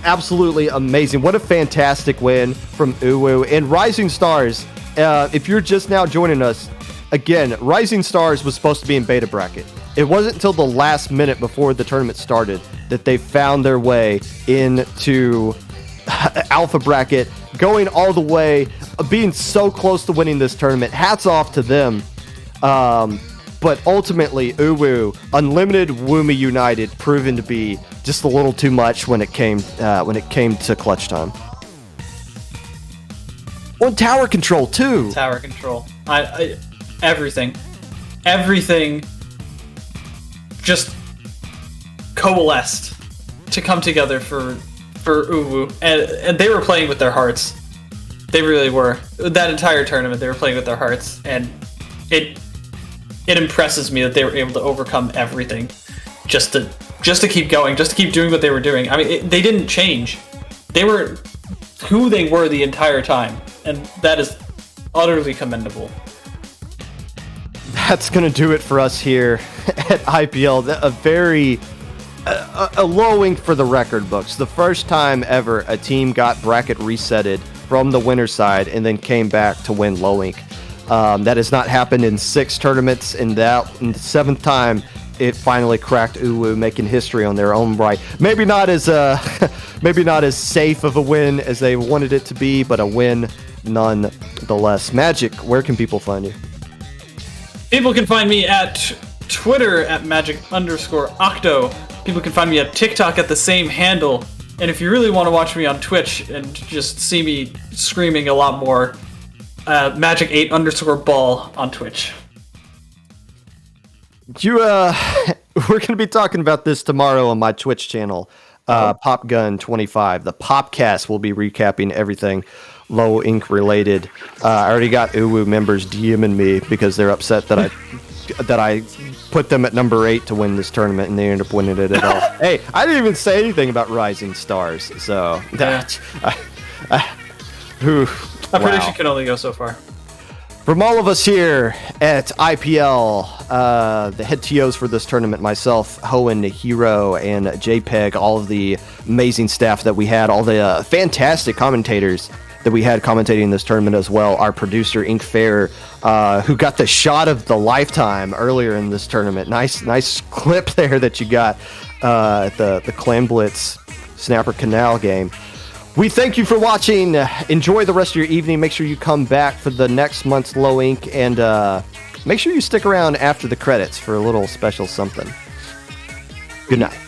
absolutely amazing. What a fantastic win from Uwu. And Rising Stars, if you're just now joining us, again, Rising Stars was supposed to be in beta bracket. It wasn't until the last minute before the tournament started that they found their way into alpha bracket, going all the way, being so close to winning this tournament. Hats off to them. But ultimately, Uwu, Unlimited, Woomy United, proven to be just a little too much when it came to clutch time. On tower control too. Tower control. Everything just coalesced to come together for Uwu, and they were playing with their hearts. They really were. That entire tournament, they were playing with their hearts, and it impresses me that they were able to overcome everything just to keep going, just to keep doing what they were doing. I mean, they didn't change. They were who they were the entire time, and that is utterly commendable. That's going to do it for us here at IPL. A low ink for the record books. The first time ever a team got bracket resetted from the winner's side and then came back to win low ink. That has not happened in 6 tournaments, and the 7th time it finally cracked Uwu, making history on their own right. Maybe not as safe of a win as they wanted it to be, but a win nonetheless. Magic, where can people find you? People can find me at Twitter at magic_octo. People can find me at TikTok at the same handle. And if you really want to watch me on Twitch and just see me screaming a lot more, magic8_ball on Twitch. We're going to be talking about this tomorrow on my Twitch channel, PopGun25. The Popcast will be recapping everything low ink related. I already got Uwu members DMing me because they're upset that I put them at number 8 to win this tournament, and they ended up winning it at all. Hey, I didn't even say anything about Rising Stars, so that A prediction can only go so far. From all of us here at IPL, the head TOs for this tournament, myself, Hoenn, Hero, and JPEG, all of the amazing staff that we had, all the fantastic commentators that we had commentating this tournament as well, our producer, Ink Fair, who got the shot of the lifetime earlier in this tournament. Nice clip there that you got at the Clan Blitz Snapper Canal game. We thank you for watching. Enjoy the rest of your evening. Make sure you come back for the next month's Low Ink, and make sure you stick around after the credits for a little special something. Good night.